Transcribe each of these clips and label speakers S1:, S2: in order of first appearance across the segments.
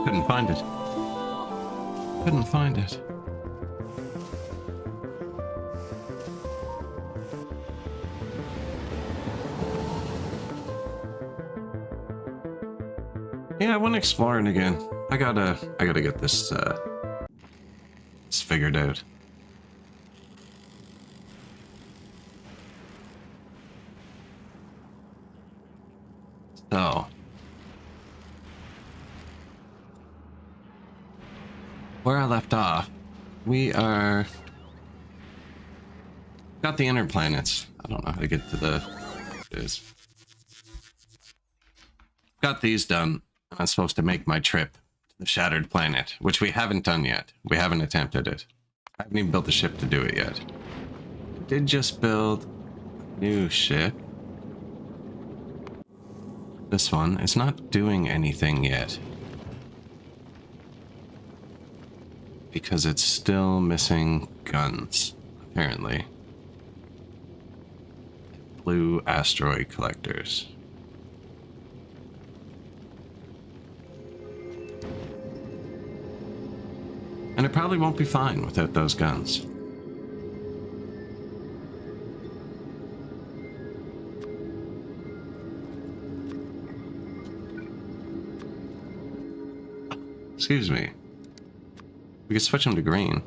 S1: Couldn't find it. Couldn't find it. Yeah, I went exploring again. I gotta get this figured out. So, where I left off, we got the inner planets. I don't know how to get to the got these done. I'm supposed to make my trip to the shattered planet, which we haven't done yet. We haven't attempted it. I haven't even built the ship to do it yet. I did just build a new ship. This one is not doing anything yet, because it's still missing guns, apparently. Blue asteroid collectors. And it probably won't be fine without those guns. Excuse me. We could switch them to green.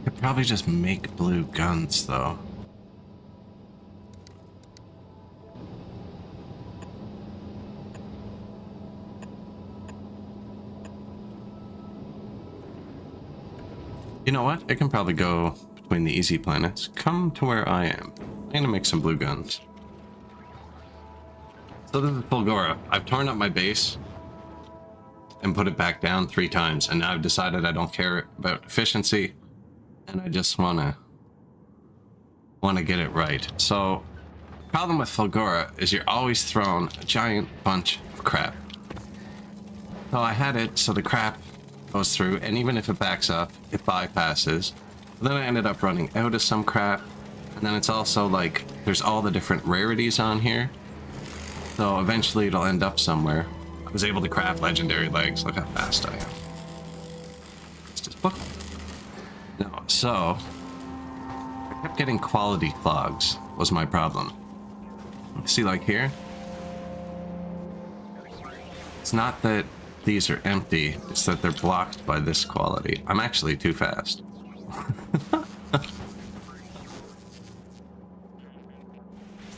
S1: I could probably just make blue guns, though. You know what? It can probably go between the easy planets. Come to where I am. I'm gonna make some blue guns. So this is Fulgora. I've torn up my base and put it back down 3 times, and now I've decided I don't care about efficiency, and I just wanna get it right. So the problem with Fulgora is you're always thrown a giant bunch of crap. So I had it so the crap goes through, and even if it backs up, it bypasses. But then I ended up running out of some crap, and then it's also like there's all the different rarities on here, so eventually it'll end up somewhere. I was able to craft legendary legs. Look how fast I am. It's just book. No, so I kept getting quality clogs was my problem. See, like here, it's not that these are empty, it's that they're blocked by this quality. I'm actually too fast.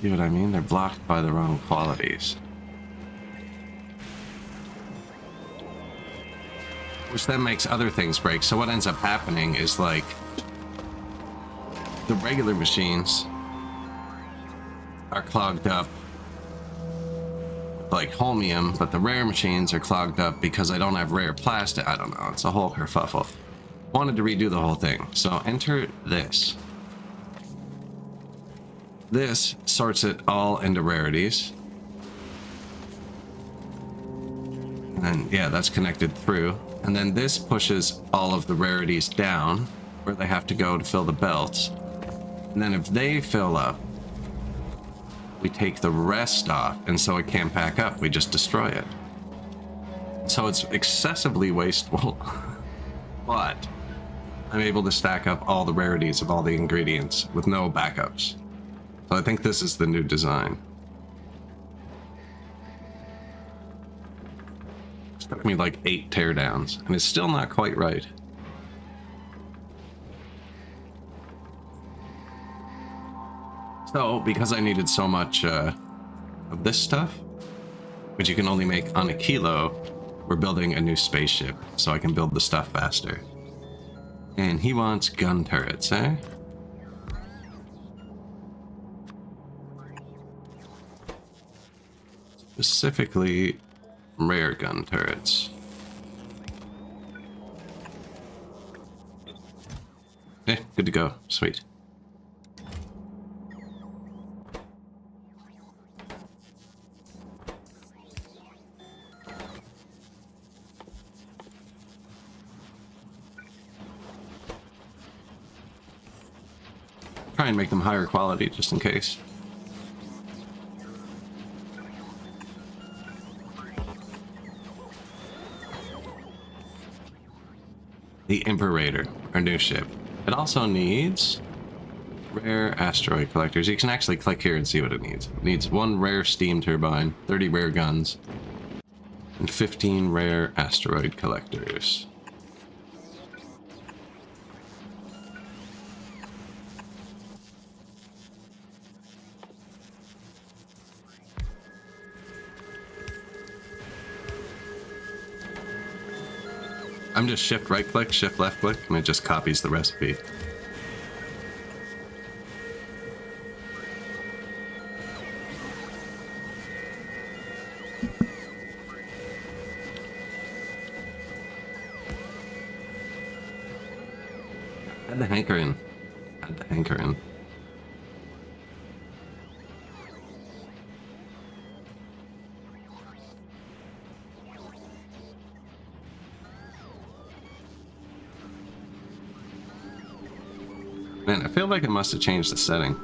S1: See what I mean? They're blocked by the wrong qualities. Which then makes other things break. So what ends up happening is, like, the regular machines are clogged up like holmium, but the rare machines are clogged up because I don't have rare plastic. I don't know, it's a whole kerfuffle. Wanted to redo the whole thing, so enter this. This sorts it all into rarities. And yeah, that's connected through. And then this pushes all of the rarities down where they have to go to fill the belts. And then if they fill up, we take the rest off, and so it can't pack up. We just destroy it. So it's excessively wasteful, but I'm able to stack up all the rarities of all the ingredients with no backups. So I think this is the new design. It took me like 8 teardowns, and it's still not quite right. So, because I needed so much of this stuff, which you can only make on a kilo, we're building a new spaceship, so I can build the stuff faster. And he wants gun turrets, eh? Specifically, rare gun turrets. Good to go. Sweet. Try and make them higher quality just in case. The Imperator, our new ship. It also needs rare asteroid collectors. You can actually click here and see what it needs. It needs 1 rare steam turbine, 30 rare guns, and 15 rare asteroid collectors. I'm just shift right click, shift left click, and it just copies the recipe. Add the hanker in. Add the hanker in. Man, I feel like it must have changed the setting.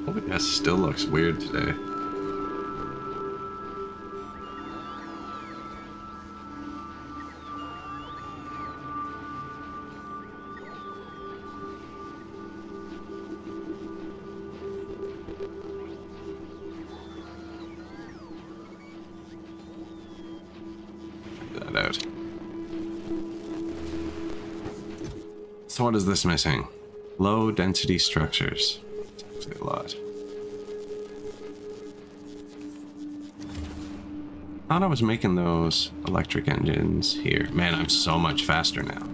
S1: OBS still looks weird today. Check that out. So what is this missing? Low density structures. It's actually a lot. I thought I was making those electric engines here. Man, I'm so much faster now.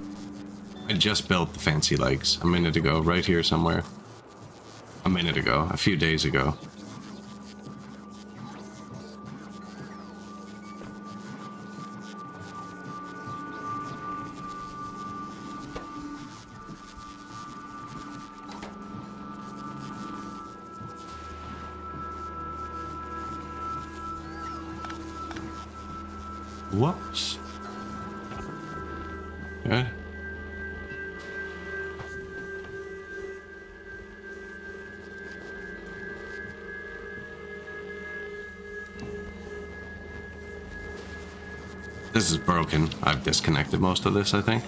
S1: I just built the fancy legs a minute ago, right here somewhere. A minute ago, a few days ago. Whoops. Okay. This is broken. I've disconnected most of this, I think.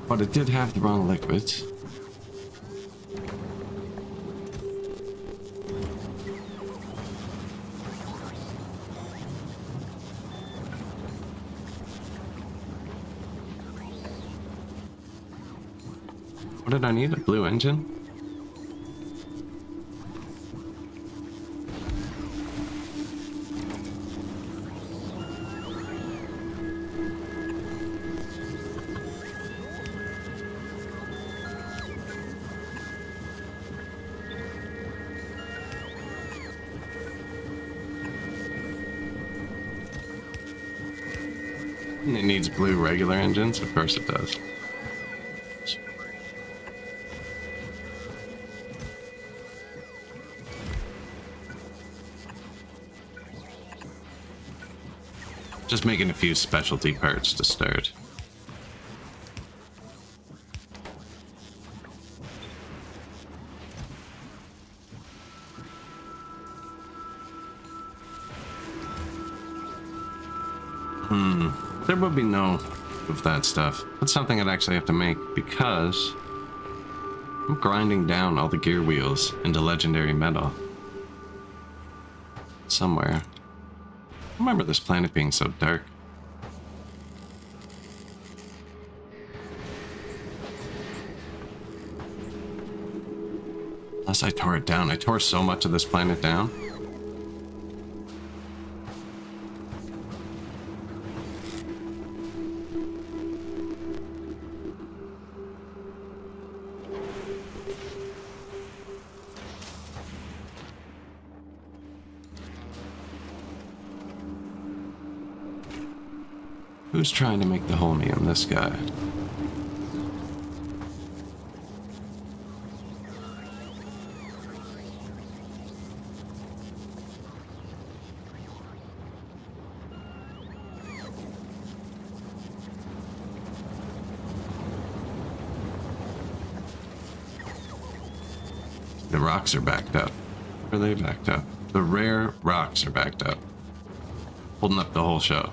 S1: But it did have the wrong liquids. What did I need? A blue engine? It needs blue regular engines? Of course it does. Just making a few specialty parts to start. There will be no of that stuff. That's something I'd actually have to make because I'm grinding down all the gear wheels into legendary metal. Somewhere. I remember this planet being so dark. Plus I tore it down. I tore so much of this planet down. Who's trying to make the holmium? This guy. The rocks are backed up. Are they backed up? The rare rocks are backed up. Holding up the whole show.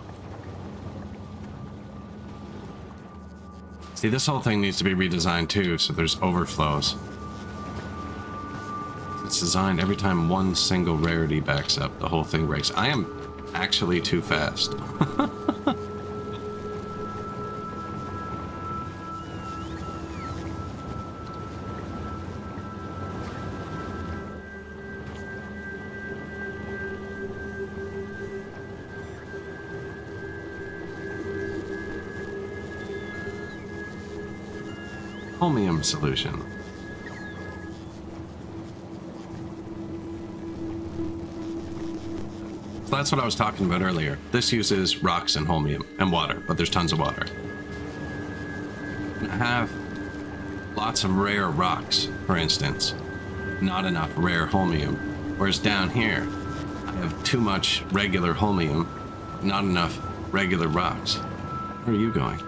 S1: See, this whole thing needs to be redesigned too, so there's overflows. It's designed every time one single rarity backs up, the whole thing breaks. I am actually too fast. Holmium solution. So that's what I was talking about earlier. This uses rocks and holmium and water, but there's tons of water. I have lots of rare rocks, for instance, not enough rare holmium. Whereas down here, I have too much regular holmium, not enough regular rocks. Where are you going?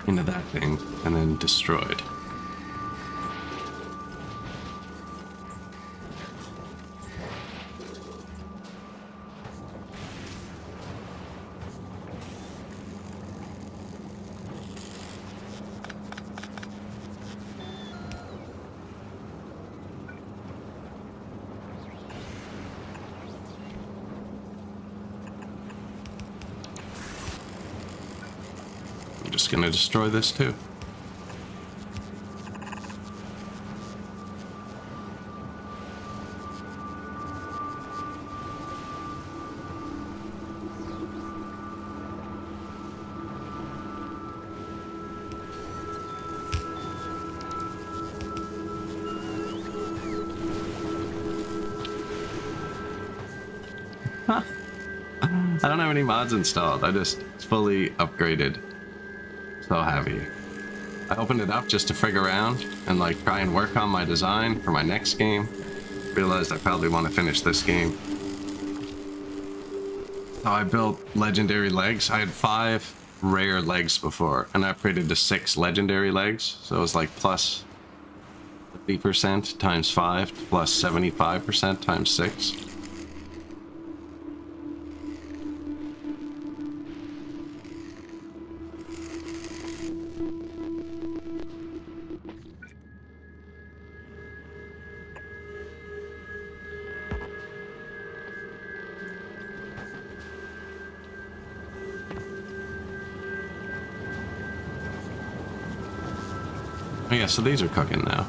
S1: Into that thing, and then destroyed. Just gonna destroy this too. I don't have any mods installed. I just fully upgraded. So heavy. I opened it up just to frig around and like try and work on my design for my next game. Realized I probably want to finish this game. So I built legendary legs. I had 5 rare legs before and I upgraded to 6 legendary legs. So it was like plus 50% times 5 plus 75% times 6. Oh yeah, so these are cooking now.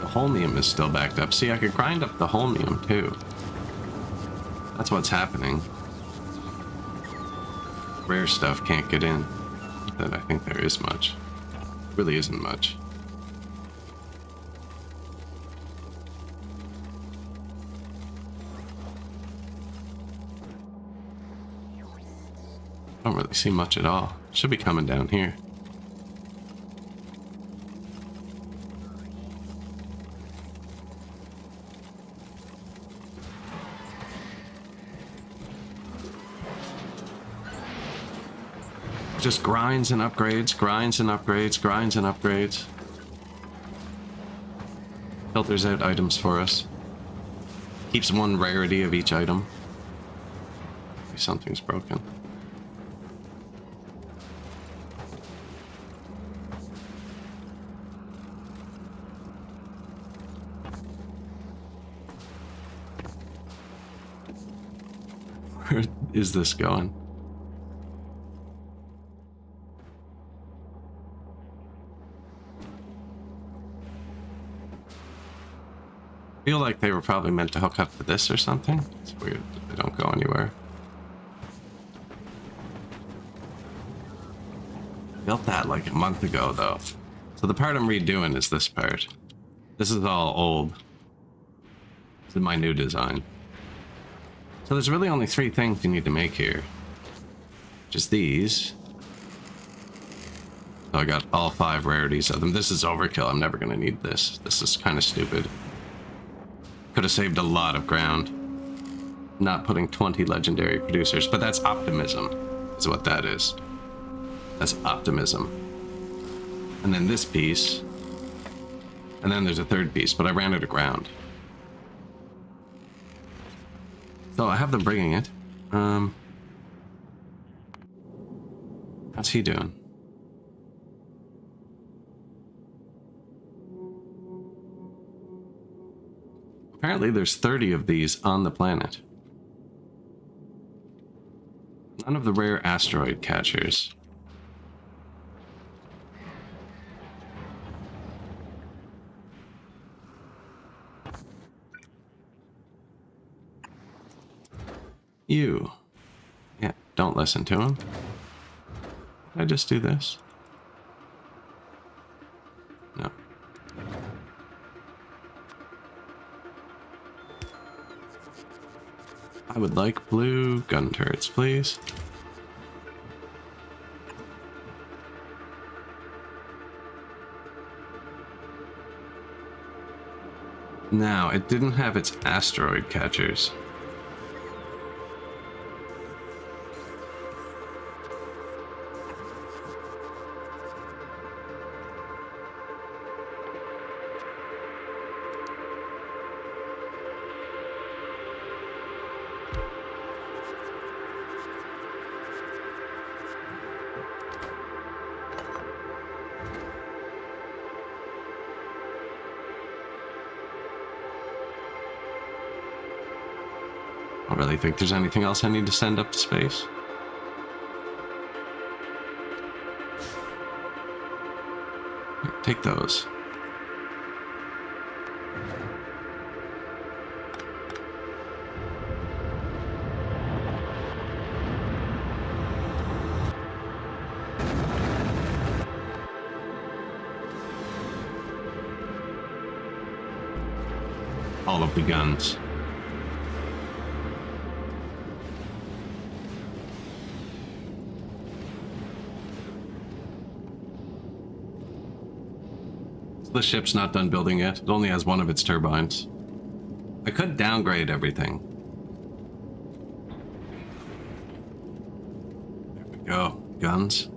S1: The holmium is still backed up. See, I could grind up the holmium too. That's what's happening. Rare stuff can't get in. Not that I think there is much. Really isn't much. I don't really see much at all. Should be coming down here. Just grinds and upgrades, grinds and upgrades, grinds and upgrades. Filters out items for us. Keeps one rarity of each item. Maybe something's broken. Where is this going? I feel like they were probably meant to hook up to this or something. It's weird that they don't go anywhere. Built that like a month ago though. So the part I'm redoing is this part. This is all old. This is my new design. So there's really only 3 things you need to make here. Just these. So I got all 5 rarities of them. This is overkill. I'm never gonna need this. This is kind of stupid. Could have saved a lot of ground. not putting 20 legendary producers, but that's optimism, is what that is. That's optimism. And then this piece, and then there's a third piece, but I ran it aground. So I have them bringing it. How's he doing? Apparently there's 30 of these on the planet. None of the rare asteroid catchers. You. Yeah, don't listen to him. Did I just do this? No. I would like blue gun turrets, please. Now, it didn't have its asteroid catchers. I don't really think there's anything else I need to send up to space. Here, take those. All of the guns. The ship's not done building yet. It only has one of its turbines. I could downgrade everything. There we go. Guns.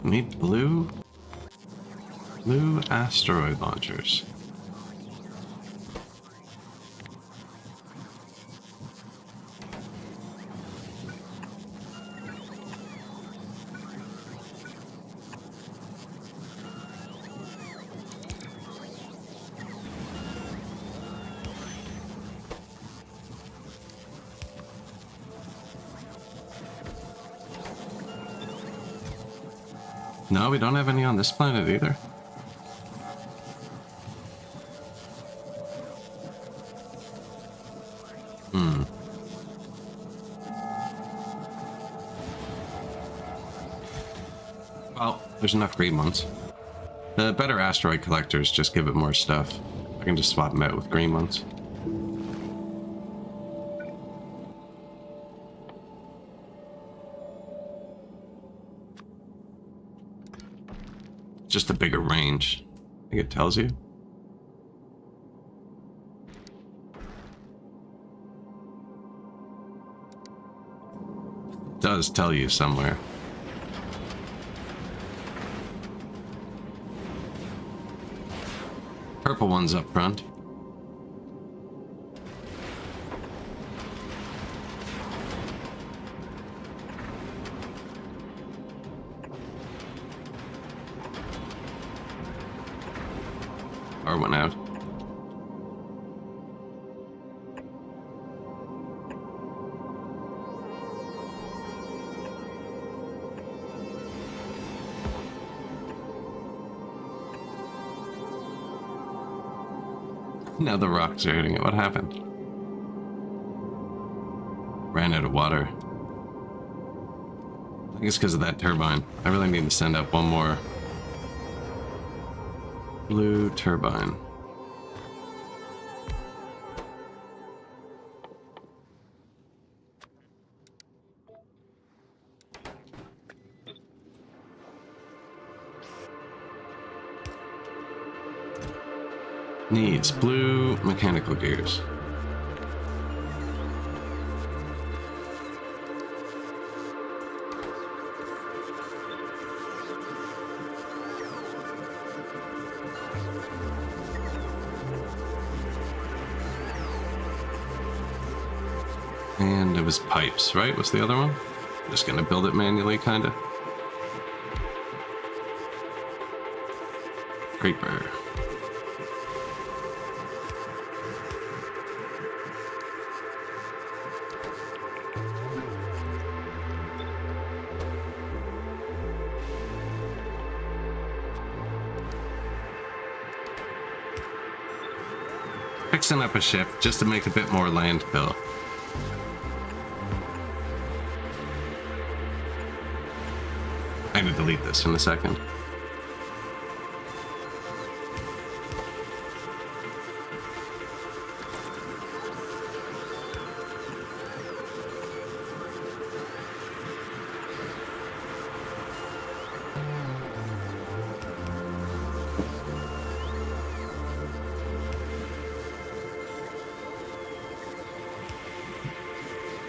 S1: We need blue asteroid launchers. No, we don't have any on this planet either. Well, there's enough green ones. The better asteroid collectors just give it more stuff. I can just swap them out with green ones. Just a bigger range. I think it tells you. It does tell you somewhere. Purple one's up front. Power went out. Now the rocks are hitting it. What happened? Ran out of water. I think it's because of that turbine. I really need to send up one more blue turbine. Needs blue mechanical gears. And it was pipes, right? What's the other one? I'm just gonna build it manually, kinda. Creeper. Fixing up a ship just to make a bit more landfill. I'm gonna delete this in a second.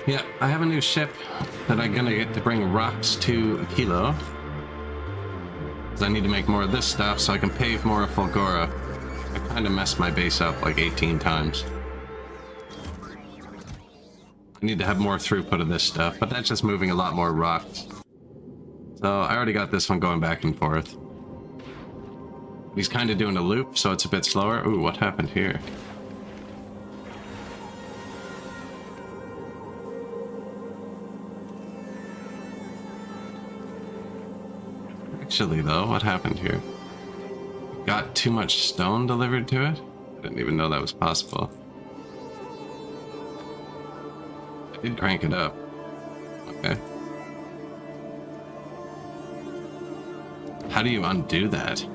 S1: Yeah, I have a new ship that I'm gonna get to bring rocks to a kilo. Because I need to make more of this stuff so I can pave more of Fulgora. I kind of messed my base up like 18 times. I need to have more throughput of this stuff, but that's just moving a lot more rocks. So I already got this one going back and forth. He's kind of doing a loop, so it's a bit slower. Ooh, what happened here? Actually, though, what happened here? Got too much stone delivered to it? I didn't even know that was possible. I did crank it up. Okay. How do you undo that?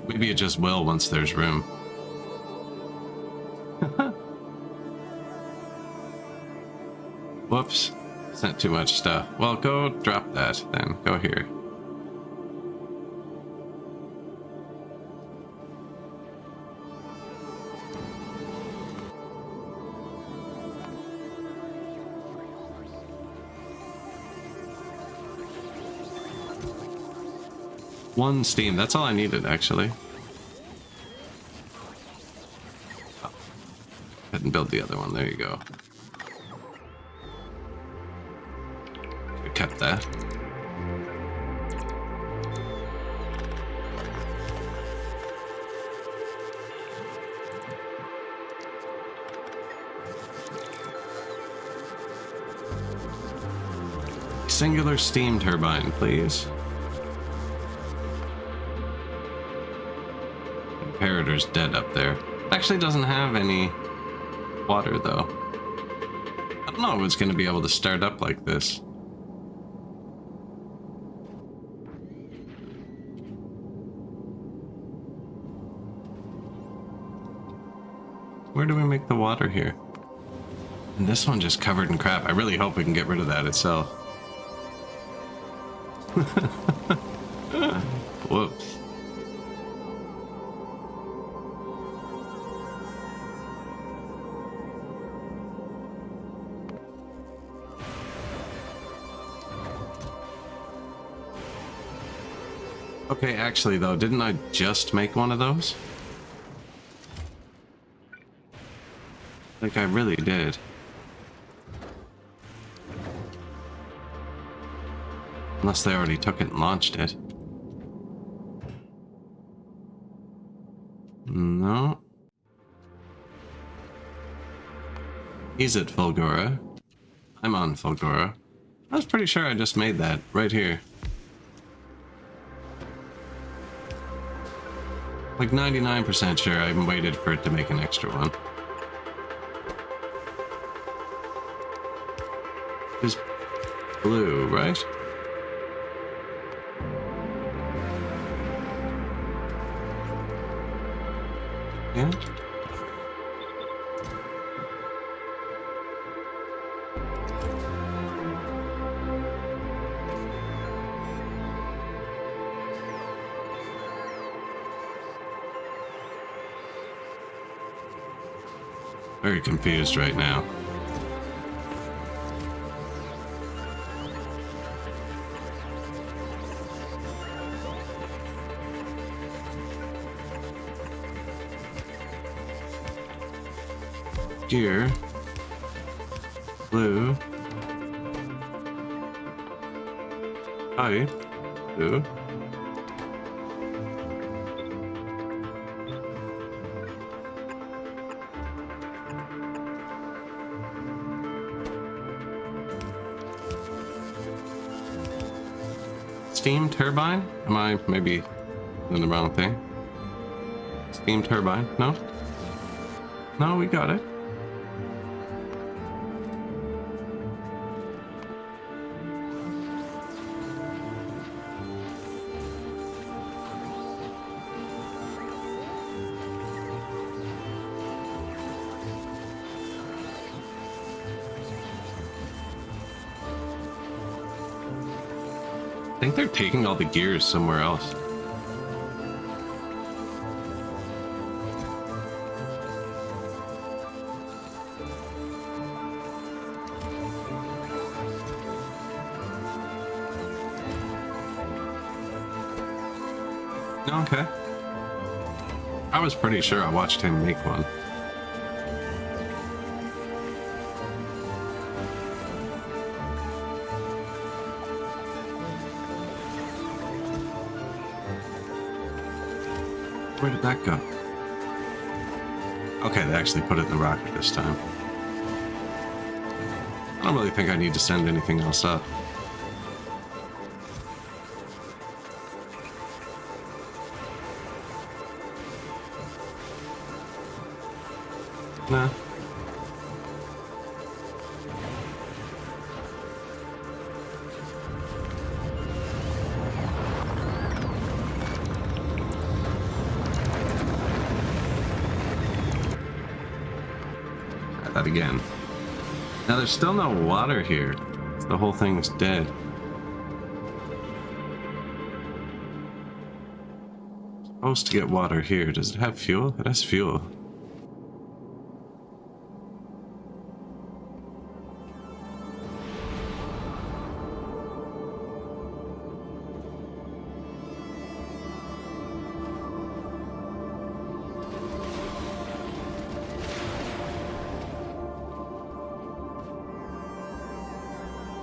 S1: Maybe it just will once there's room. Whoops. Sent too much stuff. Well, go drop that then. Go here. One steam. That's all I needed, actually. Oh. Couldn't build the other one. There you go. Kept that. Singular steam turbine, please. Imperator's dead up there. Actually doesn't have any water though. I don't know if it's going to be able to start up like this. Where do we make the water here? And this one just covered in crap. I really hope we can get rid of that itself. Whoops. Okay, actually though, didn't I just make one of those? Like I really did. Unless they already took it and launched it. No. He's at Fulgora. I'm on Fulgora. I was pretty sure I just made that right here. Like 99% sure I waited for it to make an extra one. It's blue, right? Yeah. Very confused right now. Gear. Blue. Pipe. Blue. Steam turbine? Am I maybe doing the wrong thing? Steam turbine? No? No, we got it. I think they're taking all the gears somewhere else. Okay. I was pretty sure I watched him make one. Where did that go? Okay, they actually put it in the rocket this time. I don't really think I need to send anything else up. Nah. That again. Now there's still no water here. The whole thing's dead. Supposed to get water here. Does it have fuel? It has fuel.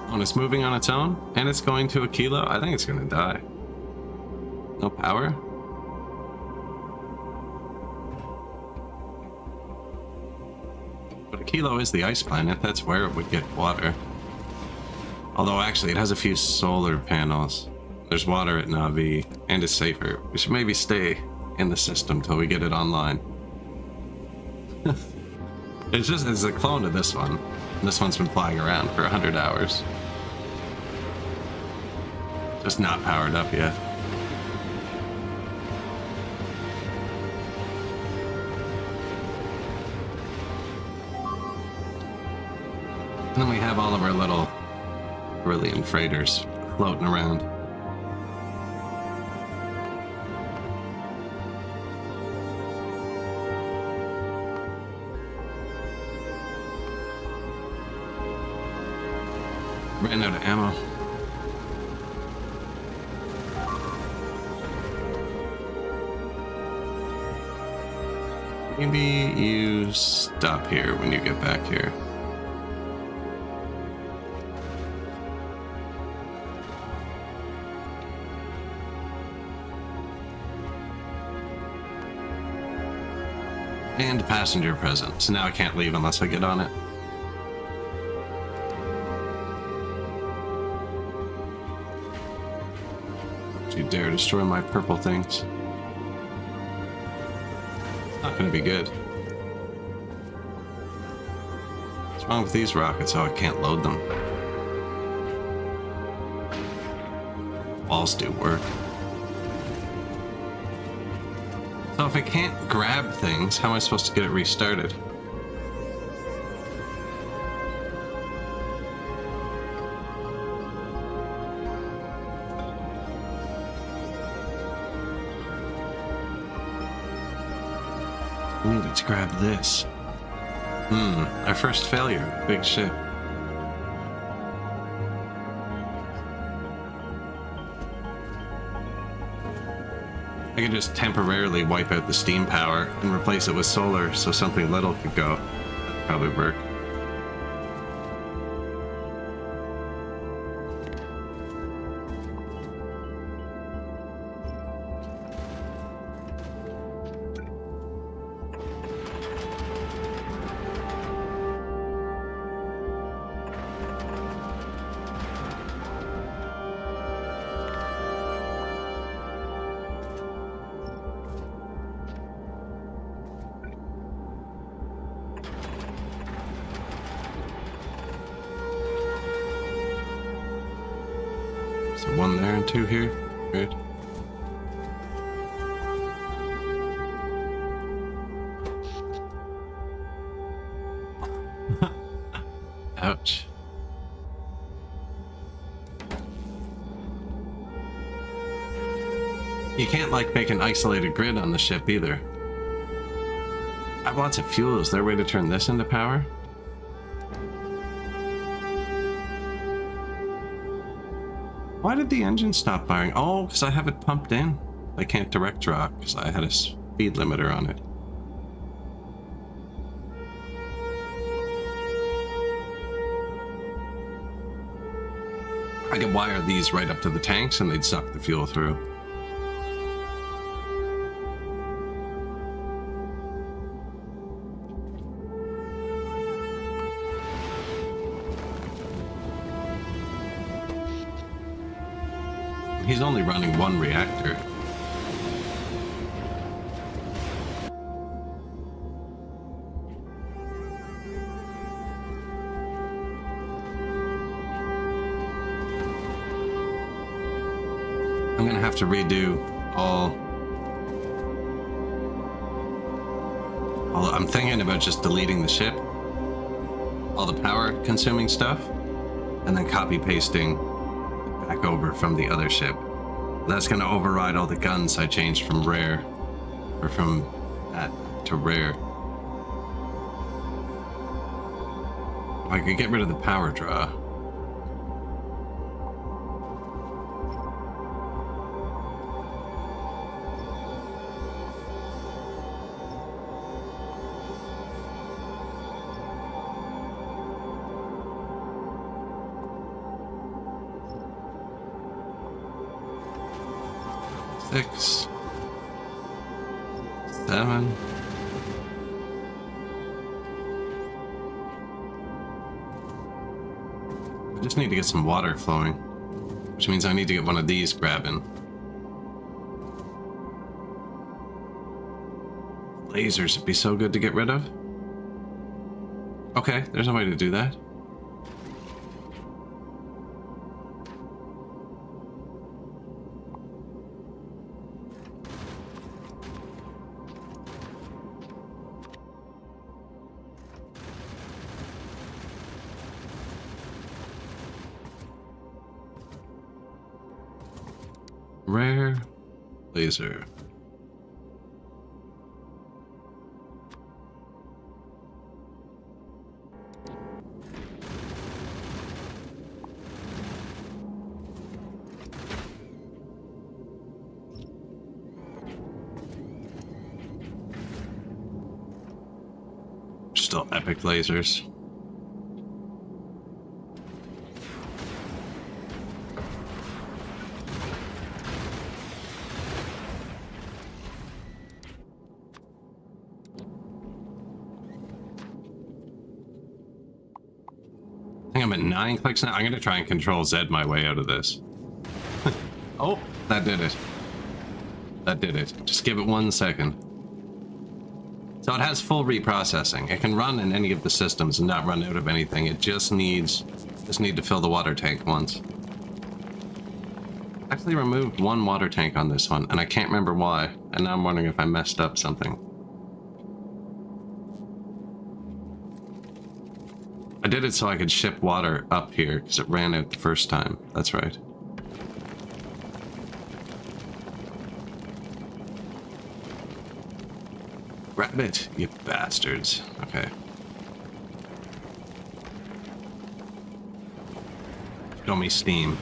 S1: When it's moving on its own and it's going to a kilo, I think it's gonna die. No power? But a kilo is the ice planet, that's where it would get water. Although actually it has a few solar panels. There's water at Navi and it's safer. We should maybe stay in the system till we get it online. It's a clone of this one. And this one's been flying around for 100 hours. Just not powered up yet. And then we have all of our little brilliant freighters floating around. Ran out of ammo. Maybe you stop here when you get back here. And passenger present. So now I can't leave unless I get on it. Don't you dare destroy my purple things. Not gonna be good. What's wrong with these rockets? Oh, I can't load them. Walls do work. So if I can't grab things, how am I supposed to get it restarted? I needed to grab this. Our first failure. Big ship. I could just temporarily wipe out the steam power and replace it with solar so something little could go. That'd probably work. So one there and two here. Good. Ouch. You can't, like, make an isolated grid on the ship either. I have lots of fuel. Is there a way to turn this into power? Why did the engine stop firing? Oh, because I have it pumped in. I can't direct draw because I had a speed limiter on it. I could wire these right up to the tanks and they'd suck the fuel through. He's only running one reactor. I'm gonna have to redo all I'm thinking about just deleting the ship, all the power consuming stuff, and then copy pasting back over from the other ship. That's going to override all the guns I changed from rare, or from that to rare. I could get rid of the power draw. Six, 7. I just need to get some water flowing, which means I need to get one of these grabbing. Lasers would be so good to get rid of. Okay, there's a way to do that. Rare laser. Still epic lasers. I think I'm at 9 clicks now. I'm going to try and control Z my way out of this. Oh, that did it. That did it. Just give it 1 second. So it has full reprocessing. It can run in any of the systems and not run out of anything. It just need to fill the water tank once. I actually removed 1 water tank on this one, and I can't remember why. And now I'm wondering if I messed up something. I did it so I could ship water up here, because it ran out the first time. That's right. Grab it, you bastards. Okay. Show me steam.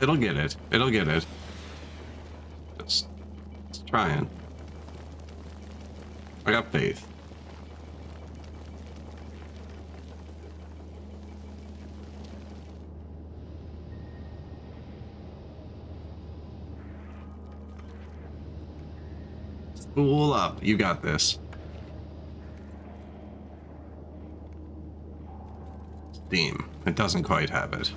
S1: It'll get it. It'll get it. Just trying. I got faith. Spool up. You got this. Steam. It doesn't quite have it.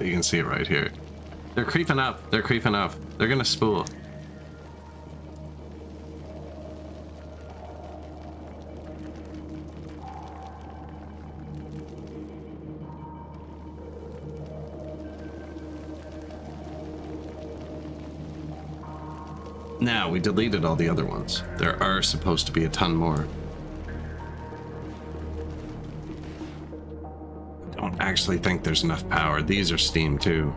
S1: You can see it right here. They're creeping up. They're creeping up. They're gonna spool. Now, we deleted all the other ones. There are supposed to be a ton more. I actually think there's enough power. These are steam too.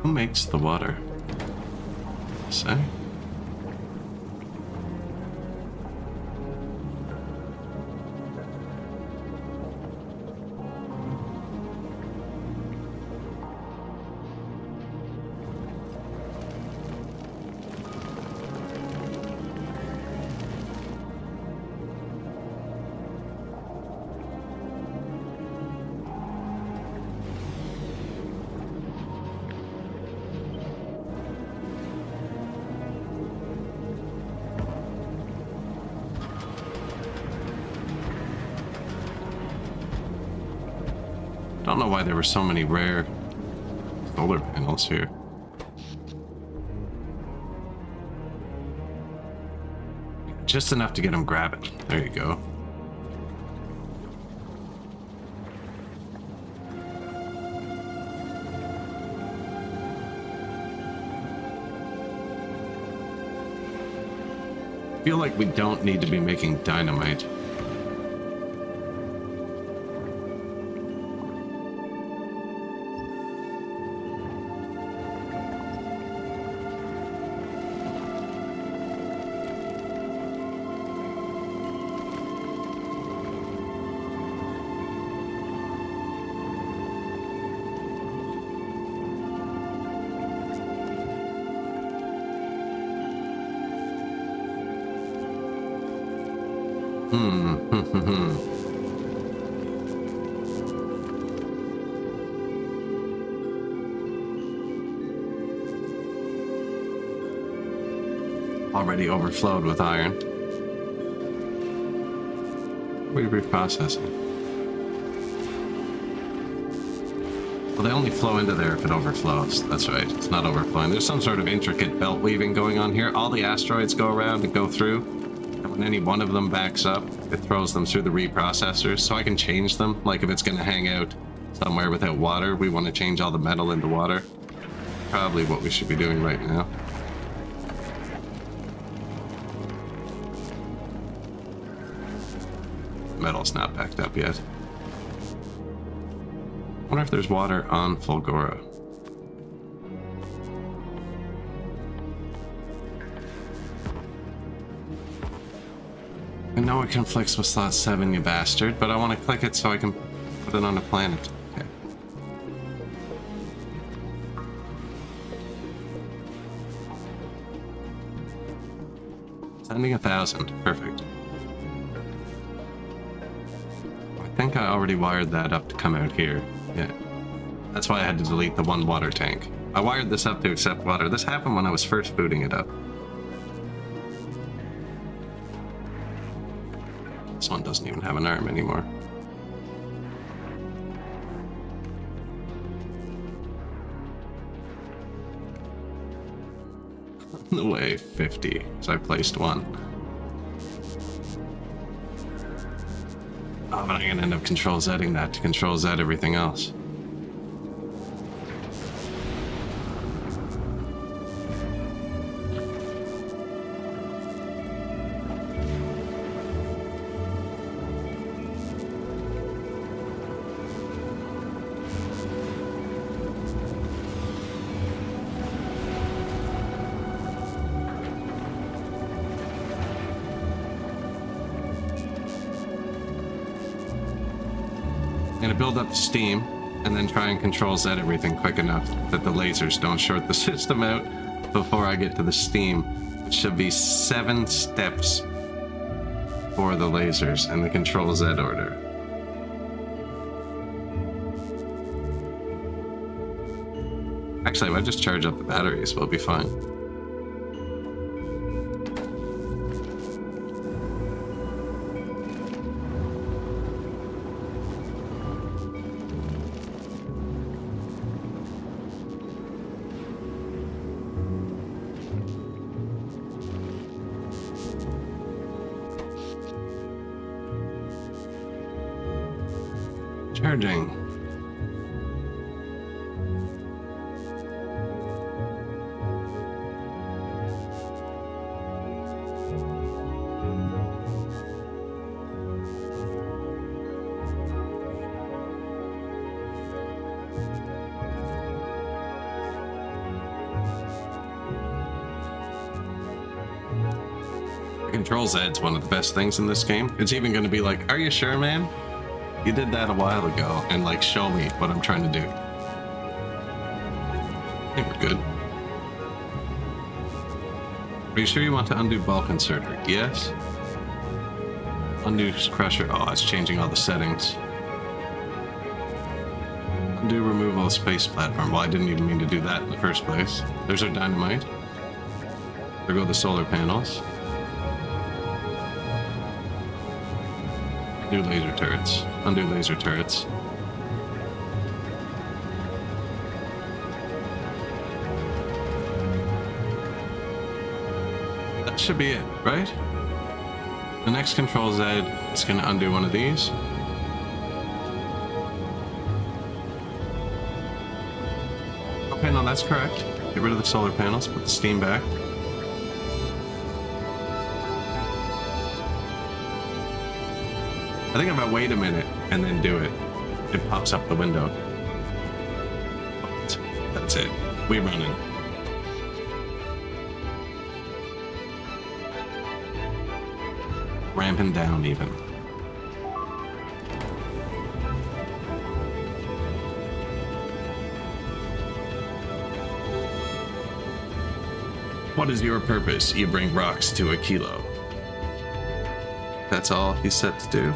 S1: Who makes the water? Say? I don't know why there were so many rare solar panels here. Just enough to get them grabbing. There you go. I feel like we don't need to be making dynamite. Already overflowed with iron. What are you reprocessing? Well, they only flow into there if it overflows. That's right. It's not overflowing. There's some sort of intricate belt weaving going on here. All the asteroids go around and go through. And when any one of them backs up, it throws them through the reprocessors. So I can change them. Like if it's going to hang out somewhere without water, we want to change all the metal into water. Probably what we should be doing right now. Metal's not backed up yet. I wonder if there's water on Fulgora. I know it conflicts with slot 7, you bastard, but I want to click it so I can put it on a planet. Okay. Sending 1,000. Perfect. I think I already wired that up to come out here. Yeah. That's why I had to delete the one water tank. I wired this up to accept water. This happened when I was first booting it up. This one doesn't even have an arm anymore. the way 50, so I placed one. Oh, but I'm gonna end up control Zing that to control Z everything else. I'm gonna build up steam and then try and control Z everything quick enough that the lasers don't short the system out before I get to the steam. It should be 7 steps for the lasers in the control Z order. Actually, if I just charge up the batteries, we'll be fine. Charging. Control Z's one of the best things in this game. It's even going to be like, are you sure, man? You did that a while ago, and like, show me what I'm trying to do. I think we're good. Are you sure you want to undo bulk inserter? Yes. Undo crusher. Oh, it's changing all the settings. Undo removal of space platform. Well, I didn't even mean to do that in the first place. There's our dynamite. There go the solar panels. Undo laser turrets. Undo laser turrets. That should be it, right? The next control Z is going to undo one of these. Okay, no, that's correct. Get rid of the solar panels, put the steam back. I think if I wait a minute and then do it, it pops up the window. That's it. We're running. Ramping down even. What is your purpose? You bring rocks to a kilo. That's all he's set to do.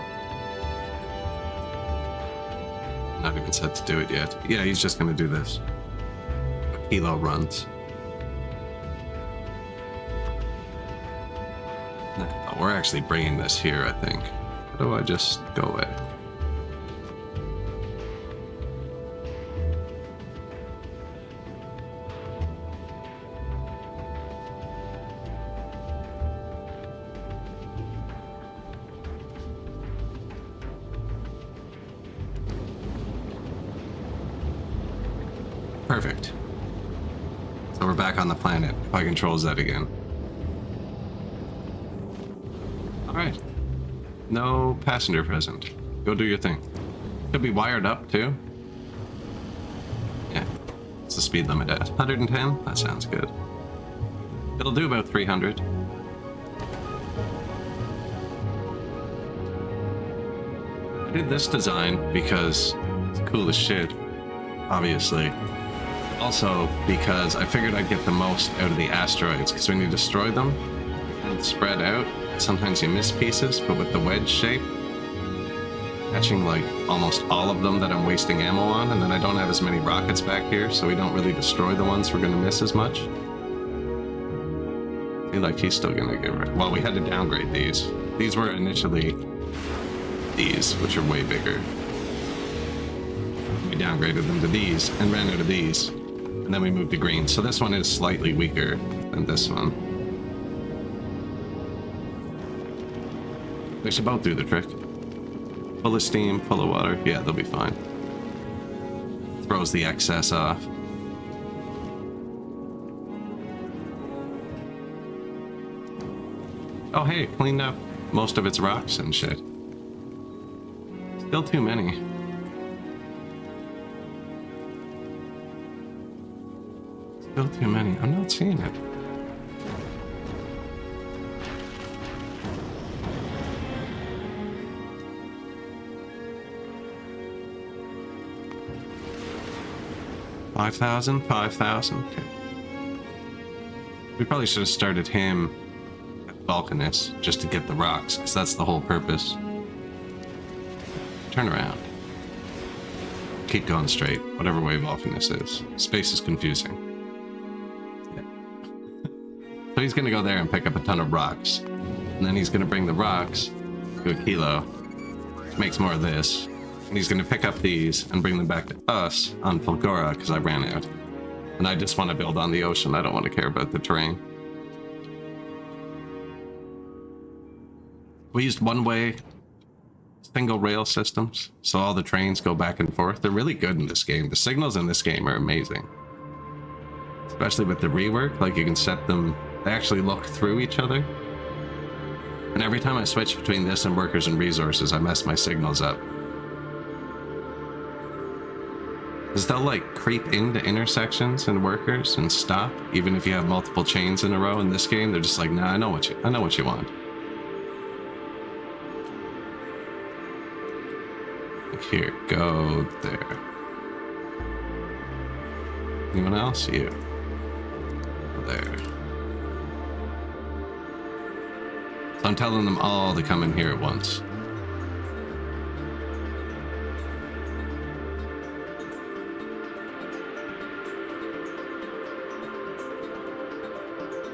S1: Not even set to do it yet. Yeah, he's just gonna do this. Kilo runs. No, we're actually bringing this here, I think. How do I just go away? Perfect. So we're back on the planet. If I control Z again. Alright. No passenger present. Go do your thing. Could be wired up too. Yeah. What's the speed limit at? 110? That sounds good. It'll do about 300. I did this design because it's cool as shit, obviously. Also, because I figured I'd get the most out of the asteroids, because when you destroy them and spread out, sometimes you miss pieces, but with the wedge shape, catching like almost all of them that I'm wasting ammo on, and then I don't have as many rockets back here, so we don't really destroy the ones we're going to miss as much. I feel like he's still going to get rid of. Well, we had to downgrade these. These were initially these, which are way bigger. We downgraded them to these and ran out of these. And and then we move to green. So this one is slightly weaker than this one. They should both do the trick. Full of steam, full of water. Yeah, they'll be fine. Throws the excess off. Oh hey, cleaned up most of its rocks and shit. Still too many. Still too many. I'm not seeing it. $5,000. Okay. We probably should have started him at Vulcanus just to get the rocks, because that's the whole purpose. Turn around. Keep going straight, whatever way Vulcanus is. Space is confusing. So he's gonna go there and pick up a ton of rocks. And then he's gonna bring the rocks to a kilo. Makes more of this. And he's gonna pick up these and bring them back to us on Fulgora because I ran out. And I just want to build on the ocean. I don't want to care about the terrain. We used one-way single rail systems, so all the trains go back and forth. They're really good in this game. The signals in this game are amazing. Especially with the rework, like you can set them, they actually look through each other. And every time I switch between this and workers and resources, I mess my signals up. Because they'll like creep into intersections and workers and stop, even if you have multiple chains in a row. In this game, they're just like, nah, I know what you want. Here, go there. Anyone else? You. There. So I'm telling them all to come in here at once.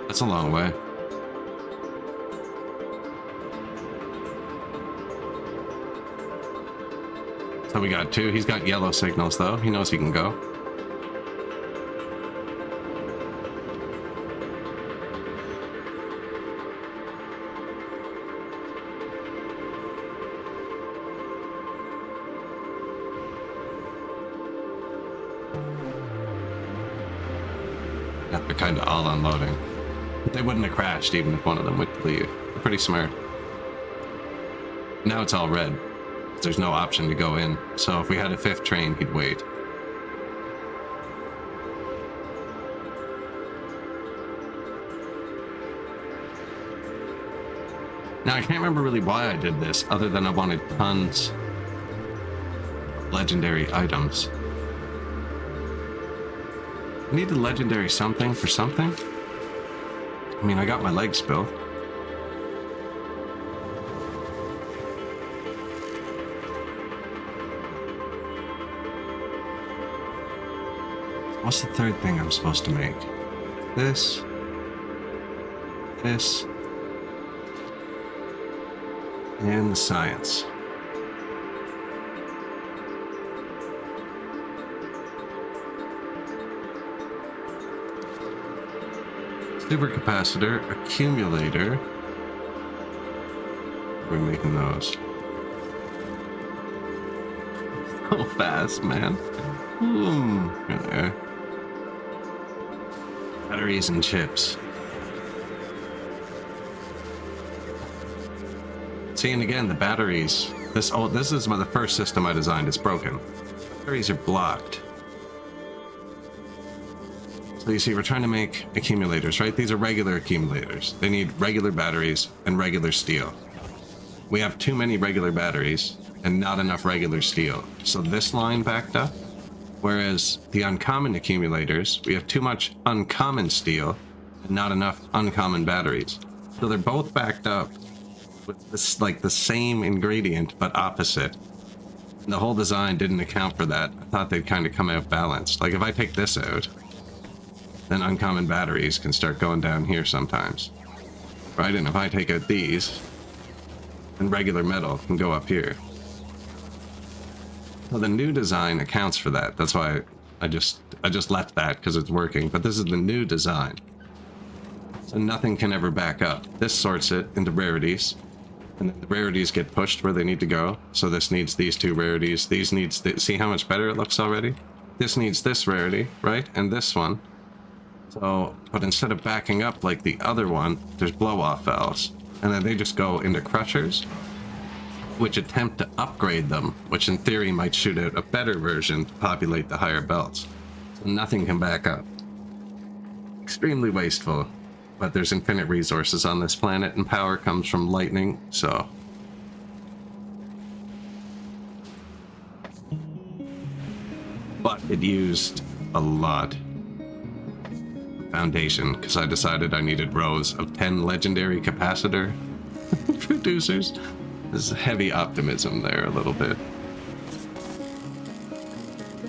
S1: That's a long way. So we got two. He's got yellow signals though. He knows he can go. Yeah, they're kind of all unloading. But they wouldn't have crashed even if one of them would leave. They're pretty smart. Now it's all red. There's no option to go in. So if we had a fifth train, he'd wait. Now I can't remember really why I did this, other than I wanted tons of legendary items. I needed legendary something for something. I mean, I got my legs built. What's the third thing I'm supposed to make? This. This. And the science. Supercapacitor, accumulator. We're making those. So fast, man. Okay. Batteries and chips. See, and again, the batteries. This is the first system I designed. It's broken. Batteries are blocked. So you see, we're trying to make accumulators, right? These are regular accumulators. They need regular batteries and regular steel. We have too many regular batteries and not enough regular steel. So this line backed up. Whereas the uncommon accumulators, we have too much uncommon steel and not enough uncommon batteries. So they're both backed up with this, like the same ingredient but opposite. And the whole design didn't account for that. I thought they'd kind of come out balanced. Like if I take this out, then uncommon batteries can start going down here sometimes. Right? And if I take out these, then regular metal can go up here. Well, the new design accounts for that. That's why I just left that because it's working, but this is the new design. So nothing can ever back up. This sorts it into rarities, and then the rarities get pushed where they need to go. So this needs these two rarities. These needs, see how much better it looks already? This needs this rarity, right? And this one. So, but instead of backing up like the other one, there's blow-off valves. And then they just go into crushers, which attempt to upgrade them, which in theory might shoot out a better version to populate the higher belts. So nothing can back up. Extremely wasteful, but there's infinite resources on this planet, and power comes from lightning, so... But it used a lot of foundation, because I decided I needed rows of 10 legendary capacitor producers. There's heavy optimism there a little bit.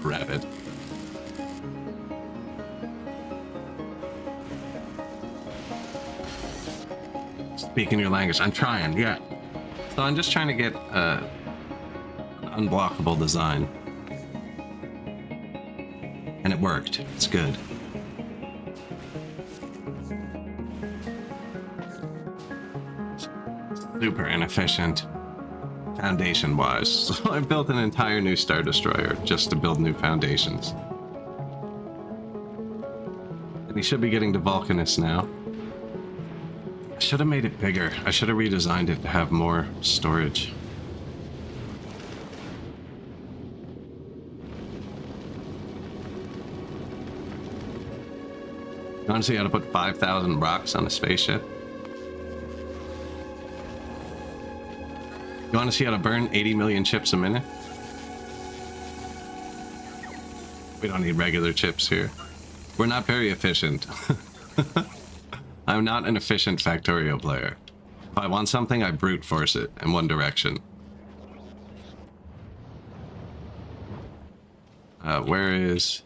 S1: Rabbit. Speaking your language, I'm trying, yeah. So I'm just trying to get an unblockable design. And it worked. It's good. Super inefficient foundation-wise. So I built an entire new Star Destroyer just to build new foundations. And he should be getting to Vulcanus now. I should have made it bigger. I should have redesigned it to have more storage. You want to see how to put 5,000 rocks on a spaceship? You want to see how to burn 80 million chips a minute? We don't need regular chips here. We're not very efficient. I'm not an efficient Factorio player. If I want something, I brute force it in one direction. Where is...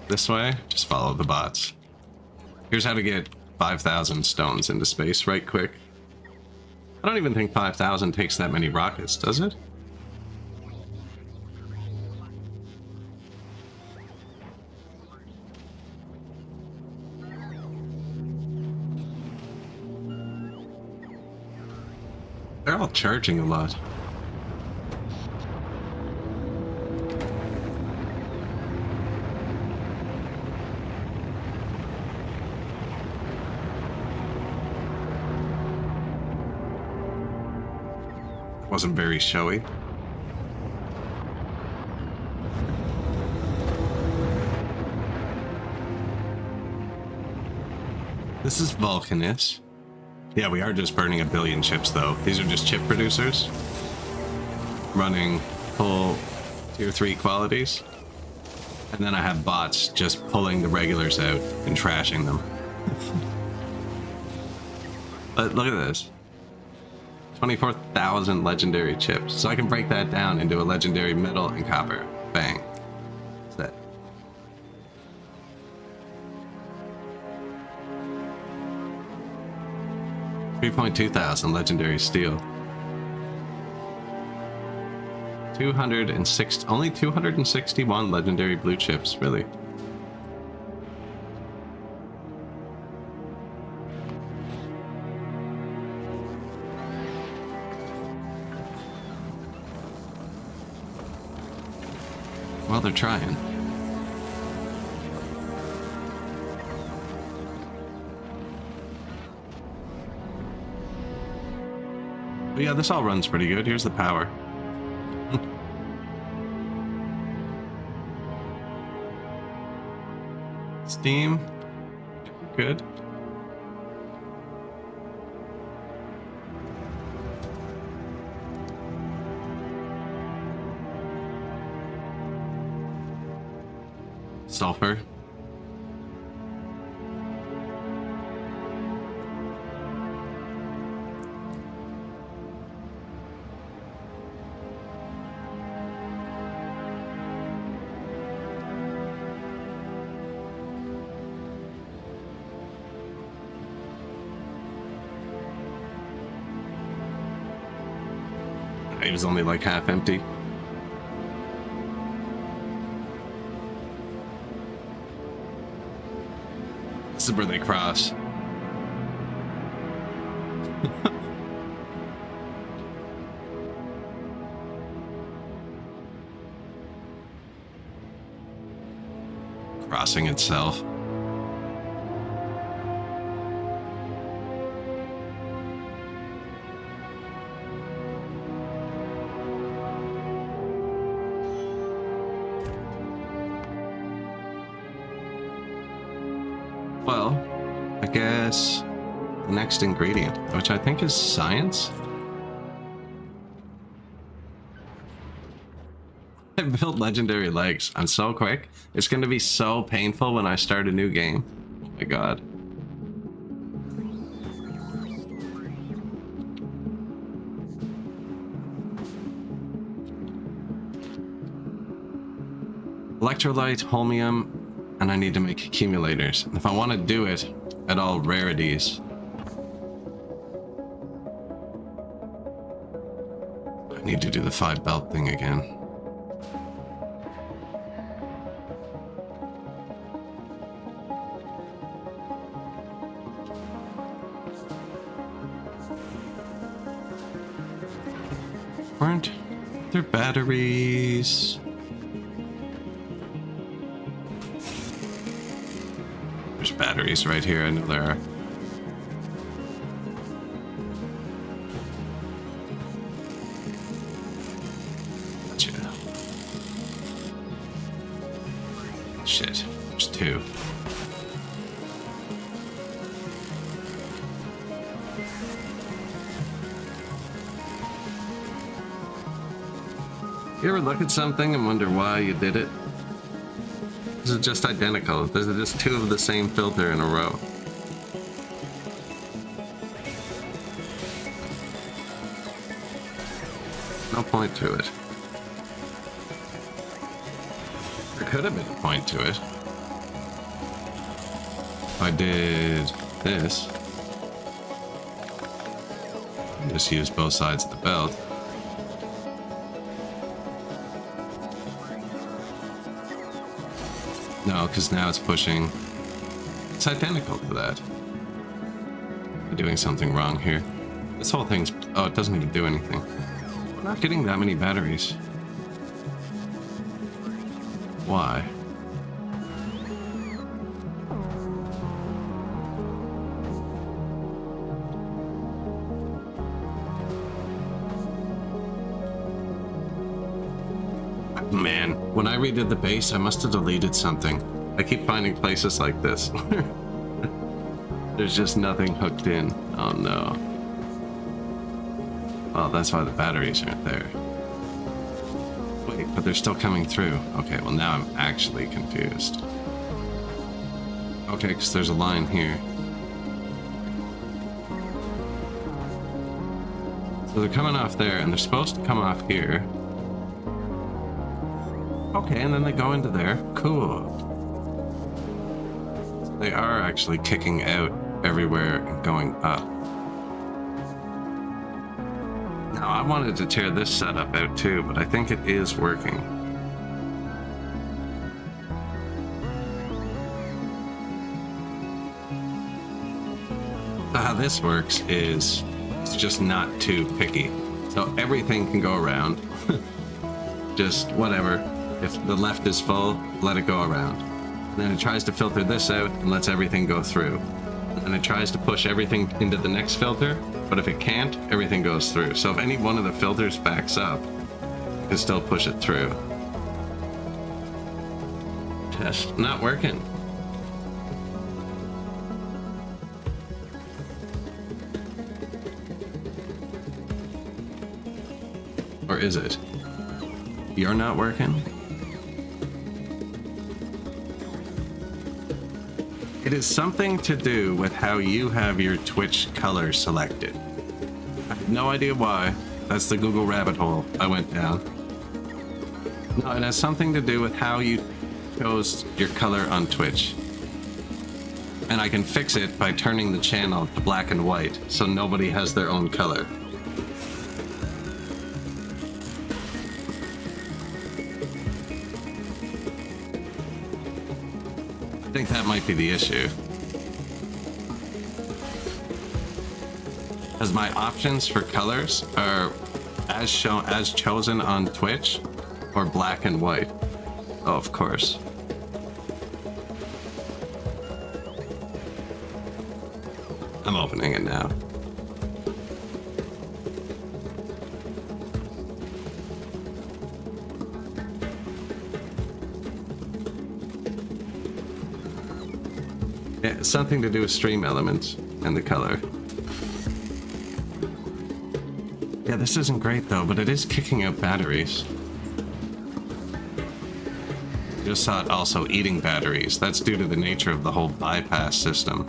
S1: This way? Just follow the bots. Here's how to get 5,000 stones into space right quick. I don't even think 5,000 takes that many rockets, does it? They're all charging a lot. Wasn't very showy. This is Vulcanus. Yeah, we are just burning 1 billion chips though. These are just chip producers running full tier 3 qualities. And then I have bots just pulling the regulars out and trashing them. But look at this. 24,000 legendary chips. So I can break that down into a legendary metal and copper. Bang. That's it. $3,200 legendary steel. 206, only 261 legendary blue chips, really. Well, they're trying. But yeah, this all runs pretty good. Here's the power. Steam. Good. Sulfur. He was only like half empty. This is where they cross. Crossing itself. Well, I guess the next ingredient, which I think is science. I built legendary legs. I'm so quick. It's going to be so painful when I start a new game. Oh my god. Electrolyte, holmium, and I need to make accumulators. And if I want to do it at all rarities, I need to do the 5 belt thing again. Weren't there batteries? There's batteries right here, I know there are. Gotcha. Shit, there's 2. You ever look at something and wonder why you did it? This is just identical. There's just 2 of the same filter in a row. No point to it. There could have been a point to it. If I did this, just use both sides of the belt. No, because now it's pushing. It's identical to that. I'm doing something wrong here. This whole thing's... Oh, it doesn't even do anything. We're not getting that many batteries. Why? Man, when I redid the base, I must have deleted something. I keep finding places like this. There's just nothing hooked in. Oh no. Oh, that's why the batteries aren't there. Wait, but they're still coming through. Okay, well now I'm actually confused. Okay, because there's a line here. So they're coming off there, and they're supposed to come off here. Okay, and then they go into there. Cool. They are actually kicking out everywhere and going up. Now, I wanted to tear this setup out too, but I think it is working. So how this works is it's just not too picky. So everything can go around. Just whatever. If the left is full, let it go around. And then it tries to filter this out and lets everything go through. And it tries to push everything into the next filter, but if it can't, everything goes through. So if any one of the filters backs up, it can still push it through. Test not working. Or is it? You're not working? It is something to do with how you have your Twitch color selected. I have no idea why. That's the Google rabbit hole I went down. No, it has something to do with how you chose your color on Twitch. And I can fix it by turning the channel to black and white, so nobody has their own color. I think that might be the issue. As my options for colors are as chosen on Twitch, or black and white. Oh, of course. I'm opening it now. Yeah, it's something to do with stream elements and the color. Yeah, this isn't great though, but it is kicking out batteries. Just saw it also eating batteries. That's due to the nature of the whole bypass system.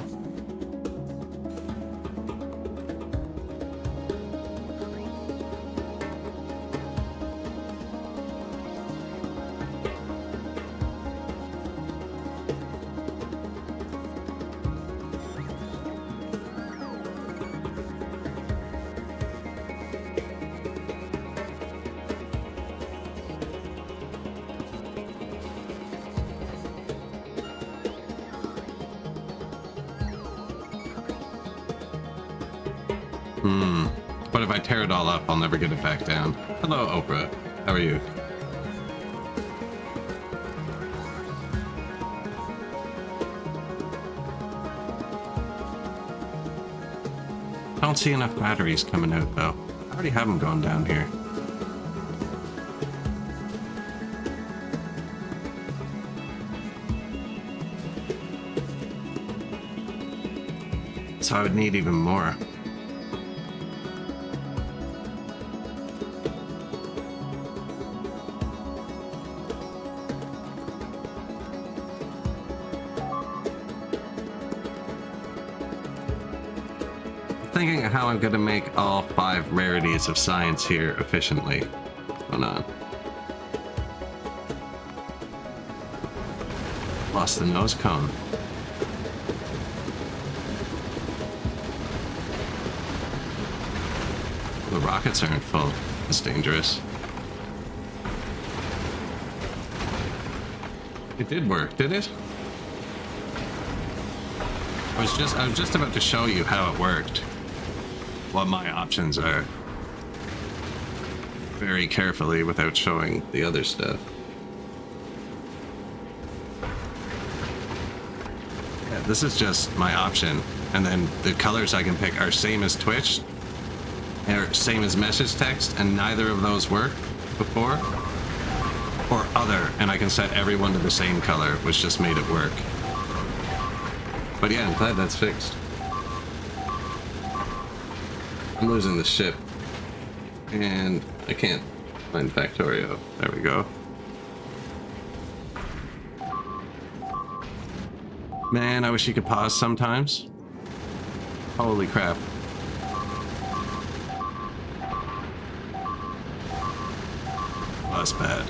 S1: But if I tear it all up, I'll never get it back down. Hello, Oprah. How are you? I don't see enough batteries coming out, though. I already have them going down here. So I would need even more. Thinking of how I'm gonna make all 5 rarities of science here efficiently. Hold on. Lost the nose cone. The rockets aren't full. That's dangerous. It did work, did it? I was just about to show you how it worked. What my options are. Very carefully without showing the other stuff. Yeah, this is just my option. And then the colors I can pick are same as Twitch, or same as message text, and neither of those worked before. Or other, and I can set everyone to the same color, which just made it work. But yeah, I'm glad that's fixed. I'm losing the ship. And I can't find Factorio. There we go. Man, I wish you could pause sometimes. Holy crap. Oh, that's bad.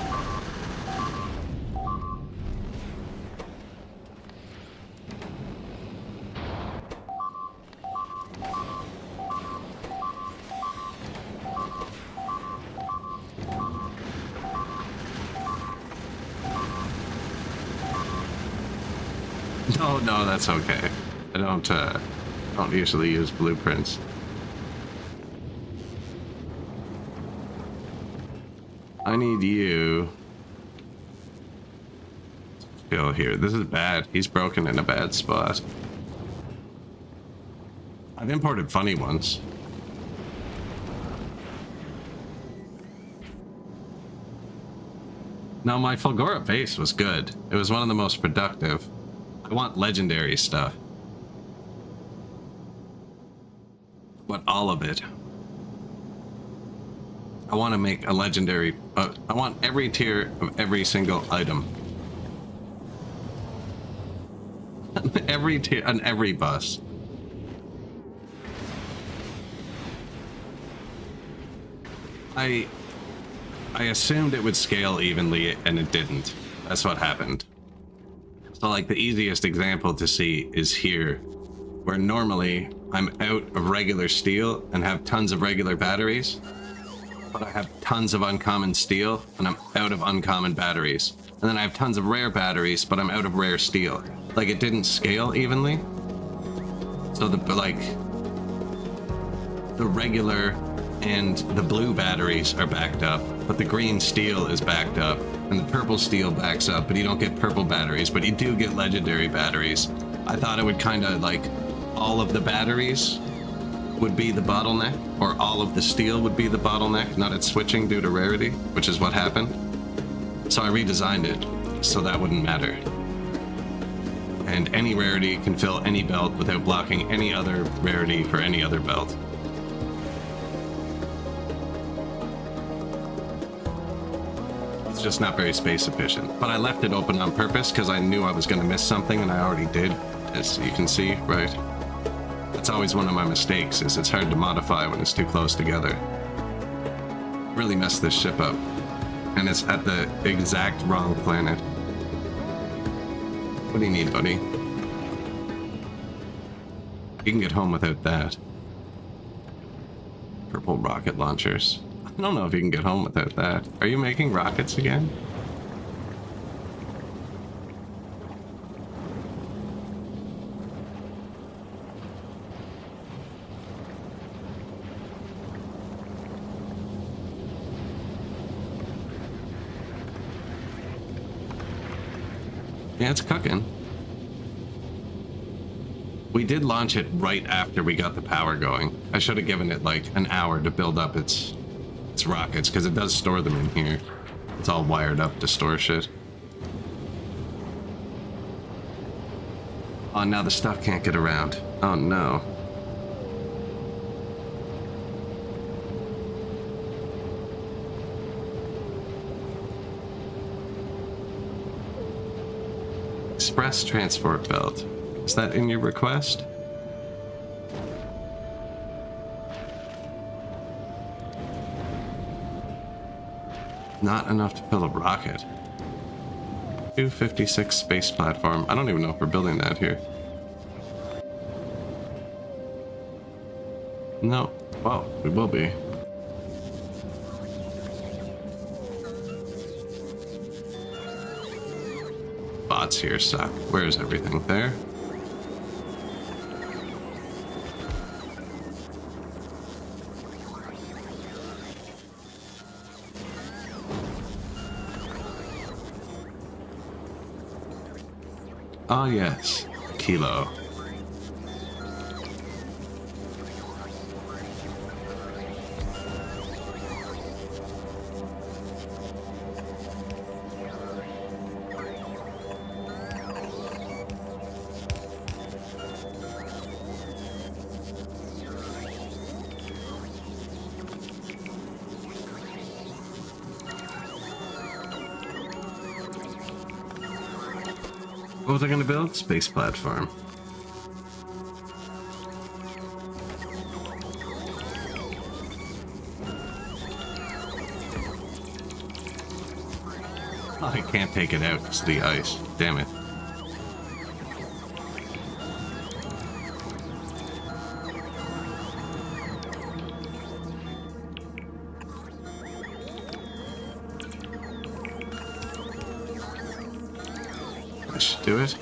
S1: No, that's okay. I don't usually use blueprints. I need you to go here. This is bad. He's broken in a bad spot. I've imported funny ones. Now, my Fulgora base was good. It was one of the most productive. I want legendary stuff. But all of it. I want to make a legendary... I want every tier of every single item. Every tier on every bus. I assumed it would scale evenly, and it didn't. That's what happened. So, like, the easiest example to see is here, where normally I'm out of regular steel and have tons of regular batteries, but I have tons of uncommon steel and I'm out of uncommon batteries. And then I have tons of rare batteries, but I'm out of rare steel. Like, it didn't scale evenly. So the regular and the blue batteries are backed up, but the green steel is backed up, and the purple steel backs up, but you don't get purple batteries, but you do get legendary batteries. I thought it would kind of like all of the batteries would be the bottleneck, or all of the steel would be the bottleneck, not it switching due to rarity, which is what happened. So I redesigned it so that wouldn't matter. And any rarity can fill any belt without blocking any other rarity for any other belt. It's just not very space efficient. But I left it open on purpose because I knew I was going to miss something, and I already did, as you can see, right? That's always one of my mistakes, is it's hard to modify when it's too close together. Really messed this ship up. And it's at the exact wrong planet. What do you need, buddy? You can get home without that. Purple rocket launchers. I don't know if you can get home without that. Are you making rockets again? Yeah, it's cooking. We did launch it right after we got the power going. I should have given it like an hour to build up its rockets, because it does store them in here. It's all wired up to store shit. Oh, now the stuff can't get around. Oh no. Express transport belt. Is that in your request? Not enough to fill a rocket. 256 space platform. I don't even know if we're building that here. No. Well, we will be. Bots here suck. Where is everything? There? Ah, yes. Kilo. What was I going to build? Space platform. Oh, I can't take it out because of the ice. Damn it. I should do it.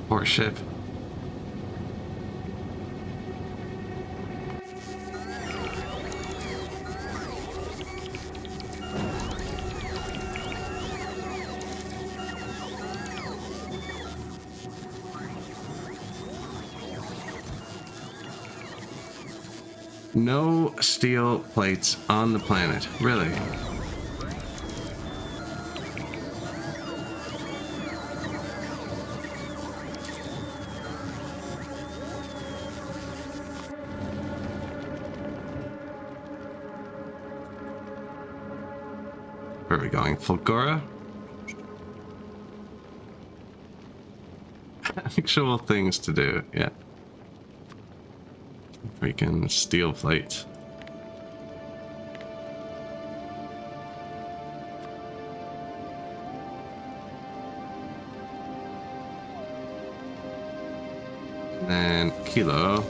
S1: Poor ship. No steel plates on the planet. Really? Where are we going? Fulgora? Actual things to do, yeah. Freaking steel plates. And then Kilo.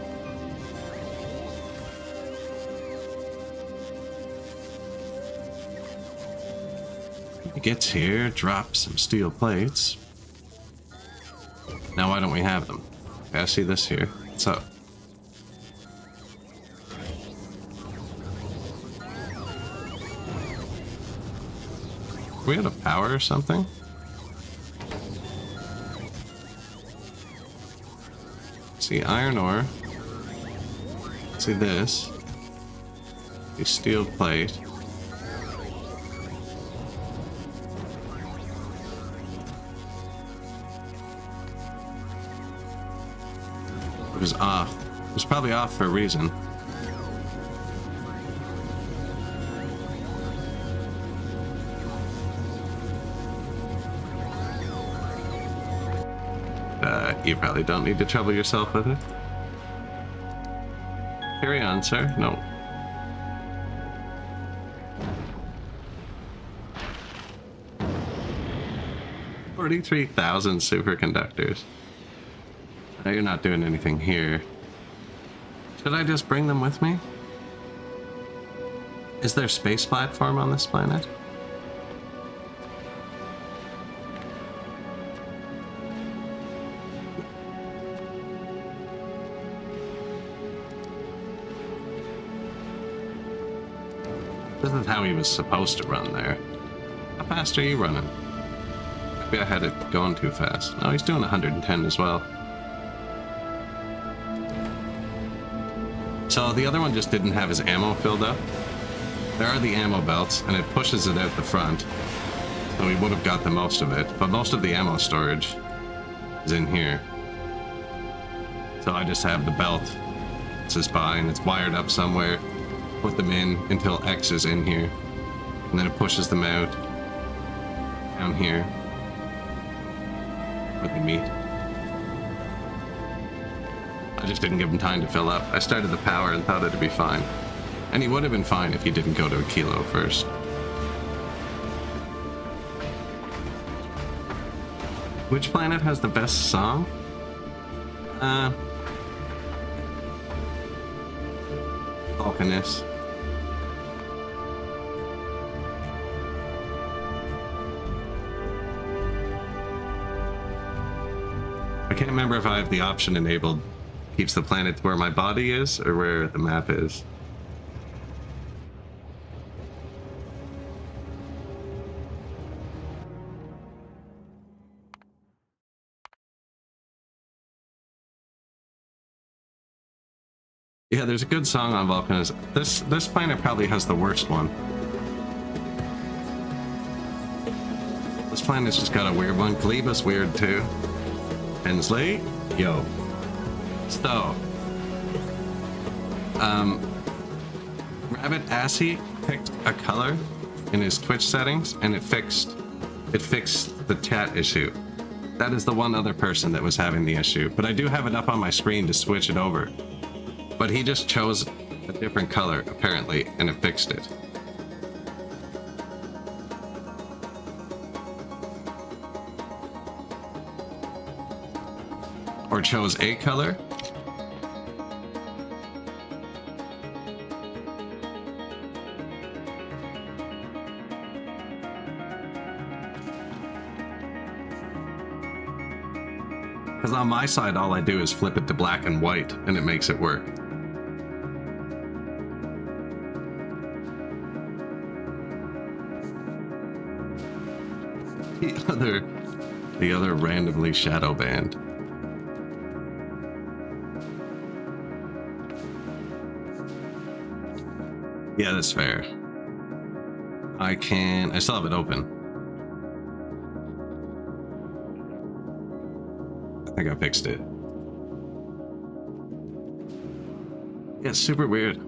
S1: He gets here, drops some steel plates. Now why don't we have them? Okay, I see this here. What's up? We out of power or something? See iron ore. See this. See steel plate. It was off. It was probably off for a reason. You probably don't need to trouble yourself with it. Carry on, sir. No. $43,000 superconductors. Now you're not doing anything here. Should I just bring them with me? Is there a space platform on this planet? This is how he was supposed to run there. How fast are you running? Maybe I had it going too fast. No, he's doing 110 as well. So the other one just didn't have his ammo filled up. There are the ammo belts, and it pushes it out the front. So he would have got the most of it, but most of the ammo storage is in here. So I just have the belt. It says buy, and it's wired up somewhere. Put them in until X is in here, and then it pushes them out down here where they meet. I just didn't give him time to fill up. I started the power and thought it'd be fine, and he would have been fine if he didn't go to a kilo first. Which planet has the best song? Vulcanus. I can't remember if I have the option enabled. Keeps the planet where my body is or where the map is. Yeah, there's a good song on Vulcanus. This planet probably has the worst one. This planet's just got a weird one. Gleba's weird too. Hensley, yo. So, Rabbit Assy picked a color in his Twitch settings, and it fixed the chat issue. That is the one other person that was having the issue, but I do have it up on my screen to switch it over. But he just chose a different color, apparently, and it fixed it. Or chose a color. Because on my side, all I do is flip it to black and white, and it makes it work. The other randomly shadow banned. Yeah, that's fair. I still have it open. I think I fixed it. Yeah, it's super weird.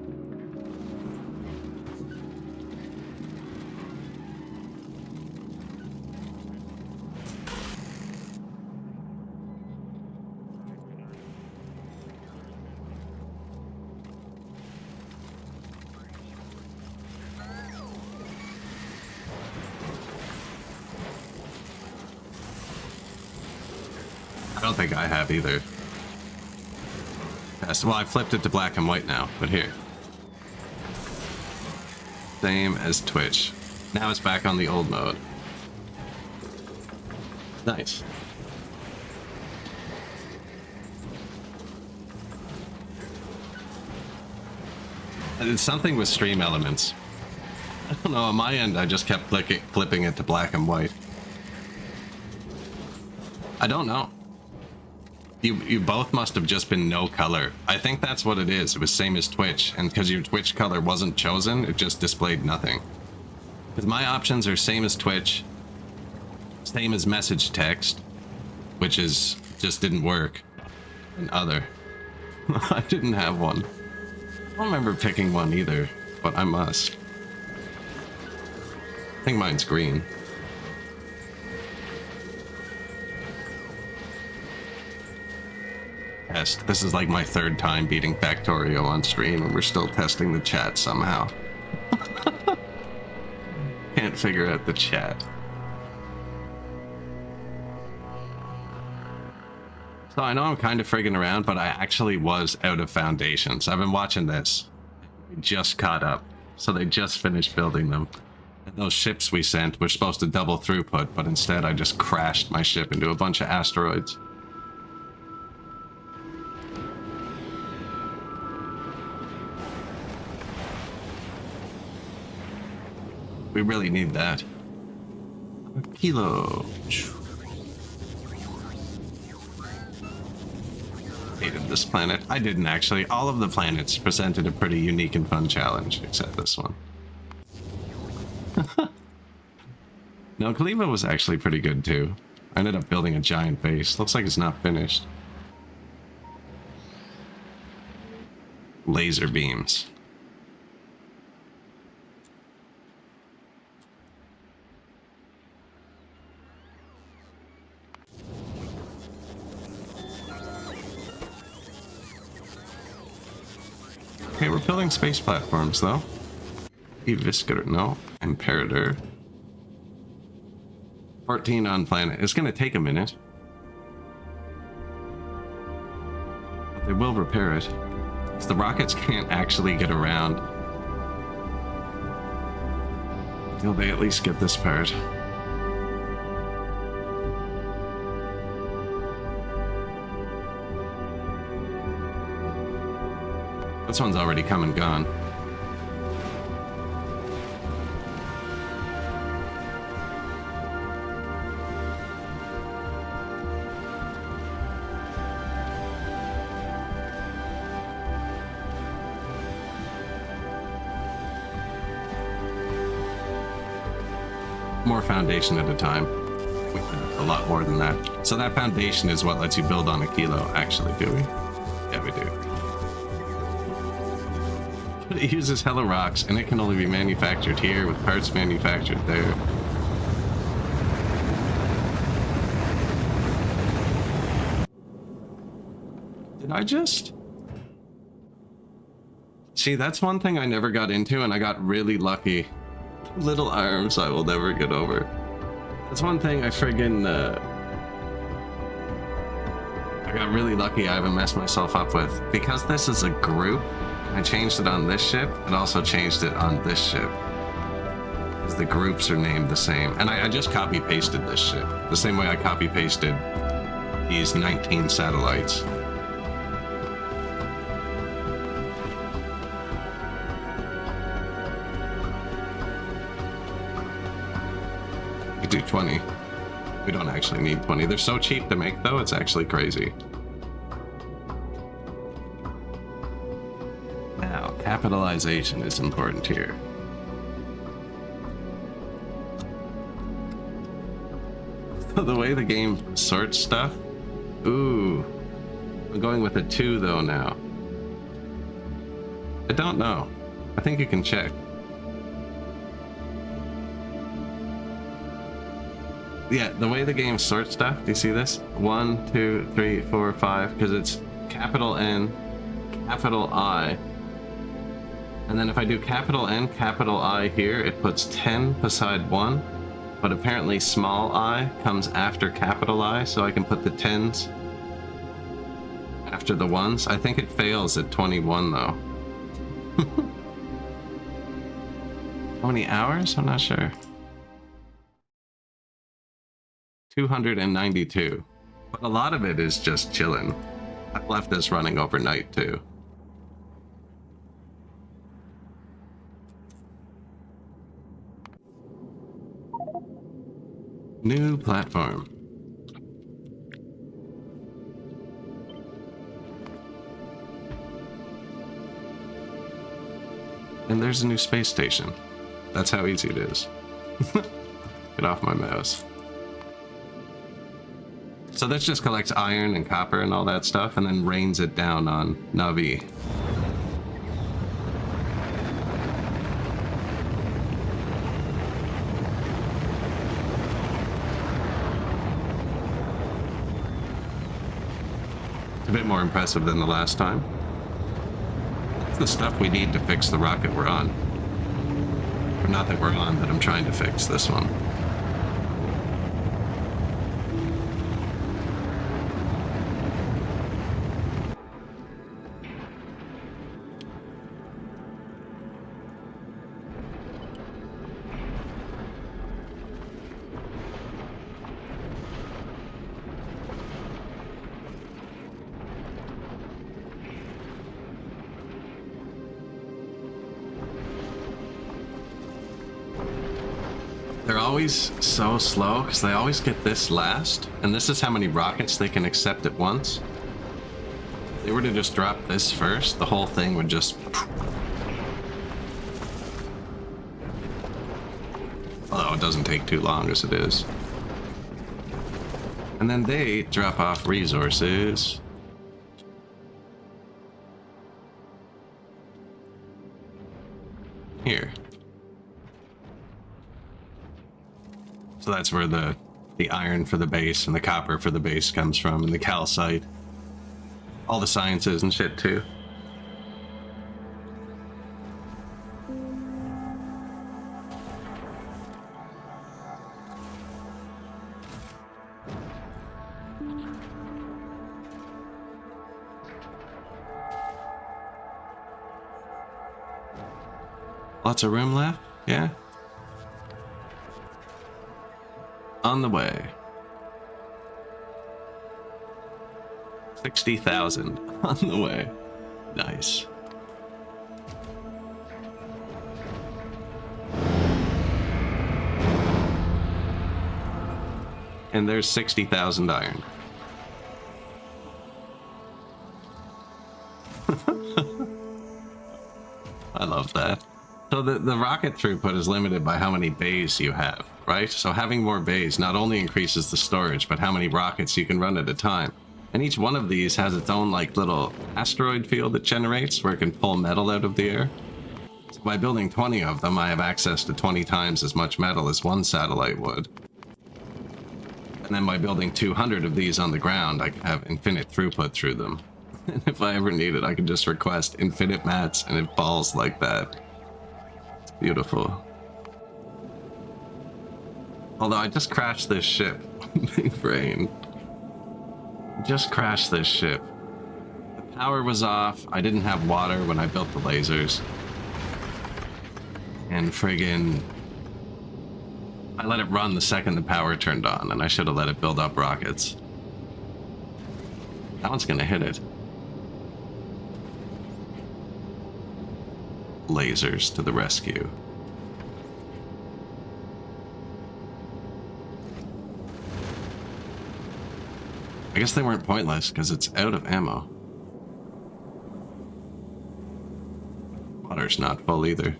S1: I don't think I have either. Yes, well, I flipped it to black and white now, but here. Same as Twitch. Now it's back on the old mode. Nice. It's something with stream elements. I don't know, on my end, I just kept flipping it to black and white. I don't know. You both must have just been no color. I think that's what it is. It was same as Twitch, and because your Twitch color wasn't chosen, it just displayed nothing. Because my options are same as Twitch, same as message text, which is just didn't work, and other. I didn't have one. I don't remember picking one either, but I must. I think mine's green. Test. This is like my third time beating Factorio on stream, and we're still testing the chat somehow. Can't figure out the chat. So I know I'm kind of frigging around, but I actually was out of foundations. I've been watching this. We just caught up. So they just finished building them. And those ships we sent were supposed to double throughput, but instead I just crashed my ship into a bunch of asteroids. We really need that. A kilo. Hated this planet. I didn't actually. All of the planets presented a pretty unique and fun challenge, except this one. No, Kalima was actually pretty good too. I ended up building a giant base. Looks like it's not finished. Laser beams. Okay, we're building space platforms, though. Eviscerator, no. Imperator. 14 on planet. It's gonna take a minute. But they will repair it. Because the rockets can't actually get around. Until they at least get this part. This one's already come and gone. More foundation at a time. We can a lot more than that. So that foundation is what lets you build on a kilo, actually, do we? Yeah, we do. It uses hella rocks, and it can only be manufactured here with parts manufactured there. Did I just... See, that's one thing I never got into, and I got really lucky. Little arms I will never get over. That's one thing I friggin' I got really lucky I haven't messed myself up with. Because this is a group, I changed it on this ship, and also changed it on this ship. Because the groups are named the same. And I just copy-pasted this ship. The same way I copy-pasted these 19 satellites. We do 20. We don't actually need 20. They're so cheap to make, though, it's actually crazy. Now, capitalization is important here. The way the game sorts stuff. Ooh. I'm going with a 2, though, now. I don't know. I think you can check. Yeah, the way the game sorts stuff, do you see this? 1, 2, 3, 4, 5, because it's capital N, capital I. And then if I do capital N, capital I here, it puts 10 beside 1. But apparently small I comes after capital I, so I can put the 10s after the 1s. I think it fails at 21, though. How many hours? I'm not sure. 292. But a lot of it is just chilling. I've left this running overnight too. New platform. And there's a new space station. That's how easy it is. Get off my mouse. So this just collects iron and copper and all that stuff and then rains it down on Navi. It's a bit more impressive than the last time. It's the stuff we need to fix the rocket we're on. Or not that we're on, that I'm trying to fix this one. They're always so slow because they always get this last, and this is how many rockets they can accept at once. If they were to just drop this first, the whole thing would just... Although it doesn't take too long as it is. And then they drop off resources. Here. So that's where the iron for the base and the copper for the base comes from, and the calcite. All the sciences and shit too. Lots of room left? Yeah. On the way. 60,000 on the way. Nice. And there's 60,000 iron. I love that. So the rocket throughput is limited by how many bays you have, right? So having more bays not only increases the storage, but how many rockets you can run at a time. And each one of these has its own like little asteroid field it generates where it can pull metal out of the air. So by building 20 of them, I have access to 20 times as much metal as one satellite would. And then by building 200 of these on the ground, I can have infinite throughput through them. And if I ever need it, I can just request infinite mats and it falls like that. Beautiful. Although I just crashed this ship. Big brain. Just crashed this ship. The power was off. I didn't have water when I built the lasers. And friggin'... I let it run the second the power turned on, and I should have let it build up rockets. That one's gonna hit it. Lasers to the rescue. I guess they weren't pointless because it's out of ammo. Water's not full either.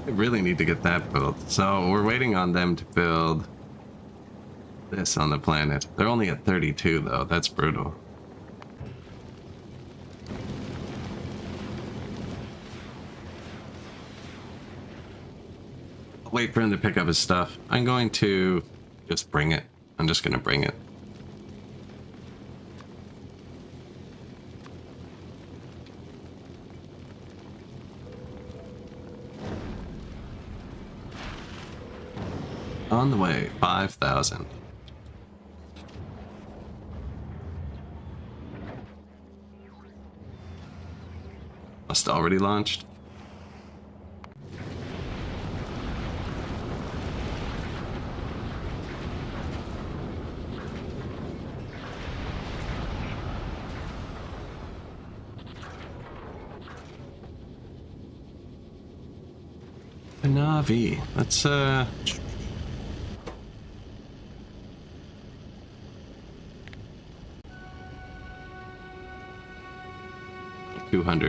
S1: I really need to get that built. So we're waiting on them to build this on the planet. They're only at 32 though. That's brutal. Wait for him to pick up his stuff. I'm going to just bring it. I'm just going to bring it. On the way, 5,000. Must already launched. Navi. Let's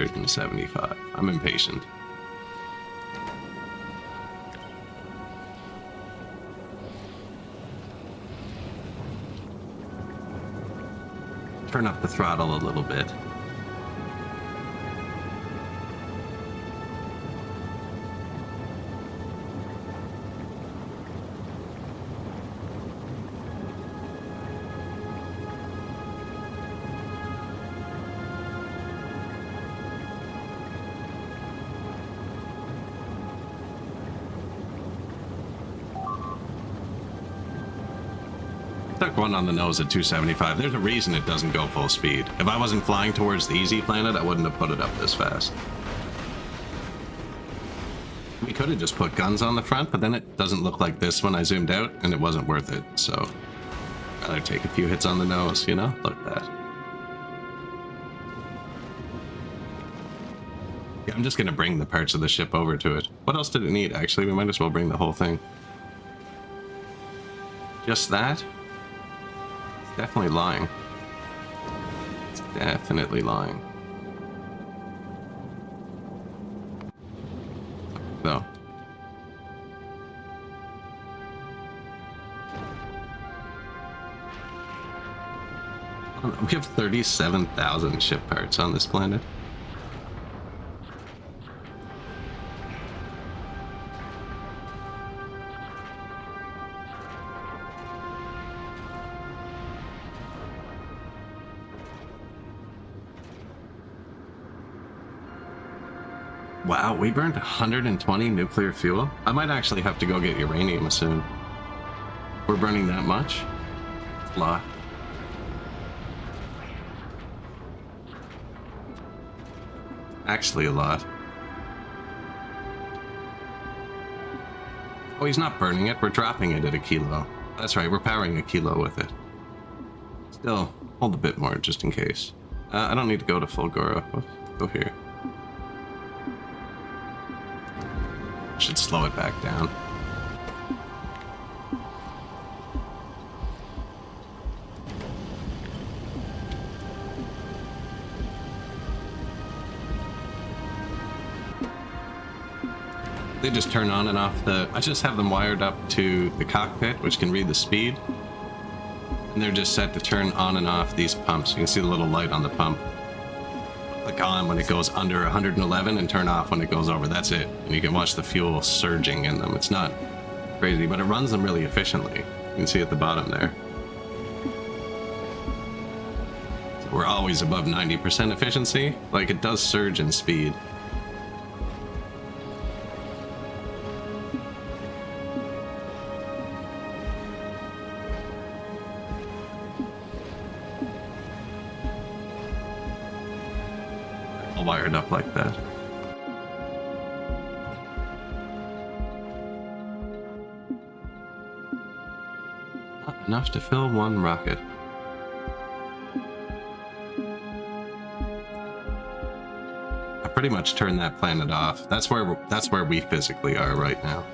S1: 275. I'm impatient. Turn up the throttle a little bit. Took one on the nose at 275. There's a reason it doesn't go full speed. If I wasn't flying towards the easy planet, I wouldn't have put it up this fast. We could have just put guns on the front, but then it doesn't look like this when I zoomed out, and it wasn't worth it, so I'd rather take a few hits on the nose, you know? Look at that. Yeah, I'm just gonna bring the parts of the ship over to it. What else did it need, actually? We might as well bring the whole thing. Just that? Definitely lying. It's definitely lying. Though. We have 37,000 ship parts on this planet. Wow, we burned 120 nuclear fuel? I might actually have to go get uranium soon. We're burning that much? A lot. Actually a lot. Oh, he's not burning it. We're dropping it at a kilo. That's right, we're powering a kilo with it. Still, hold a bit more just in case. I don't need to go to Fulgora. Let's go here. Should slow it back down. They just turn on and off the... I just have them wired up to the cockpit, which can read the speed. And they're just set to turn on and off these pumps. You can see the little light on the pump. Click on when it goes under 111 and turn off when it goes over. That's it. And you can watch the fuel surging in them. It's not crazy, but it runs them really efficiently. You can see at the bottom there. So we're always above 90% efficiency. Like, it does surge in speed. Wired up like that. Not enough to fill one rocket. I pretty much turned that planet off. That's where we physically are right now.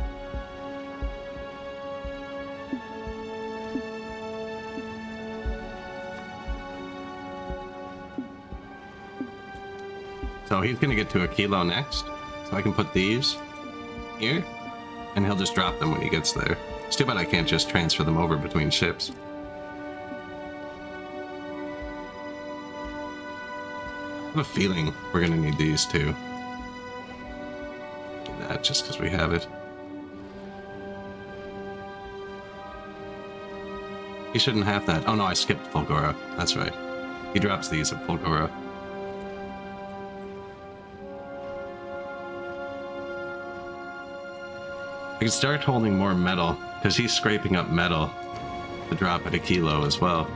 S1: So he's gonna get to a kilo next. So I can put these here, and he'll just drop them when he gets there. It's too bad I can't just transfer them over between ships. I have a feeling we're gonna need these too. Do that just because we have it. He shouldn't have that. Oh no, I skipped Fulgora. That's right. He drops these at Fulgora. I can start holding more metal, because he's scraping up metal to drop at a kilo as well.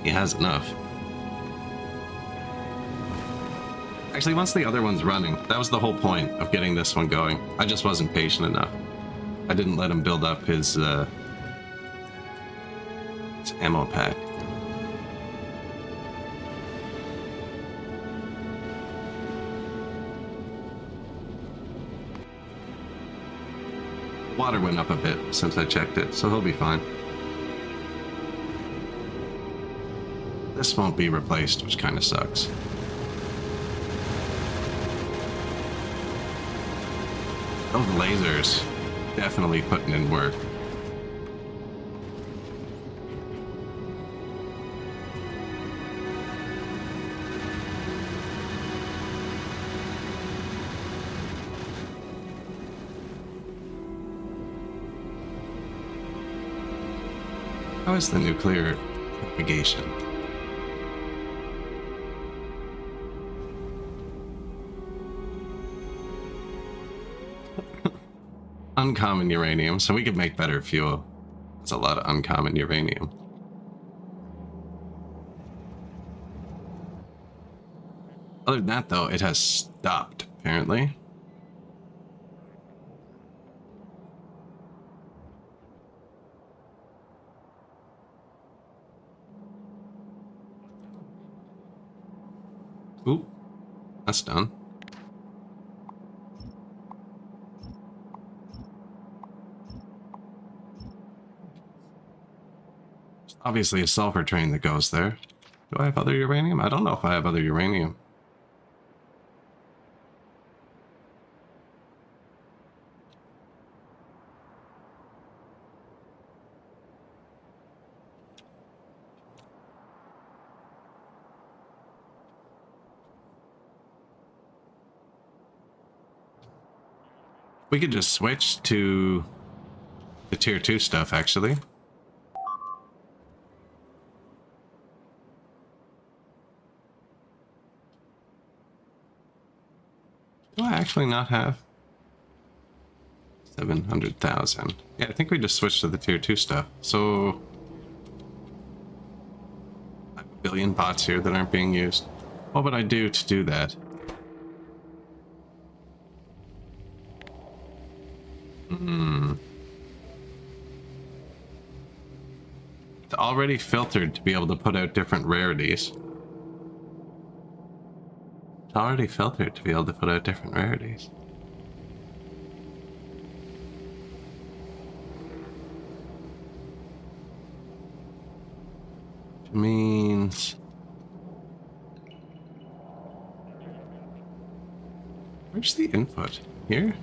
S1: He has enough. Actually, once the other one's running, that was the whole point of getting this one going. I just wasn't patient enough. I didn't let him build up his ammo pack. water went up a bit since I checked it, so he'll be fine. This won't be replaced, which kind of sucks. Those lasers definitely putting in work. How is the nuclear propagation? Uncommon uranium, so we could make better fuel. It's a lot of uncommon uranium. Other than that, though, it has stopped, apparently. Ooh, that's done. There's obviously a sulfur train that goes there. Do I have other uranium? I don't know if I have other uranium. We could just switch to the tier 2 stuff, actually. Do I actually not have 700,000? Yeah, I think we just switched to the tier 2 stuff. So I have a billion bots here that aren't being used. What would I do to do that? It's already filtered to be able to put out different rarities. It's already filtered to be able to put out different rarities. Which means... where's the input? Here?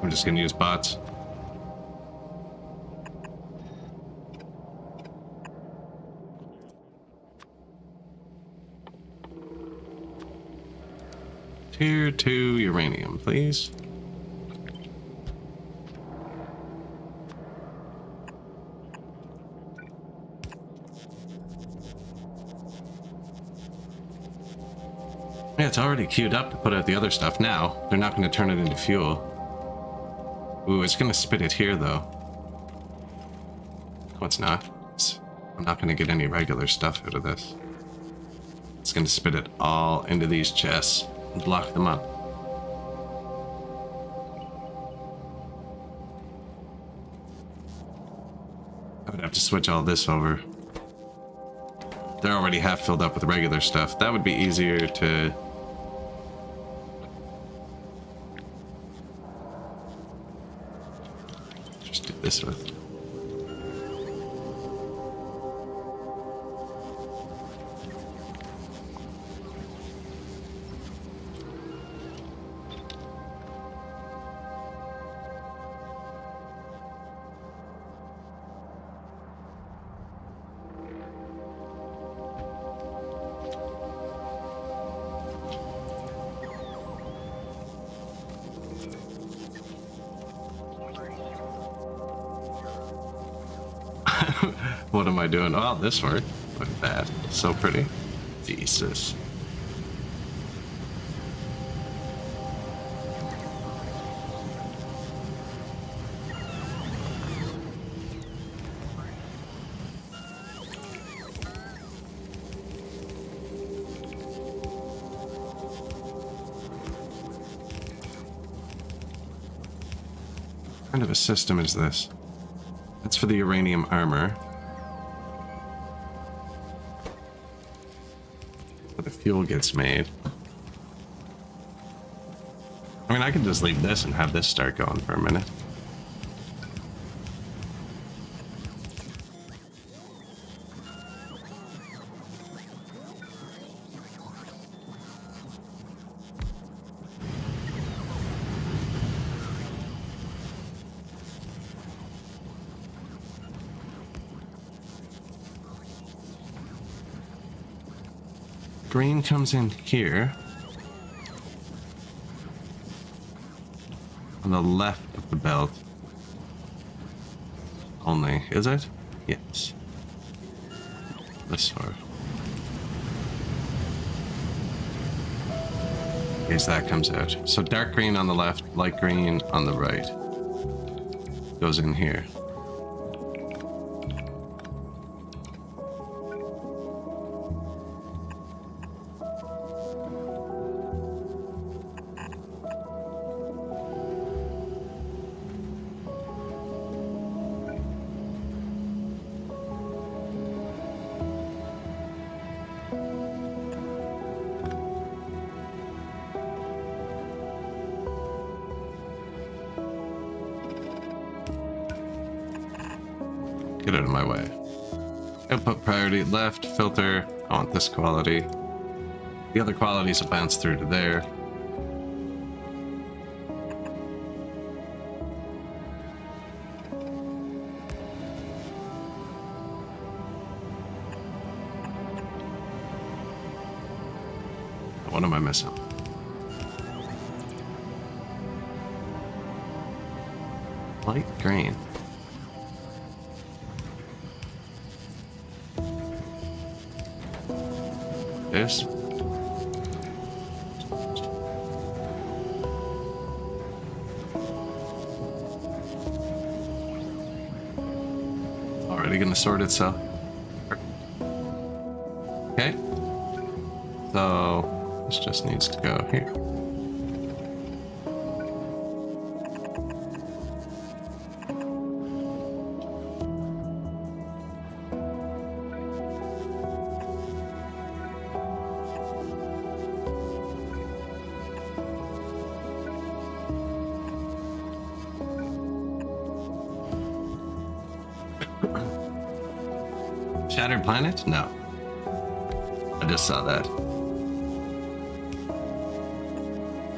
S1: I'm just gonna use bots. Tier 2 uranium, please. Yeah, it's already queued up to put out the other stuff. Now, they're not going to turn it into fuel. Ooh, it's gonna spit it here, though. No, it's not. I'm not gonna get any regular stuff out of this. It's gonna spit it all into these chests and block them up. I would have to switch all this over. They're already half filled up with regular stuff. That would be easier to... this with. What am I doing? Oh, this worked. Look at that. So pretty. Jesus. kind of a system is this? That's for the uranium armor. Where the fuel gets made. I mean, I could just leave this and have this start going for a minute. Green comes in here. On the left of the belt. Only, is it? Yes. This sort. In case that comes out. So dark green on the left, light green on the right. Goes in here. Get out of my way. Output priority left, filter. I want this quality. The other qualities will bounce through to there. What am I missing? Light green. This. Already gonna sort itself. Okay. So this just needs to go here. Shattered planet? No. I just saw that.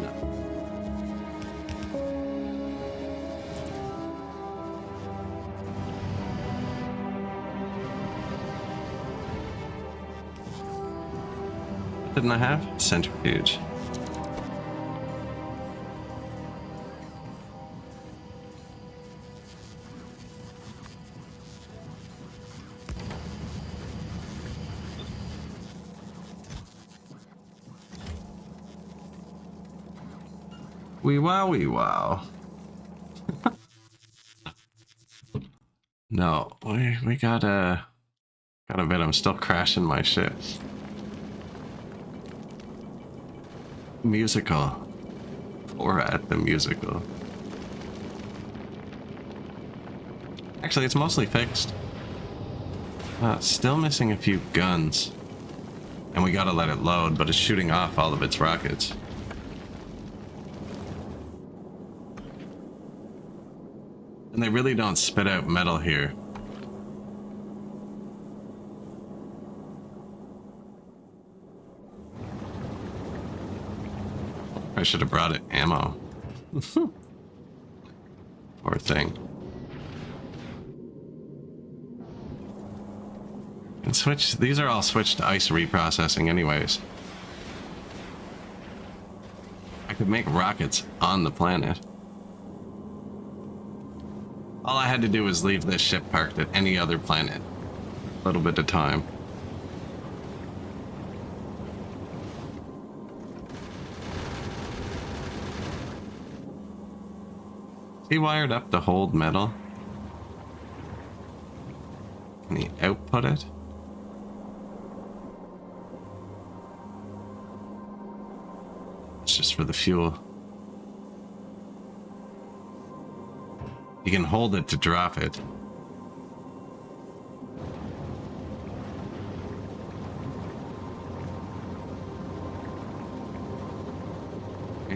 S1: No. What didn't I have? Centrifuge. Wee wow, wee wow. No, we got a bit. I'm still crashing my shit. Musical. Or at the musical. Actually, it's mostly fixed. Still missing a few guns. And we gotta let it load, but it's shooting off all of its rockets. And they really don't spit out metal here. I should have brought it ammo. Poor thing. And switch, these are all switched to ice reprocessing anyways. I could make rockets on the planet. All I had to do was leave this ship parked at any other planet. A little bit of time. Is he wired up to hold metal? Can he output it? It's just for the fuel. You can hold it to drop it.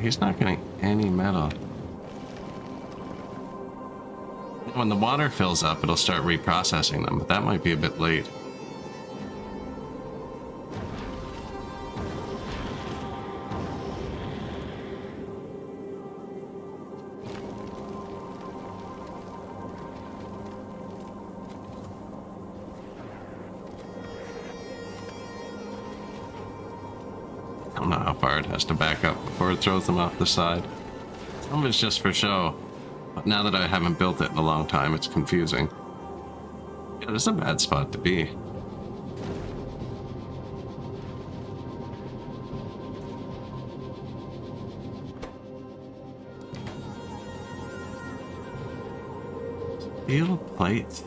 S1: He's not getting any metal. When the water fills up, it'll start reprocessing them, but that might be a bit late. I don't know how far it has to back up before it throws them off the side. Some of it's just for show, but now that I haven't built it in a long time, it's confusing. Yeah, this is a bad spot to be. Steel plates.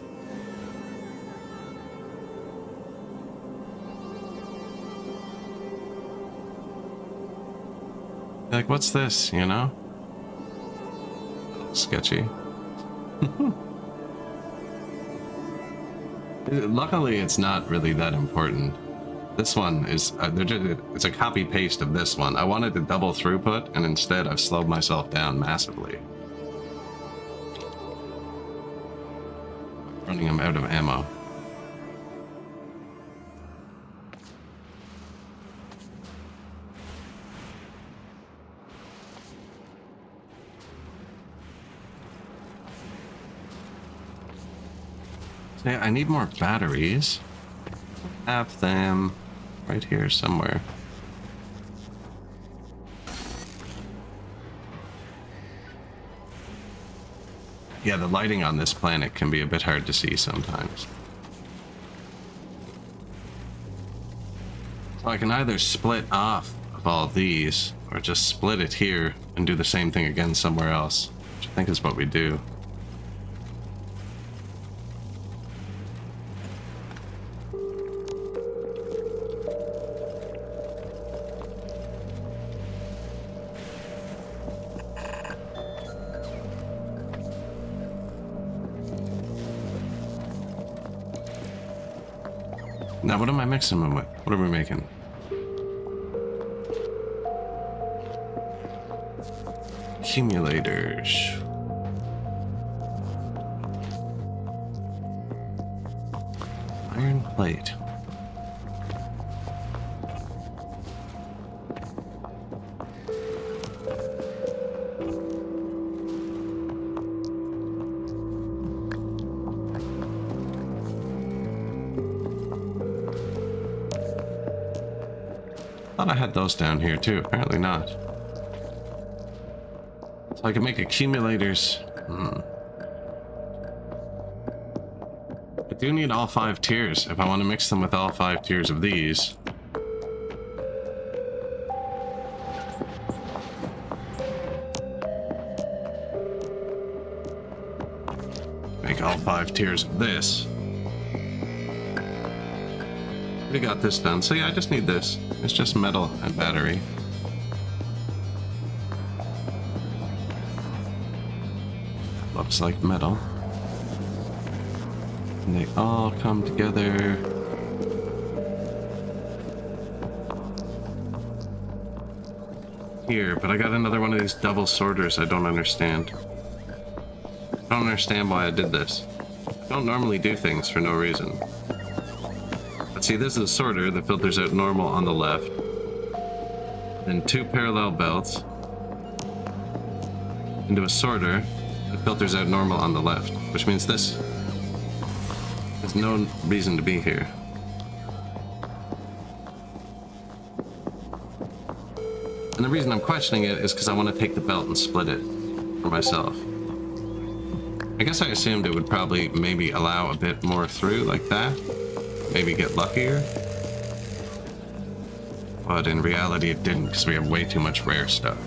S1: Like, what's this, you know? Sketchy. Luckily, it's not really that important. This one is, it's a copy paste of this one. I wanted to double throughput, and instead I've slowed myself down massively. Running them out of ammo. Okay, I need more batteries. Have them right here somewhere. Yeah, the lighting on this planet can be a bit hard to see sometimes. So I can either split off of all these, or just split it here and do the same thing again somewhere else, which I think is what we do. Now, what am I mixing them with? What are we making? Accumulators. Iron plate. I thought I had those down here too. Apparently not. So I can make accumulators. I do need all 5 tiers if I want to mix them with all 5 tiers of these. Make all 5 tiers of this. We got this done. So yeah, I just need this. It's just metal and battery. Looks like metal. And they all come together. Here, but I got another one of these double sorters I don't understand. I don't understand why I did this. I don't normally do things for no reason. See, this is a sorter that filters out normal on the left. Then 2 parallel belts into a sorter that filters out normal on the left, which means this has no reason to be here. And the reason I'm questioning it is because I want to take the belt and split it for myself. I guess I assumed it would probably maybe allow a bit more through like that. Maybe get luckier. But in reality it didn't, because we have way too much rare stuff.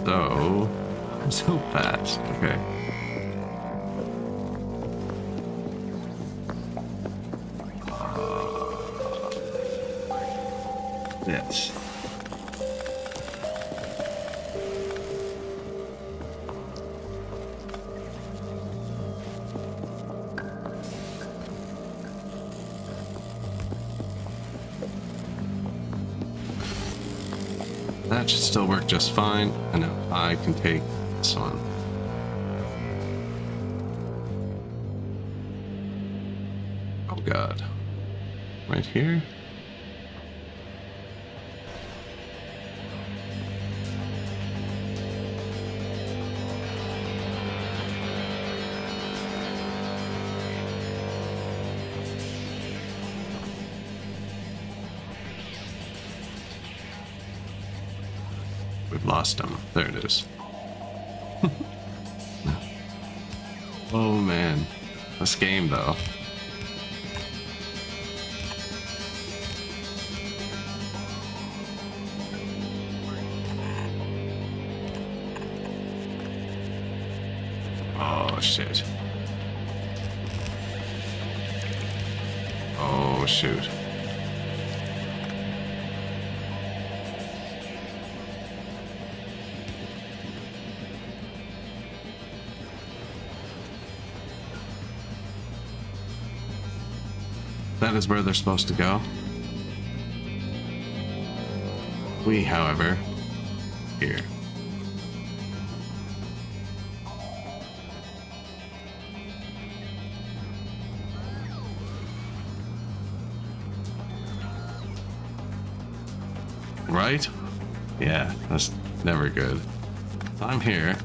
S1: So... I'm so fast. Okay. Yes. That should still work just fine. And now I can take this one. Oh god. Right here? We've lost him. There it is. Oh man. This game though. Oh shit. Oh shoot. That is where they're supposed to go. We, however, here. Right? Yeah, that's never good. So I'm here.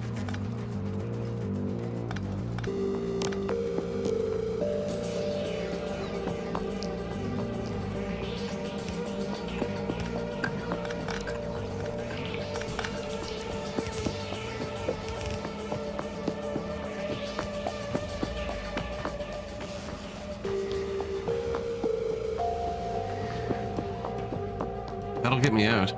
S1: That'll get me out.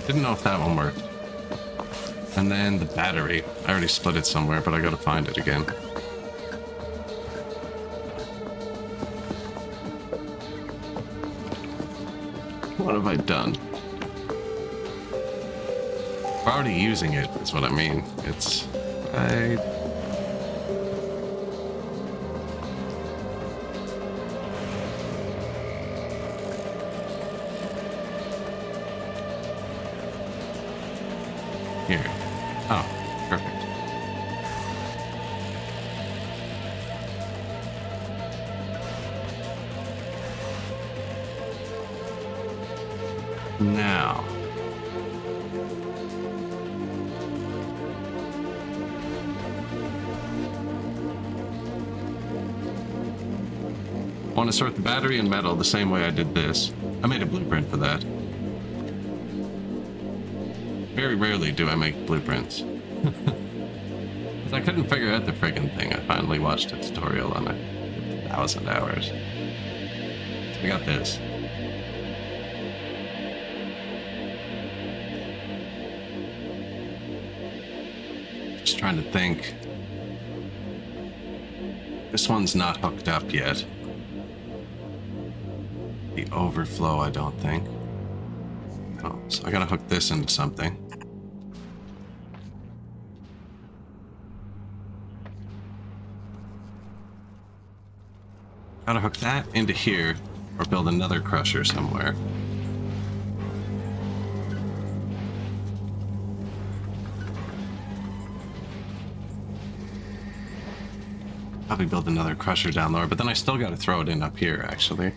S1: Didn't know if that one worked. And then the battery. I already split it somewhere, but I gotta find it again. What have I done? We're already using it, is what I mean. It's... Here. Oh, perfect. Now. I want to sort the battery and metal the same way I did this. I made a blueprint for that. Very rarely do I make blueprints. I couldn't figure out the friggin' thing. I finally watched a tutorial on it. 1,000 hours. So I got this. Just trying to think. This one's not hooked up yet. The overflow, I don't think. Oh, so I gotta hook this into something. Gotta hook that into here, or build another crusher somewhere. Probably build another crusher down lower, but then I still gotta throw it in up here, actually.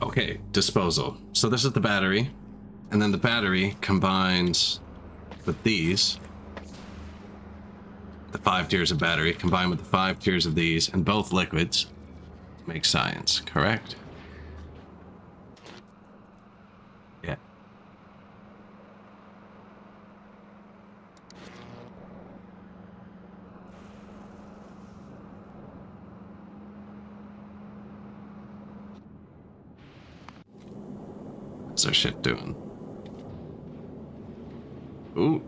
S1: Okay, disposal. So this is the battery, and then the battery combines with these. The 5 tiers of battery combined with the 5 tiers of these, and both liquids make science, correct? What's our ship doing? Ooh.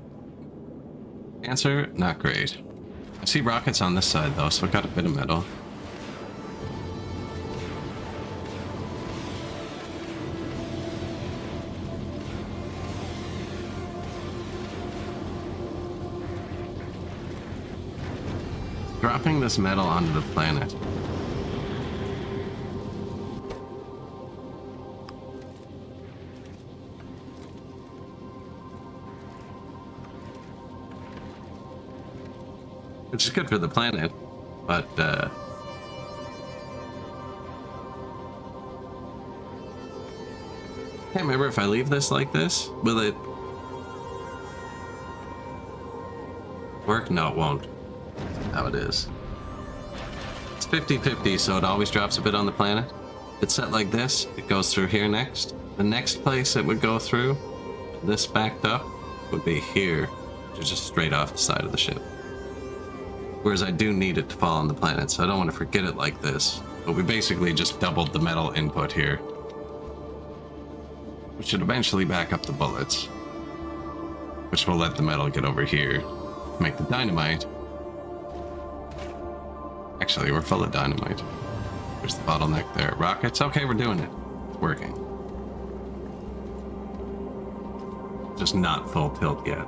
S1: Answer, not great. I see rockets on this side though, so I got a bit of metal. Dropping this metal onto the planet. Which is good for the planet, but can't remember if I leave this like this, will it work? No, it won't. How it is. It's 50-50, so it always drops a bit on the planet. If it's set like this, it goes through here next. The next place it would go through, this backed up, would be here, which is just straight off the side of the ship. Whereas I do need it to fall on the planet, so I don't want to forget it like this. But we basically just doubled the metal input here, which should eventually back up the bullets, which will let the metal get over here, make the dynamite. Actually, we're full of dynamite. There's the bottleneck there. Rockets, okay, we're doing it. It's working. Just not full tilt yet.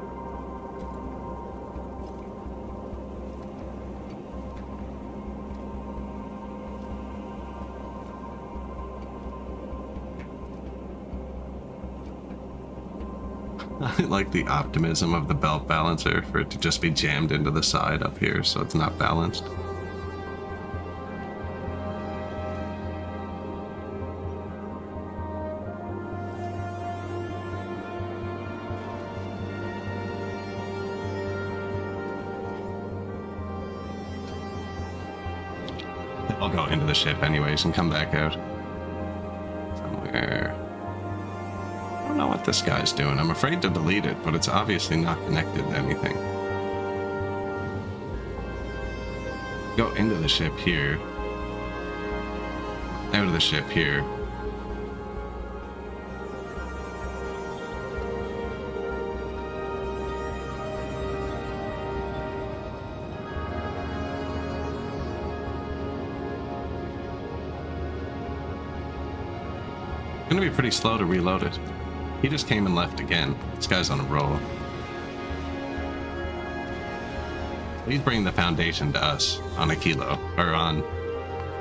S1: I like the optimism of the belt balancer for it to just be jammed into the side up here so it's not balanced. I'll go into the ship anyways and come back out. Somewhere. I don't know what this guy's doing. I'm afraid to delete it, but it's obviously not connected to anything. Go into the ship here. Out of the ship here. It's gonna be pretty slow to reload it. He just came and left again. This guy's on a roll. He's bringing the foundation to us on a kilo, or on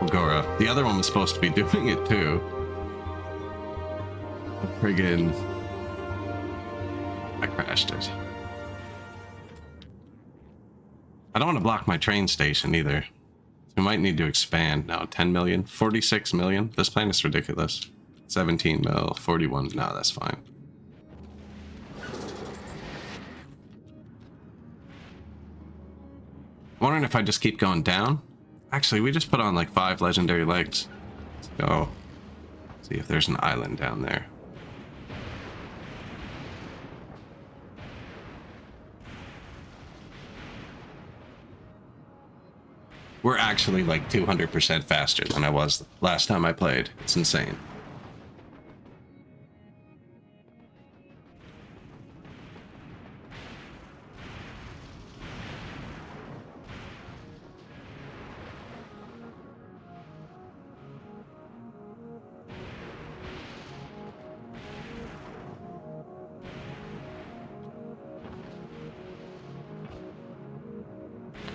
S1: Fulgora. The other one was supposed to be doing it too. Friggin'... I crashed it. I don't want to block my train station either. So we might need to expand now. 10 million? 46 million? This planet's ridiculous. 17 mil, 41. No, that's fine. I'm wondering if I just keep going down. Actually, we just put on like 5 legendary legs. Let's go see if there's an island down there. We're actually like 200% faster than I was last time I played. It's insane.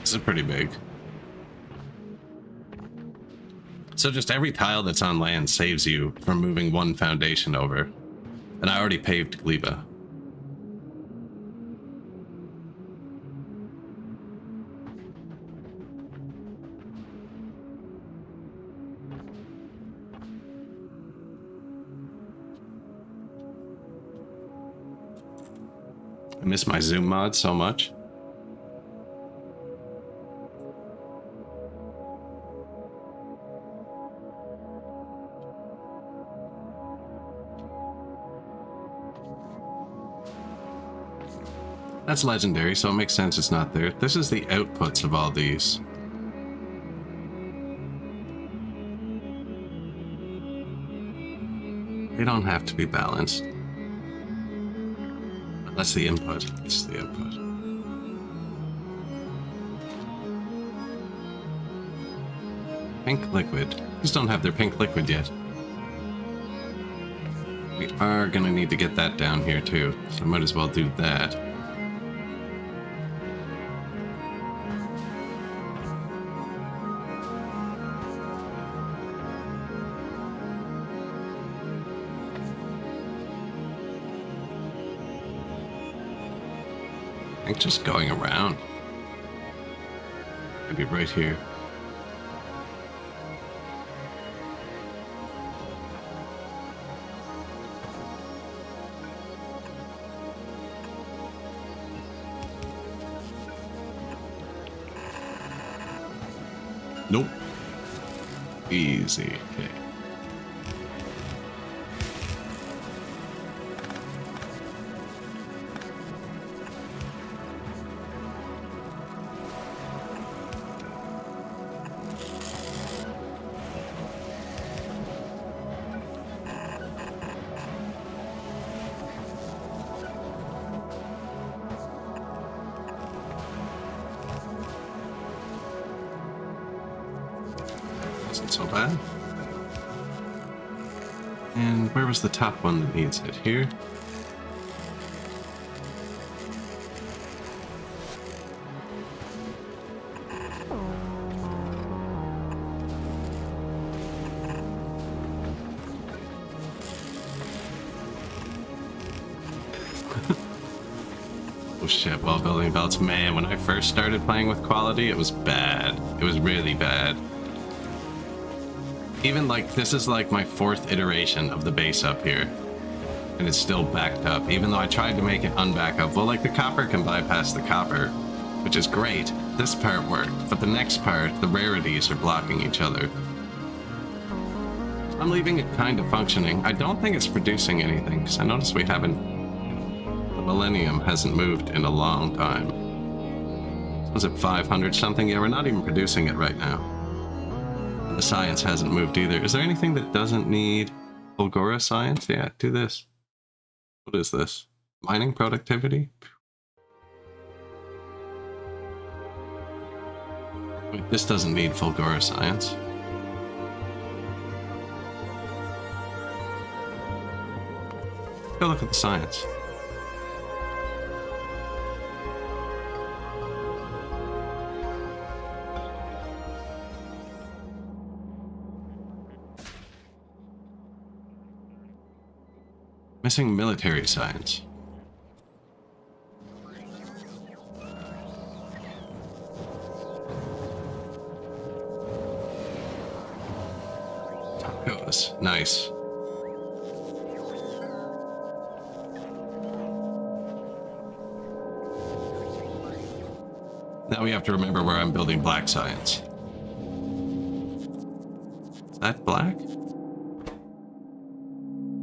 S1: This is pretty big. So just every tile that's on land saves you from moving one foundation over. And I already paved Gleba. I miss my zoom mod so much. That's legendary, so it makes sense it's not there. This is the outputs of all these. They don't have to be balanced. That's the input. This is the output. Pink liquid. These don't have their pink liquid yet. We are gonna need to get that down here too, so I might as well do that. I think just going around. Maybe right here. Nope. Easy. Okay. Isn't so bad. And where was the top one that needs it? Here? Oh shit, while building belts. Man, when I first started playing with quality, it was bad. It was really bad. Even like, this is like my 4th iteration of the base up here. And it's still backed up, even though I tried to make it unback up. Well, like the copper can bypass the copper, which is great. This part worked, but the next part, the rarities are blocking each other. I'm leaving it kind of functioning. I don't think it's producing anything, because I noticed we haven't... The Millennium hasn't moved in a long time. Was it 500 something? Yeah, we're not even producing it right now. The science hasn't moved either. Is there anything that doesn't need Fulgora science? Yeah, do this. What is this? Mining productivity? Wait, this doesn't need Fulgora science. Go look at the science. Missing military science. Tacos. Nice. Now we have to remember where I'm building black science. Is that black?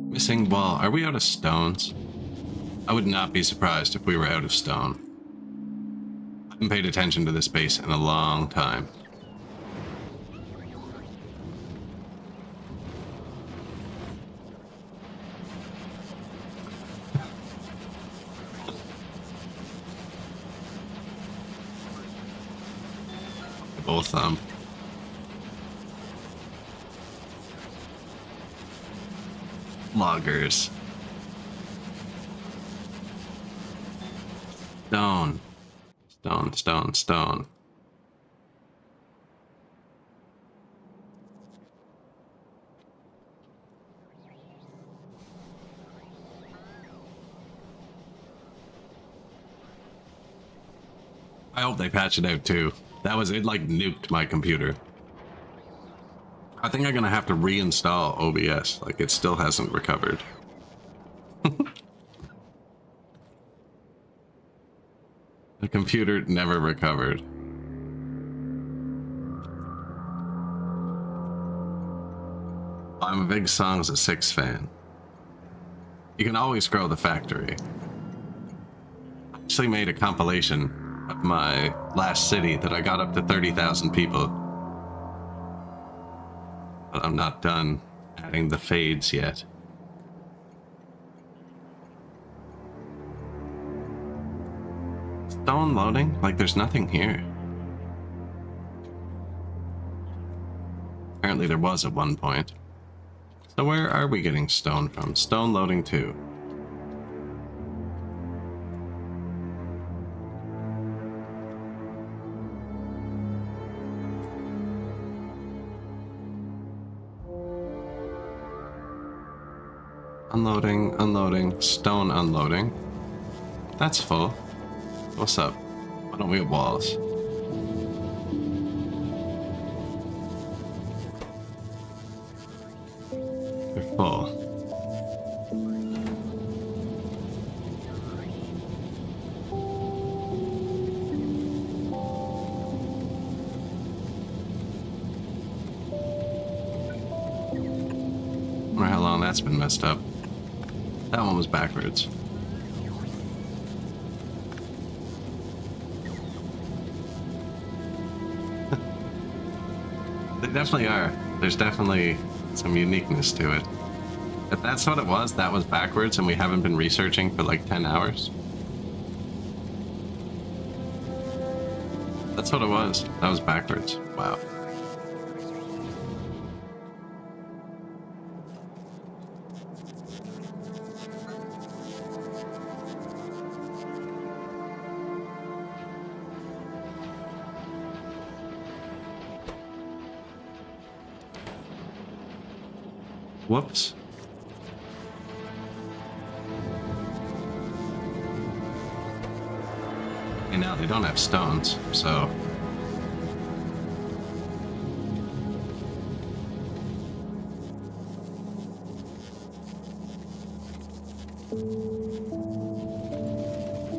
S1: Missing wall. Are we out of stones? I would not be surprised if we were out of stone. I haven't paid attention to this base in a long time. Both loggers. Stone. Stone, stone, stone. I hope they patch it out too. That was it, like nuked my computer. I think I'm gonna have to reinstall OBS, like it still hasn't recovered. The computer never recovered. I'm a big Songs of Six fan. You can always grow the factory. actually made a compilation of my last city that I got up to 30,000 people. But I'm not done adding the fades yet. Stone loading? Like there's nothing here. Apparently there was at one point. So where are we getting stone from? Stone loading 2. Unloading, unloading, stone unloading. That's full. What's up? Why don't we have walls? They're full. I wonder how long that's been messed up. That one was backwards. They definitely are. There's definitely some uniqueness to it. If that's what it was, that was backwards and we haven't been researching for like 10 hours. That's what it was. That was backwards. Wow. Whoops. Hey, now they don't have stones, so...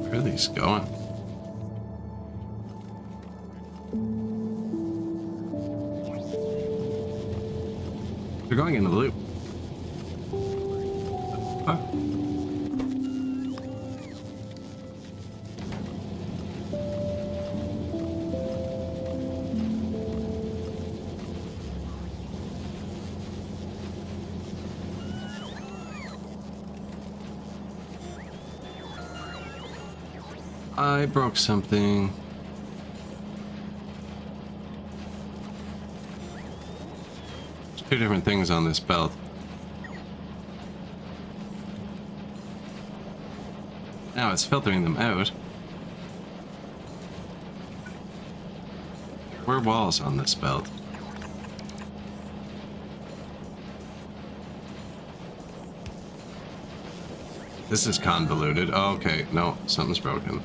S1: Where are these going? They're going in the loop. I broke something. There's 2 different things on this belt. Now it's filtering them out. Where are walls on this belt? This is convoluted. Oh, okay. No, something's broken.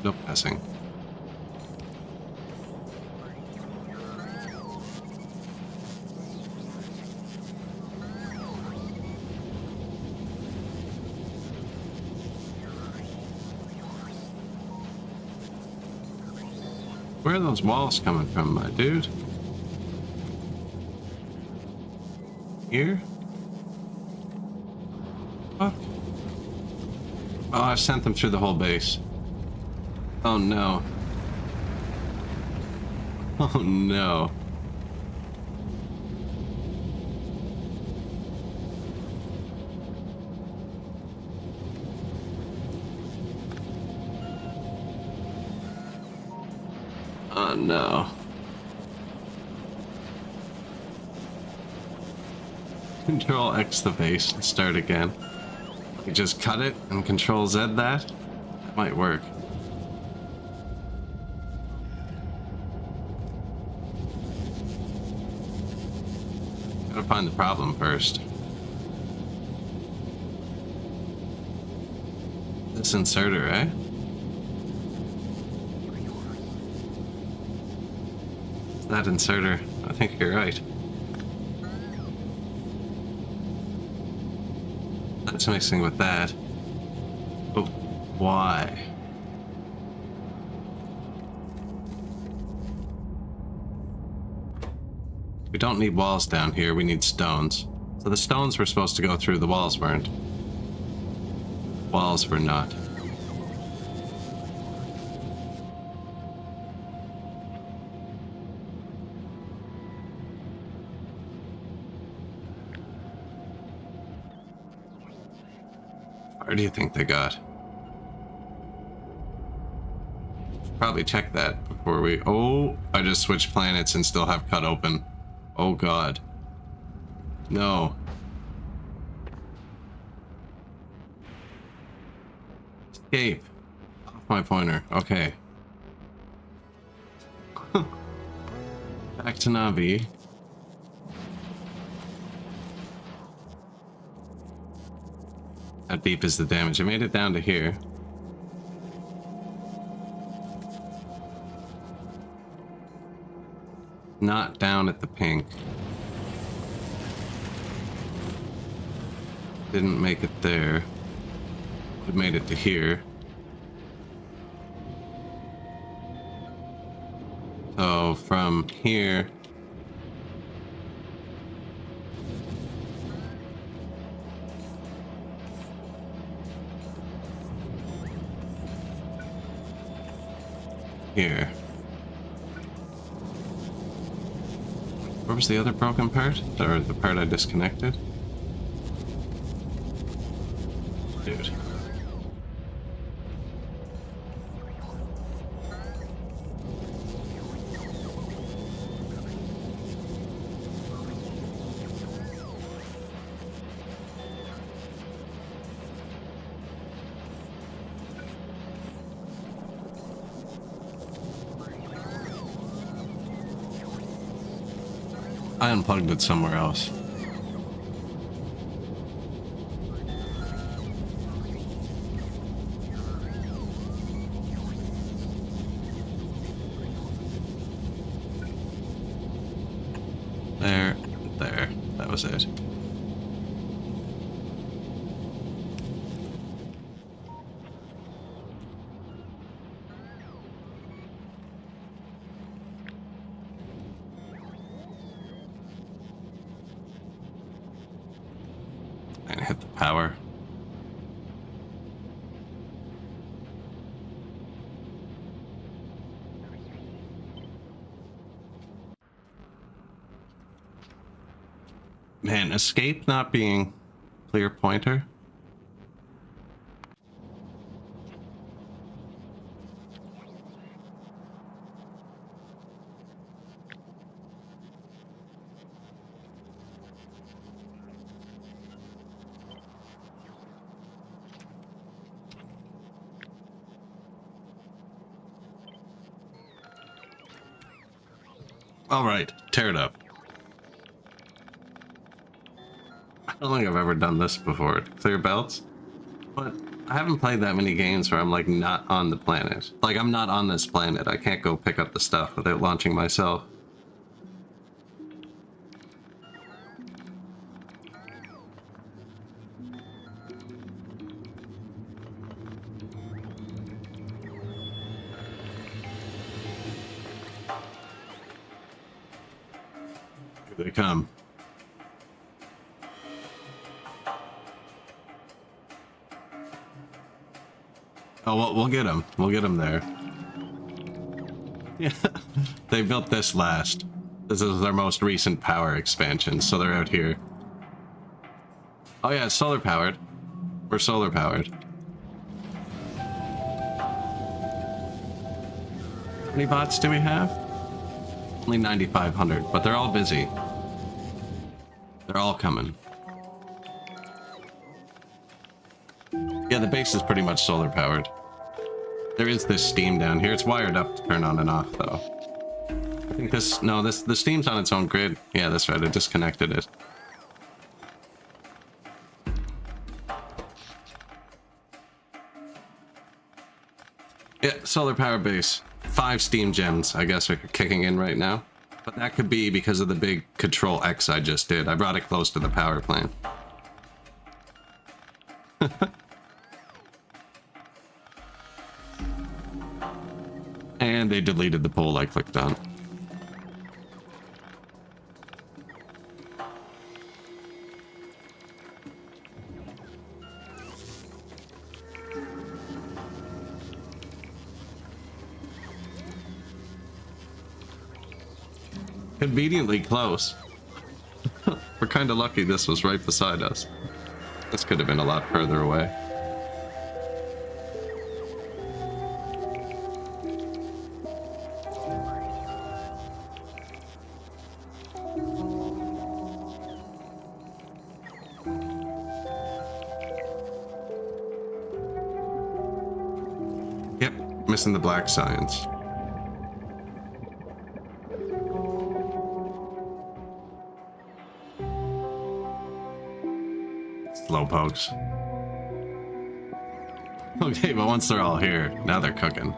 S1: No passing. Where are those walls coming from, my dude? Here? What? Oh, I've sent them through the whole base. Oh no. Oh no. Oh no. Control X the base and start again. You just cut it and Control Z that? That might work. Gotta find the problem first. This inserter, eh? It's that inserter. I think you're right. That's mixing with that. But why? We don't need walls down here, we need stones. So the stones were supposed to go through, the walls weren't. Walls were not. Where do you think they got? Probably check that before we... Oh, I just switched planets and still have cut open. Oh god. No. Escape. Off my pointer. Okay. Back to Navi. How deep is the damage? I made it down to here. Not down at the pink. Didn't make it there. It made it to here. So from here. Here. Where was the other broken part? Or the part I disconnected? Dude. I unplugged it somewhere else. There. That was it. And hit the power. Man, escape not being clear pointer. All right, tear it up. I don't think I've ever done this before. Clear belts? But I haven't played that many games where I'm like not on the planet. Like I'm not on this planet. I can't go pick up the stuff without launching myself. Here they come. Oh, well, we'll get them. We'll get them there. Yeah, they built this last. This is their most recent power expansion, so they're out here. Oh yeah, it's solar powered. We're solar powered. How many bots do we have? Only 9,500, but they're all busy. They're all coming. Yeah, the base is pretty much solar powered. There is this steam down here. It's wired up to turn on and off, though. I think this... No, the steam's on its own grid. Yeah, that's right. I disconnected it. Yeah, solar power base. 5 steam gems, I guess, are kicking in right now. But that could be because of the big Control X I just did. I brought it close to the power plant. And they deleted the pole I clicked on. Conveniently close. We're kind of lucky this was right beside us. This could have been a lot further away. Missing the black science. Slowpokes. Okay, but once they're all here, now they're cooking.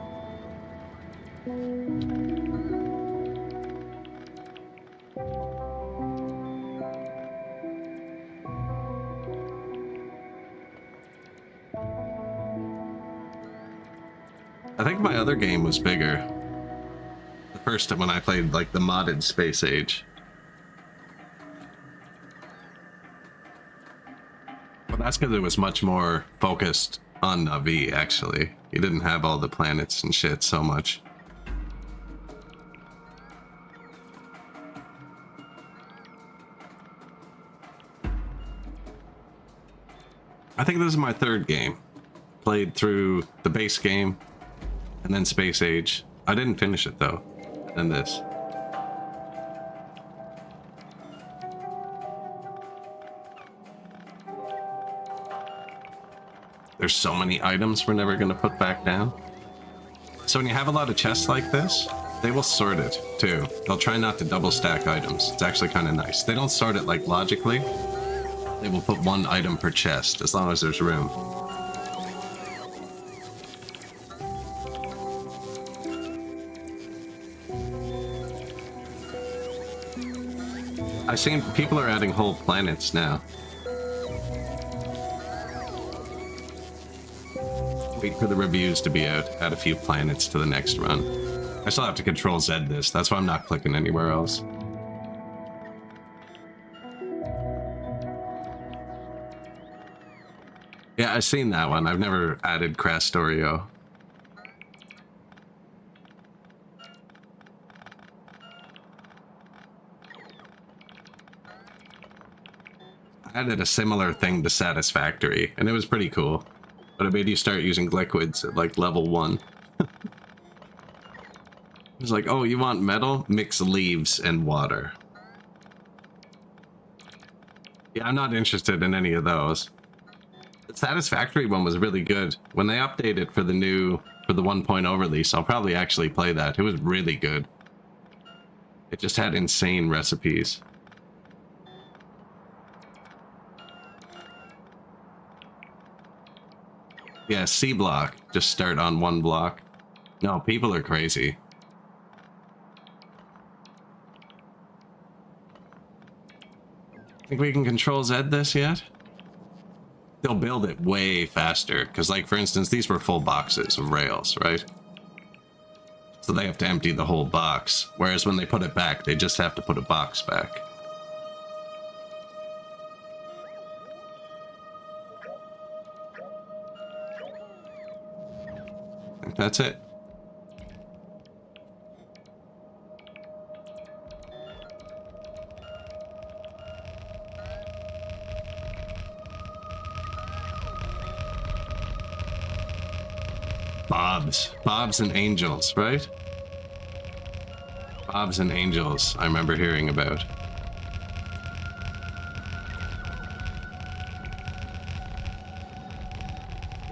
S1: I think my other game was bigger. The first time when I played like the modded Space Age. Well, that's because it was much more focused on Navi, actually. You didn't have all the planets and shit so much. I think this is my third game. Played through the base game and then Space Age. I didn't finish it though. And this. There's so many items we're never gonna put back down. So when you have a lot of chests like this, they will sort it too. They'll try not to double stack items. It's actually kind of nice. They don't sort it like logically. They will put one item per chest as long as there's room. I've seen people are adding whole planets now. Wait for the reviews to be out. Add a few planets to the next run. I still have to Control Z this. That's why I'm not clicking anywhere else. Yeah, I've seen that one. I've never added Crastorio. I added a similar thing to Satisfactory, and it was pretty cool. But it made you start using liquids at like level 1. It's like, oh, you want metal? Mix leaves and water. Yeah, I'm not interested in any of those. The Satisfactory one was really good. When they updated for the 1.0 release, I'll probably actually play that. It was really good. It just had insane recipes. Yeah, C block. Just start on one block. No, people are crazy. Think we can Control Z this yet? They'll build it way faster, because like for instance, these were full boxes of rails, right? So they have to empty the whole box, whereas when they put it back, they just have to put a box back. I think that's it. Bobs and Angels, right? Bobs and Angels, I remember hearing about.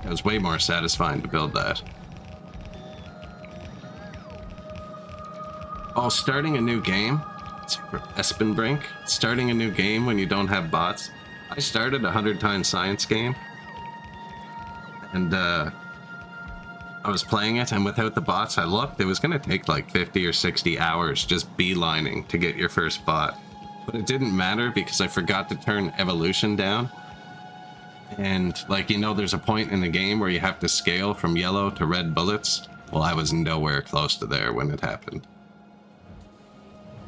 S1: It was way more satisfying to build that. Oh, starting a new game? Espenbrink? Starting a new game when you don't have bots? I started a 100 times science game. And, I was playing it, and without the bots, I looked, it was going to take like 50 or 60 hours just beelining to get your first bot. But it didn't matter because I forgot to turn evolution down. And, like, you know, there's a point in the game where you have to scale from yellow to red bullets. Well, I was nowhere close to there when it happened.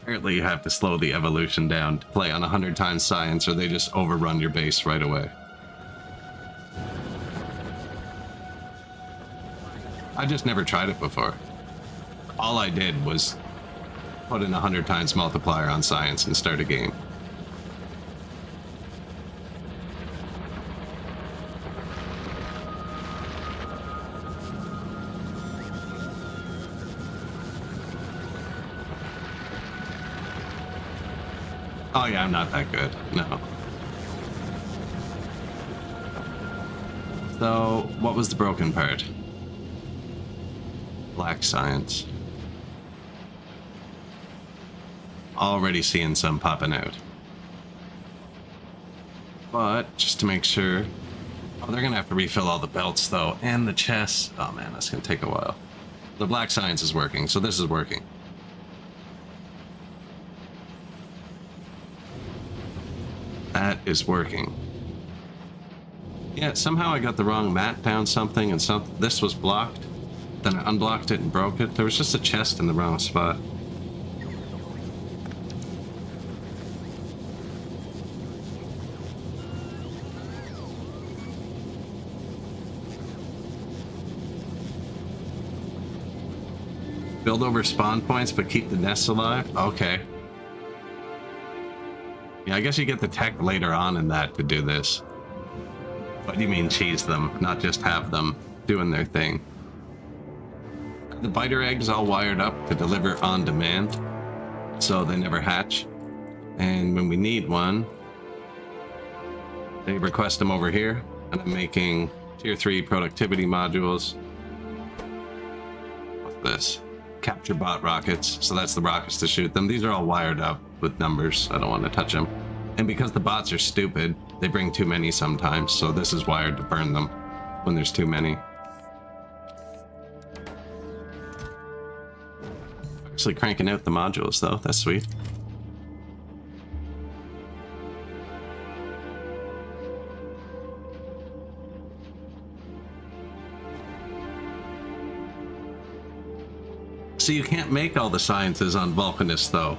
S1: Apparently, you have to slow the evolution down to play on 100 times science, or they just overrun your base right away. I just never tried it before. All I did was put in 100 times multiplier on science and start a game. Oh yeah, I'm not that good, no. So, what was the broken part? Black science. Already seeing some popping out. But just to make sure. Oh, they're gonna have to refill all the belts though, and the chests. Oh man, that's gonna take a while. The black science is working, so this is working. That is working. Yeah, somehow I got the wrong mat down something, and this was blocked. Then I unblocked it and broke it. There was just a chest in the wrong spot. Build over spawn points, but keep the nests alive? Okay. Yeah, I guess you get the tech later on in that to do this. What do you mean cheese them, not just have them doing their thing? The biter eggs all wired up to deliver on demand, so they never hatch. And when we need one, they request them over here, and I'm making tier 3 productivity modules. What's this? Capture bot rockets, so that's the rockets to shoot them. These are all wired up with numbers. I don't want to touch them. And because the bots are stupid, they bring too many sometimes, so this is wired to burn them when there's too many. Actually cranking out the modules though, that's sweet. So you can't make all the sciences on Vulcanist though.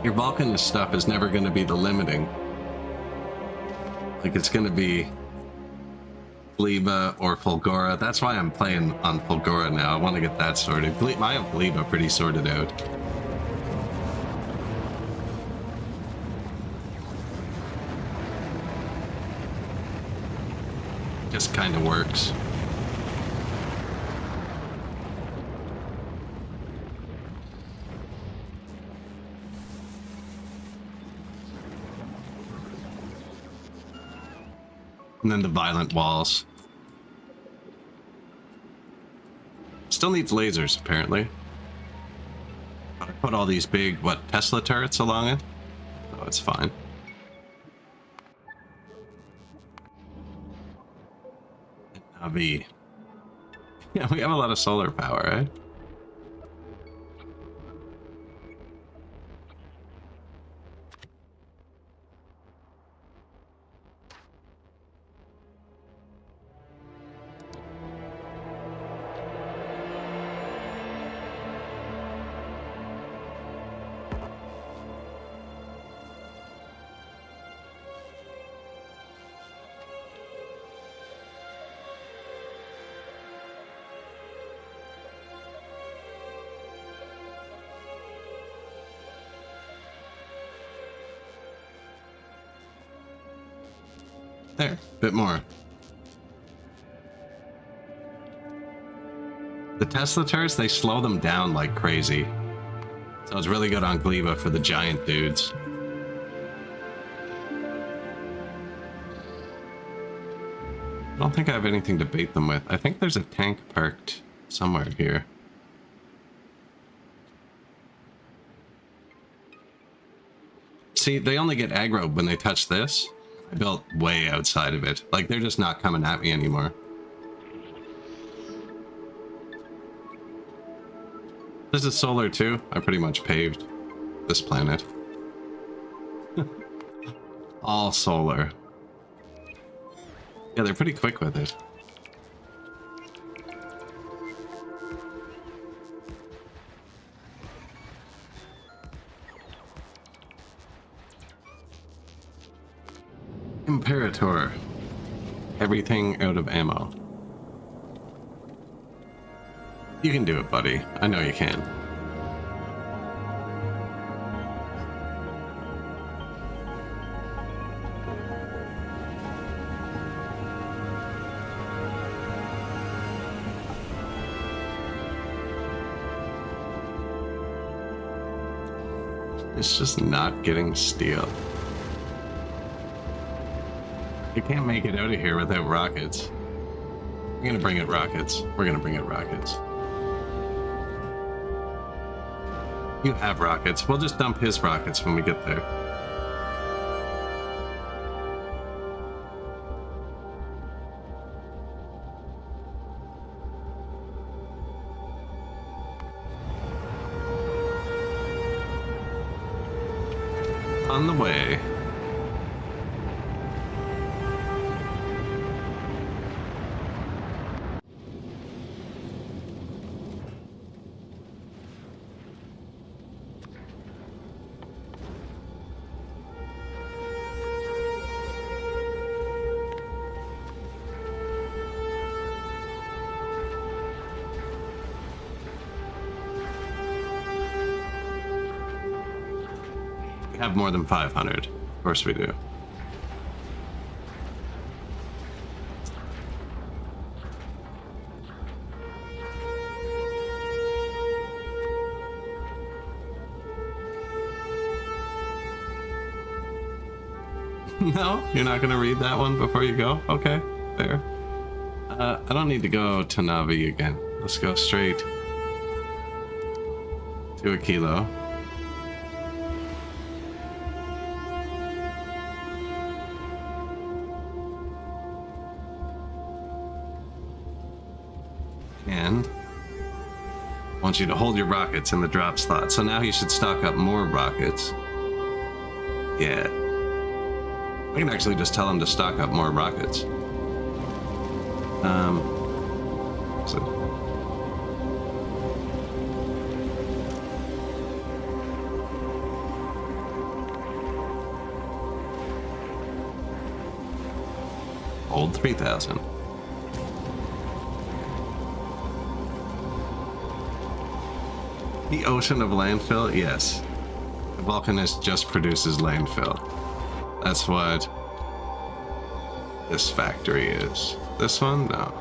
S1: Your Vulcanist stuff is never going to be the limiting. Like it's going to be Gleba or Fulgora. That's why I'm playing on Fulgora now. I want to get that sorted. I have Gleba pretty sorted out. Just kind of works. And then the violent walls. Still needs lasers, apparently. But I put all these big, what, Tesla turrets along it? So it's fine. Navi. Yeah, we have a lot of solar power, right? There, bit more. The Tesla turrets, they slow them down like crazy. So it's really good on Gleba for the giant dudes. I don't think I have anything to bait them with. I think there's a tank perked somewhere here. See, they only get aggroed when they touch this. I built way outside of it. Like, they're just not coming at me anymore. This is solar too. I pretty much paved this planet. All solar. Yeah, they're pretty quick with it. Imperator. Everything out of ammo. You can do it, buddy. I know you can. It's just not getting steel. You can't make it out of here without rockets. We're gonna bring it rockets. We're gonna bring it rockets. You have rockets. We'll just dump his rockets when we get there. On the way. Have more than 500. Of course we do. No, you're not gonna read that one before you go? Okay, fair. I don't need to go to Navi again. Let's go straight to a kilo. And I want you to hold your rockets in the drop slot. So now he should stock up more rockets. Yeah. I can actually just tell him to stock up more rockets. So hold 3,000. The ocean of landfill? Yes. The Vulcanist just produces landfill. That's what this factory is. This one? No.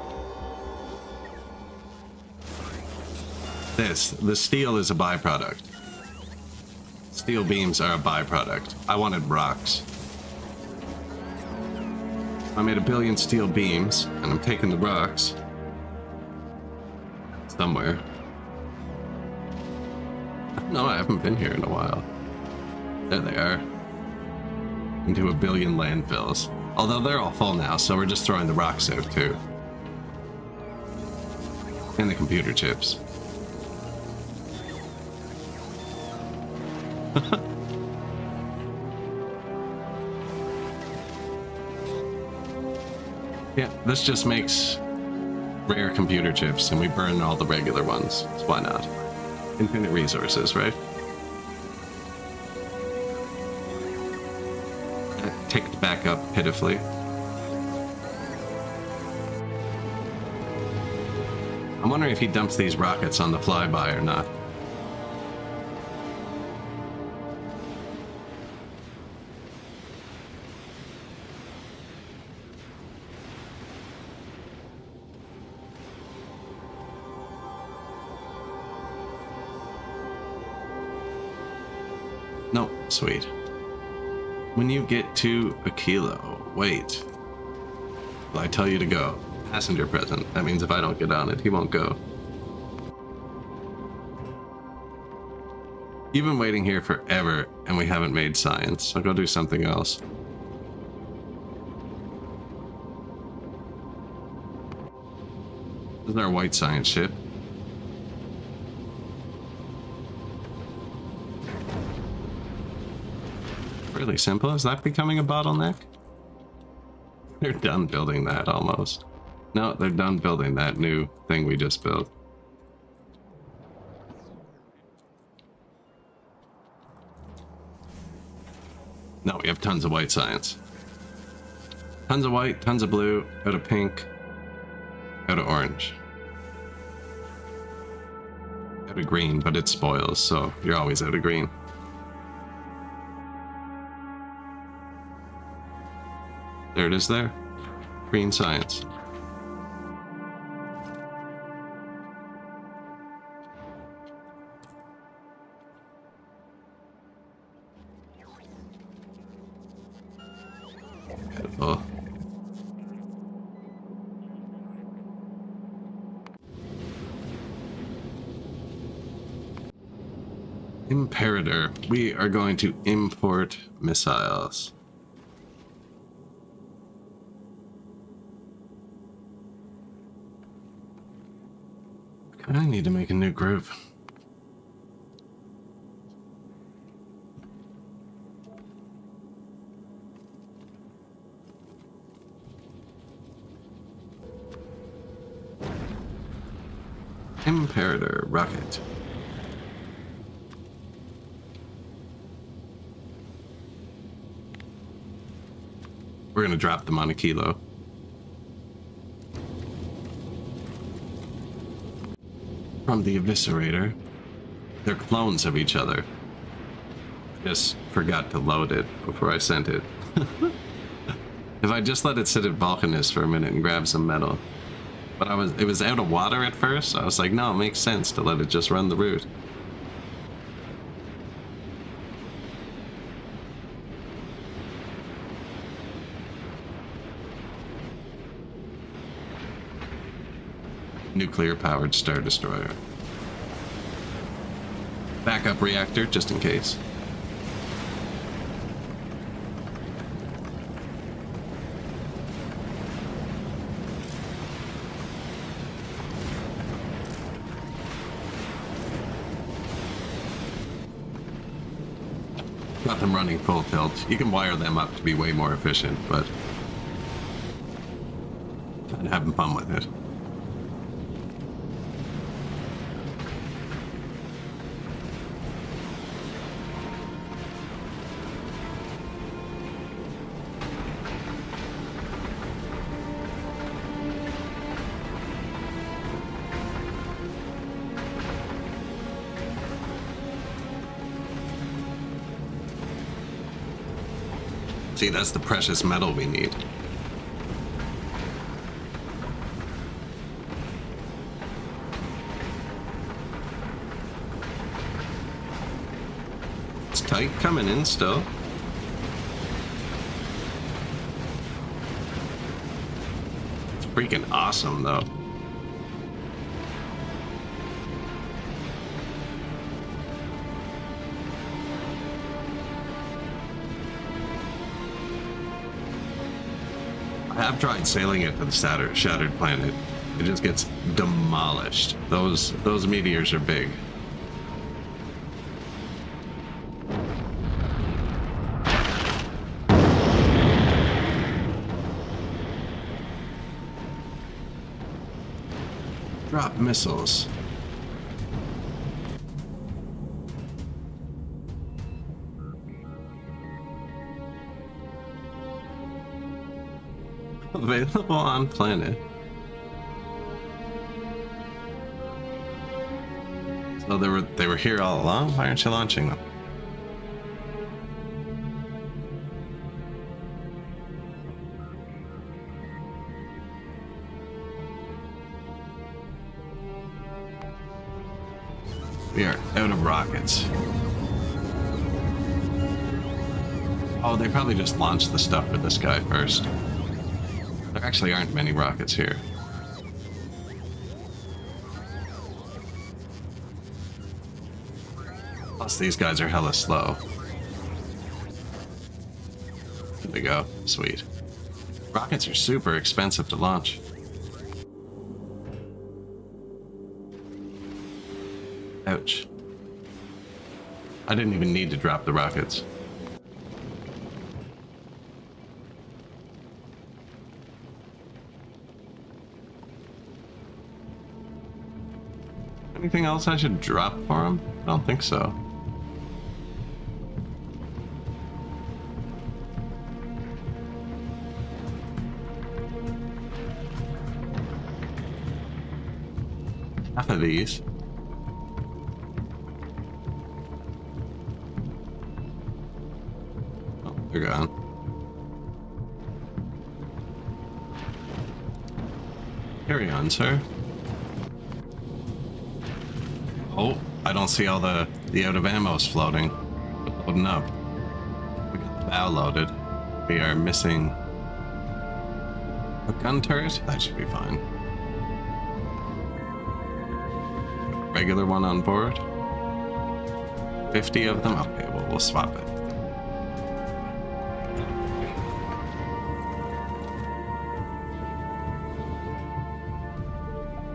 S1: The steel is a byproduct. Steel beams are a byproduct. I wanted rocks. I made 1 billion steel beams, and I'm taking the rocks somewhere. No, I haven't been here in a while. There they are. Into 1 billion landfills. Although they're all full now, so we're just throwing the rocks out too. And the computer chips. Yeah, this just makes rare computer chips, and we burn all the regular ones. So why not? Infinite resources, right? Ticked back up pitifully. I'm wondering if he dumps these rockets on the flyby or not. No, sweet. When you get to a kilo, wait. Will I tell you to go? Passenger present. That means if I don't get on it, he won't go. You've been waiting here forever, and we haven't made science. I'll go do something else. This is our white science ship. Really simple. Is that becoming a bottleneck? They're done building that almost. No, they're done building that new thing we just built. No, we have tons of white science. Tons of white, tons of blue, out of pink, out of orange. Out of green, but it spoils, so you're always out of green. There it is there. Green science. Beautiful. Imperator. We are going to import missiles. I need to make a new group. Imperator rocket. We're gonna drop them on a kilo. From the Eviscerator. They're clones of each other. I just forgot to load it before I sent it. If I just let it sit at Vulcanus for a minute and grab some metal. But it was out of water at first, so I was like, no, it makes sense to let it just run the route. Nuclear-powered Star Destroyer. Backup reactor, just in case. Got them running full tilt. You can wire them up to be way more efficient, but I'm having fun with it. See, that's the precious metal we need. It's tight coming in still. It's freaking awesome, though. I've tried sailing it to the shattered planet. It just gets demolished. Those meteors are big. Drop missiles. Available on planet. So they were here all along? Why aren't you launching them? We are out of rockets. Oh, they probably just launched the stuff for this guy first. There actually aren't many rockets here. Plus, these guys are hella slow. There we go. Sweet. Rockets are super expensive to launch. Ouch. I didn't even need to drop the rockets. Anything else I should drop for him? I don't think so. Half of these. Oh, they're gone. Carry on, sir. Oh, I don't see all the out of ammos floating. Loading up. We got the bow loaded. We are missing a gun turret. That should be fine. Regular one on board. 50 of them? Okay, well, we'll swap it.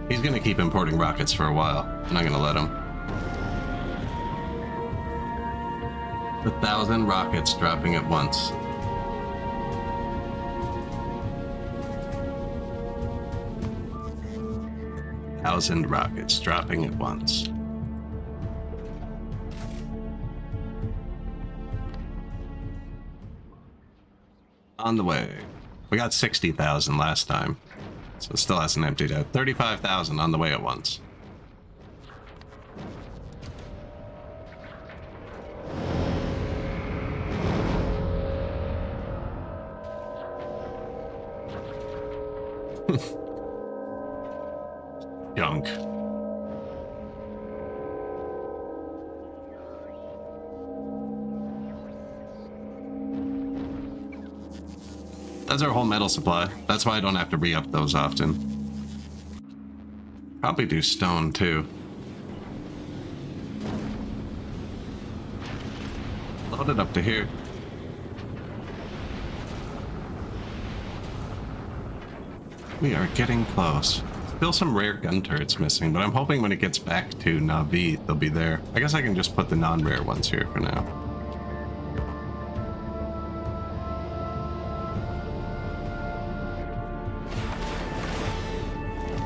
S1: He's gonna keep importing rockets for a while. I'm not gonna let him. 1,000 rockets dropping at once. Thousand rockets dropping at once. On the way. We got 60,000 last time, so it still hasn't emptied out. 35,000 on the way at once. Junk. That's our whole metal supply. That's why I don't have to re-up those often. Probably do stone too. Load it up to here. We are getting close. Still some rare gun turrets missing, but I'm hoping when it gets back to Navi, they'll be there. I guess I can just put the non-rare ones here for now.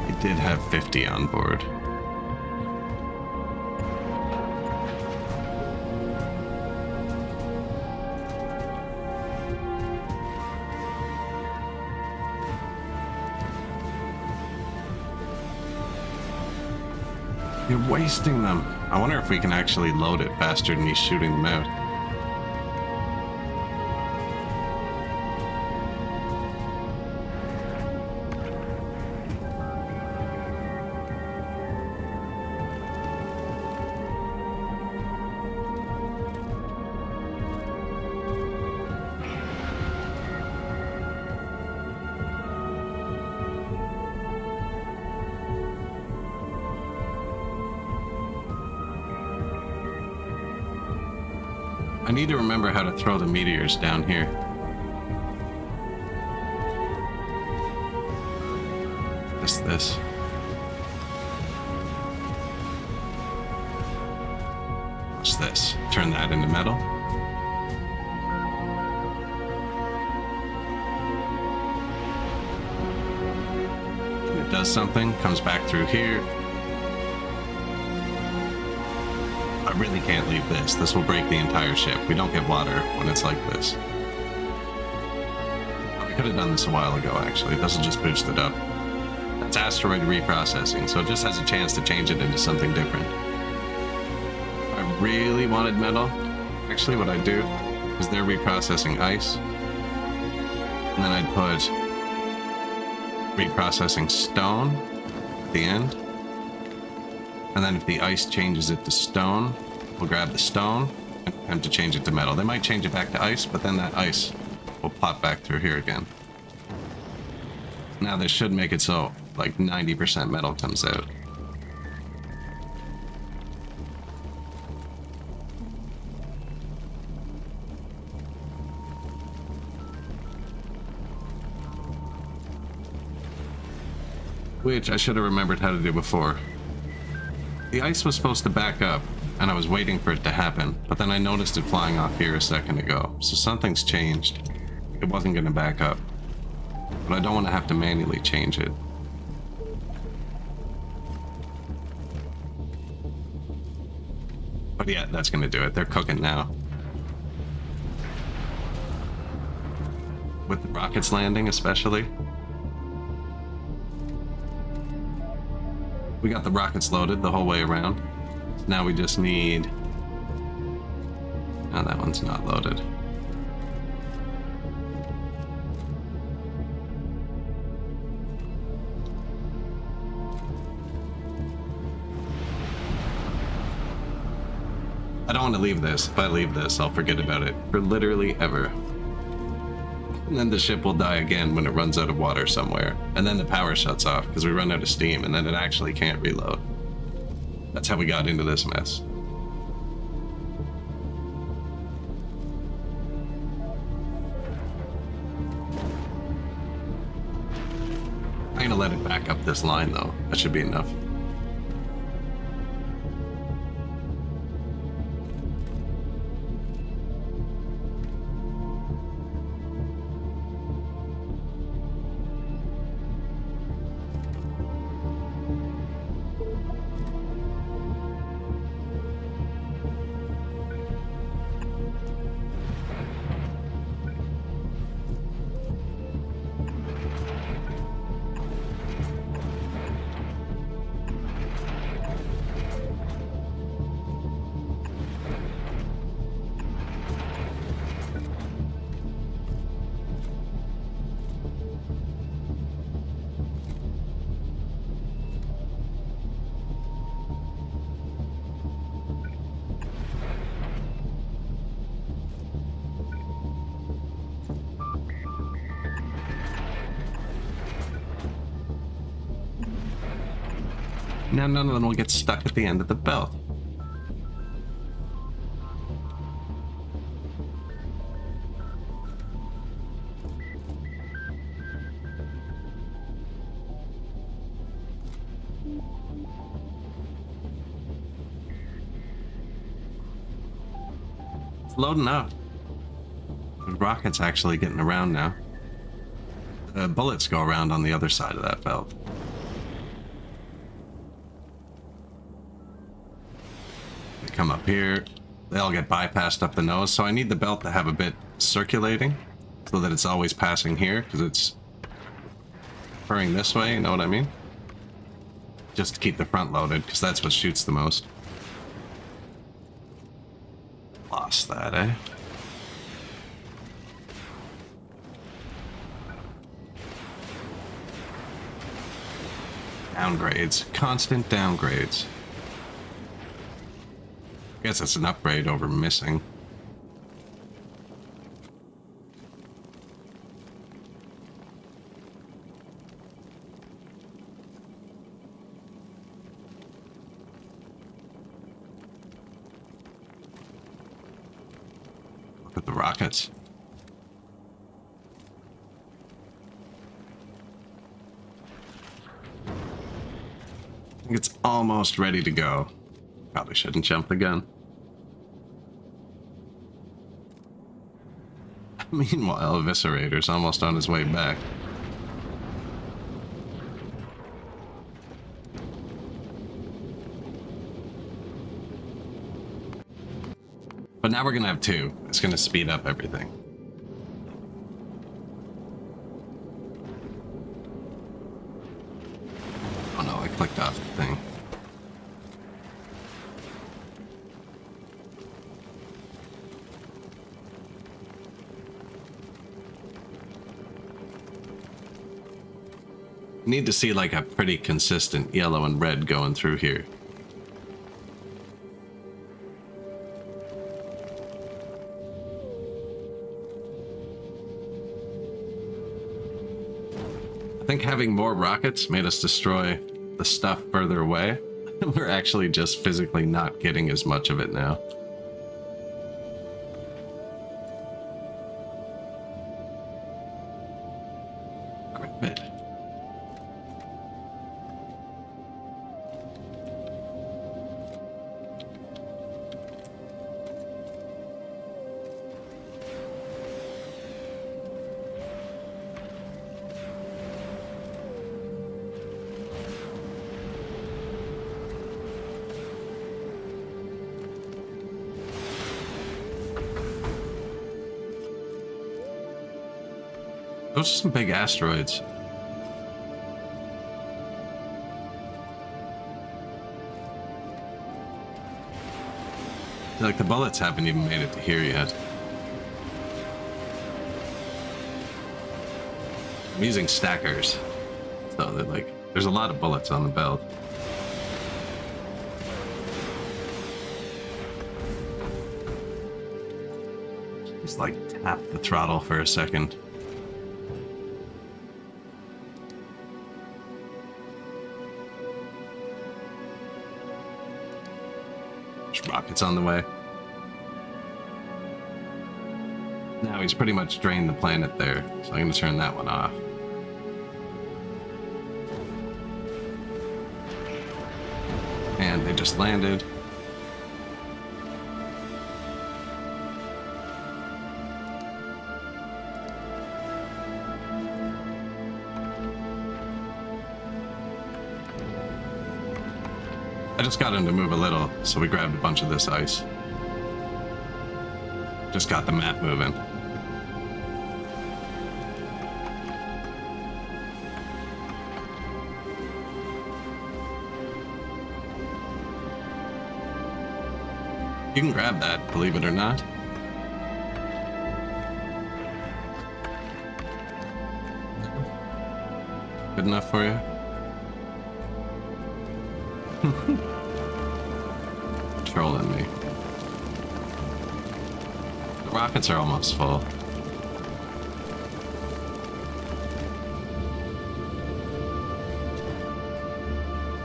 S1: I did have 50 on board. You're wasting them. I wonder if we can actually load it faster than he's shooting them out. I need to remember how to throw the meteors down here. Just this. What's this? Turn that into metal. It does something, comes back through here. I really can't leave this. This will break the entire ship. We don't get water when it's like this. We could have done this a while ago, actually. This will just boost it up. That's asteroid reprocessing, so it just has a chance to change it into something different. If I really wanted metal, actually what I'd do is they're reprocessing ice. And then I'd put reprocessing stone at the end. And then if the ice changes it to stone, we'll grab the stone and attempt to change it to metal. They might change it back to ice, but then that ice will pop back through here again. Now this should make it so like 90% metal comes out. Which I should have remembered how to do before. The ice was supposed to back up, and I was waiting for it to happen, but then I noticed it flying off here a second ago, so something's changed. It wasn't going to back up, but I don't want to have to manually change it. But yeah, that's going to do it. They're cooking now. With the rockets landing, especially. We got the rockets loaded the whole way around. Now we just need... Oh, that one's not loaded. I don't want to leave this. If I leave this, I'll forget about it for literally ever. And then the ship will die again when it runs out of water somewhere. And then the power shuts off because we run out of steam and then it actually can't reload. That's how we got into this mess. let it back up this line, though. That should be enough. Now none of them will get stuck at the end of the belt. It's loading up. The rocket's actually getting around now. The bullets go around on the other side of that belt. Come up here, they all get bypassed up the nose, so I need the belt to have a bit circulating so that it's always passing here, because it's curving this way, you know what I mean? Just to keep the front loaded, because that's what shoots the most. Lost that, eh? Downgrades, constant downgrades. I guess it's an upgrade over missing. Look at the rockets. I think it's almost ready to go. Probably shouldn't jump the gun. Meanwhile, Eviscerator's almost on his way back. But now we're gonna have two. It's gonna speed up everything. Oh no, I clicked off the thing. Need to see like a pretty consistent yellow and red going through here. I think having more rockets made us destroy the stuff further away. We're actually just physically not getting as much of it now. Grip it. Those are some big asteroids. Like the bullets haven't even made it to here yet. I'm using stackers, so that like there's a lot of bullets on the belt. Just like tap the throttle for a second. Rockets on the way. Now he's pretty much drained the planet there, so I'm going to turn that one off. And they just landed. I just got him to move a little, so we grabbed a bunch of this ice. Just got the map moving. You can grab that, believe it or not. Good enough for you? Trolling me. The rockets are almost full.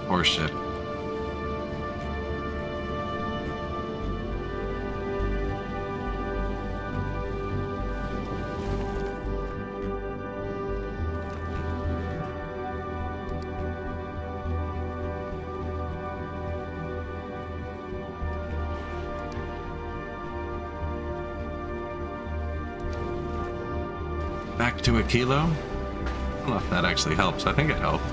S1: Horse shit. Back to a kilo? I don't know if that actually helps. I think it helped.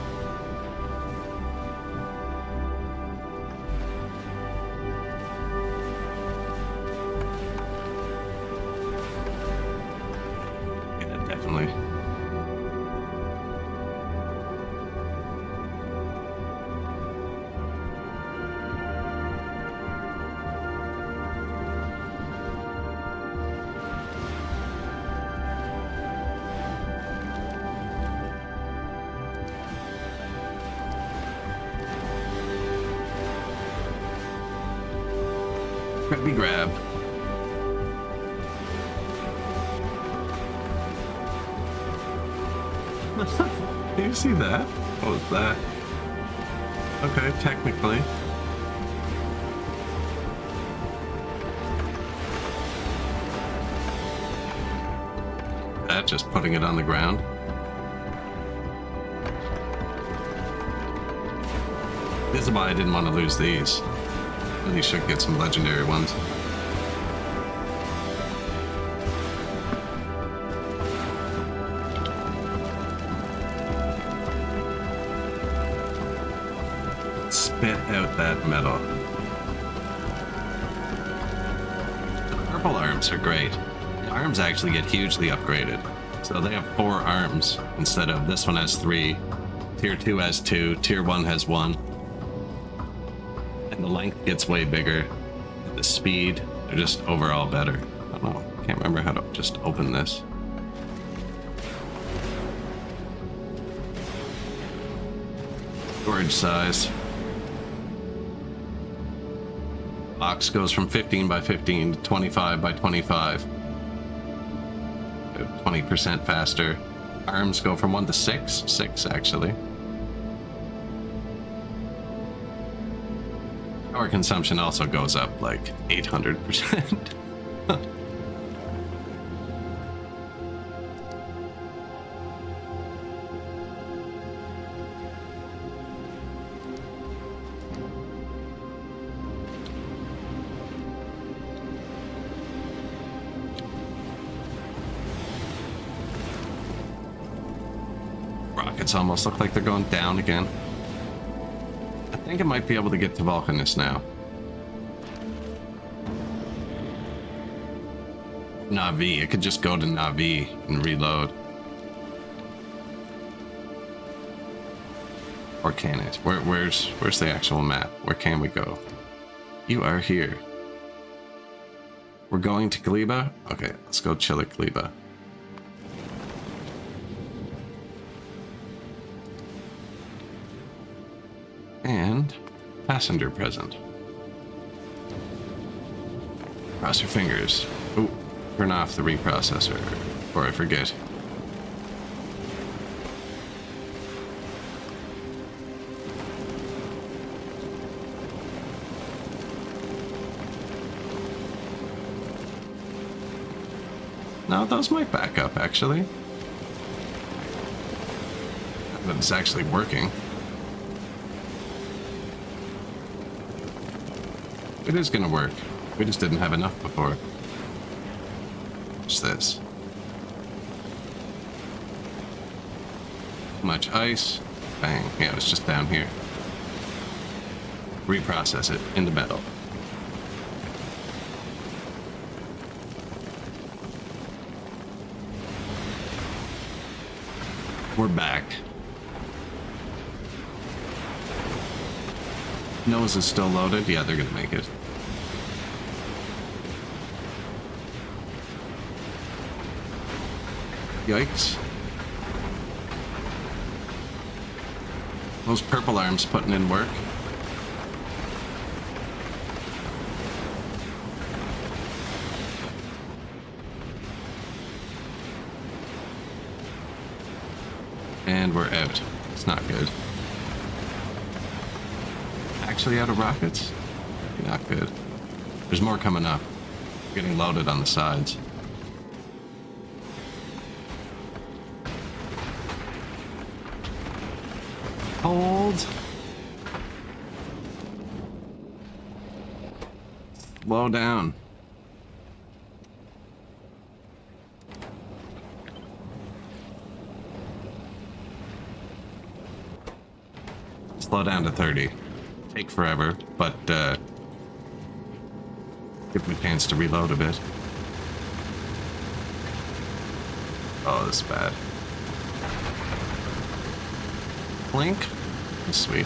S1: Yeah, definitely. Grabby grab. Do you see that? What was that? Okay, technically. That just putting it on the ground. This is why I didn't want to lose these. Really should get some legendary ones. Spit out that metal. The purple arms are great. The arms actually get hugely upgraded. So they have 4 arms instead of this one has 3. Tier 2 has 2, Tier 1 has 1. And the length gets way bigger. The speed, they're just overall better. I don't know. I can't remember how to just open this. Storage size. Box goes from 15 by 15 to 25 by 25. 20% faster. Arms go from 1 to 6. 6 actually. Power consumption also goes up like 800%. Rockets almost look like they're going down again. I think it might be able to get to Vulcanus now. Navi, it could just go to Navi and reload. Or can it? Where's the actual map? Where can we go? You are here. We're going to Gleba? Okay, let's go chill at Gleba. And passenger present. Cross your fingers. Ooh, turn off the reprocessor before I forget. No, those might back up actually. But it's actually working. It is gonna work. We just didn't have enough before. What's this? Much ice. Bang. Yeah, it's just down here. Reprocess it into metal. We're back. Nose is still loaded. Yeah, they're gonna make it. Yikes. Those purple arms putting in work. And we're out. It's not good. Actually out of rockets? Not good. There's more coming up. Getting loaded on the sides. Hold. Slow down. Slow down to 30. Take forever, but give me a chance to reload a bit. Oh, this is bad. Blink. Sweet.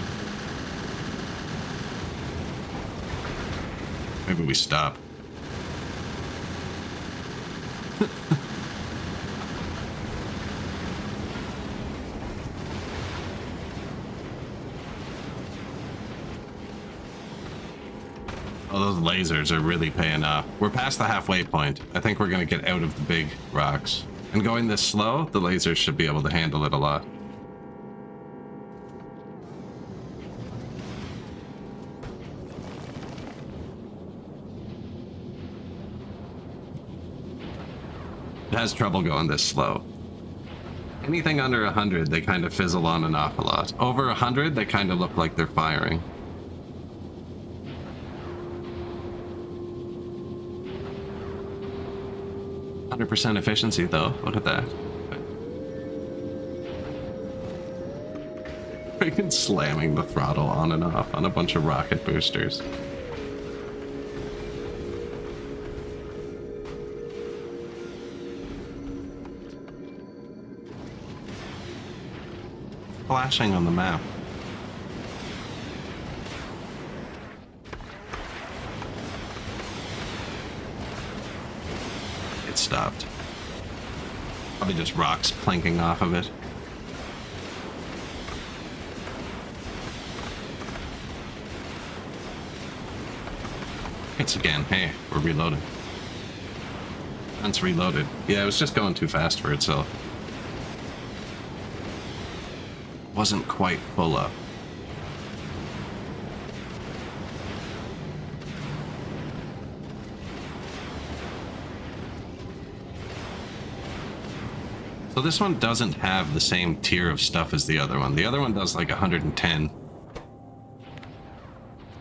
S1: Maybe we stop. Oh, those lasers are really paying off. We're past the halfway point. I think we're going to get out of the big rocks. And going this slow, the lasers should be able to handle it a lot. It has trouble going this slow. Anything under 100, they kind of fizzle on and off a lot. Over 100, they kind of look like they're firing. %, efficiency though. Look at that. Freaking slamming the throttle on and off on a bunch of rocket boosters. Flashing on the map. It stopped. Probably just rocks planking off of it. Hits again. Hey, we're reloading. Once reloaded. Yeah, it was just going too fast for itself. Wasn't quite full up. So this one doesn't have the same tier of stuff as the other one. The other one does like 110.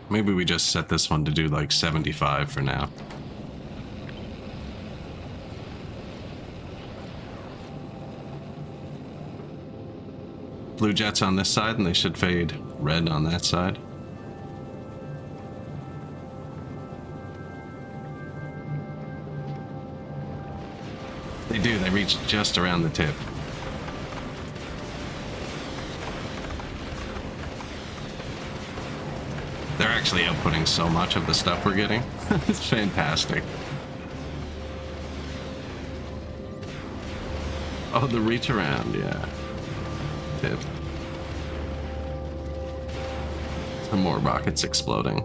S1: Maybe we just set this one to do like 75 for now. Blue jets on this side, and they should fade red on that side. They do, they reach just around the tip. They're actually outputting so much of the stuff we're getting. It's fantastic. Oh, the reach around, yeah. Tip. Some more rockets exploding.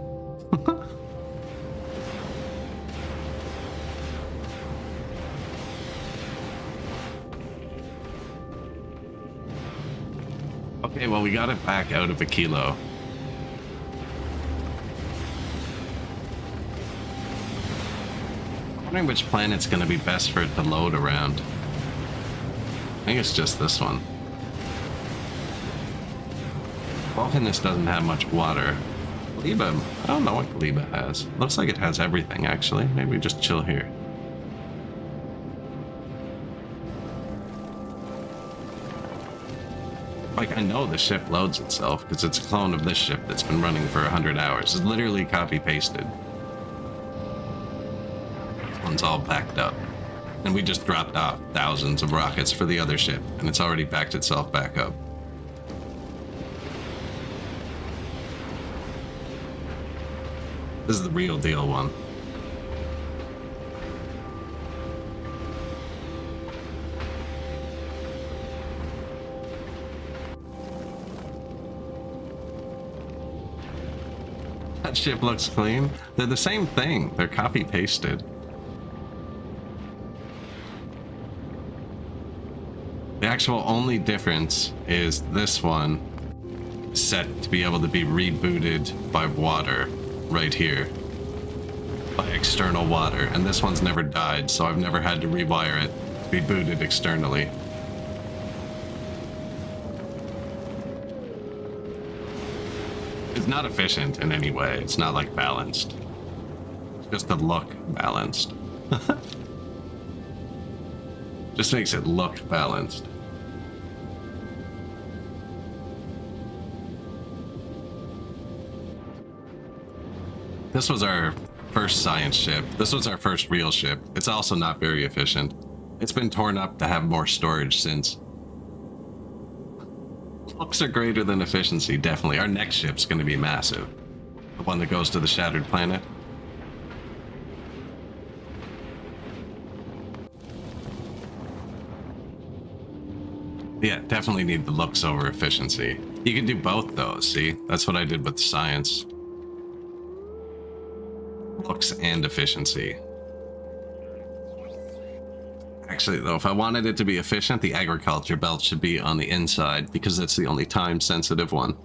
S1: Okay, well, we got it back out of a kilo. I'm wondering which planet's going to be best for it to load around. I think it's just this one. Vulcanus doesn't have much water. Kaliba, I don't know what Kaliba has. Looks like it has everything, actually. Maybe we just chill here. Like, I know the ship loads itself, because it's a clone of this ship that's been running for 100 hours. It's literally copy-pasted. This one's all backed up. And we just dropped off thousands of rockets for the other ship, and it's already backed itself back up. This is the real deal one. That ship looks clean. They're the same thing. They're copy-pasted. The actual only difference is this one set to be able to be rebooted by water right here. By external water. And this one's never died, so I've never had to rewire it to be booted externally. It's not efficient in any way. It's not like balanced. It's just to look balanced. Just makes it look balanced. This was our first science ship. This was our first real ship. It's also not very efficient. It's been torn up to have more storage since. Looks are greater than efficiency, definitely. Our next ship's going to be massive. The one that goes to the shattered planet. Yeah, definitely need the looks over efficiency. You can do both though, see? That's what I did with science. Looks and efficiency. Actually, though, if I wanted it to be efficient, the agriculture belt should be on the inside because that's the only time-sensitive one.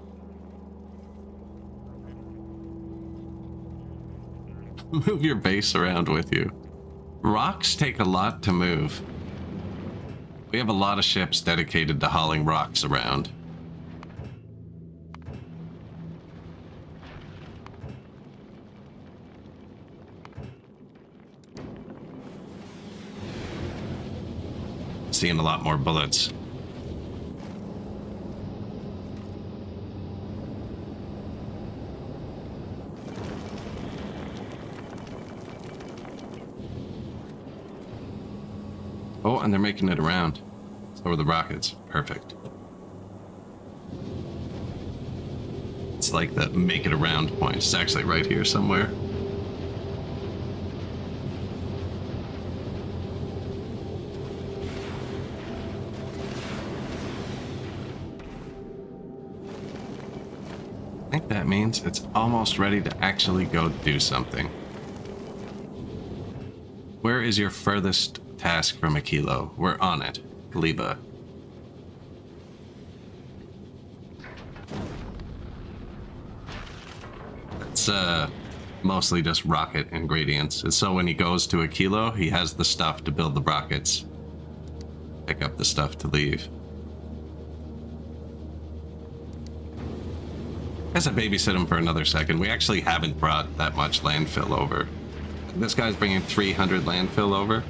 S1: Move your base around with you. Rocks take a lot to move. We have a lot of ships dedicated to hauling rocks around. Seeing a lot more bullets. Oh, and they're making it around. So are the rockets. Perfect. It's like the make it around point. It's actually right here somewhere. I think that means it's almost ready to actually go do something. Where is your furthest task from a kilo? We're on it. Kaliba. It's mostly just rocket ingredients. And so when he goes to a kilo, he has the stuff to build the rockets. Pick up the stuff to leave. I guess I babysit him for another second. We actually haven't brought that much landfill over. This guy's bringing 300 landfill over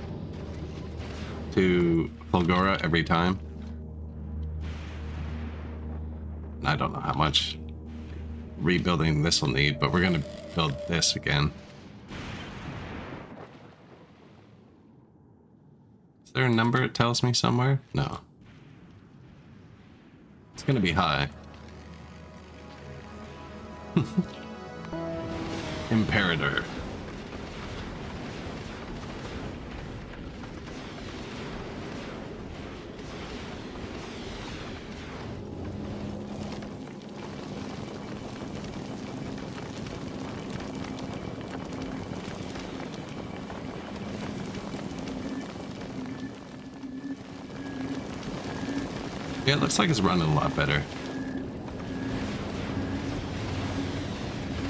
S1: to Fulgora every time. I don't know how much rebuilding this will need, but we're going to build this again. Is there a number it tells me somewhere? No. It's going to be high. Imperator. Yeah, it looks like it's running a lot better.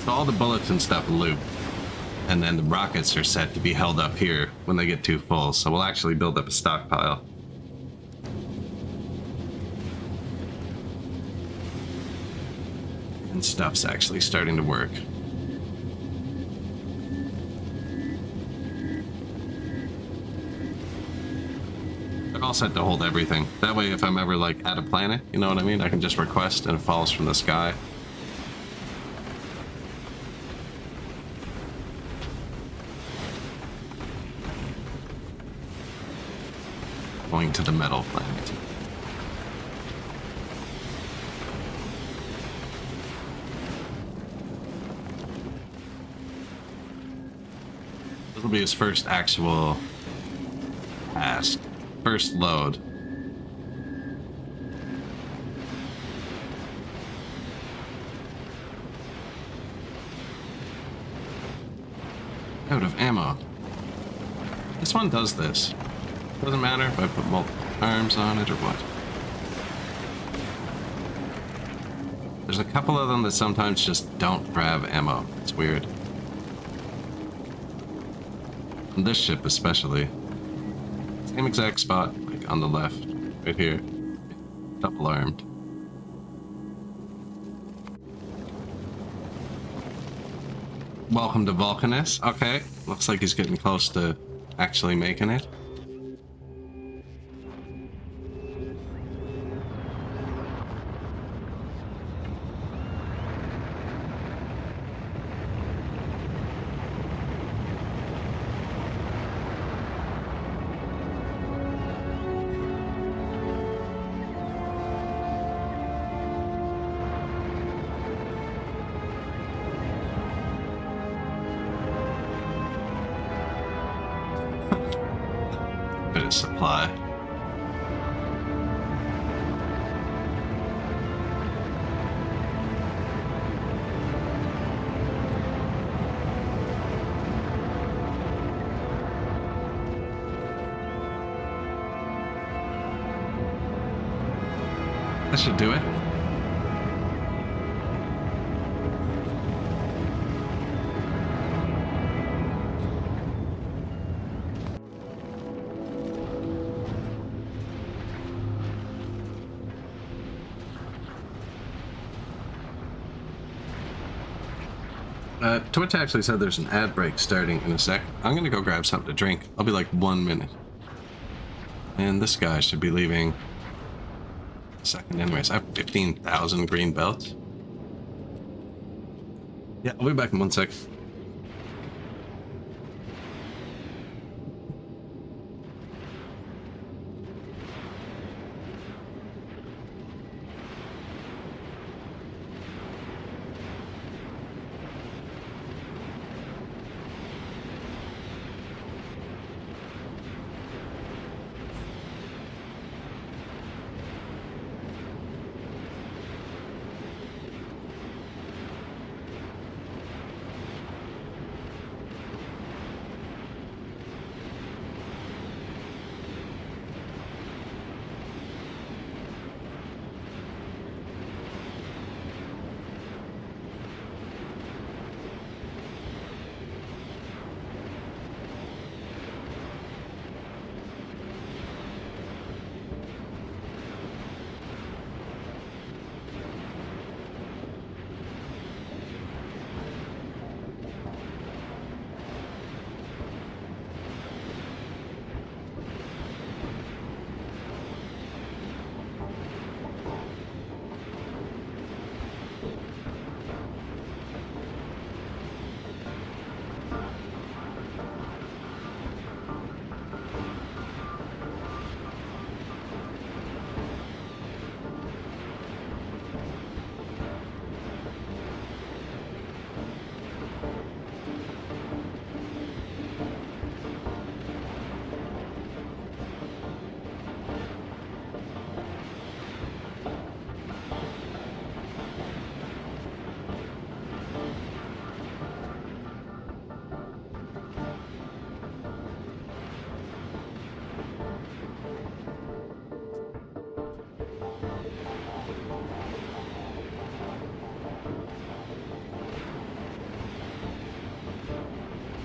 S1: So all the bullets and stuff loop, and then the rockets are set to be held up here when they get too full, so we'll actually build up a stockpile. And stuff's actually starting to work. They're all set to hold everything. That way, if I'm ever like at a planet, you know what I mean? I can just request and it falls from the sky. Going to the metal planet. This will be his first actual task. First load. Out of ammo. This one does this. Doesn't matter if I put multiple arms on it or what. There's a couple of them that sometimes just don't grab ammo. It's weird. On this ship especially. Same exact spot, like on the left, right here. Double armed. Welcome to Vulcanus. Okay, looks like he's getting close to actually making it. Bit of supply. That should do it. Twitch actually said there's an ad break starting in a sec. I'm gonna go grab something to drink. I'll be like 1 minute. And this guy should be leaving a second anyways. I have 15,000 green belts. Yeah, I'll be back in 1 sec.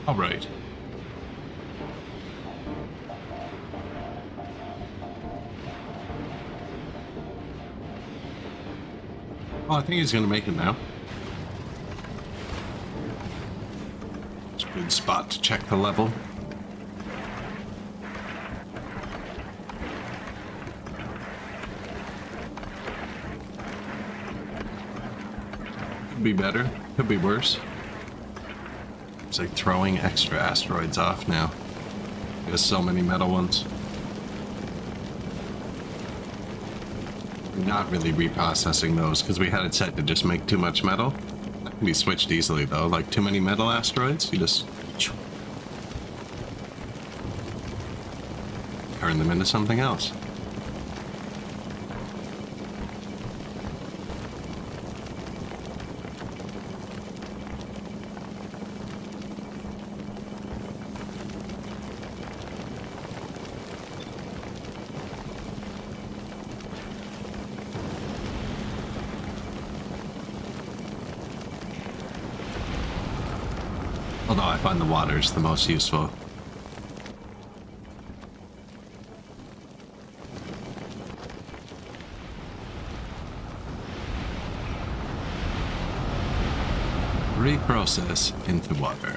S1: All right. Oh, I think he's gonna make it now. Good spot to check the level. Could be better, could be worse. It's like throwing extra asteroids off now. There's so many metal ones. We're not really reprocessing those because we had it set to just make too much metal. That can be switched easily though, like too many metal asteroids, you just turn them into something else. Although I find the water's the most useful. Reprocess into water.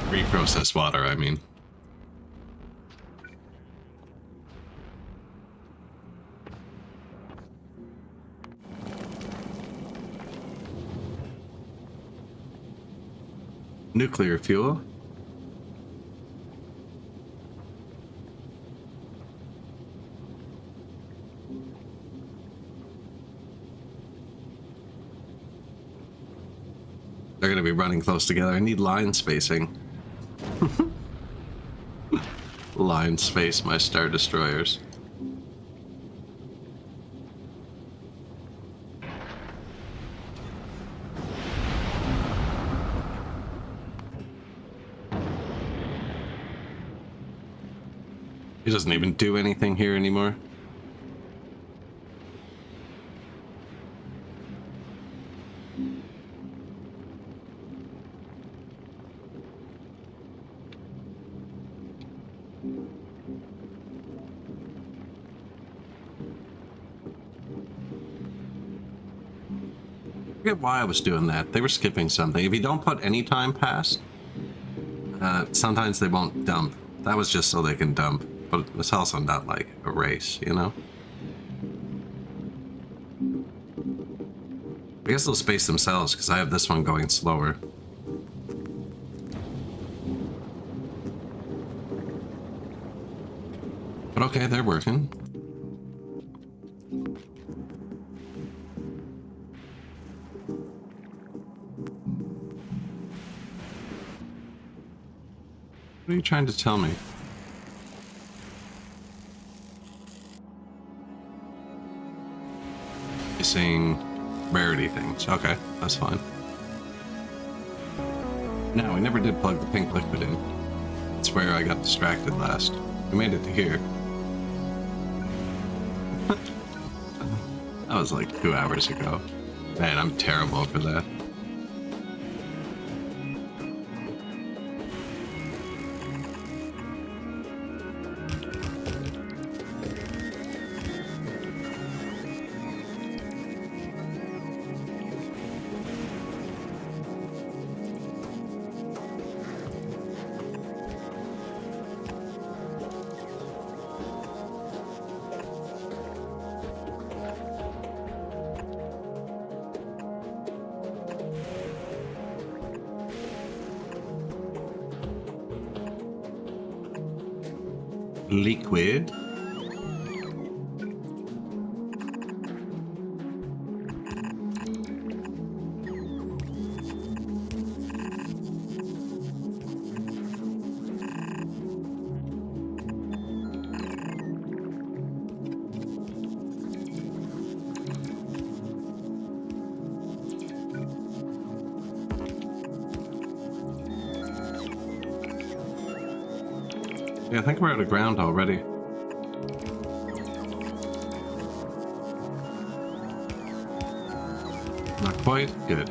S1: Reprocess water, I mean. Nuclear fuel. They're going to be running close together. I need line spacing. Line space my Star Destroyers. He doesn't even do anything here anymore. I forget why I was doing that. They were skipping something. If you don't put any time past, sometimes they won't dump. That was just so they can dump. But it's also not like a race, you know? I guess they'll space themselves because I have this one going slower. But okay, they're working. What are you trying to tell me? You're saying rarity things. Okay, that's fine. No, we never did plug the pink liquid in. That's where I got distracted last. We made it to here. That was like 2 hours ago. Man, I'm terrible for that. Liquid. Yeah, I think we're out of ground already. Not quite. Good.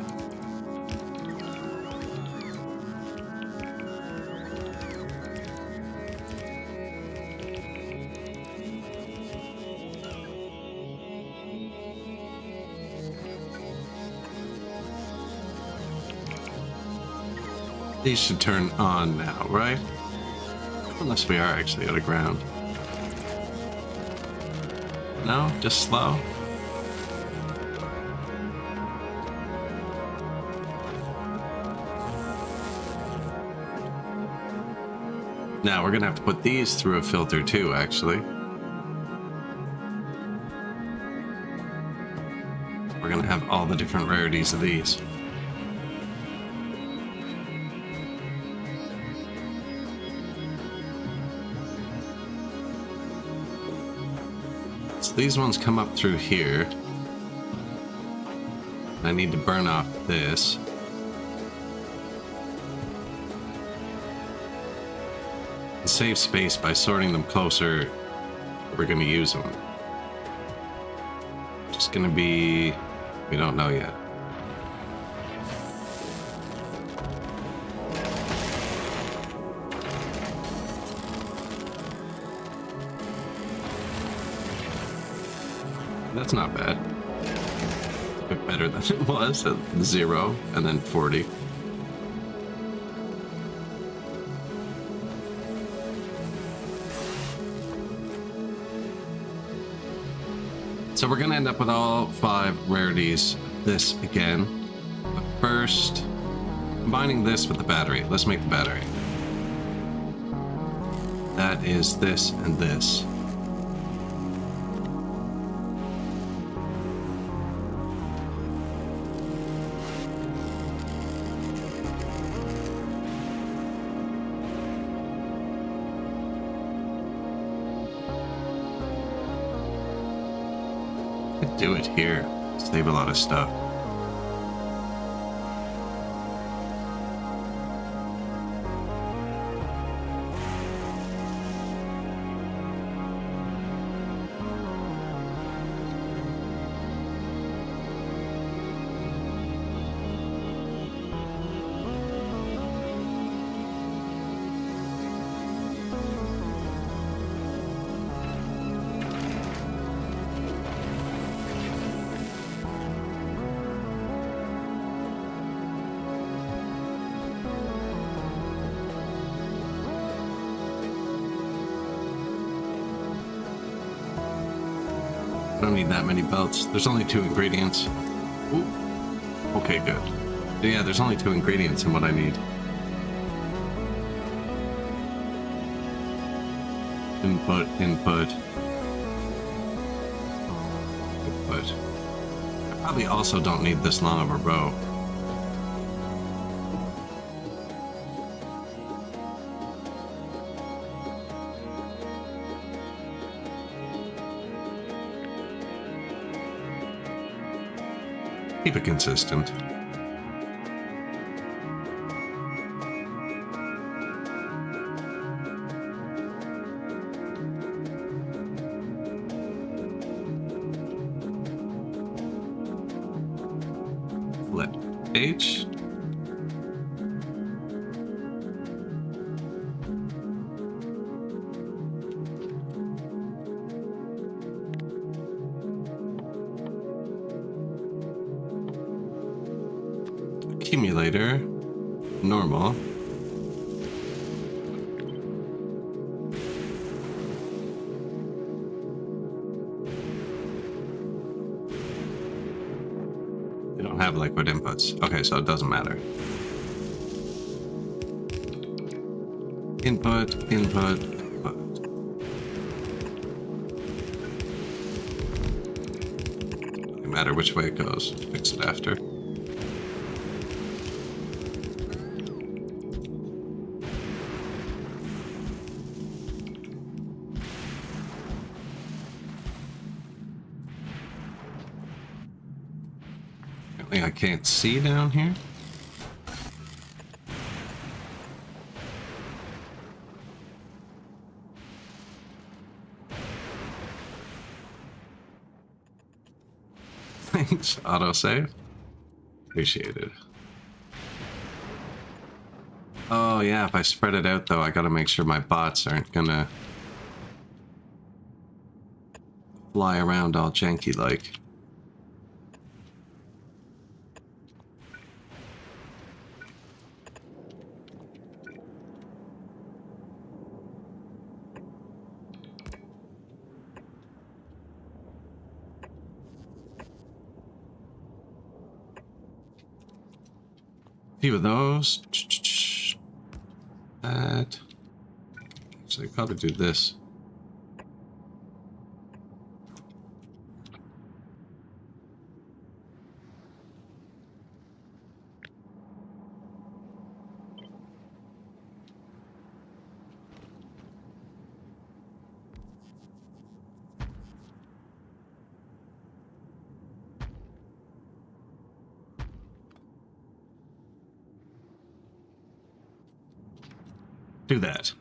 S1: These should turn on now, right? Unless we are actually out of ground. No? Just slow? Now we're gonna have to put these through a filter too, actually. We're gonna have all the different rarities of these. So these ones come up through here. I need to burn off this. Save space by sorting them closer. We're going to use them. Just going to be... we don't know yet. That's not bad. It's a bit better than it was at 0 and then 40. So we're gonna end up with all 5 rarities of this again. But first, combining this with the battery. Let's make the battery. That is this and this. Do it here. Save a lot of stuff. I don't need that many belts. There's only 2 ingredients. Ooh. Okay, good. So yeah, there's only 2 ingredients in what I need. Input, input. Input. I probably also don't need this long of a row. Keep it consistent. Flip H. Accumulator, normal. They don't have liquid inputs. Okay, so it doesn't matter. Input, input, input. Doesn't matter which way it goes. Fix it after. I can't see down here. Thanks, autosave. Appreciated. Oh yeah, if I spread it out though, I gotta make sure my bots aren't gonna fly around all janky like. Few of those. That. Actually, probably do this. Do that.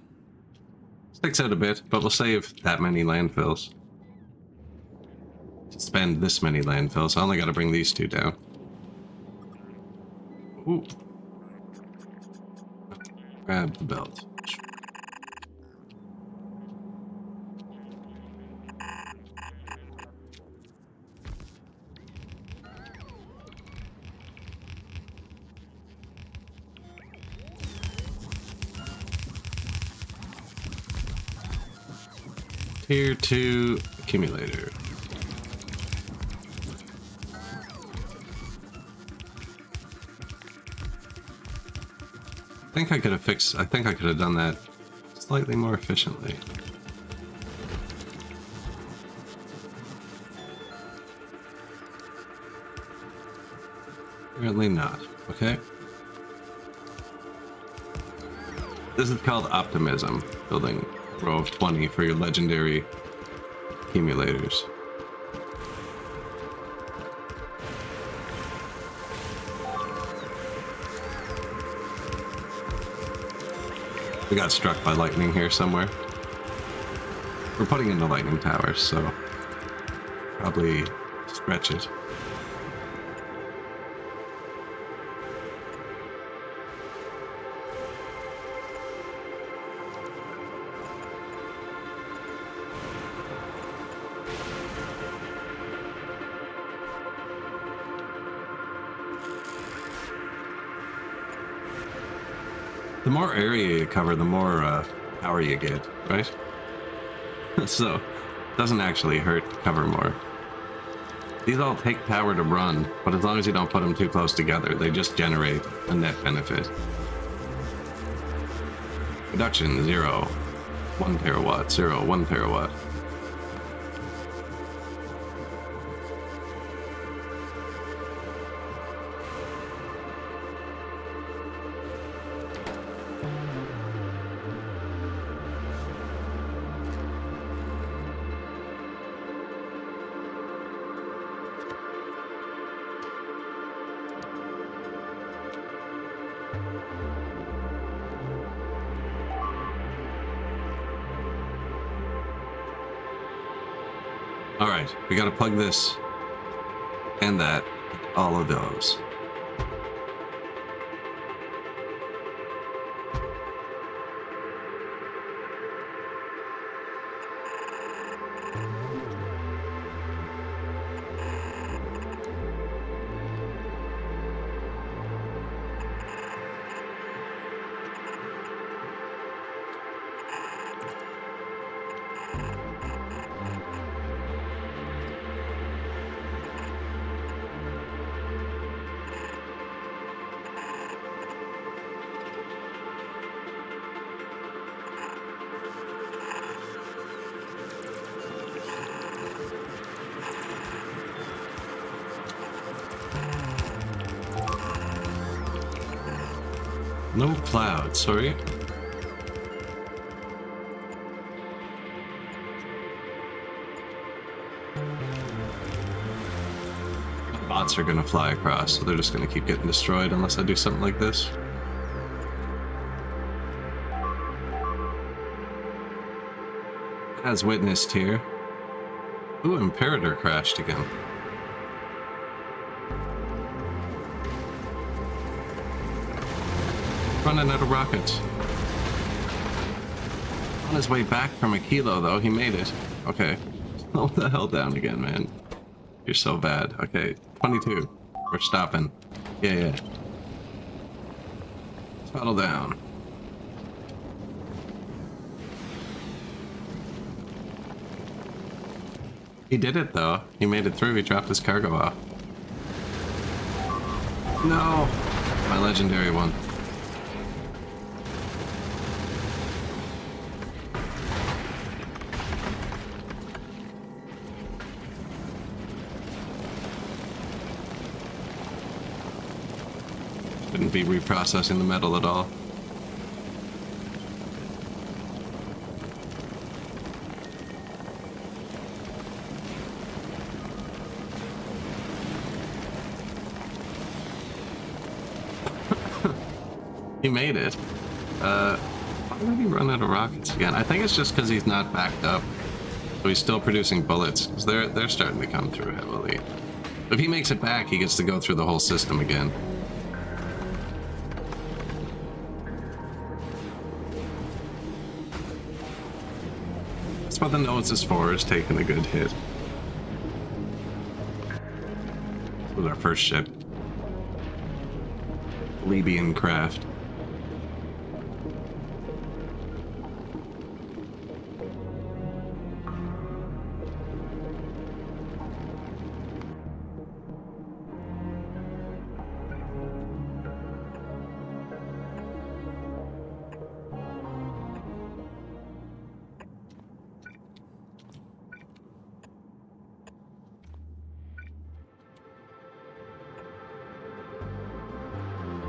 S1: Sticks out a bit, but we'll save that many landfills. Spend this many landfills. I only got to bring these two down. Ooh. Grab the belt. Tier 2 accumulator. I think I could have done that slightly more efficiently. Apparently not. Okay. This is called optimism, building a row of 20 for your legendary accumulators. We got struck by lightning here somewhere. We're putting in the lightning towers, so probably stretch it. The more area you cover, the more power you get, right? So, it doesn't actually hurt to cover more. These all take power to run, but as long as you don't put them too close together, they just generate a net benefit. Production, 0. 1 terawatt, 0, 1 terawatt. Alright, we gotta plug this and that, all of those. No clouds, sorry. Bots are gonna fly across, so they're just gonna keep getting destroyed unless I do something like this. As witnessed here. Ooh, Imperator crashed again. Running out of rockets. On his way back from a kilo, though, he made it. Okay. Slow the hell down again, man. You're so bad. Okay, 22. We're stopping. Yeah. Throttle down. He did it, though. He made it through. He dropped his cargo off. No! My legendary one. Shouldn't be reprocessing the metal at all. He made it. Why did he run out of rockets again? I think it's just because he's not backed up. So he's still producing bullets. Because they're starting to come through heavily. If he makes it back, he gets to go through the whole system again. That's what the nose is for, is taking a good hit. This was our first ship. Libyan craft.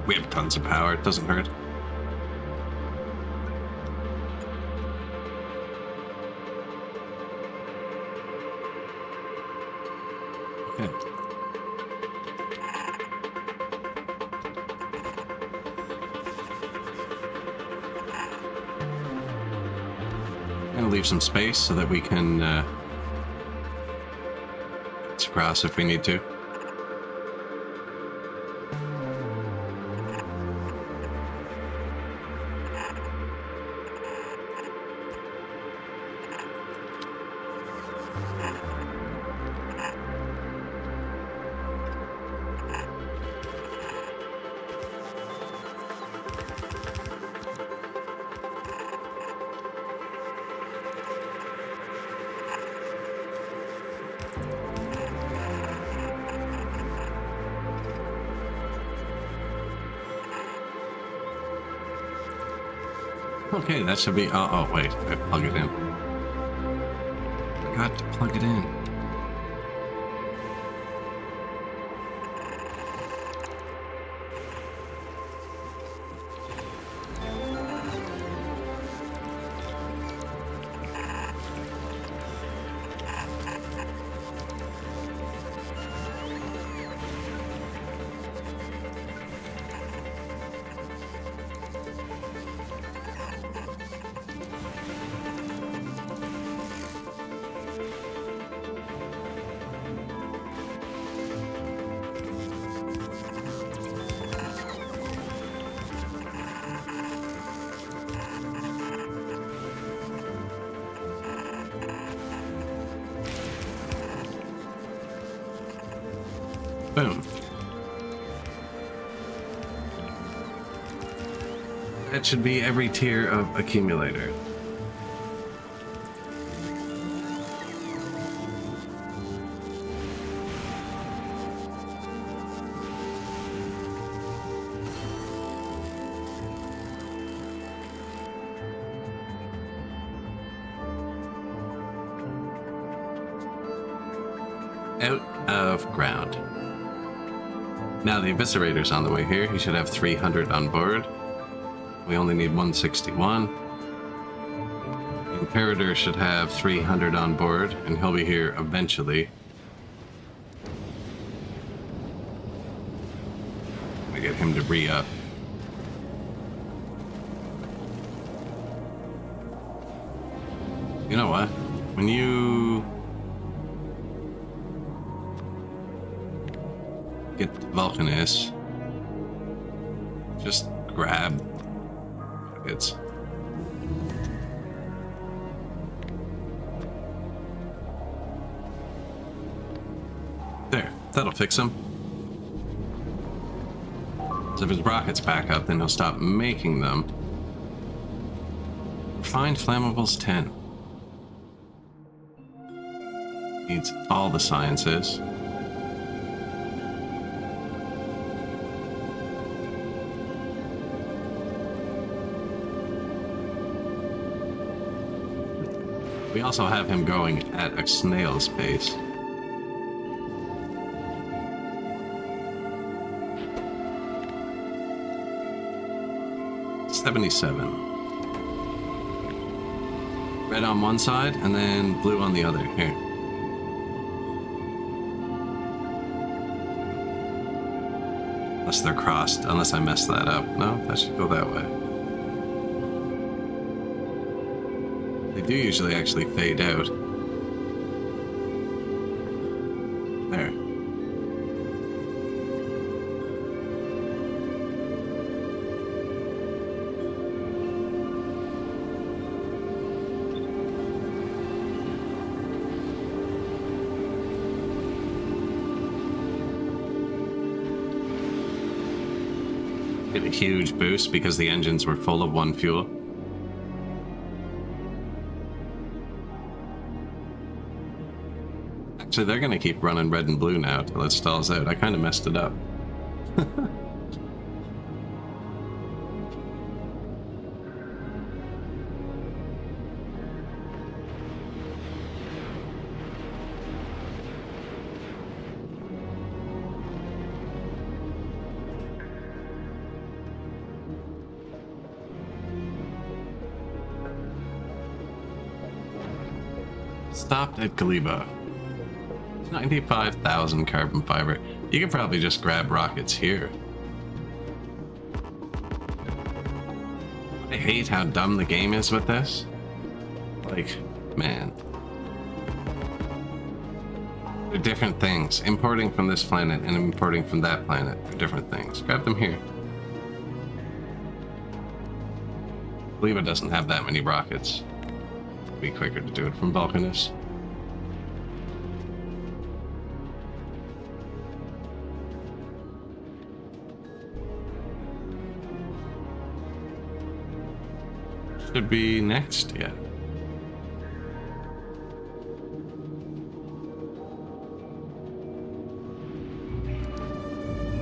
S1: We have tons of power, it doesn't hurt. Okay. I'm gonna leave some space so that we can get across if we need to. Okay, that should be... Oh, wait. I plug it in. Forgot to plug it in. Boom. That should be every tier of accumulator. Out of ground. Now the Eviscerator's on the way here. He should have 300 on board. We only need 161. The Imperator should have 300 on board, and he'll be here eventually. I get him to re-up. You know what? When you get Vulcanus, just grab it. There, that'll fix him. So if his rockets back up, then he'll stop making them. Refined flammables 10. Needs all the sciences. We also have him going at a snail's pace. $77. Red on one side and then blue on the other. Here. Unless they're crossed, unless I messed that up. No, that should go that way. They do usually actually fade out. There. Get a huge boost because the engines were full of one fuel. Actually, they're gonna keep running red and blue now till it stalls out. I kind of messed it up. Stopped at Gleba. 95,000 carbon fiber. You could probably just grab rockets here. I hate how dumb the game is with this. Like, man. They're different things. Importing from this planet and importing from that planet are different things. Grab them here. Gleba doesn't have that many rockets. It'd be quicker to do it from Vulcanus. Should be next, yeah.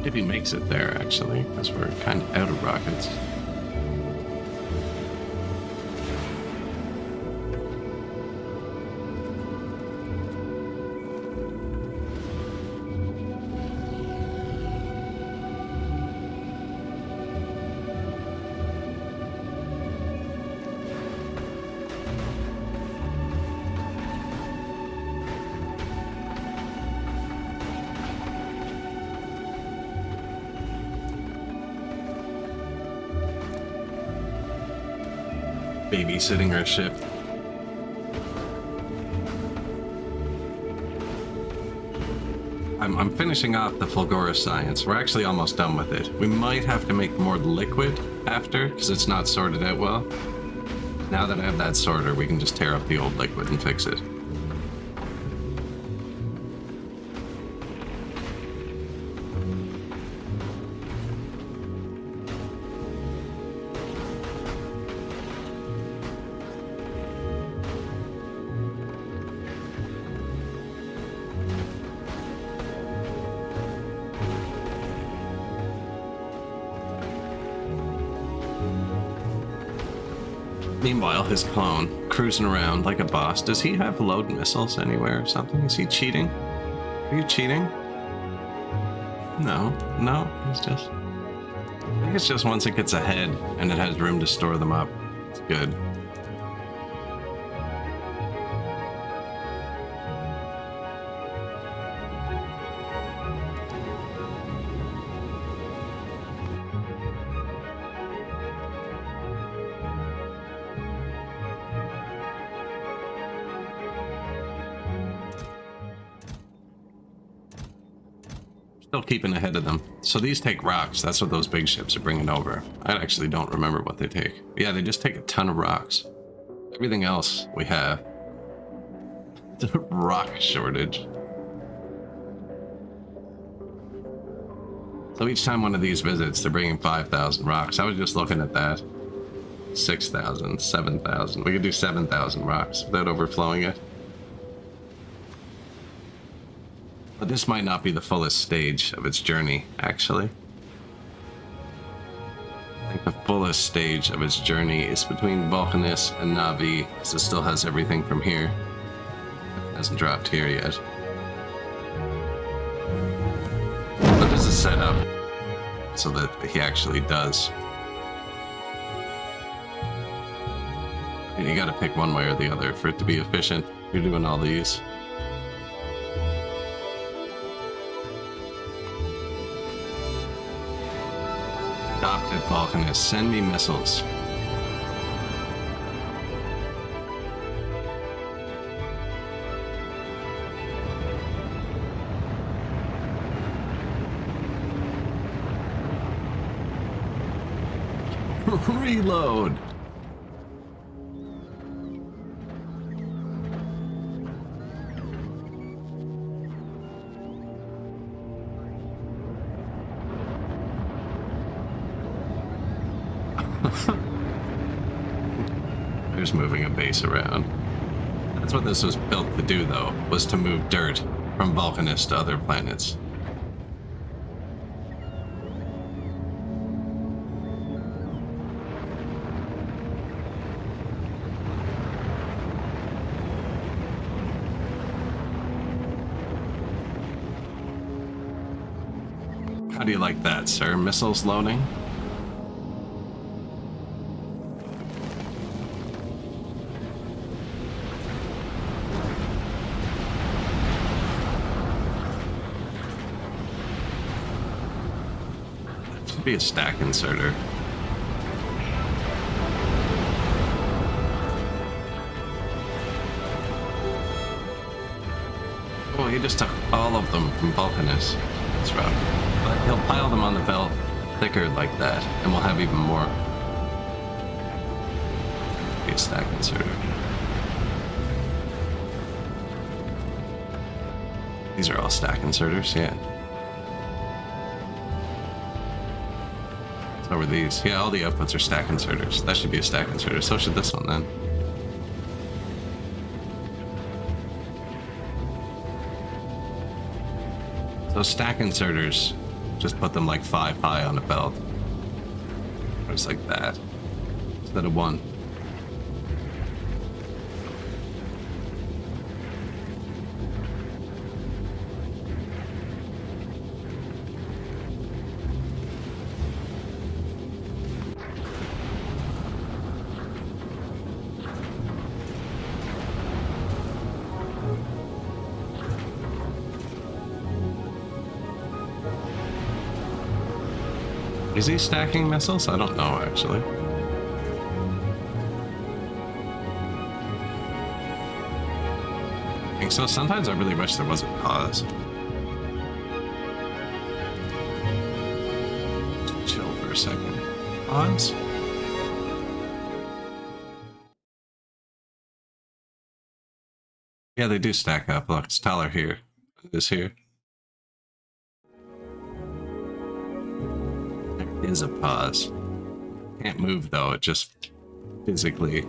S1: If he makes it there, actually, because we're kind of out of rockets. Babysitting our ship. I'm finishing off the Fulgora science. We're actually almost done with it. We might have to make more liquid after, because it's not sorted out well. Now that I have that sorter, we can just tear up the old liquid and fix it. Meanwhile, his clone, cruising around like a boss. Does he have load missiles anywhere or something? Is he cheating? Are you cheating? No, it's just... I think it's just once it gets ahead and it has room to store them up. It's good. Still keeping ahead of them. So these take rocks. That's what those big ships are bringing over. I actually don't remember what they take. Yeah, they just take a ton of rocks. Everything else we have. It's a rock shortage. So each time one of these visits, they're bringing 5,000 rocks. I was just looking at that. 6,000, 7,000. We could do 7,000 rocks without overflowing it. But this might not be the fullest stage of its journey, actually. I The fullest stage of its journey is between Vulcanus and Navi, so it still has everything from here. It hasn't dropped here yet. But this is set up so that he actually does. You gotta pick one way or the other for it to be efficient. You're doing all these. Adopted Vulcanus, send me missiles. Reload. There's moving a base around. That's what this was built to do, though, was to move dirt from Vulcanus to other planets. How do you like that, sir? Missiles loading? Be a stack inserter. Oh, he just took all of them from Vulcanus. That's rough. But he'll pile them on the belt thicker like that, and we'll have even more. Be a stack inserter. These are all stack inserters, yeah. So were these. Yeah, all the outputs are stack inserters. That should be a stack inserter. So should this one then. So stack inserters, just put them like 5 high on a belt. Or just like that. Instead of 1. Is he stacking missiles? I don't know, actually. I think so. Sometimes I really wish there was a pause. Chill for a second. Pause? Yeah, they do stack up. Look, it's taller here. It is here. Is a pause. Can't move though, it just physically.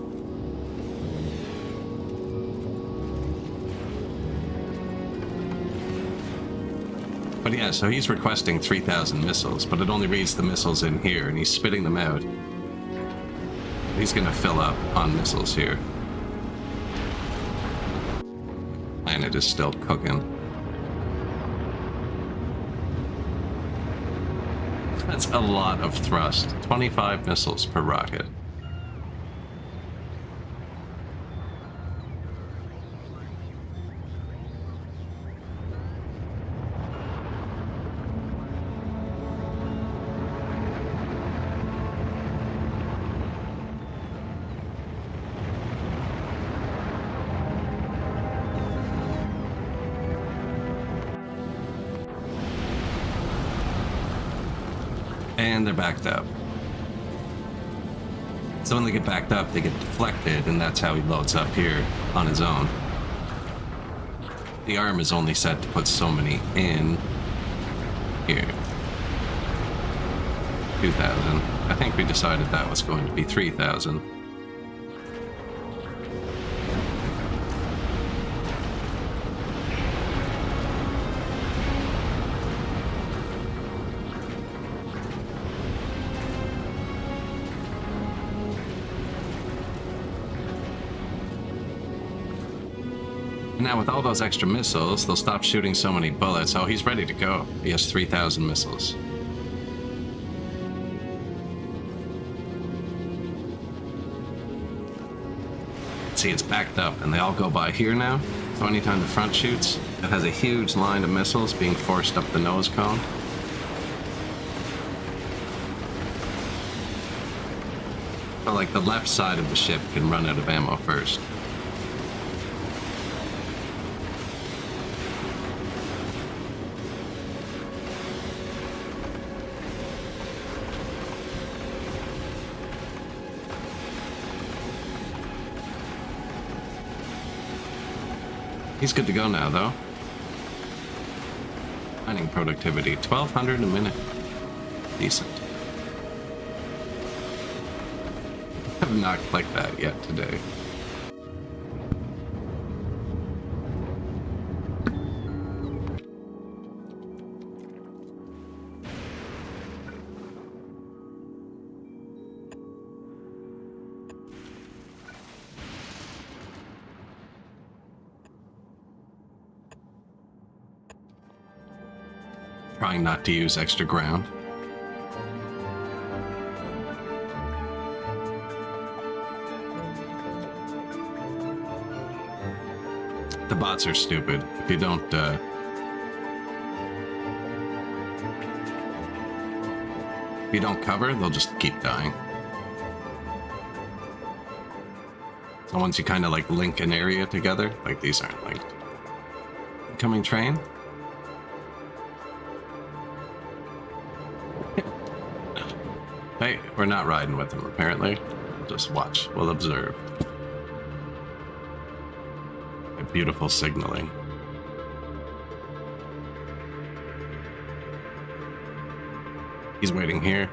S1: But yeah, so he's requesting 3,000 missiles, but it only reads the missiles in here, and he's spitting them out. He's gonna fill up on missiles here. Planet is still cooking. That's a lot of thrust. 25 missiles per rocket. And they're backed up. So when they get backed up, they get deflected, and that's how he loads up here on his own. The arm is only set to put so many in here. 2,000. I think we decided that was going to be 3,000. Now with all those extra missiles, they'll stop shooting so many bullets. Oh, he's ready to go. He has 3,000 missiles. See, it's backed up, and they all go by here now. So anytime the front shoots, it has a huge line of missiles being forced up the nose cone. So like the left side of the ship can run out of ammo first. He's good to go now, though. Mining productivity, 1,200 a minute. Decent. I have not clicked that yet today. Trying not to use extra ground. The bots are stupid. If you don't, cover, they'll just keep dying. So once you kind of like link an area together, like these aren't linked. Incoming train. Hey, we're not riding with them, apparently. Just watch. We'll observe. A beautiful signaling. He's waiting here.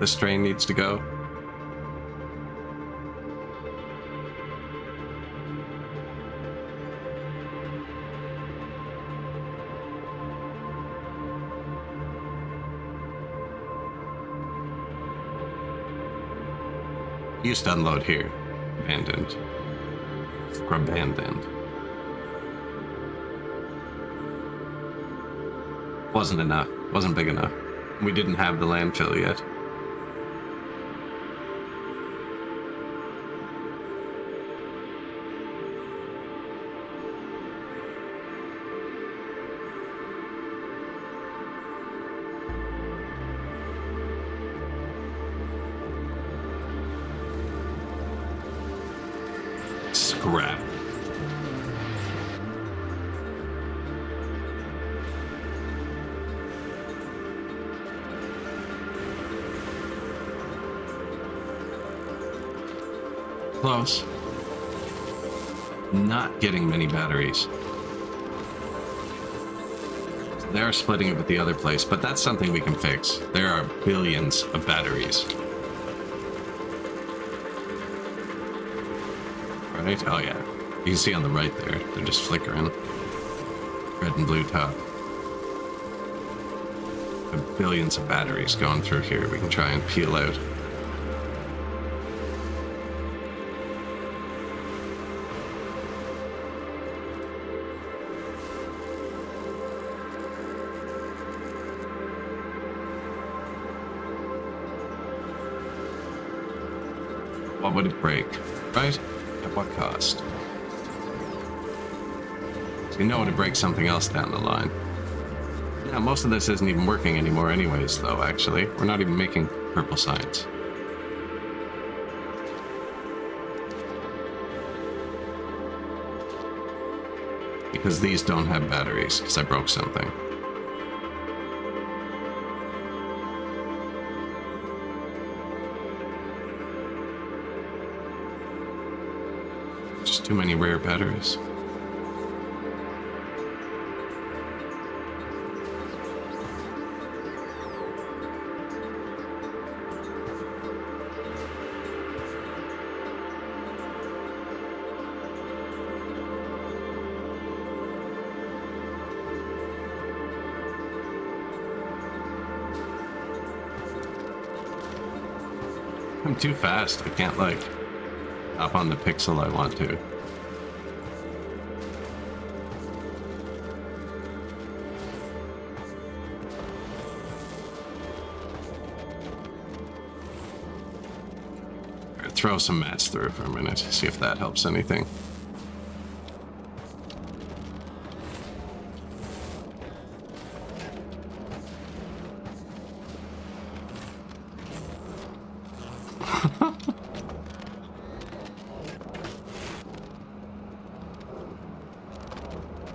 S1: This train needs to go. Used to unload here. Abandoned. Abandoned. Wasn't enough. Wasn't big enough. We didn't have the landfill yet. Scrap. Close. Not getting many batteries. They're splitting it with the other place, but that's something we can fix. There are billions of batteries. Right? Oh yeah. You can see on the right there, they're just flickering. Red and blue top. There are billions of batteries going through here we can try and peel out. What would it break? Right? At what cost? So you know to break something else down the line. Yeah, most of this isn't even working anymore anyways, though, actually. We're not even making purple signs. Because these don't have batteries, because I broke something. Just too many rare batteries. I'm too fast. I can't, like, hop on the pixel I want to. throw some mats through for a minute, see if that helps anything.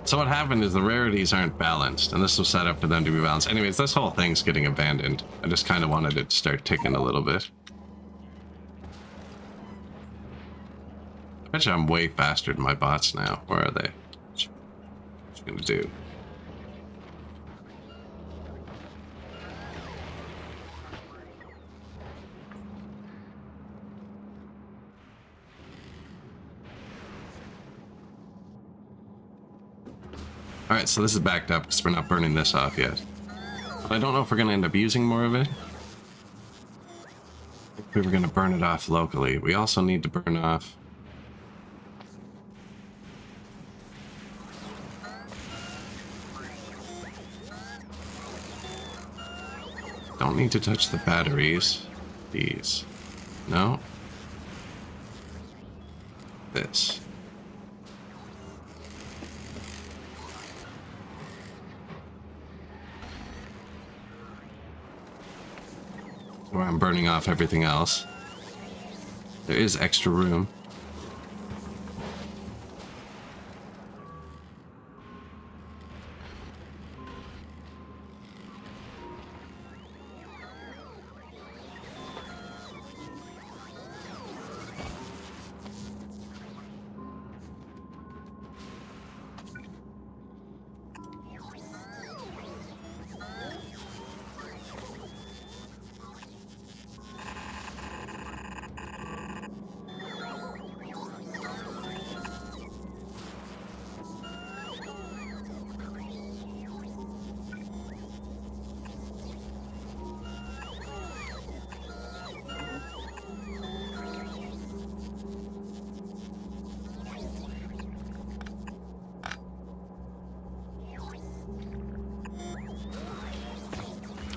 S1: So what happened is the rarities aren't balanced, and this was set up for them to be balanced. Anyways, this whole thing's getting abandoned. I just kind of wanted it to start ticking a little bit. I bet you I'm way faster than my bots now. Where are they? What's it gonna do? Alright, so this is backed up because we're not burning this off yet. But I don't know if we're going to end up using more of it. I think we were going to burn it off locally. We also need to burn off... Don't need to touch the batteries. These. No. This. Where I'm burning off everything else. There is extra room.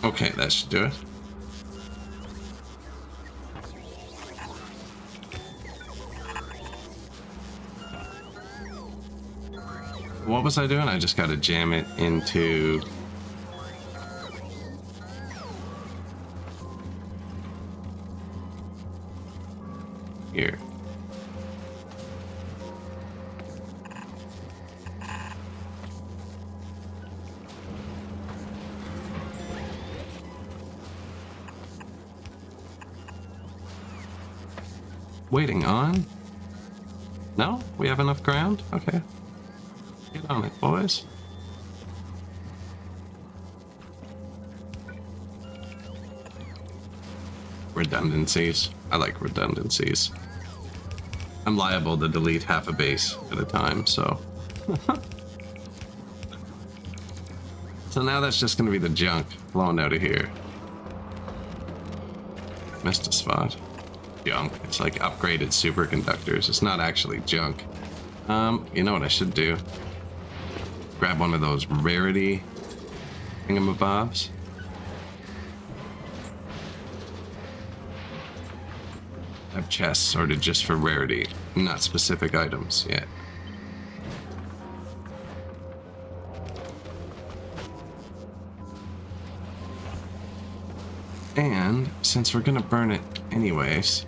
S1: Okay, that should do it. What was I doing? I just got to jam it into... here. Waiting on? No? We have enough ground? Okay. Get on it, boys. Redundancies. I like redundancies. I'm liable to delete half a base at a time, so... So now that's just gonna be the junk flowing out of here. Missed a spot. Junk. It's like upgraded superconductors. It's not actually junk. You know what I should do? Grab one of those rarity thingamabobs. I have chests sorted just for rarity, not specific items yet. And since we're gonna burn it anyways,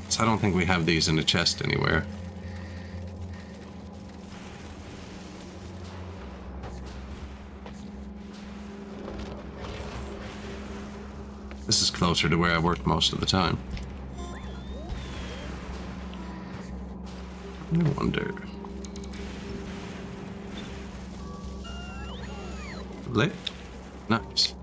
S1: so I don't think we have these in a chest anywhere. This is closer to where I work most of the time. I wonder. Lit? Nice.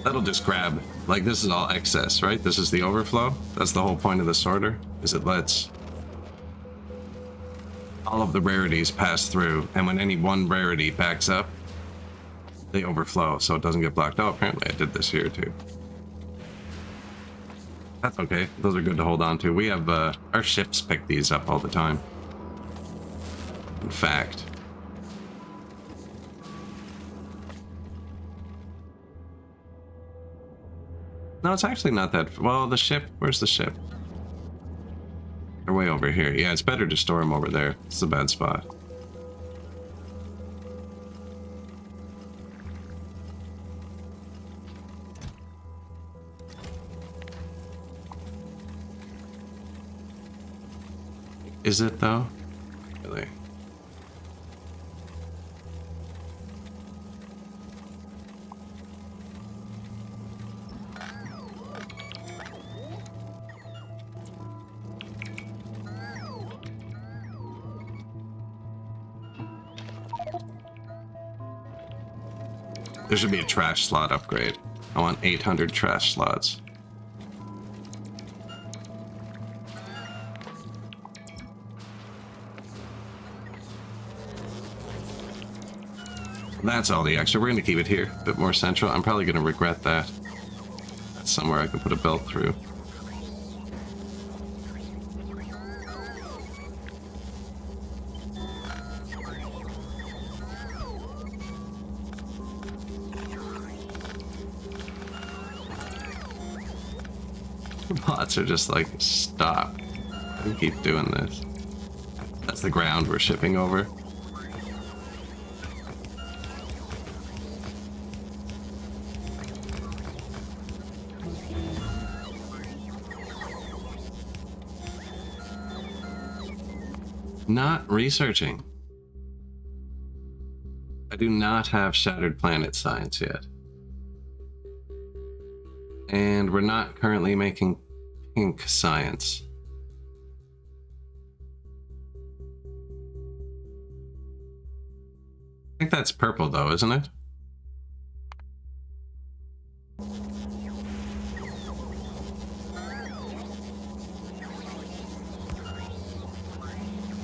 S1: That'll just grab, like this is all excess, right? This is the overflow. That's the whole point of the sorter, is it lets all of the rarities pass through, and when any one rarity backs up, they overflow so it doesn't get blocked. Oh, apparently I did this here too. That's okay. Those are good to hold on to. We have our ships pick these up all the time. In fact. No, it's actually not that. Well, the ship. Where's the ship? They're way over here. Yeah, it's better to store them over there. It's a bad spot. Is it though? Really? There should be a trash slot upgrade. I want 800 trash slots. That's all the extra. We're going to keep it here. A bit more central. I'm probably going to regret that. That's somewhere I can put a belt through. Bots are just like, stop. We keep doing this. That's the ground we're shipping over. Not researching. I do not have Shattered Planet science yet. And we're not currently making pink science. I think that's purple though, isn't it?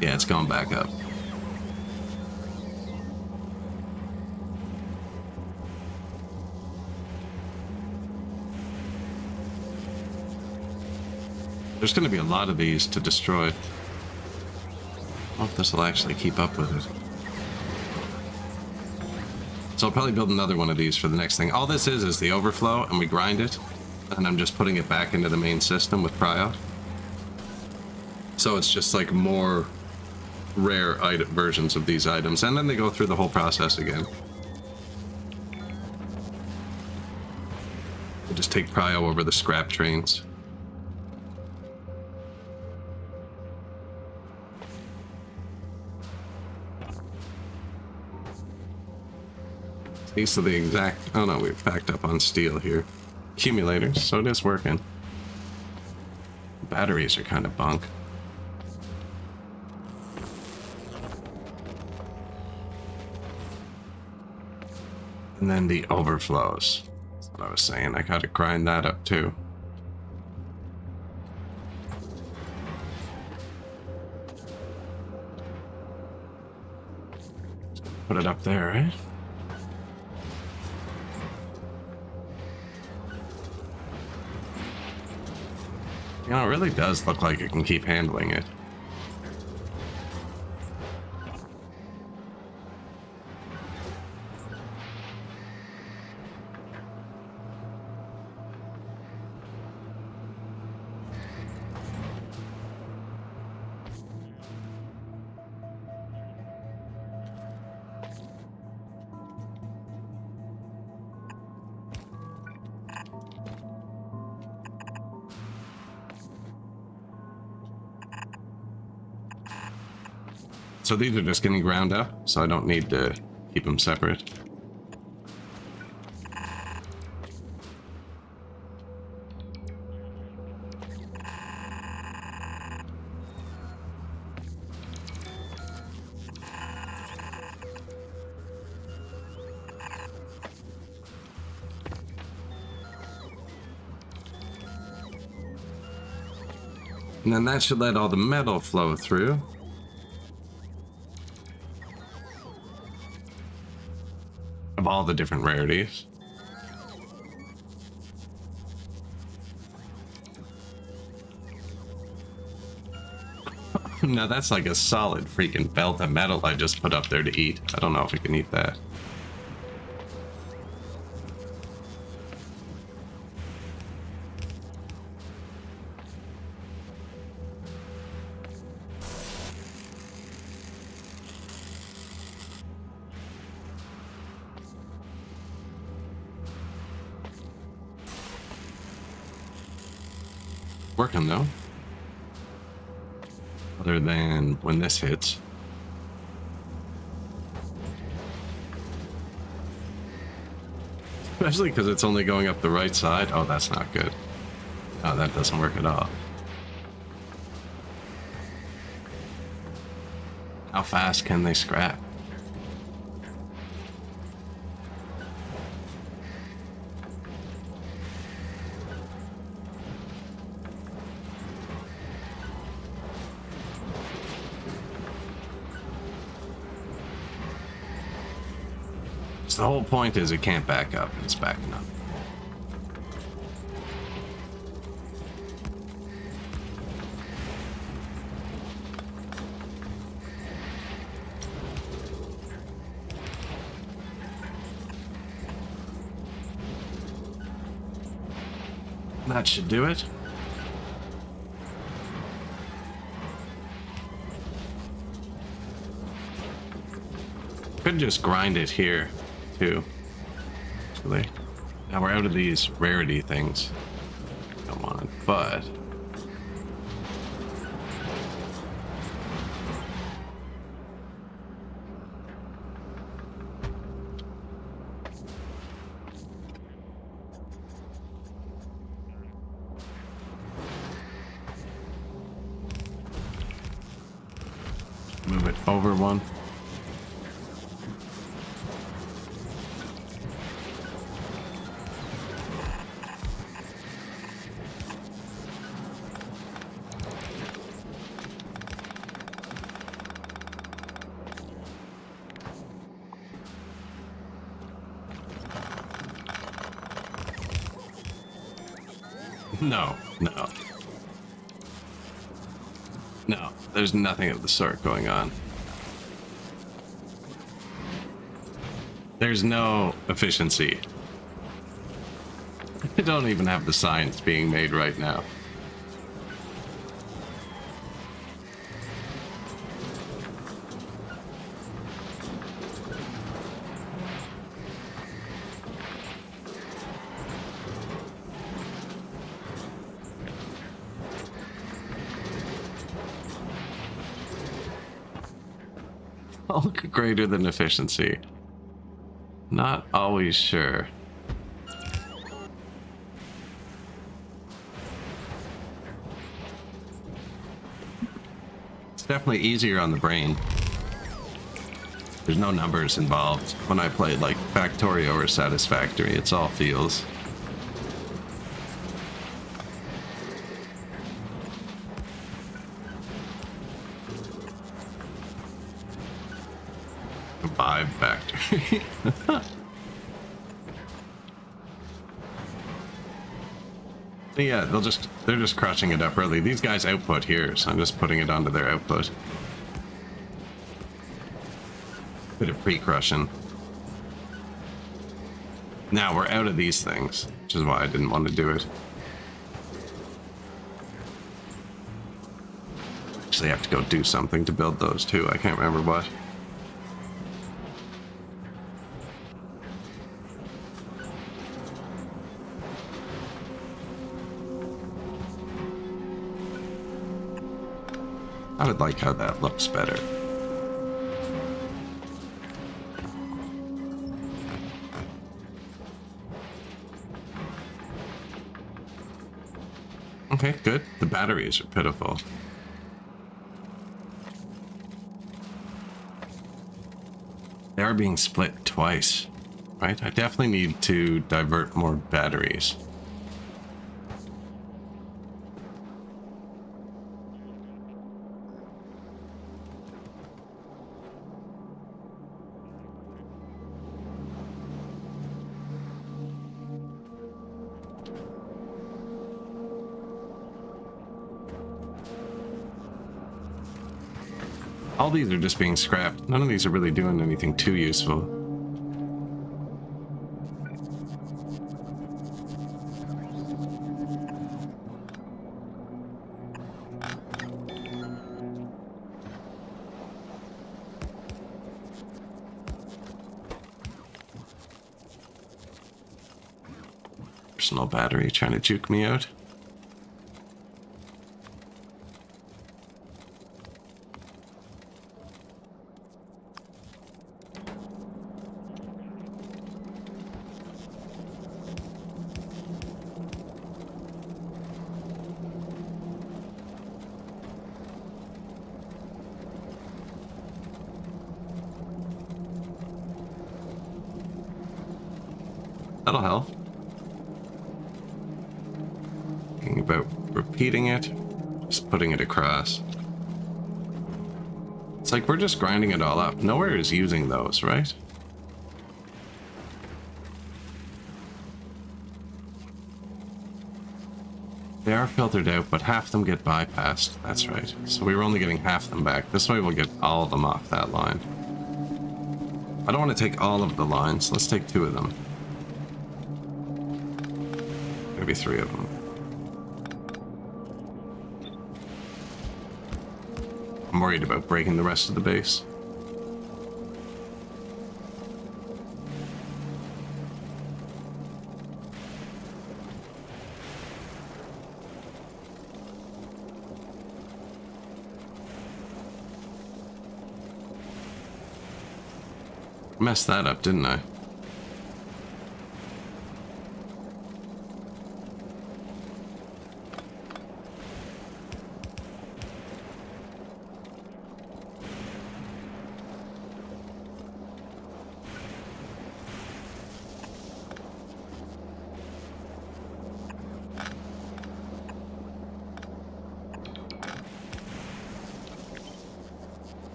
S1: Yeah, it's gone back up. There's going to be a lot of these to destroy. I don't know if this will actually keep up with it. So I'll probably build another one of these for the next thing. All this is the overflow, and we grind it, and I'm just putting it back into the main system with pry-out. So it's just like more rare versions of these items, and then they go through the whole process again. We'll just take prio over the scrap trains. These are the exact... Oh no, we've backed up on steel here. Accumulators, so it is working. Batteries are kind of bunk. And then the overflows. That's what I was saying. I gotta grind that up too. Put it up there, right? You know, it really does look like it can keep handling it. So these are just getting ground up, so I don't need to keep them separate. And then that should let all the metal flow through. of all the different rarities. Now that's like a solid freaking belt of metal I just put up there to eat. I don't know if we can eat that. Working though. Other than when this hits. Especially because it's only going up the right side. Oh, that's not good. Oh, that doesn't work at all. How fast can they scrap? The whole point is it can't back up, and it's backing up. That should do it. Could just grind it here. Too. Actually, now we're out of these rarity things. Come on, but move it over one. No, no. No, there's nothing of the sort going on. There's no efficiency. I don't even have the science being made right now. Bulk greater than efficiency. Not always sure. It's definitely easier on the brain. There's no numbers involved. When I played like Factorio or Satisfactory, it's all feels. Vibe Factory. Yeah, they're just crushing it up early. These guys output here, so I'm just putting it onto their output. Bit of pre-crushing. Now we're out of these things, which is why I didn't want to do it. Actually, I have to go do something to build those too. I can't remember what. I would like how that looks better. Okay, good. The batteries are pitiful. They are being split twice, right? I definitely need to divert more batteries. All these are just being scrapped. None of these are really doing anything too useful. Personal battery trying to juke me out. That'll help. Thinking about repeating it, just putting it across. It's like we're just grinding it all up. Nowhere is using those, right? They are filtered out, but half them get bypassed. That's right. So we were only getting half them back. This way we'll get all of them off that line. I don't want to take all of the lines. Let's take 2 of them. Maybe 3 of them. I'm worried about breaking the rest of the base. Messed that up, didn't I?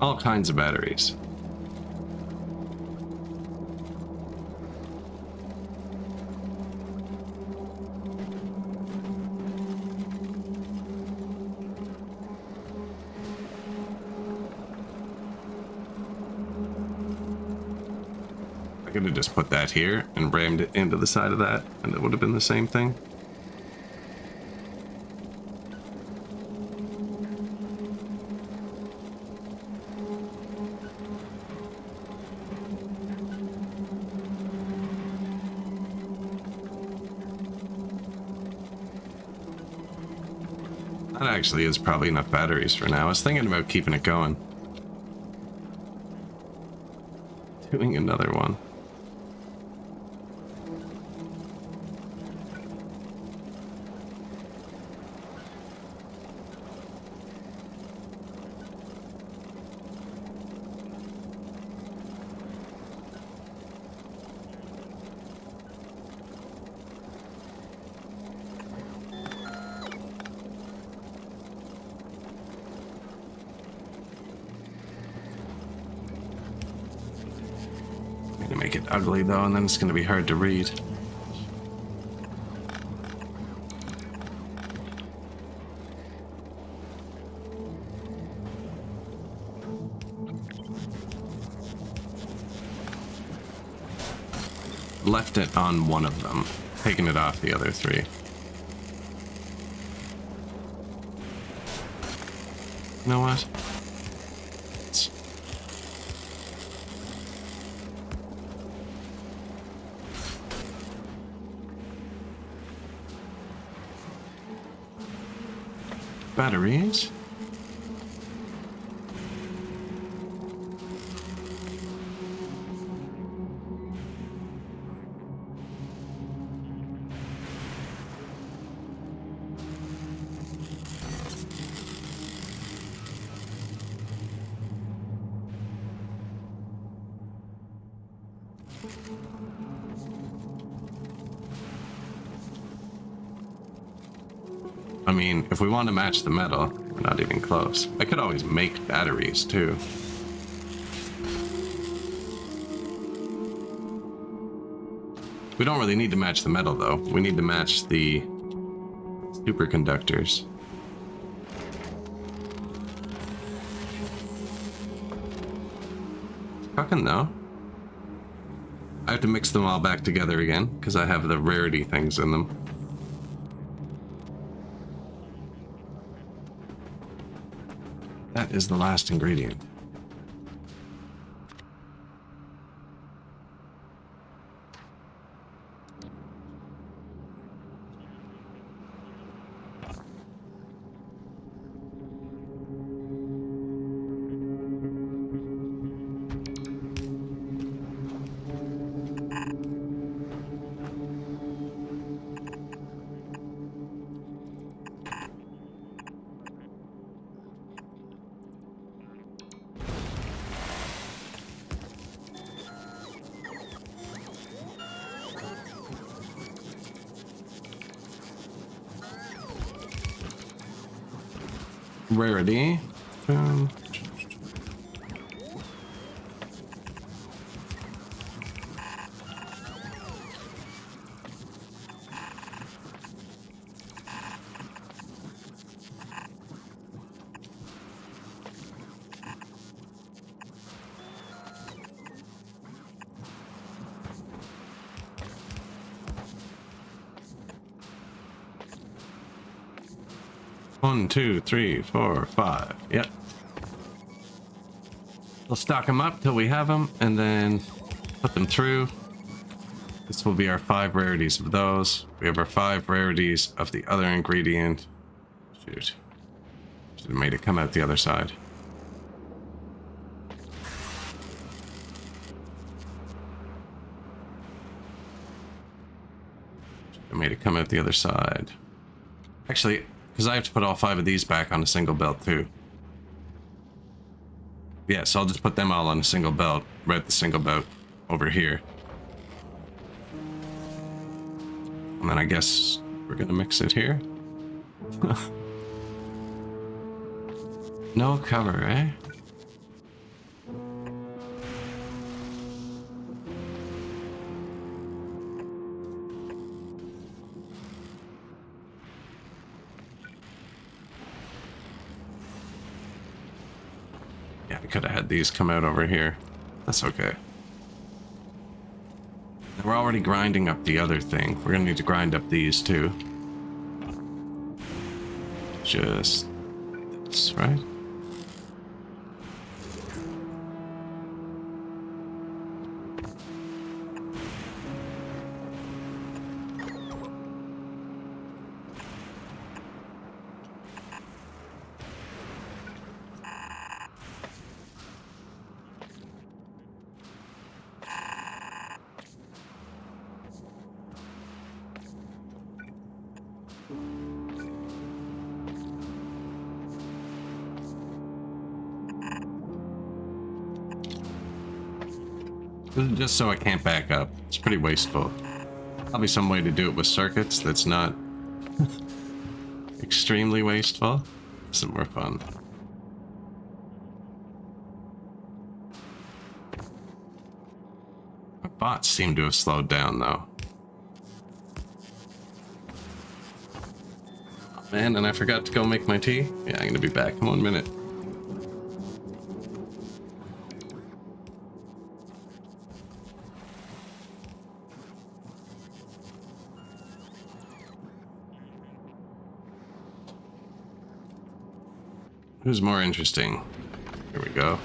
S1: All kinds of batteries. I could have just put that here and rammed it into the side of that, and it would have been the same thing. That actually is probably enough batteries for now. I was thinking about keeping it going. Doing another one. Make it ugly though, and then it's going to be hard to read. Left it on one of them, taking it off the other 3. You know what? Batteries. I mean, if we want to match the metal, we're not even close. I could always make batteries too. We don't really need to match the metal though. We need to match the superconductors. Fucking no. I have to mix them all back together again because I have the rarity things in them. That is the last ingredient. Rarity. 1, 2, 3, 4, 5. Yep. We'll stock them up till we have them, and then put them through. This will be our 5 rarities of those. We have our 5 rarities of the other ingredient. Shoot. Should have made it come out the other side. Should have made it come out the other side. Actually, because I have to put all 5 of these back on a single belt too. Yeah, so I'll just put them all on a single belt, right at the single belt over here. And then I guess we're gonna mix it here. No cover, eh? Yeah, I could have had these come out over here. That's okay. And we're already grinding up the other thing. We're gonna need to grind up these too. Just this, right? Just so I can't back up. It's pretty wasteful. Probably some way to do it with circuits that's not extremely wasteful. Some more fun. My bots seem to have slowed down though. Oh, man, and I forgot to go make my tea. Yeah, I'm gonna be back in 1 minute. Who's more interesting? Here we go.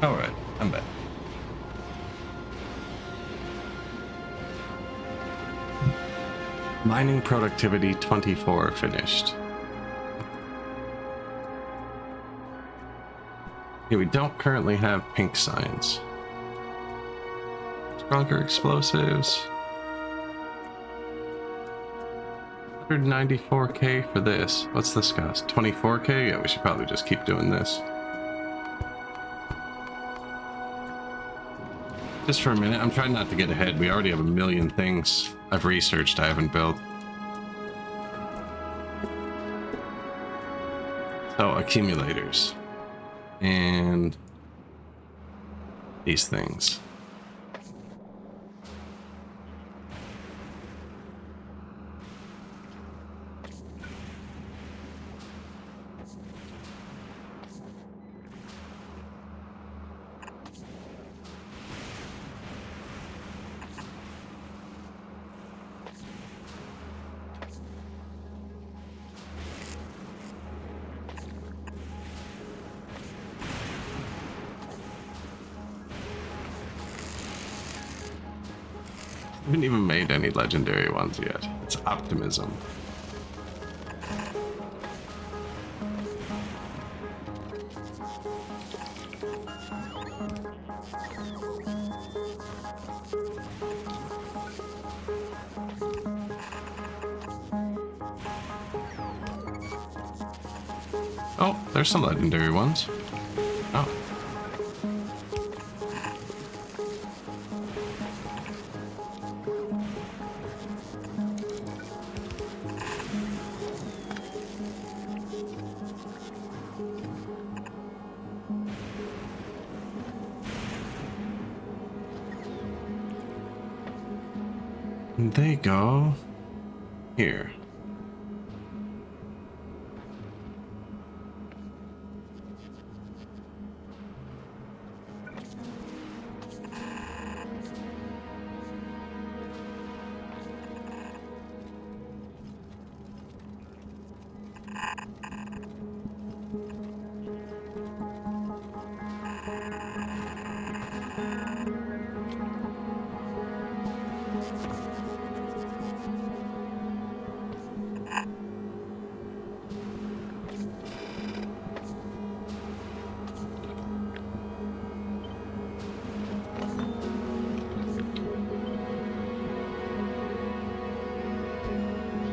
S1: Alright, I'm back. Mining productivity 24 finished. Yeah, we don't currently have pink science. Stronger explosives. 194k for this. What's this cost? 24k? Yeah, we should probably just keep doing this. Just for a minute, I'm trying not to get ahead. We already have a million things I've researched I haven't built. So, accumulators. And these things. I haven't even made any legendary ones yet. It's optimism. Oh, there's some legendary ones. Oh. And they go here.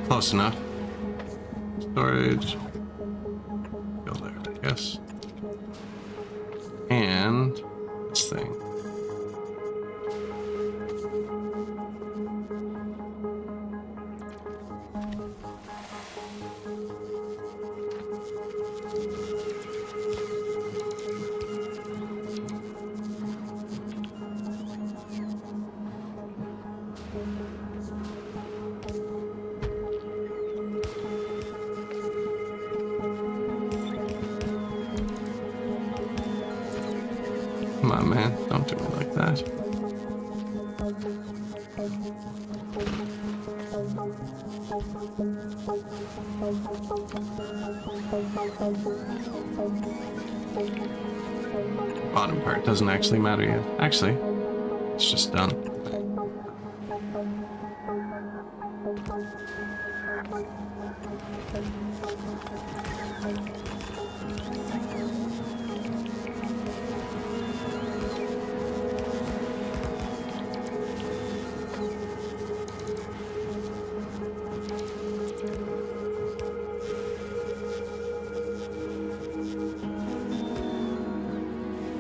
S1: Close enough. Storage. Go there, I guess. And this thing. Come on, man. Don't do me like that. Bottom part doesn't actually matter yet. Actually, it's just done.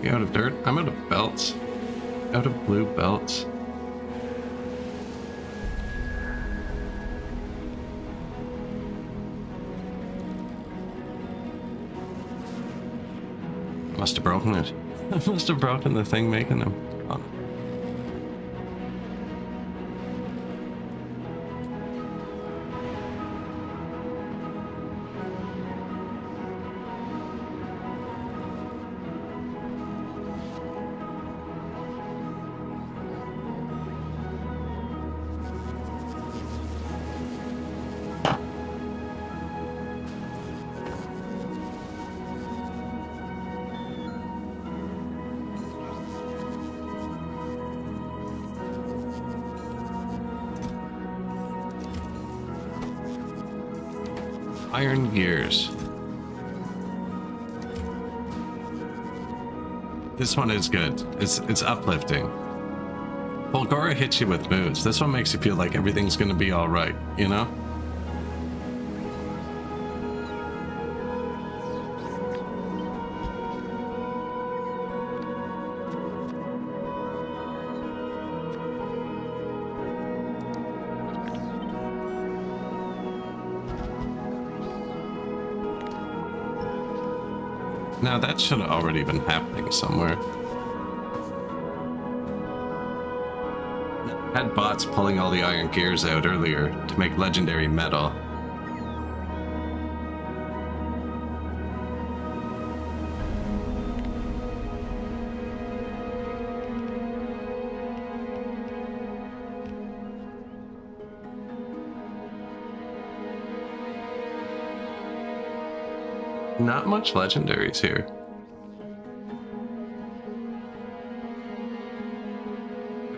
S1: You out of dirt? I'm out of belts. Out of blue belts. Must have broken it. I must have broken the thing making them. Oh. Iron gears. This one is good. It's uplifting. Fulgora hits you with moves. This one makes you feel like everything's gonna be all right, you know? Now that should have already been happening somewhere. I had bots pulling all the iron gears out earlier to make legendary metal. Not much legendaries here.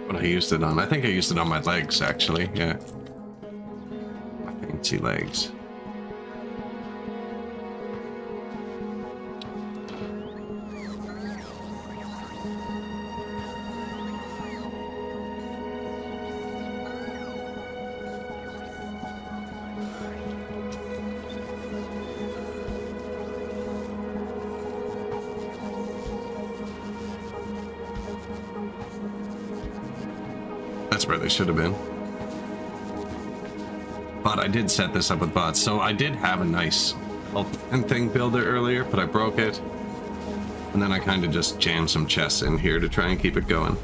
S1: What I used it on. I think I used it on my legs, actually. Yeah. My fancy legs. That's where they should have been. But I did set this up with bots, so I did have a nice and thing builder earlier, but I broke it. And then I kind of just jammed some chests in here to try and keep it going.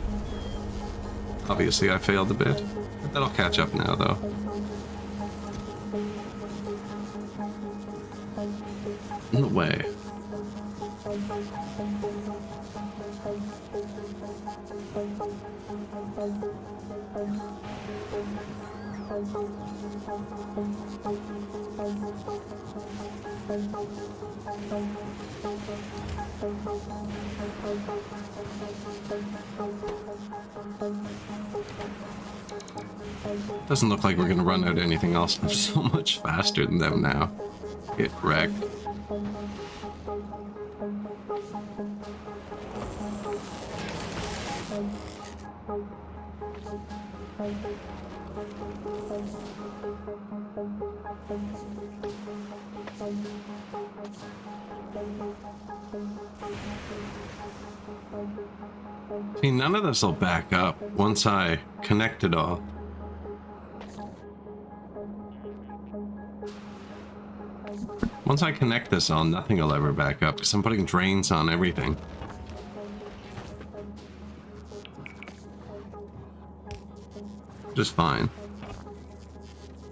S1: Obviously I failed a bit, but that'll catch up now though. In the way. Doesn't look like we're gonna run out of anything else. I'm so much faster than them now. Get wrecked. See, none of this will back up once I connect it all. Once I connect this all, nothing will ever back up because I'm putting drains on everything. Just fine.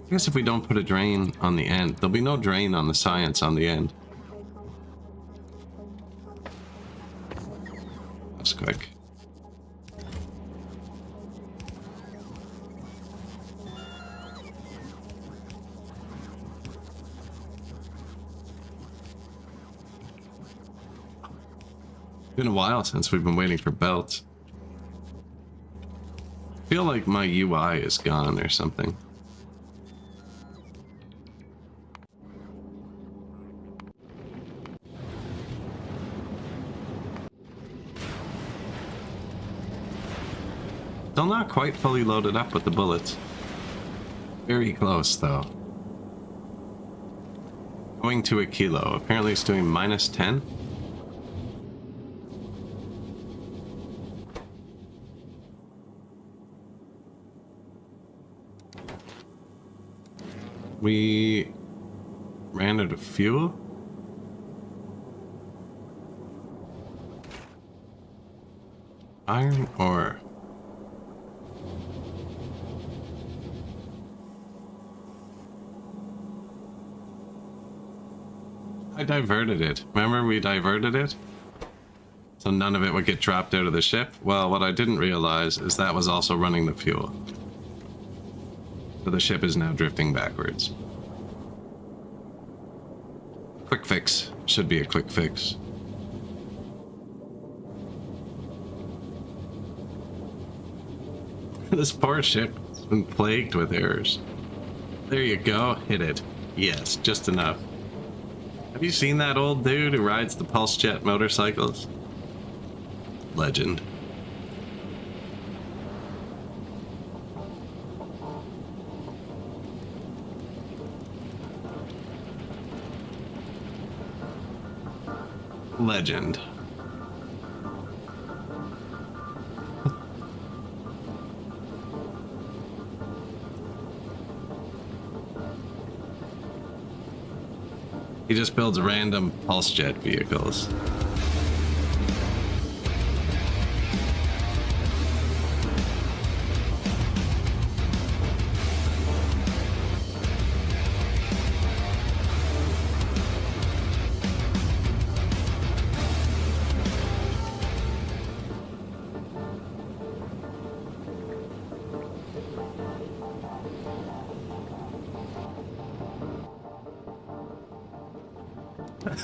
S1: I guess if we don't put a drain on the end, there'll be no drain on the science on the end. That's quick. Been a while since we've been waiting for belts. I feel like my UI is gone or something. Still not quite fully loaded up with the bullets. Very close though. Going to a kilo. Apparently it's doing -10. We ran out of fuel? Iron ore. I diverted it. Remember we diverted it? So none of it would get dropped out of the ship? Well, what I didn't realize is that was also running the fuel. So the ship is now drifting backwards. Quick fix. Should be a quick fix. This poor ship has been plagued with errors. There you go. Hit it. Yes, just enough. Have you seen that old dude who rides the pulse jet motorcycles? Legend. Legend. He just builds random pulse jet vehicles.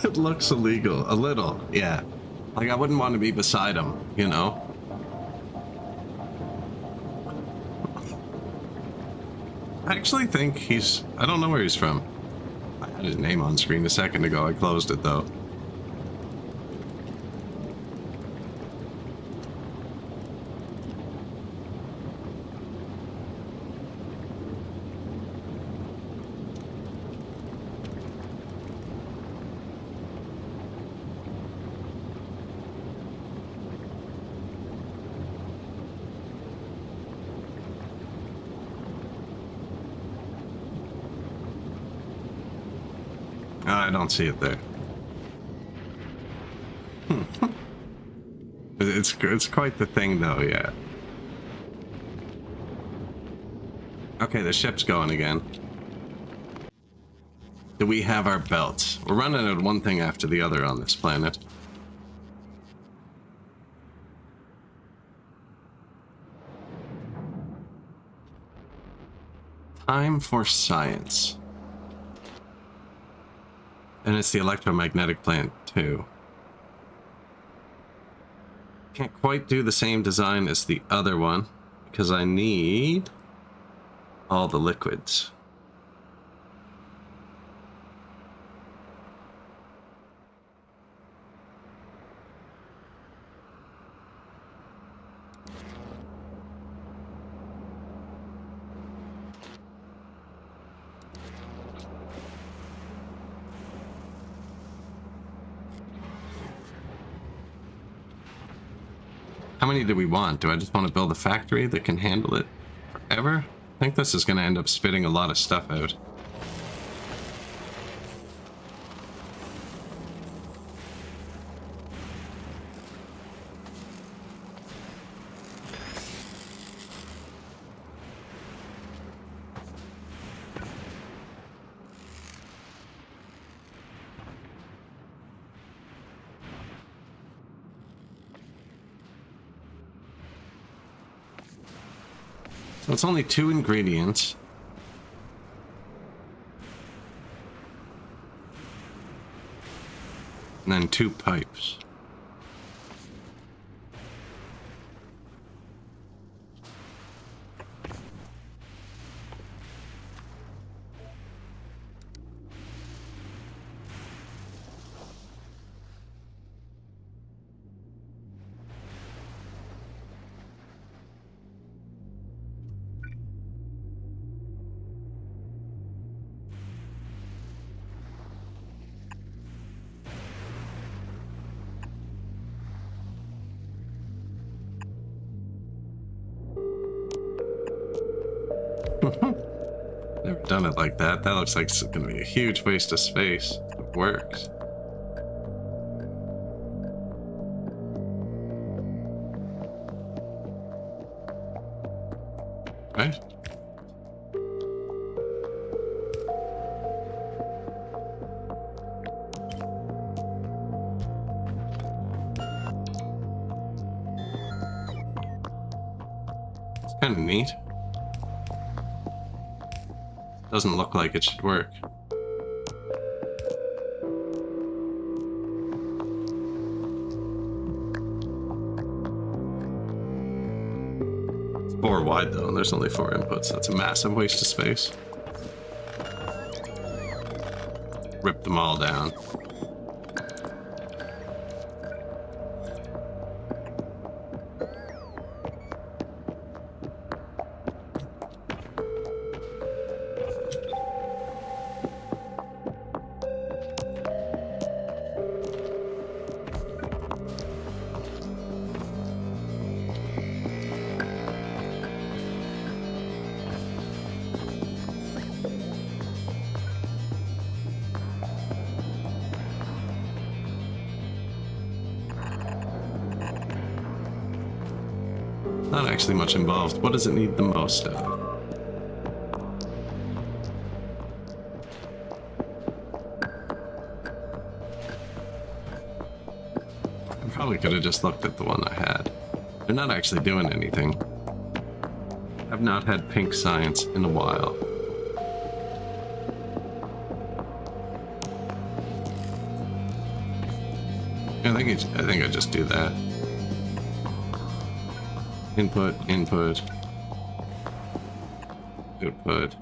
S1: It looks illegal. A little, yeah. Like, I wouldn't want to be beside him, you know? I actually think he's... I don't know where he's from. I had his name on screen a second ago. I closed it, though. I don't see it there. It's quite the thing, though, yeah. Okay, the ship's going again. Do we have our belts? We're running at one thing after the other on this planet. Time for science. And it's the electromagnetic plant, too. Can't quite do the same design as the other one, because I need all the liquids. How many do we want? Do I just want to build a factory that can handle it forever? I think this is going to end up spitting a lot of stuff out. So it's only 2 ingredients. And then 2 pipes. Never done it like that. That looks like it's going to be a huge waste of space. It works. Right? It's kind of neat. Doesn't look like it should work. It's 4 wide though, and there's only 4 inputs. That's a massive waste of space. rip them all down. Not actually much involved. What does it need the most of? I probably could have just looked at the one I had. They're not actually doing anything. I've not had pink science in a while. I think I just do that. Input, input, output.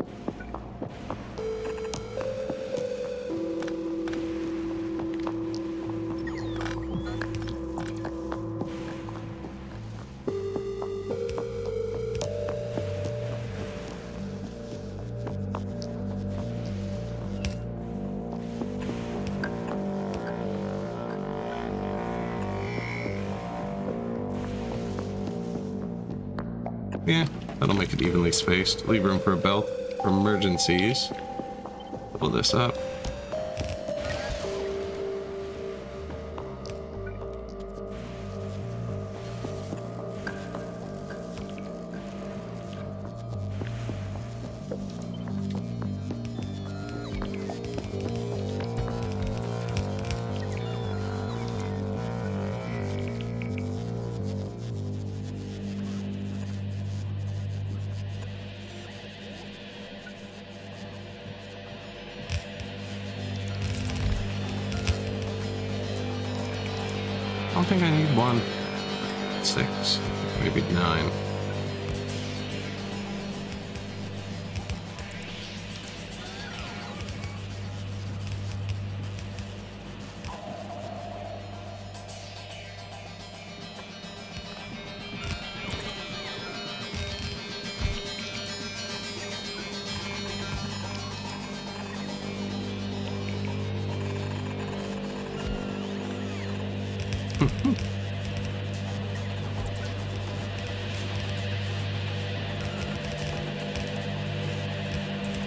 S1: Yeah, that'll make it evenly spaced. Leave room for a belt for emergencies. Pull this up. I don't think I need 1, 6, maybe 9.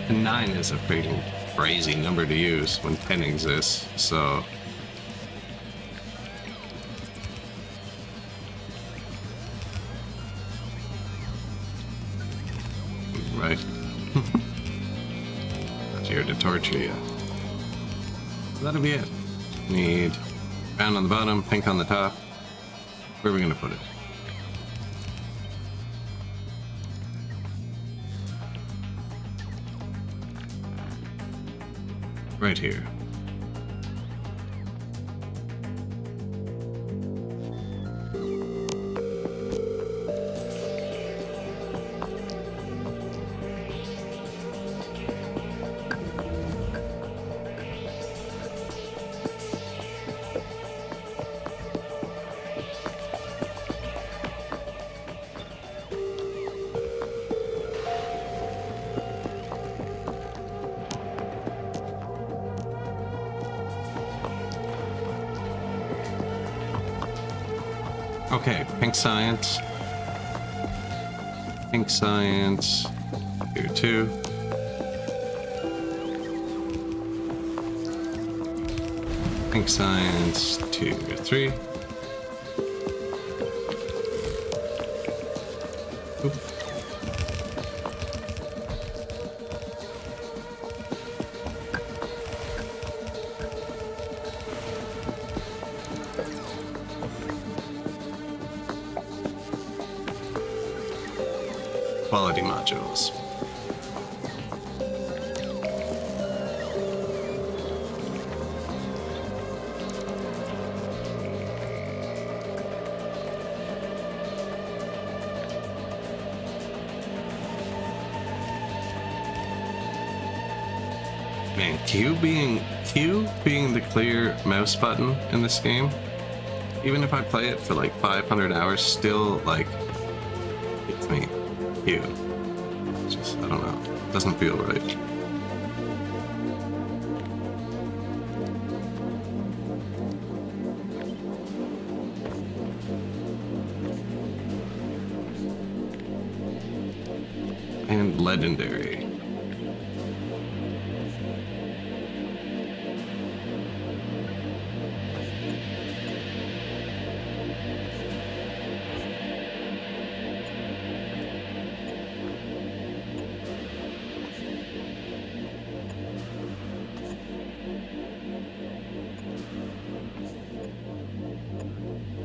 S1: And 9 is a freaking crazy number to use when 10 exists, so... Right. Not here to torture you. So that'll be it. Need brown on the bottom, pink on the top. Where are we gonna put it? Right here. Okay, pink science. Pink science. Here too. Pink science 2, 3. Oop. Quality modules. Man, Q being the clear mouse button in this game, even if I play it for like 500 hours, still like it's me. Q. It's just, I don't know. It doesn't feel right. And legendary.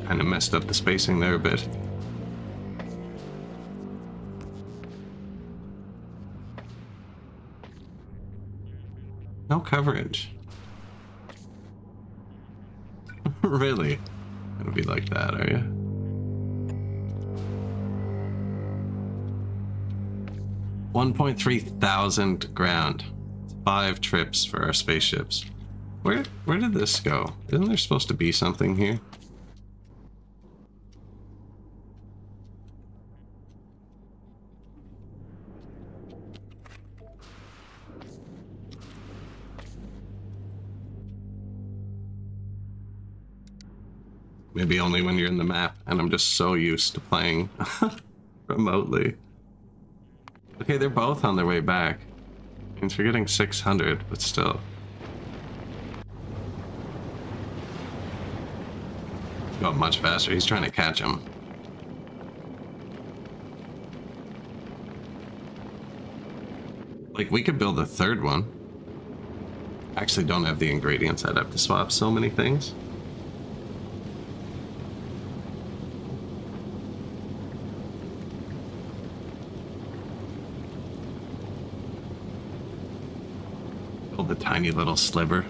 S1: Kind of messed up the spacing there a bit. No coverage. Really? It'll be like that, are you? $1.3 thousand ground. 5 trips for our spaceships. Where did this go? Isn't there supposed to be something here? Maybe only when you're in the map, and I'm just so used to playing remotely. Okay, they're both on their way back. Means we're getting 600, but still. He's going much faster. He's trying to catch him. Like, we could build a third one. Actually, don't have the ingredients. I'd have to swap so many things. The tiny little sliver.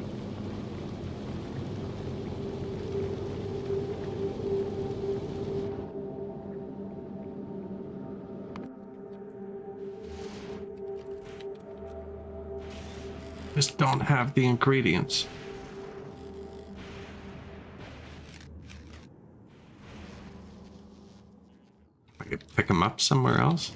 S1: Just don't have the ingredients. I could pick them up somewhere else.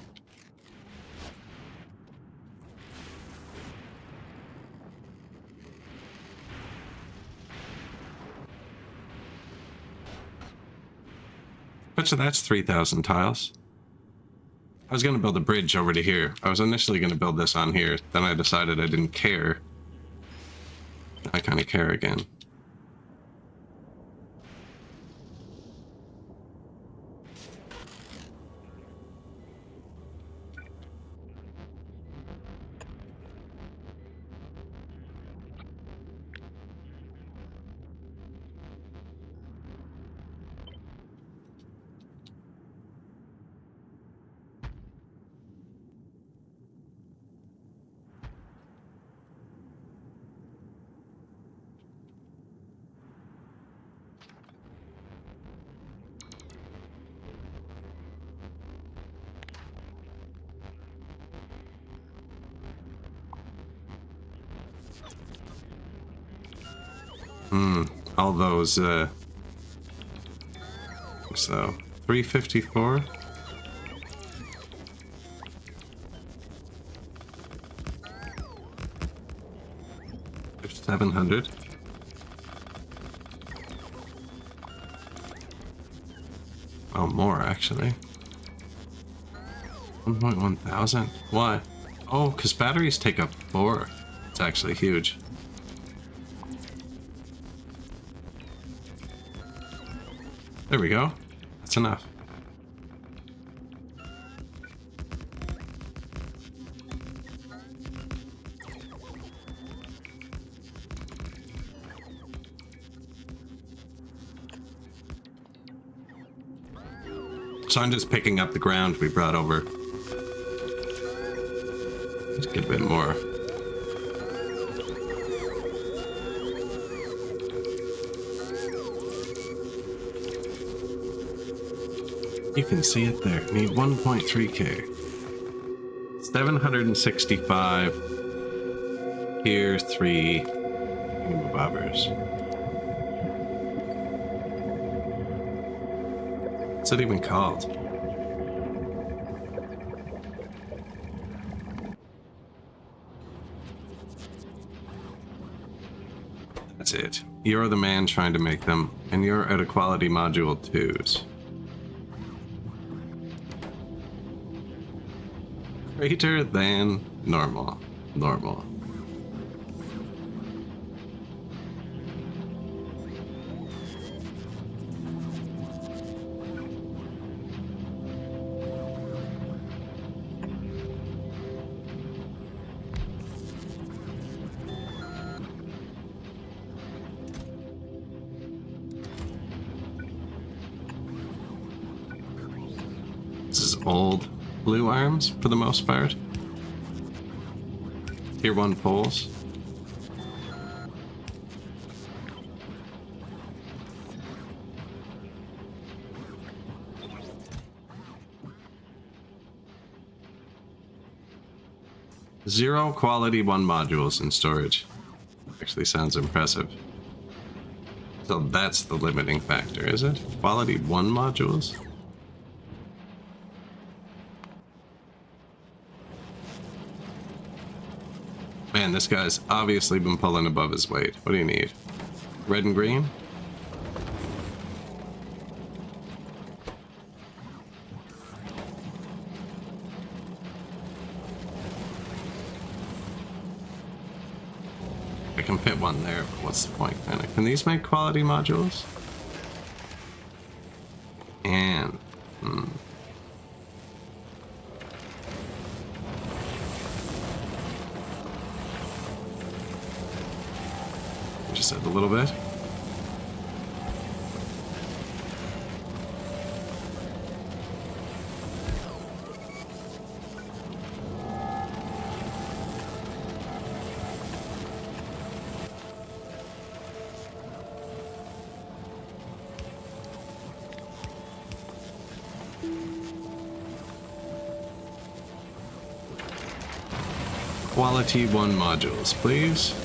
S1: So that's 3,000 tiles. I was going to build a bridge over to here. I was initially going to build this on here. Then I decided I didn't care. I kind of care again. All those, so 354. There's 700. Oh, more actually. 1.1 thousand. Why? Oh, because batteries take up 4. It's actually huge. There we go. That's enough. So I'm just picking up the ground we brought over. Let's get a bit more. You can see it there. Need 1.3k. 765. Tier 3 bobbers. What's it even called? That's it. You're the man trying to make them, and you're at a quality module 2s. Greater than normal. Normal. This is old blue arms for the most part. Tier 1 poles. Zero quality 1 modules in storage. Actually sounds impressive. So that's the limiting factor, is it? Quality 1 modules? Man, this guy's obviously been pulling above his weight. What do you need? Red and green? I can fit one there, but what's the point? Can these make quality modules? And... Just add a little bit. Quality 1 modules, please.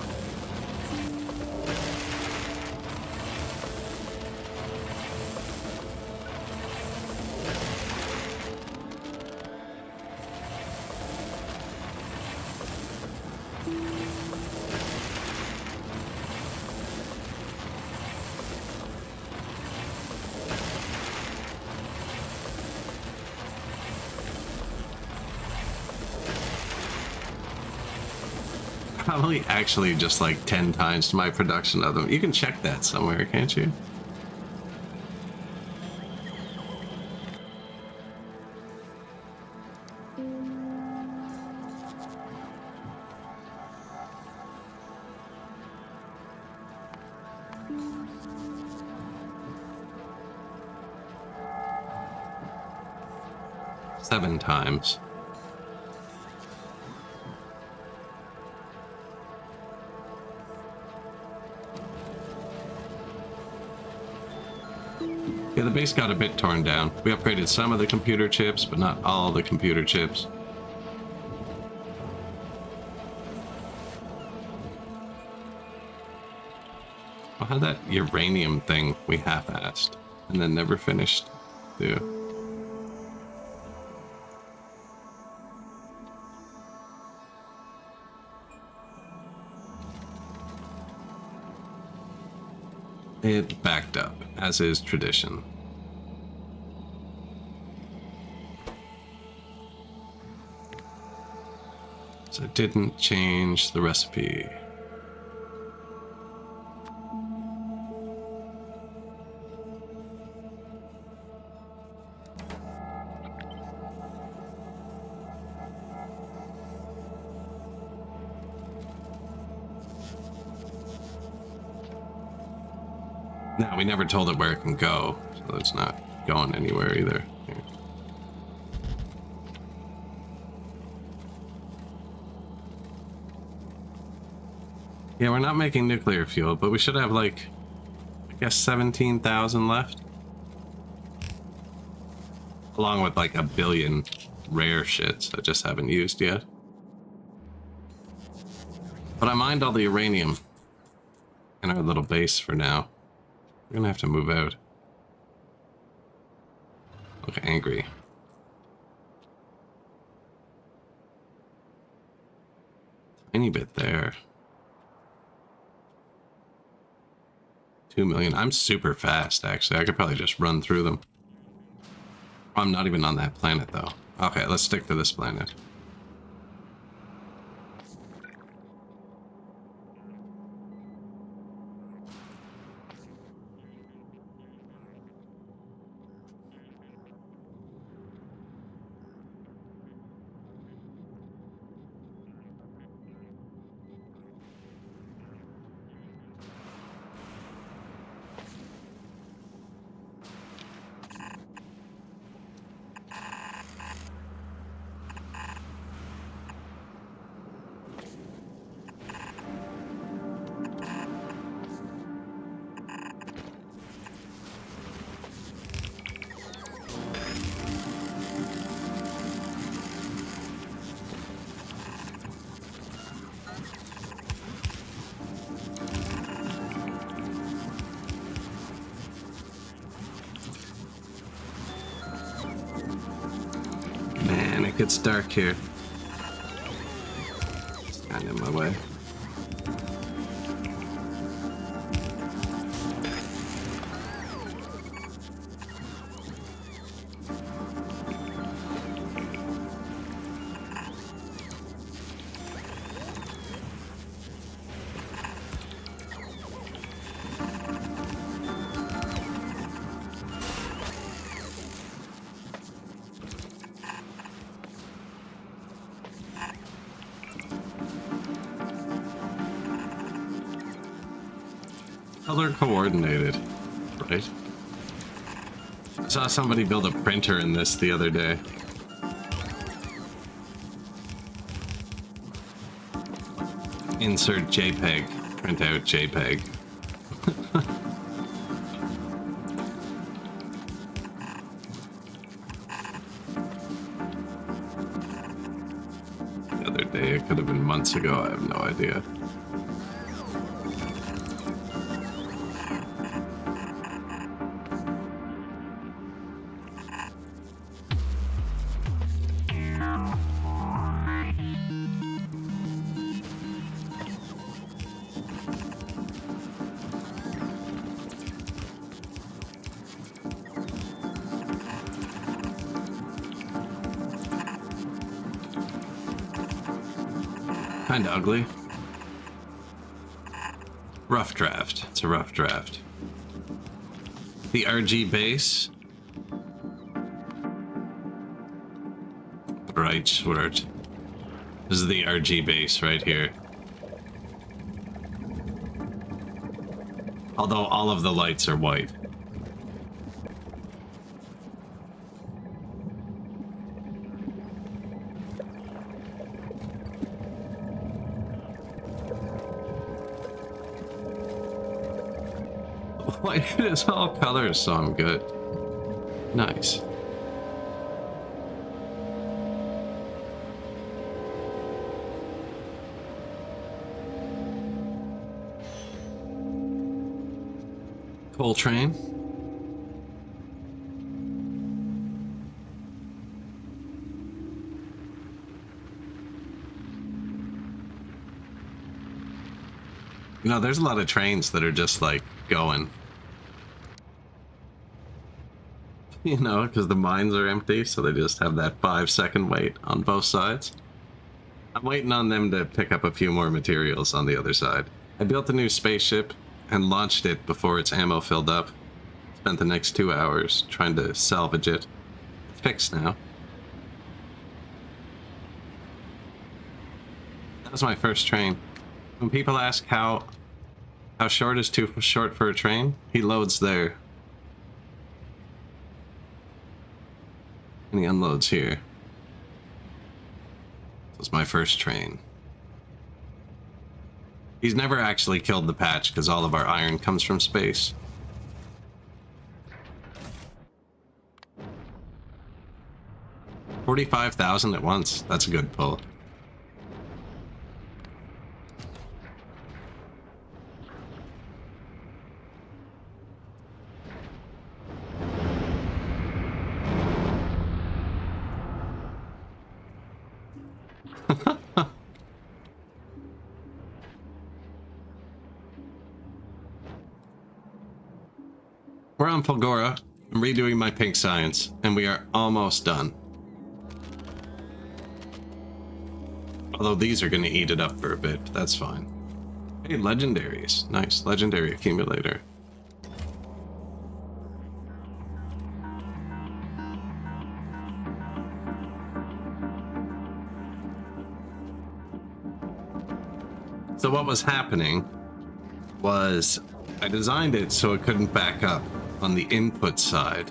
S1: Probably actually just like 10 times my production of them. You can check that somewhere, can't you? Seven times. Yeah, the base got a bit torn down. We upgraded some of the computer chips, but not all the computer chips. Well, how'd that uranium thing we half-assed and then never finished do? It backed up, as is tradition. So it didn't change the recipe. No, we never told it where it can go, so it's not going anywhere either. Here. Yeah, we're not making nuclear fuel, but we should have like, I guess 17,000 left. Along with like a billion rare shits I just haven't used yet. But I mined all the uranium in our little base for now. We're gonna have to move out. Look angry. Tiny bit there. 2 million. I'm super fast, actually. I could probably just run through them. I'm not even on that planet, though. Okay, let's stick to this planet. Man, it gets dark here. It's kind of in my way. Color coordinated, right? I saw somebody build a printer in this the other day. Insert JPEG, print out JPEG. The other day, it could have been months ago, I have no idea. Kinda ugly. Rough draft. It's a rough draft. The RG base. Right, Sword. This is the RG base right here. Although all of the lights are white. White is all colors, so I'm good. Nice. Coal train. You know, there's a lot of trains that are just like going. You know, because the mines are empty, so they just have that 5-second wait on both sides. I'm waiting on them to pick up a few more materials on the other side. I built a new spaceship and launched it before its ammo filled up. Spent the next 2 hours trying to salvage it. It's fixed now. That was my first train. When people ask how short is too short for a train, he loads there. And he unloads here. This was my first train. He's never actually killed the patch because all of our iron comes from space. $45,000 at once. That's a good pull. We're on Fulgora. I'm redoing my pink science, and we are almost done. Although these are going to eat it up for a bit, but that's fine. Hey, legendaries. Nice. Legendary accumulator. So what was happening was I designed it so it couldn't back up on the input side.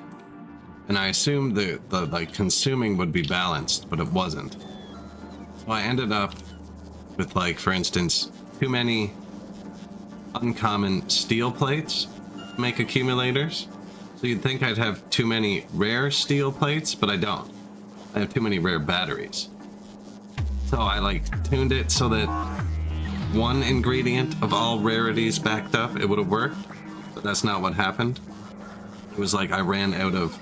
S1: And I assumed the like consuming would be balanced, but it wasn't. So I ended up with, like, for instance, too many uncommon steel plates to make accumulators. So you'd think I'd have too many rare steel plates, but I don't. I have too many rare batteries. So I, like, tuned it so that one ingredient of all rarities backed up, it would have worked. But that's not what happened. It was like I ran out of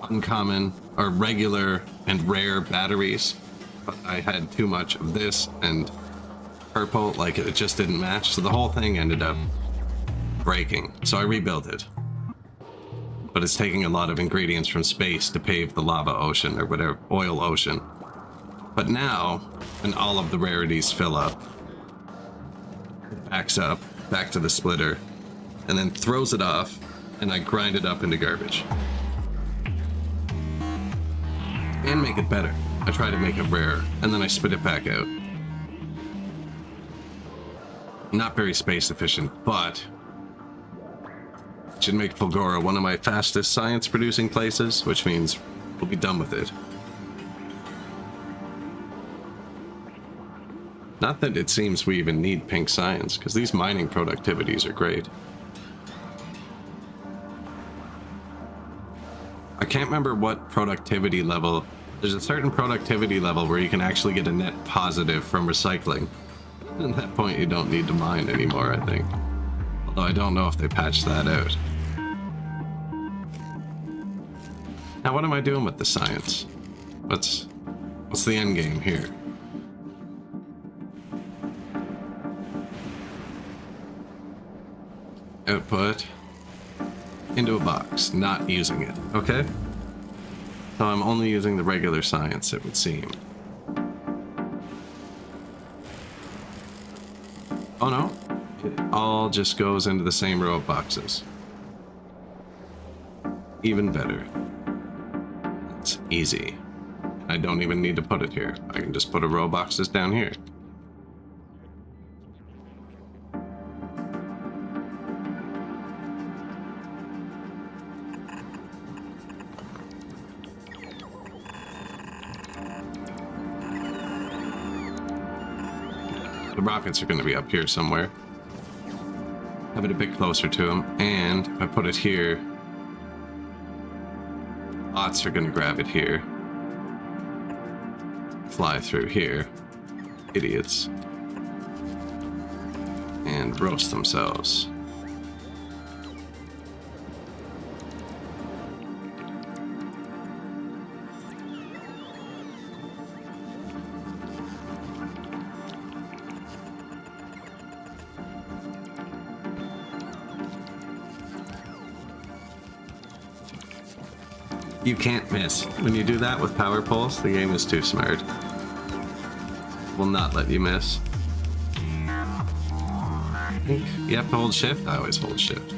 S1: uncommon or regular and rare batteries, but I had too much of this and purple, like it just didn't match, so the whole thing ended up breaking. So I rebuilt it, but it's taking a lot of ingredients from space to pave the lava ocean, or whatever, oil ocean. But now, when all of the rarities fill up, it backs up back to the splitter and then throws it off, and I grind it up into garbage and make it better. I try to make it rare, and then I spit it back out. Not very space efficient, but it should make Fulgora one of my fastest science producing places, which means we'll be done with it. Not that it seems we even need pink science, because these mining productivities are great. I can't remember what productivity level. There's a certain productivity level where you can actually get a net positive from recycling. At that point, you don't need to mine anymore, I think. Although I don't know if they patched that out. Now, what am I doing with the science? What's the end game here? Output into a box, not using it, okay? So I'm only using the regular science, it would seem. Oh no, it all just goes into the same row of boxes. Even better. It's easy. I don't even need to put it here. I can just put a row of boxes down here. The rockets are going to be up here somewhere. Have it a bit closer to them, and if I put it here, bots are going to grab it here. Fly through here. Idiots. And roast themselves. You can't miss. When you do that with power poles, the game is too smart. Will not let you miss. I think you have to hold shift. I always hold shift.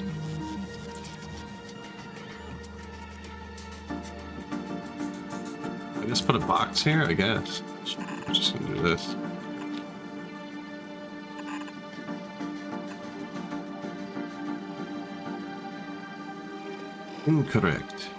S1: I just put a box here, I guess. I'm just gonna do this. Incorrect.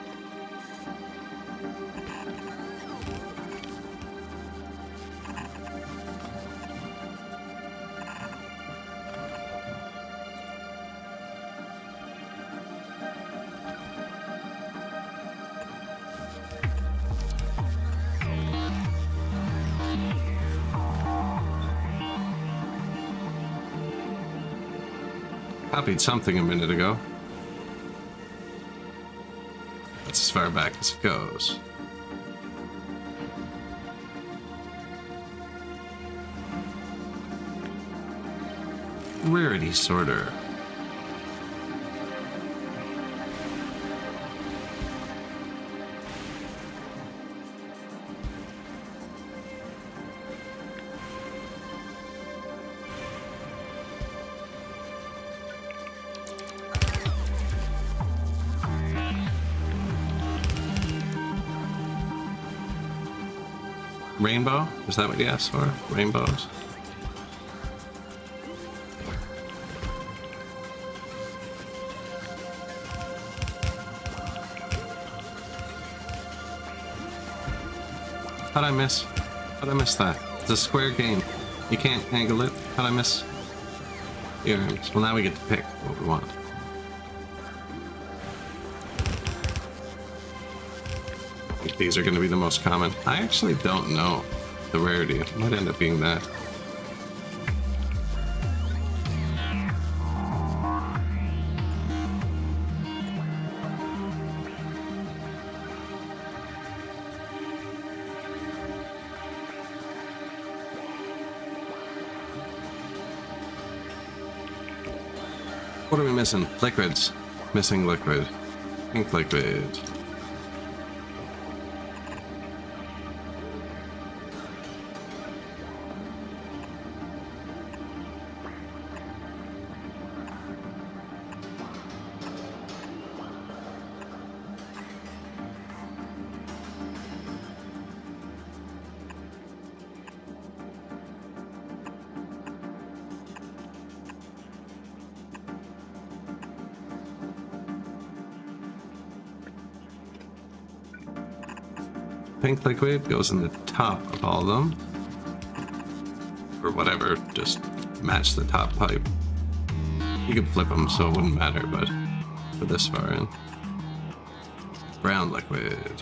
S1: Copied something a minute ago. That's as far back as it goes. Rarity sorter. Rainbow? Is that what you asked for? Rainbows? How'd I miss? How'd I miss that? It's a square game. You can't angle it. How'd I miss? Earrings. Well, now we get to pick what we want. I think these are going to be the most common. I actually don't know the rarity. It might end up being that. What are we missing? Liquids. Missing liquid. Pink liquid. Pink liquid goes in the top of all of them. Or whatever, just match the top pipe. You could flip them so it wouldn't matter, but for this far in. Brown liquid.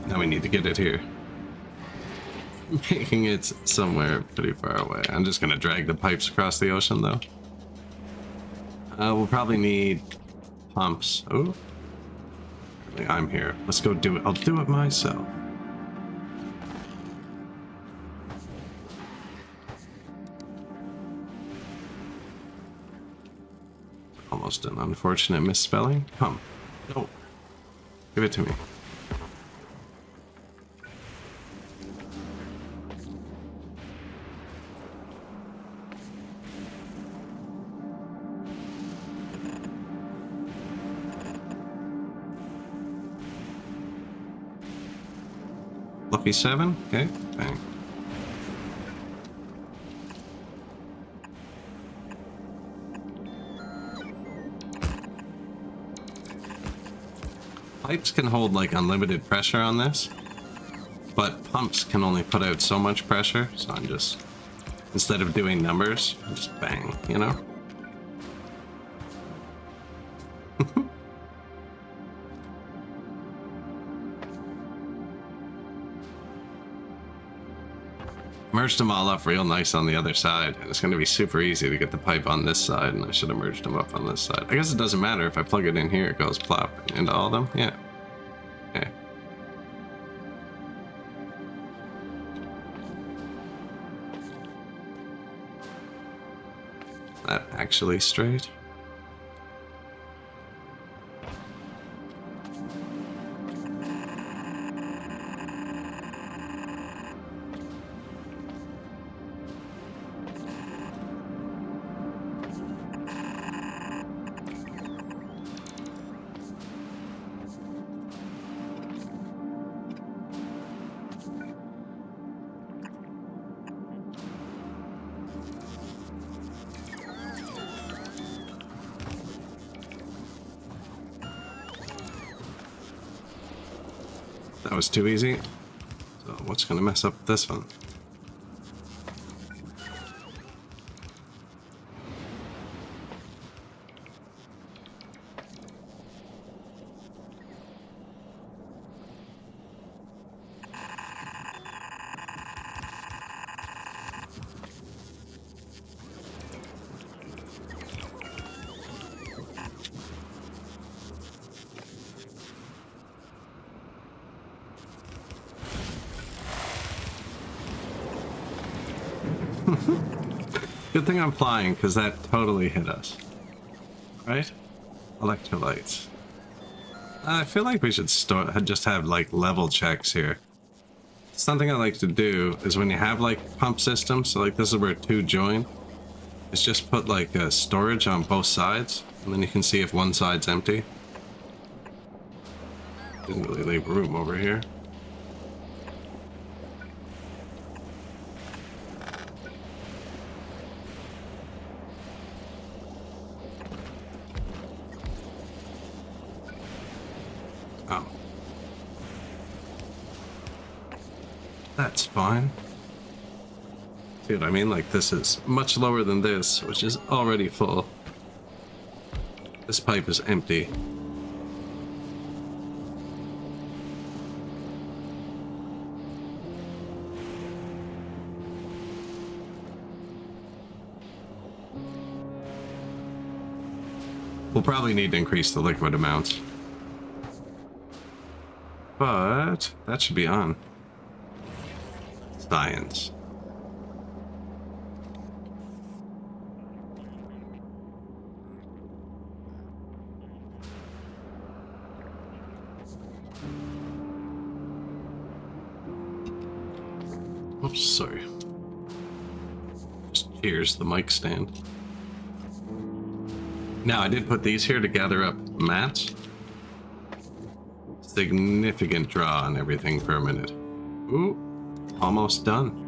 S1: Now we need to get it here. Making it somewhere pretty far away. I'm just gonna drag the pipes across the ocean though. We'll probably need pumps. Oh, I'm here. Let's go do it. I'll do it myself. Almost an unfortunate misspelling. Pump. No. Give it to me. Lucky 7? Okay, bang. Pipes can hold like unlimited pressure on this, but pumps can only put out so much pressure, so I'm just, instead of doing numbers, I just bang, you know? Merged them all up real nice on the other side, and it's going to be super easy to get the pipe on this side, and I should have merged them up on this side. I guess it doesn't matter if I plug it in here, it goes plop into all of them. Yeah. Okay. Is that actually straight? That was too easy. So what's gonna mess up this one? Good thing I'm flying, because that totally hit us. Right? Electrolytes. I feel like we should just have, like, level checks here. Something I like to do is when you have, like, pump systems, so, like, this is where two join, is just put, like, a storage on both sides, and then you can see if one side's empty. Didn't really leave room over here. Oh. That's fine. See what I mean? Like, this is much lower than this, which is already full. This pipe is empty. We'll probably need to increase the liquid amounts. But that should be on. Science. Oops, sorry. Just cheers the mic stand. Now, I did put these here to gather up mats. Significant draw on everything per minute. Ooh, almost done.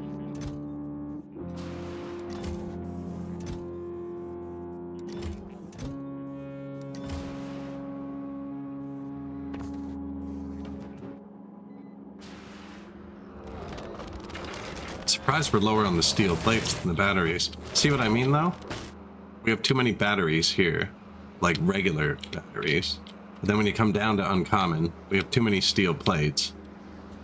S1: Surprised we're lower on the steel plates than the batteries. See what I mean, though? We have too many batteries here, like regular batteries. But then when you come down to uncommon, we have too many steel plates,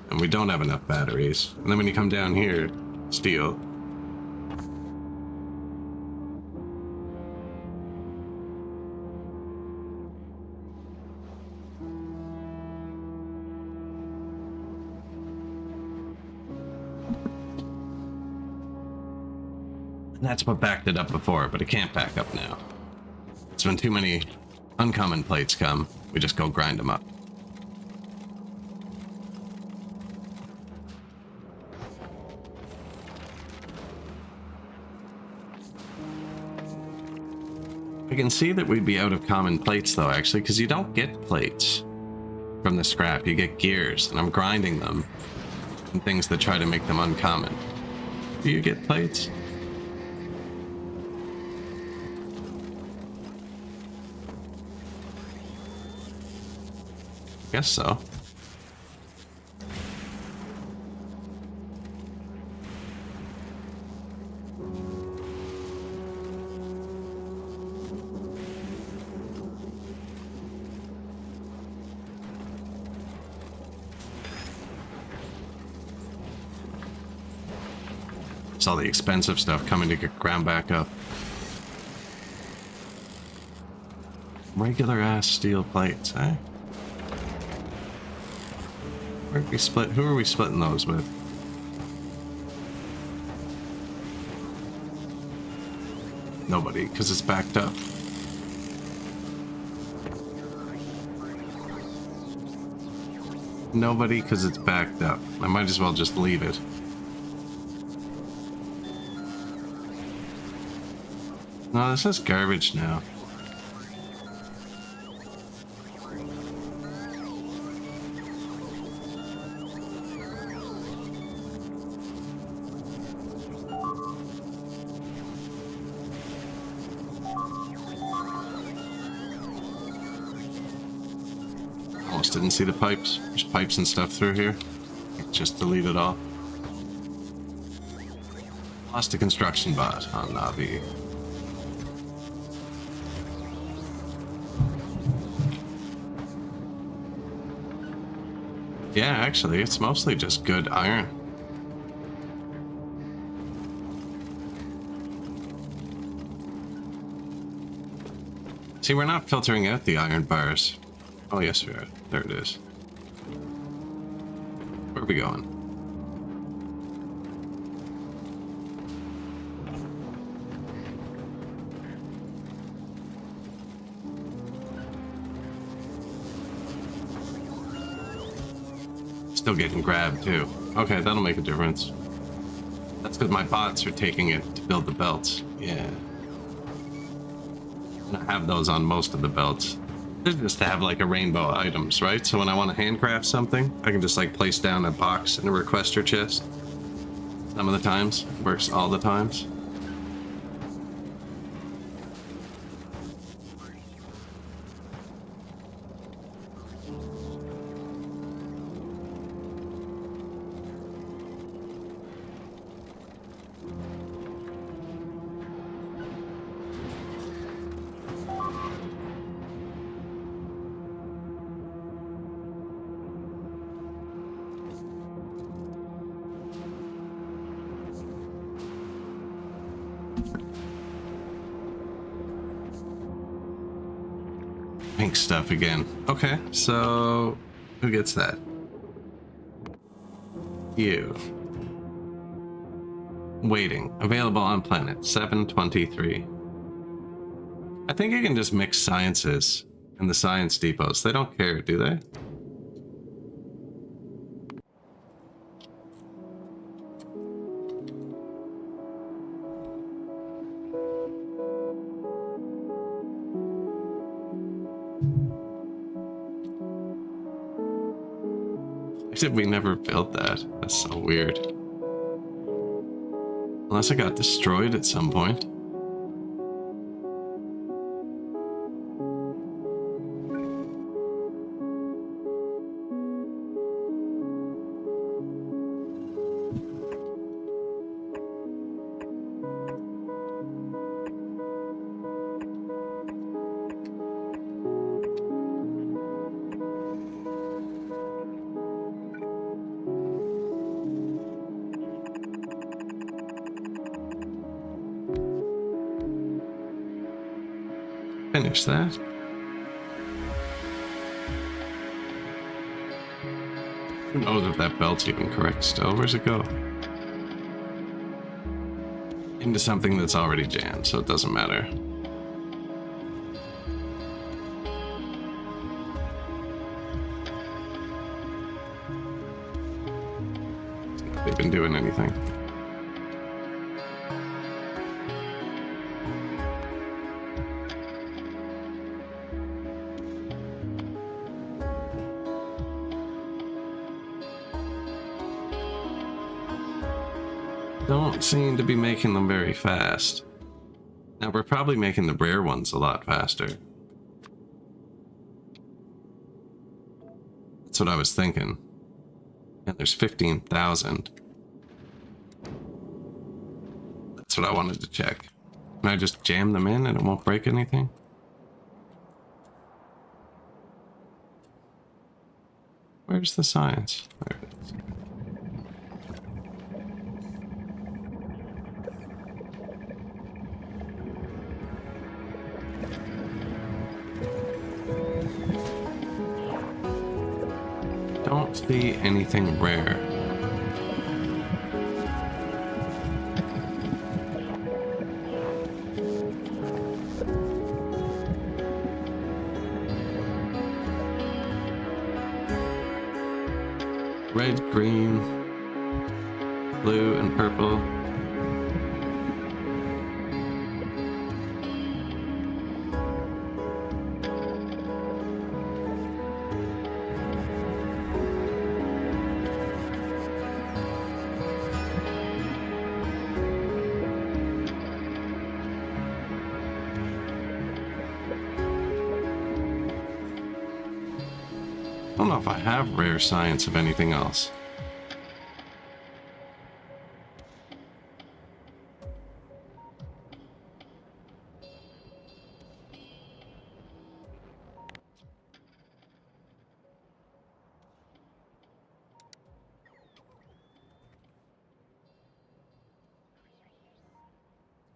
S1: and we don't have enough batteries. And then when you come down here, steel. And that's what backed it up before, but it can't back up now. It's when too many uncommon plates come, we just go grind them up. I can see that we'd be out of common plates though, actually, because you don't get plates from the scrap. You get gears, and I'm grinding them and things that try to make them uncommon. Do you get plates? Guess so. It's all the expensive stuff coming to get ground back up. Regular ass steel plates, eh? Where'd we split? Who are we splitting those with? Nobody, because it's backed up. Nobody, because it's backed up. I might as well just leave it. No, this is garbage now. Just didn't see the pipes. There's pipes and stuff through here. Just delete it all. Lost a construction bot on Navi. Yeah, actually, it's mostly just good iron. See, we're not filtering out the iron bars. Oh, yes, we are. There it is. Where are we going? Still getting grabbed, too. Okay, that'll make a difference. That's because my bots are taking it to build the belts. Yeah. I have those on most of the belts. They're just to have like a rainbow items, right? So when I want to handcraft something, I can just like place down a box in a requester chest. Some of the times. Works all the times. Pink stuff again. Okay, so who gets that? You. Waiting. Available on planet 723. I think you can just mix sciences in the science depots. They don't care, do they? Except we never built that. That's so weird. Unless it got destroyed at some point. Finish that. Who knows if that belt's even correct still? Where's it go? Into something that's already jammed, so it doesn't matter. They've been doing anything. Don't seem to be making them very fast. Now we're probably making the rare ones a lot faster. That's what I was thinking. And there's 15,000. That's what I wanted to check. Can I just jam them in and it won't break anything? Where's the science? There it is. Don't see anything rare. Red, green, blue, and purple. don't know if I have rare science of anything else.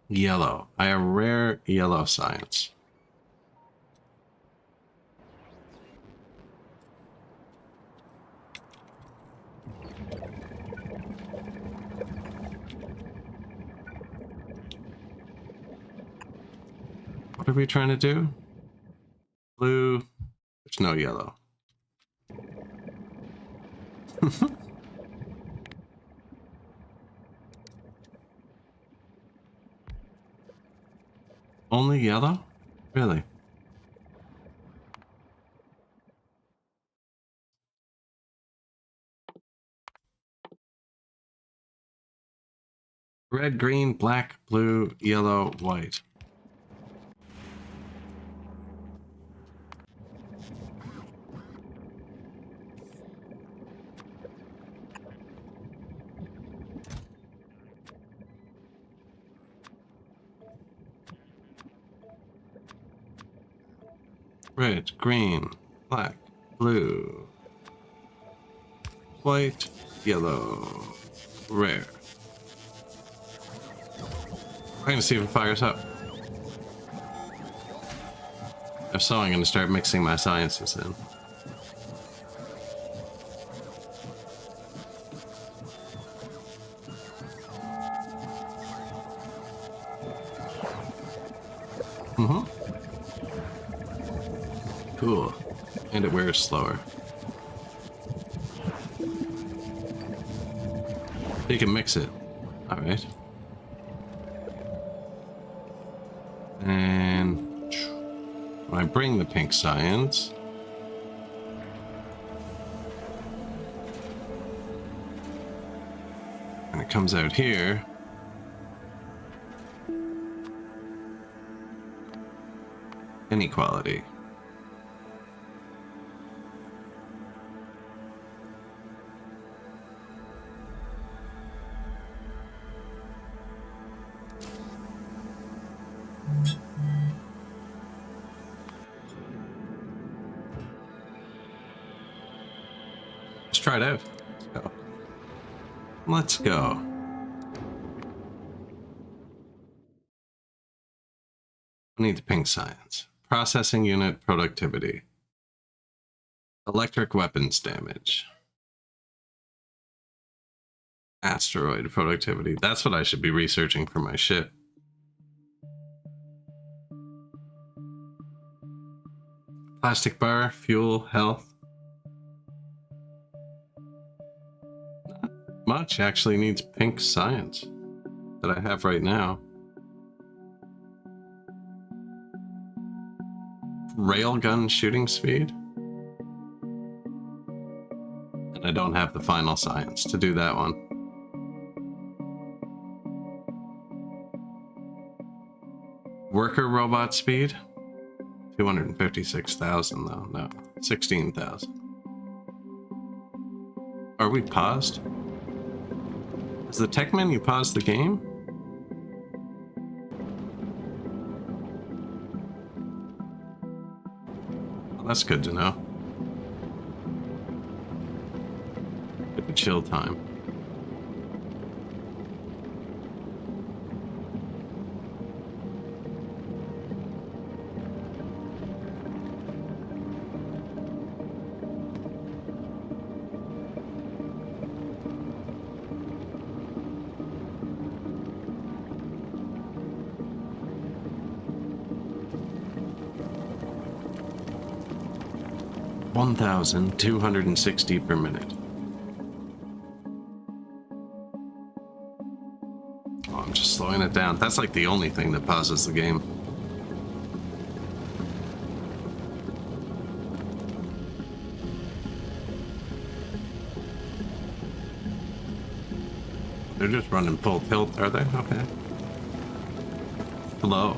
S1: Yellow. I have rare yellow science. What are we trying to do? Blue. There's no yellow. Only yellow? Really? Red, green, black, blue, yellow, white. Red, green, black, blue, white, yellow, rare. I'm gonna see if it fires up. If so, I'm gonna start mixing my sciences in. Cool. And it wears slower. You can mix it. Alright. And when I bring the pink science, and it comes out here, inequality. Let's try it out. Let's go. Let's go. I need the pink science. Processing unit productivity. Electric weapons damage. Asteroid productivity. That's what I should be researching for my ship. Plastic bar, fuel, health. Not much actually needs pink science that I have right now. Railgun shooting speed. And I don't have the final science to do that one. Worker robot speed. 256,000 though. No, 16,000. Are we paused? Is the tech menu paused the game? Well, that's good to know. Bit of chill time. $1,260 per minute. Oh, I'm just slowing it down. That's like the only thing that pauses the game. They're just running full tilt, are they? Okay. Slow.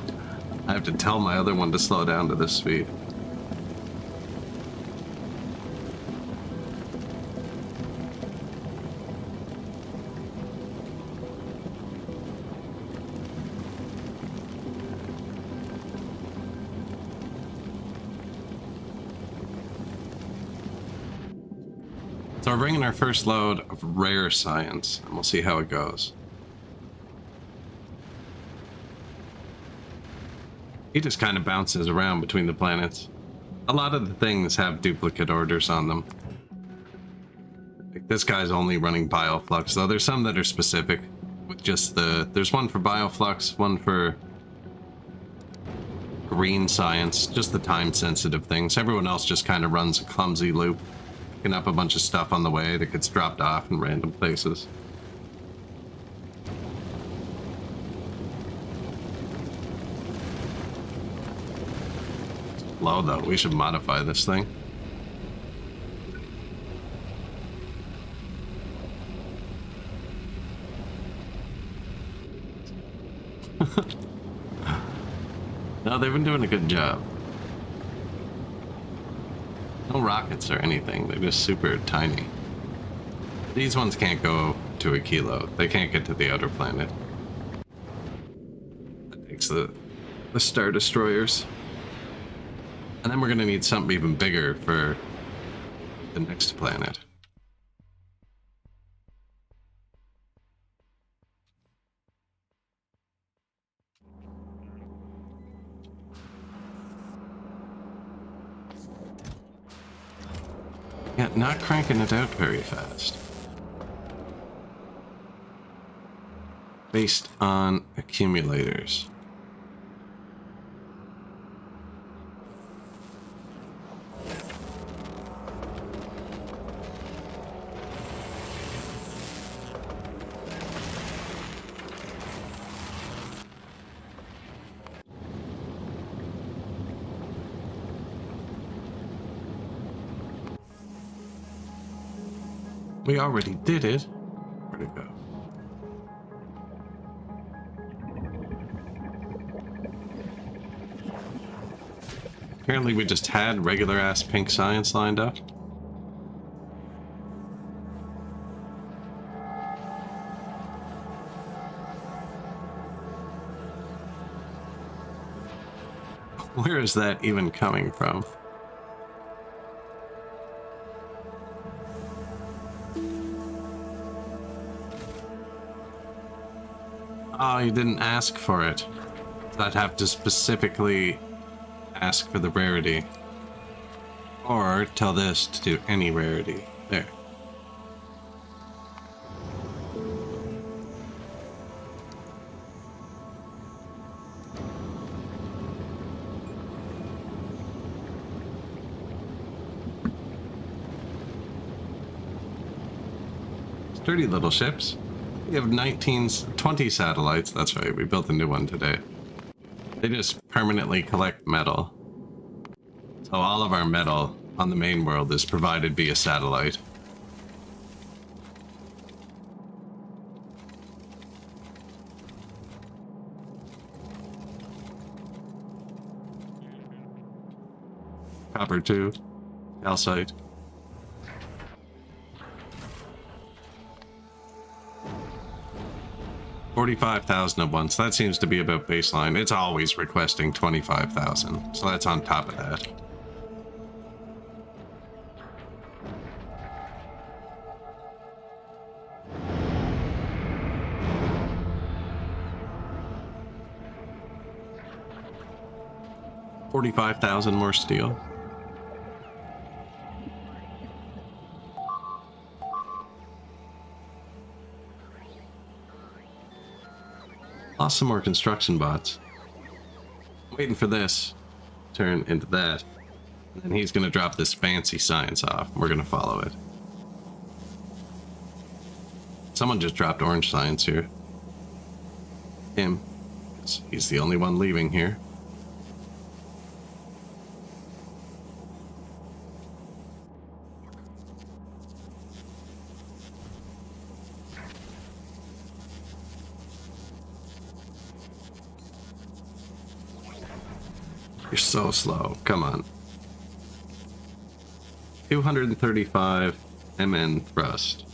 S1: I have to tell my other one to slow down to this speed. So we're bringing our first load of rare science, and we'll see how it goes. He just kind of bounces around between the planets. A lot of the things have duplicate orders on them. Like this guy's only running bioflux, though there's some that are specific with just there's one for bioflux, one for green science, just the time sensitive things. Everyone else just kind of runs a clumsy loop, picking up a bunch of stuff on the way that gets dropped off in random places. Low though, we should modify this thing. No, they've been doing a good job. No rockets or anything, they're just super tiny. These ones can't go to a kilo. They can't get to the outer planet. That takes the Star Destroyers. And then we're gonna need something even bigger for the next planet. Yeah, not cranking it out very fast. Based on accumulators. We already did it. Where'd it go? Apparently we just had regular ass pink science lined up. Where is that even coming from? Oh, you didn't ask for it. So I'd have to specifically ask for the rarity. Or tell this to do any rarity. There. Sturdy little ships. We have 20 satellites. That's right, we built a new one today. They just permanently collect metal. So all of our metal on the main world is provided via satellite. Copper 2, calcite. 45,000 at once. That seems to be about baseline. It's always requesting 25,000, so that's on top of that. $45,000 more steel. Lost some more construction bots. Waiting for this to turn into that. And then he's going to drop this fancy science off. We're going to follow it. Someone just dropped orange science here. Him. He's the only one leaving here. You're so slow. Come on. 235 MN thrust.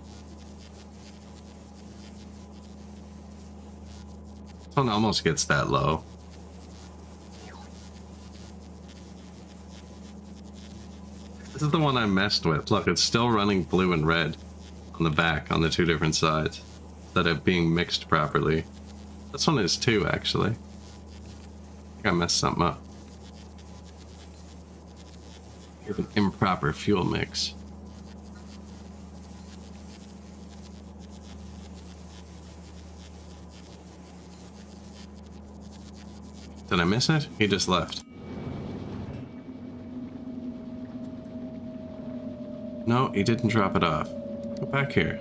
S1: This one almost gets that low. This is the one I messed with. Look, it's still running blue and red on the back on the two different sides instead of being mixed properly. This one is too, actually. I think I messed something up. With an improper fuel mix. Did I miss it? He just left. No, he didn't drop it off. Go back here.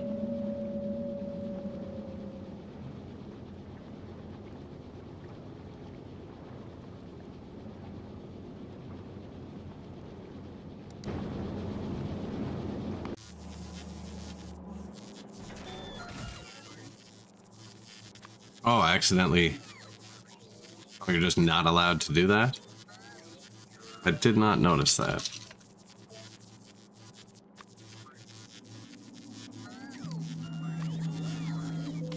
S1: Oh, I accidentally... Oh, you're just not allowed to do that? I did not notice that.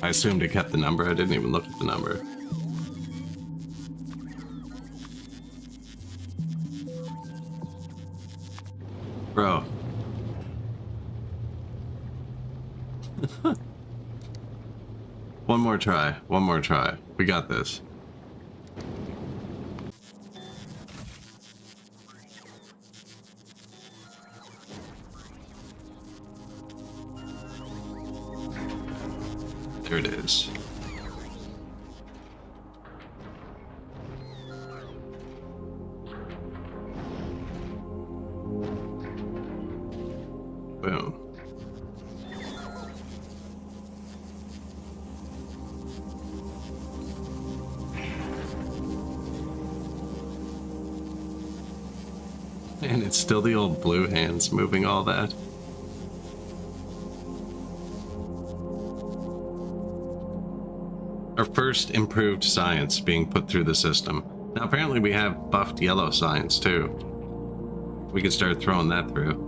S1: I assumed it kept the number. I didn't even look at the number. Bro. One more try. One more try. We got this. There it is. Boom. And it's still the old blue hands moving all that. Our first improved science being put through the system. Now apparently we have buffed yellow science too. We can start throwing that through.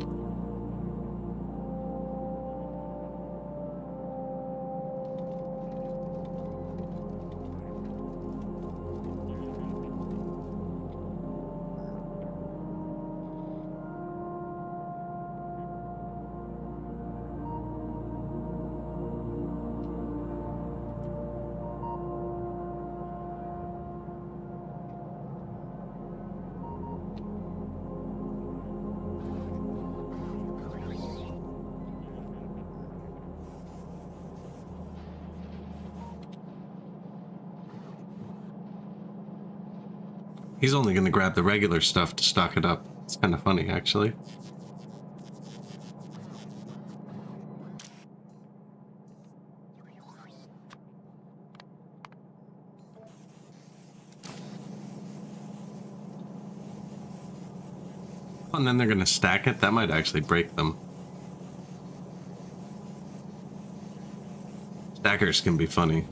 S1: He's only going to grab the regular stuff to stock it up. It's kind of funny, actually. And then they're going to stack it. That might actually break them. Stackers can be funny.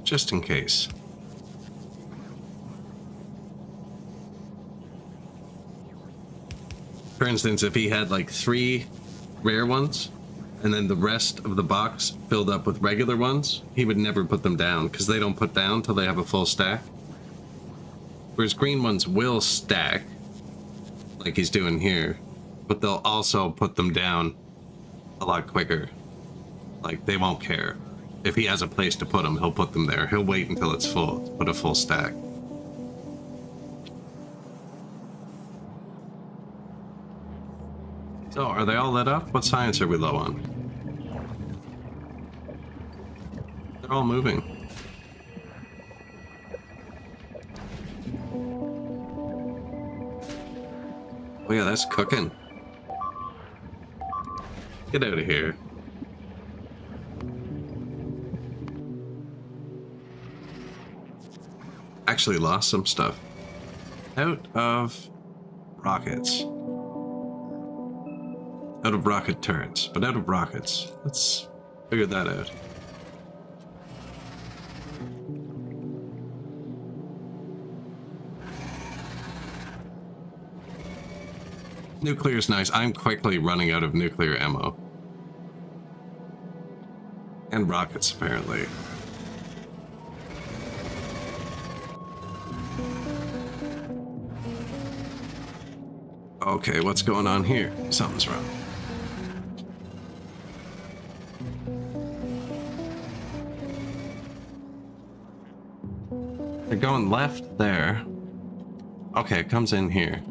S1: Just in case. For instance, if he had like 3 rare ones and then the rest of the box filled up with regular ones, he would never put them down because they don't put down till they have a full stack. Whereas green ones will stack, like he's doing here, but they'll also put them down a lot quicker. Like, they won't care. If he has a place to put them, he'll put them there. He'll wait until it's full to put a full stack. So, are they all lit up? What science are we low on? They're all moving. Oh yeah, that's cooking. Get out of here. Actually lost some stuff. Out of rockets. Out of rocket turrets, but out of rockets. Let's figure that out. Nuclear's nice. I'm quickly running out of nuclear ammo. And rockets, apparently. Okay, what's going on here? Something's wrong. They're going left there. Okay, it comes in here.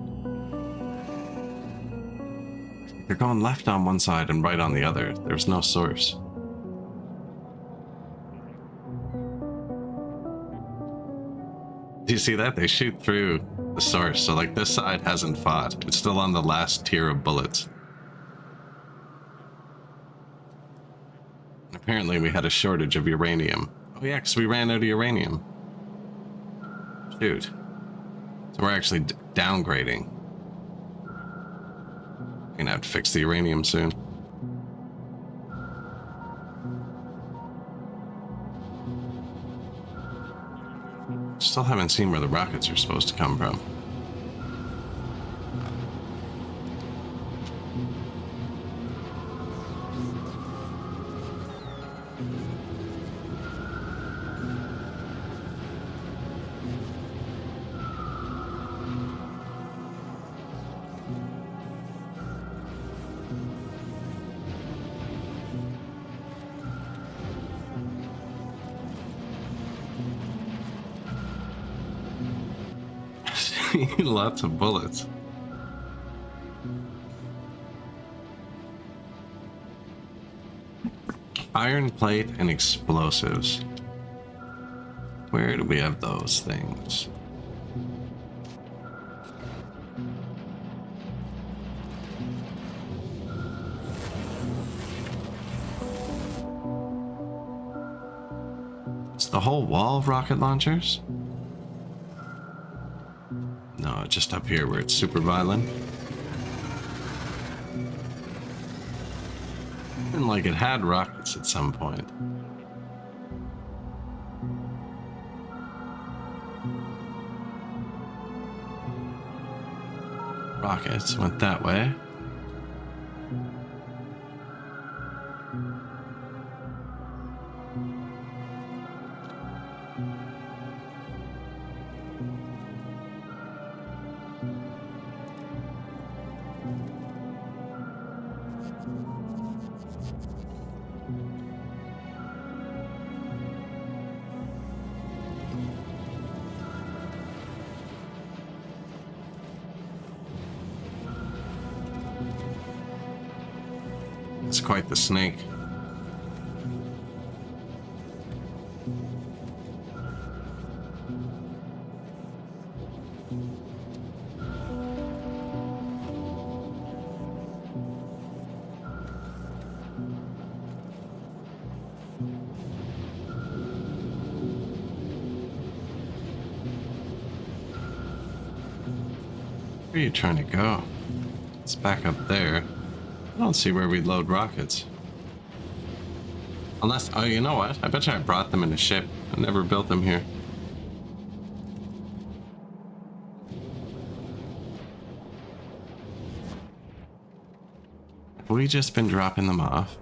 S1: They're going left on one side and right on the other. There's no source. Do you see that? They shoot through the source. So like this side hasn't fought. It's still on the last tier of bullets. Apparently we had a shortage of uranium. Oh yeah, because we ran out of uranium. Shoot. So we're actually downgrading. We're gonna have to fix the uranium soon. Still haven't seen where the rockets are supposed to come from. Lots of bullets. Iron plate and explosives. Where do we have those things? It's the whole wall of rocket launchers? No, just up here where it's super violent. And like it had rockets at some point. Rockets went that way. It's quite the snake. Where are you trying to go? It's back up there. I don't see where we'd load rockets. Unless, oh, you know what? I bet you I brought them in a ship. I never built them here. Have we just been dropping them off?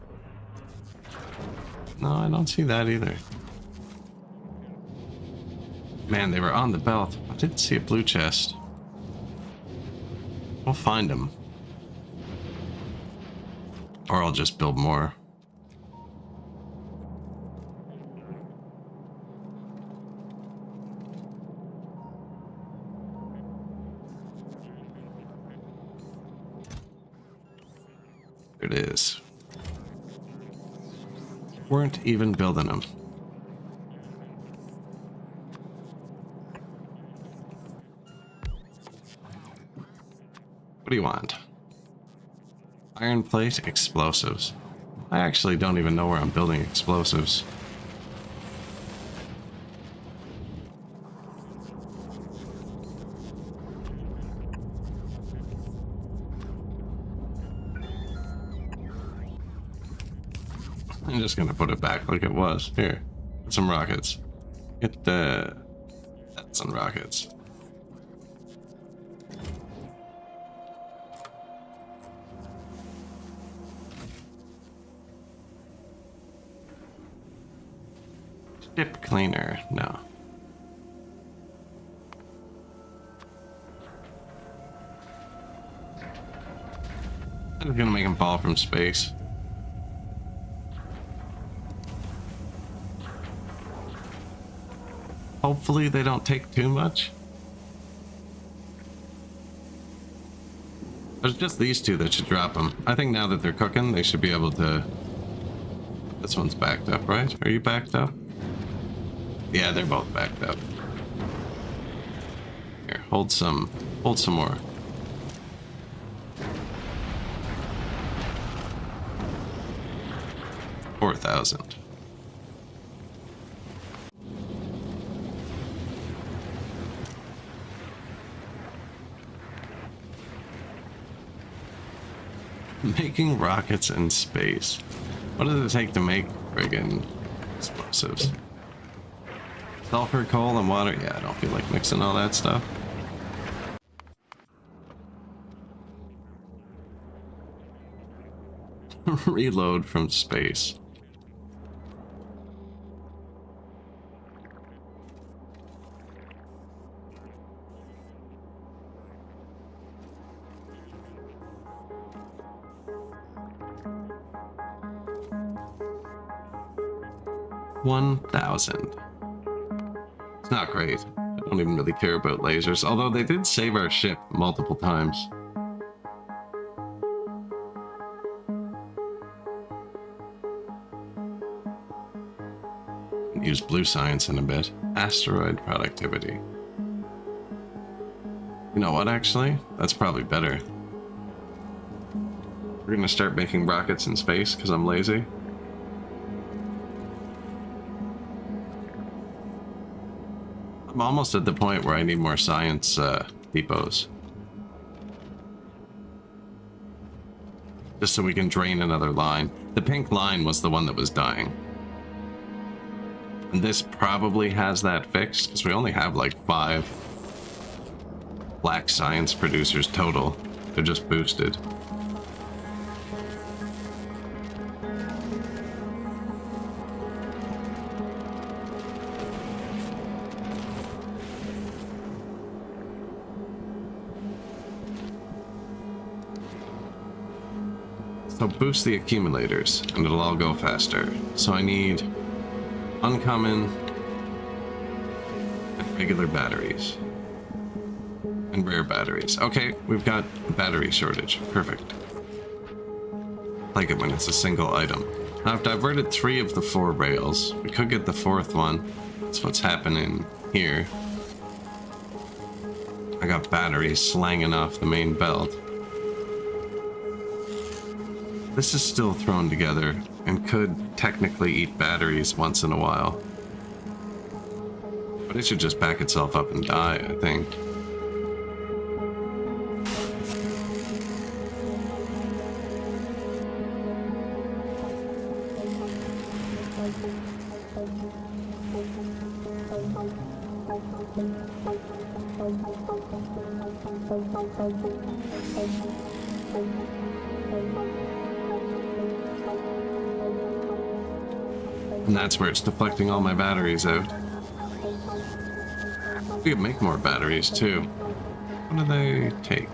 S1: No, I don't see that either. Man, they were on the belt. I didn't see a blue chest. We'll find them. Or I'll just build more. There it is. Weren't even building them. What do you want? Iron plate, explosives. I actually don't even know where I'm building explosives. I'm just gonna put it back like it was. Here, get some rockets. Get some rockets. Ship cleaner, no. I'm just gonna make them fall from space. Hopefully they don't take too much. There's just these two that should drop them. I think now that they're cooking, they should be able to... This one's backed up, right? Are you backed up? Yeah, they're both backed up. Here, hold some more. $4,000. Making rockets in space. What does it take to make friggin' explosives? Sulfur, coal, and water? Yeah, I don't feel like mixing all that stuff. Reload from space. $1,000. It's not great. I don't even really care about lasers, although they did save our ship multiple times. Use blue science in a bit. Asteroid productivity. You know what, actually? That's probably better. We're gonna start making rockets in space because I'm lazy. I'm almost at the point where I need more science depots. Just so we can drain another line. The pink line was the one that was dying. And this probably has that fixed, because we only have like 5 black science producers total. They're just boosted. So boost the accumulators, and it'll all go faster. So I need uncommon and regular batteries. And rare batteries. Okay, we've got a battery shortage. Perfect. Like it when it's a single item. Now I've diverted 3 of the 4 rails. We could get the 4th one. That's what's happening here. I got batteries slanging off the main belt. This is still thrown together and could technically eat batteries once in a while. But it should just back itself up and die, I think. And that's where it's deflecting all my batteries out. We could make more batteries too. What do they take?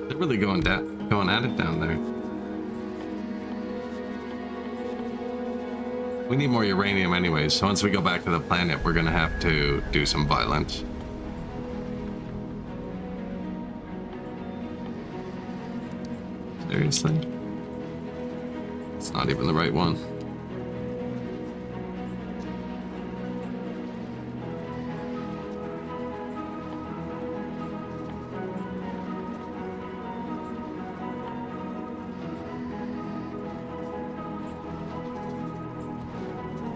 S1: They're really going at it down there. We need more uranium anyways, so once we go back to the planet, we're gonna have to do some violence. Seriously? It's not even the right one.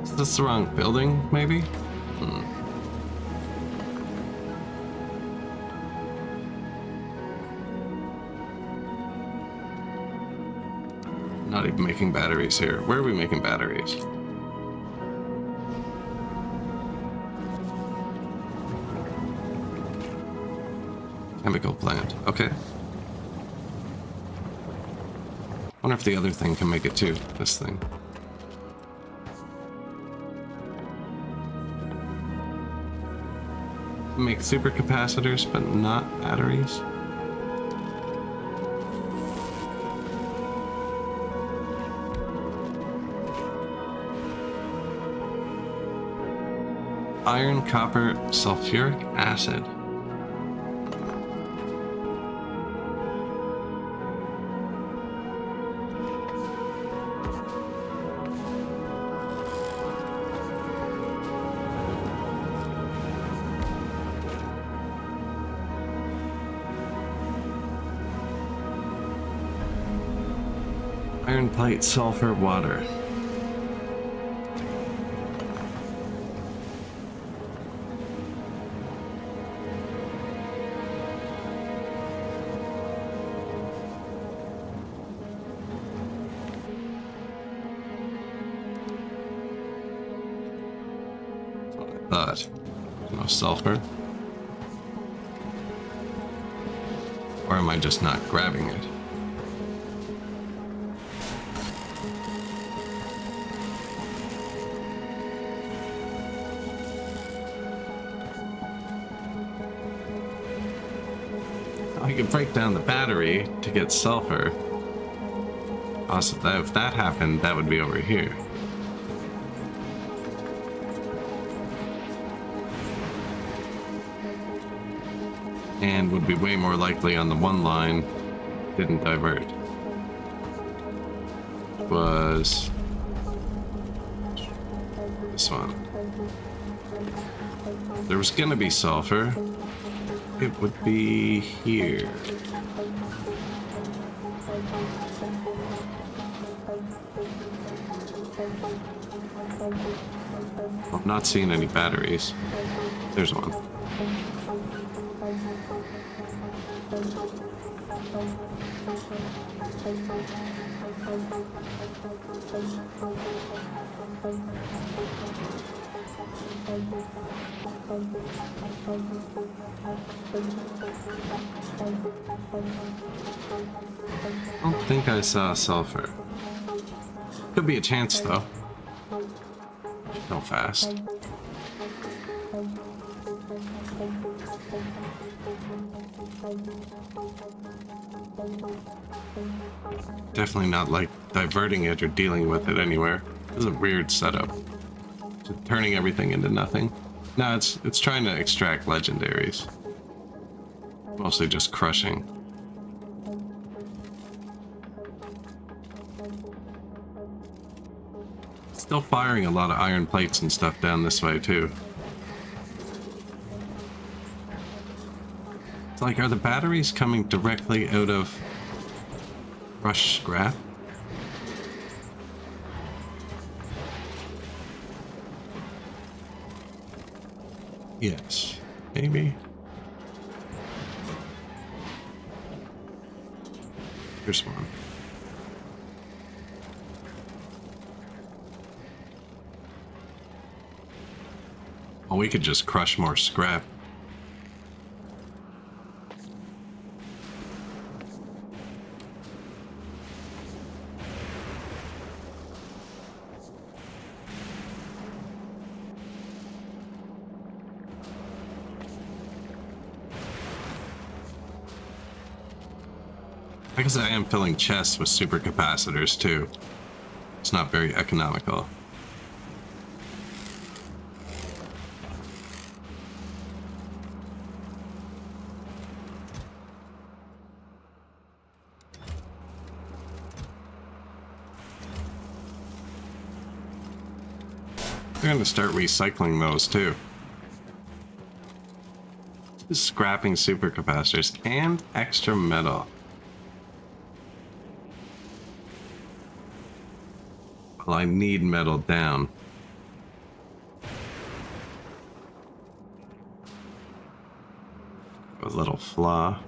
S1: Is this the wrong building, maybe? Not even making batteries here. Where are we making batteries? Chemical plant. Okay. Wonder if the other thing can make it too. This thing. Make supercapacitors, but not batteries. Iron, copper, sulfuric acid. Iron plate, sulfur, water. Thought. No sulfur. Or am I just not grabbing it? I could break down the battery to get sulfur. Also, if that happened, that would be over here. And would be way more likely on the one line didn't divert. Was this one. There was gonna be sulfur. It would be here. I'm not seeing any batteries. There's one. I don't think I saw sulfur. Could be a chance though. Go fast. Definitely not like diverting it or dealing with it anywhere. This is a weird setup. Just turning everything into nothing. No, it's trying to extract legendaries. Mostly just crushing. Still firing a lot of iron plates and stuff down this way too. It's like, are the batteries coming directly out of crushed scrap? Yes, maybe. Here's one. Well, we could just crush more scrap. I guess I am filling chests with supercapacitors too. It's not very economical. We're going to start recycling those too. Just scrapping supercapacitors and extra metal. Well, I need metal down. A little flaw.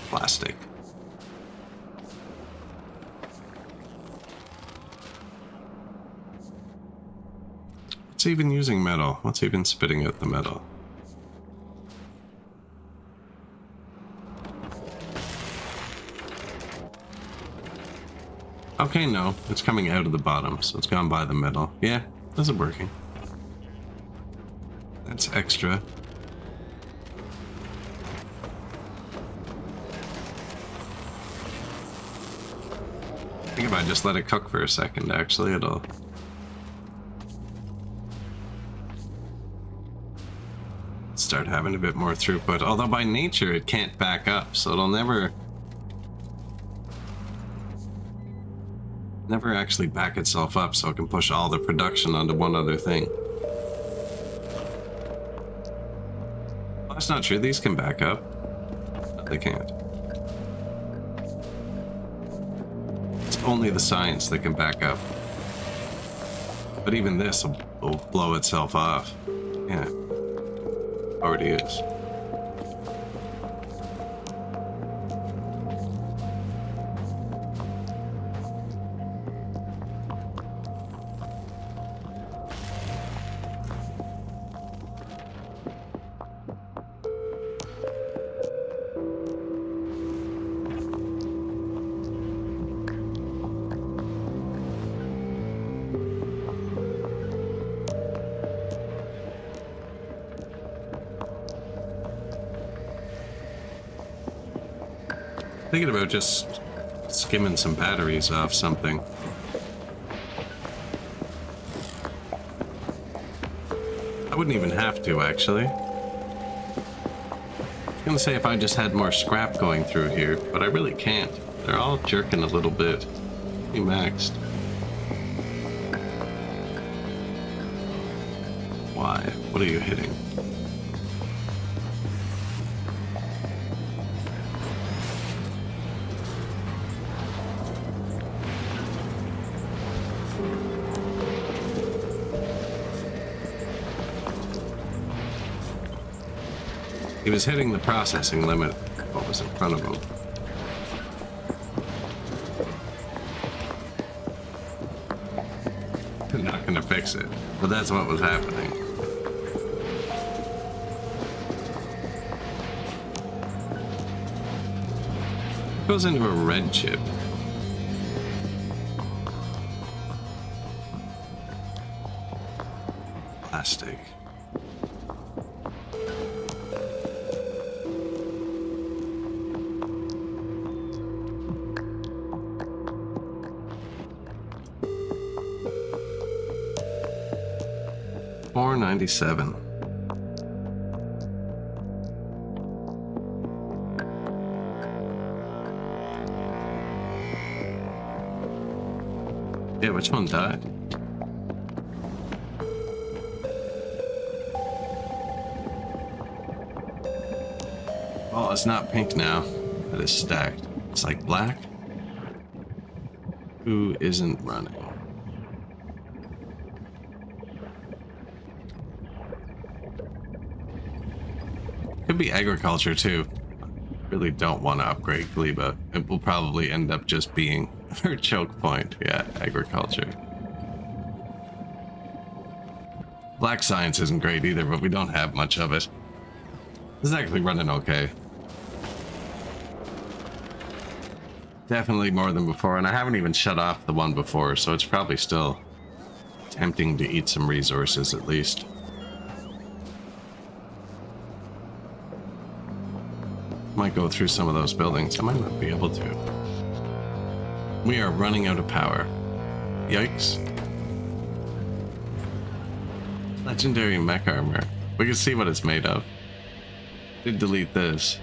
S1: Plastic. What's even using metal? What's even spitting out the metal? Okay, no. It's coming out of the bottom, so it's gone by the middle. Yeah, this is working. That's extra. I think if I just let it cook for a second, actually, it'll... start having a bit more throughput. Although by nature, it can't back up, so it'll never actually back itself up so it can push all the production onto one other thing. Well, that's not true. These can back up. No, they can't. It's only the science that can back up. But even this will blow itself off. Yeah. Already is. Thinking about just skimming some batteries off something. I wouldn't even have to, actually. I was gonna say if I just had more scrap going through here, but I really can't. They're all jerking a little bit. Be maxed. Why? What are you hitting? He was hitting the processing limit. What was in front of him? They're not gonna fix it, but that's what was happening. It goes into a red chip. Plastic. $4.97. Yeah, which one died? Oh, it's not pink now. It is stacked. It's like black. Who isn't running? Could be agriculture too. Really don't want to upgrade Gleba. It will probably end up just being her choke point. Yeah, agriculture. Black science isn't great either, but we don't have much of it. This is actually running okay. Definitely more than before, and I haven't even shut off the one before, so it's probably still tempting to eat some resources at least. Might go through some of those buildings. I might not be able to. We are running out of power. Yikes. Legendary mech armor. We can see what it's made of. Did delete this.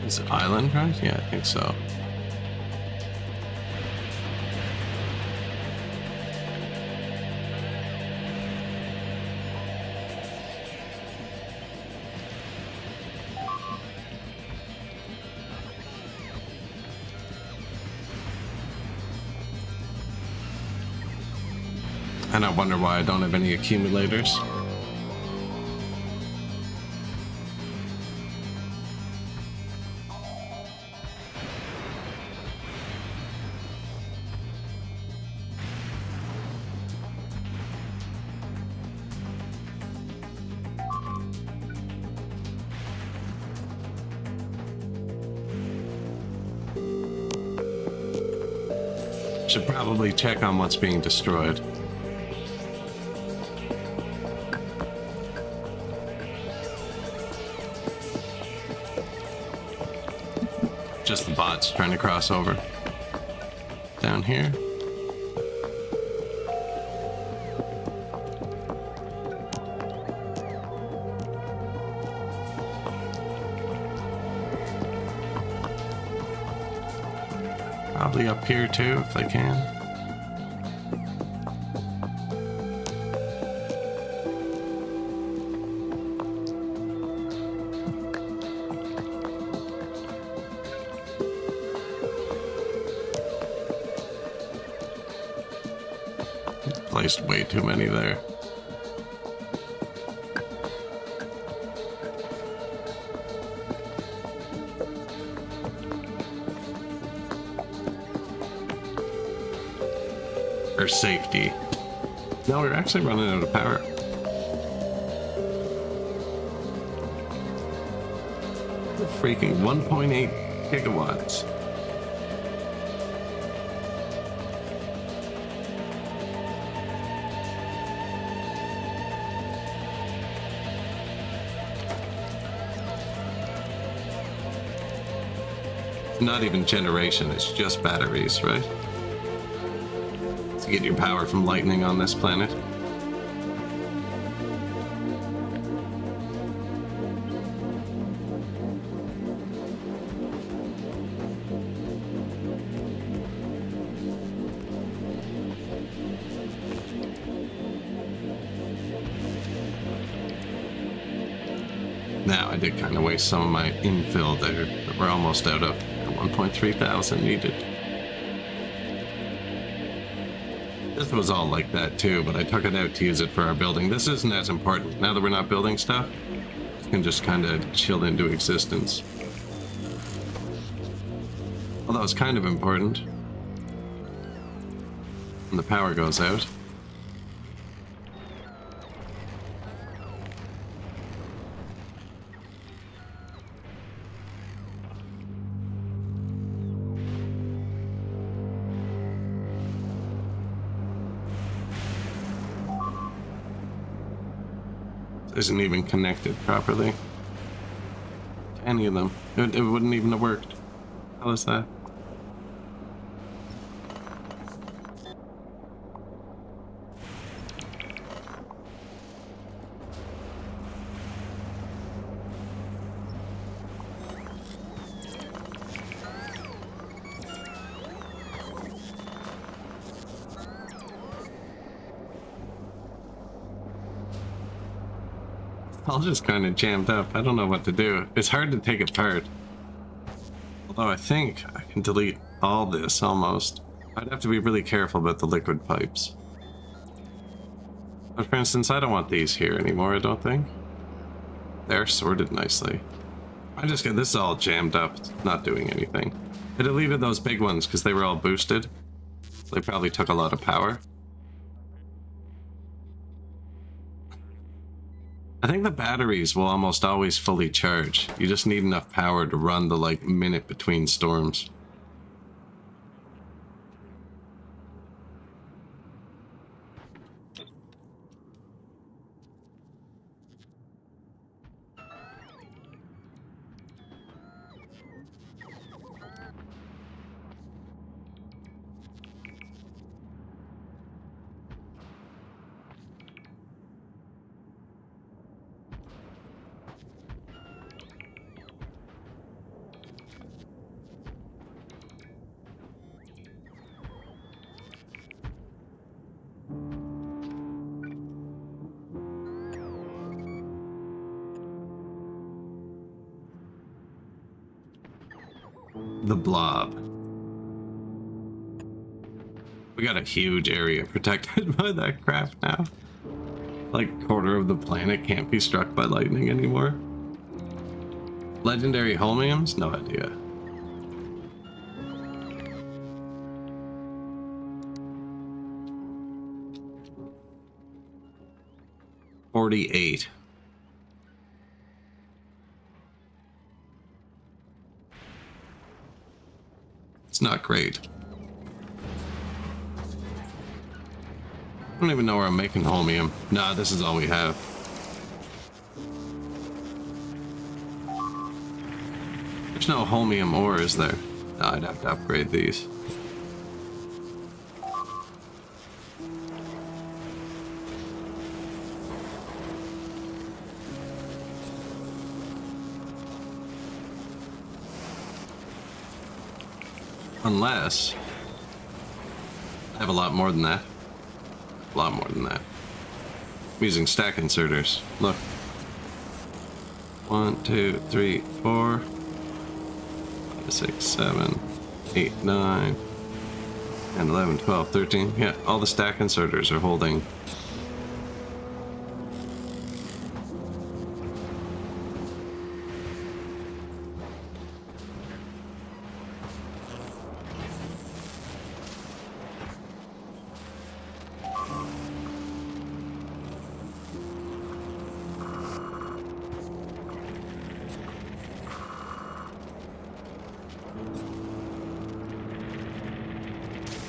S1: Is it island, right? Yeah, I think so. And I wonder why I don't have any accumulators. Should probably check on what's being destroyed. Just the bots trying to cross over. Down here. Probably up here too, if they can. Placed way too many there. For safety. No, we're actually running out of power. Freaking 1.8 gigawatts. Not even generation, it's just batteries, right? To get your power from lightning on this planet. Now, I did kind of waste some of my infill there, but we're almost out of 1.3 thousand needed. This was all like that too, but I took it out to use it for our building. This isn't as important. Now that we're not building stuff, it can just kind of chill into existence. Although it's kind of important. When the power goes out. Isn't even connected properly to any of them. It wouldn't even have worked. How is that? All just kind of jammed up. I don't know what to do. It's hard to take apart. Although I think I can delete all this almost. I'd have to be really careful about the liquid pipes. But for instance, I don't want these here anymore, I don't think. They're sorted nicely. I just get this all jammed up. It's not doing anything. I deleted those big ones because they were all boosted. They probably took a lot of power. I think the batteries will almost always fully charge. You just need enough power to run the, like, minute between storms. The blob. We got a huge area protected by that craft now. Like, a quarter of the planet can't be struck by lightning anymore. Legendary holmiums? No idea. $48. It's not great. I don't even know where I'm making holmium. Nah, this is all we have. There's no holmium ore, is there? Nah, I'd have to upgrade these. Unless I have a lot more than that. A lot more than that. I'm using stack inserters. Look. 1, 2, 3, 4, 5, 6, 7, 8, 9, 10, 11, 12, 13. Yeah, all the stack inserters are holding.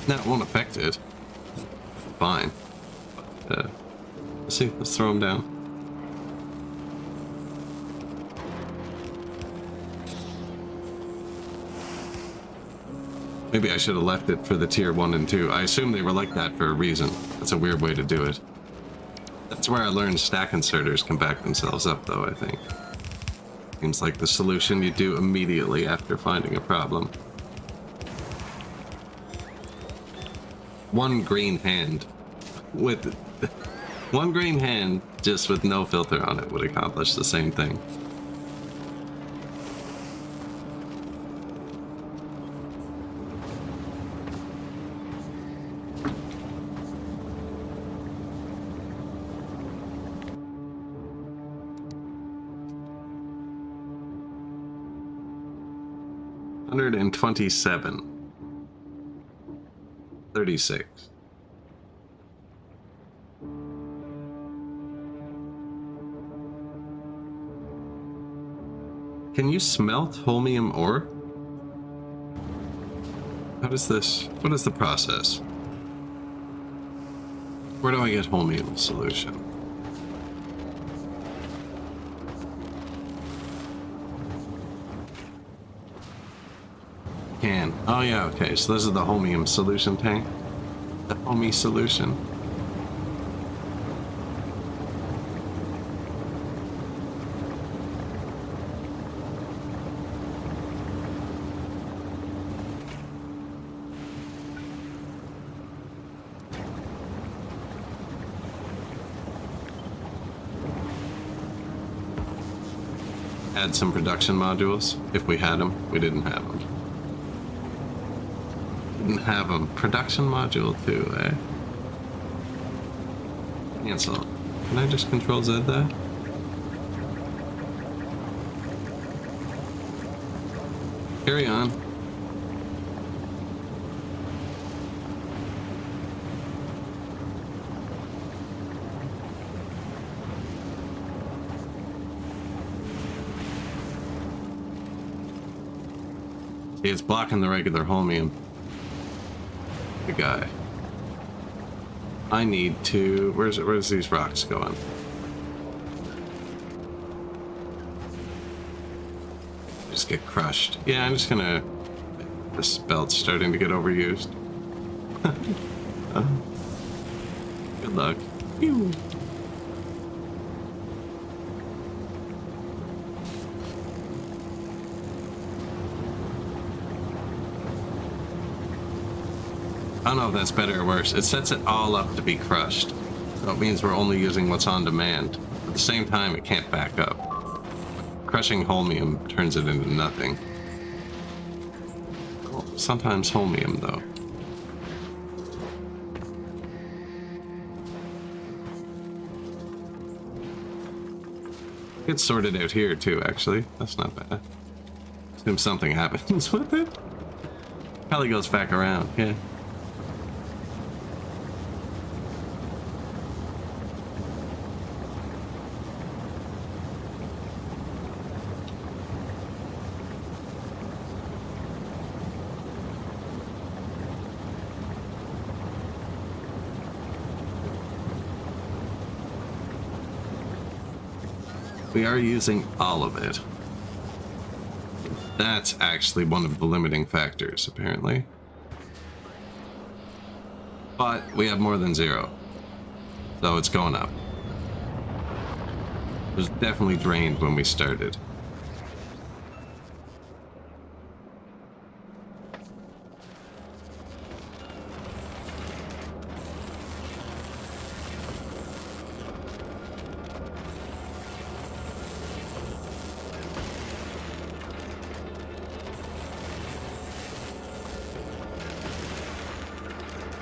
S1: That won't affect it. Fine. Let's see. Let's throw them down. Maybe I should have left it for the tier 1 and 2. I assume they were like that for a reason. That's a weird way to do it. That's where I learned stack inserters can back themselves up, though, I think. Seems like the solution you do immediately after finding a problem. One green hand with one green hand just with no filter on it would accomplish the same thing. $127. 36. Can you smelt holmium ore? How does this... What is the process? Where do I get holmium solution? Can. Oh yeah, okay, so this is the holmium solution tank. The homie solution. Add some production modules if we had them. We didn't have them. Didn't have them. Production module too, eh? Cancel. Can I just control Z that? Carry on. See, it's blocking the regular holmium. The guy. I need to... Where's these rocks going? Just get crushed. Yeah, I'm just gonna... This belt's starting to get overused. Good luck. Pew. I don't know if that's better or worse. It sets it all up to be crushed. So it means we're only using what's on demand. At the same time, it can't back up. Crushing holmium turns it into nothing. Sometimes holmium, though. It's sorted out here too, actually. That's not bad. Assume something happens with it. Probably goes back around, yeah. We are using all of it. That's actually one of the limiting factors, apparently. But we have more than 0. So it's going up. It was definitely drained when we started.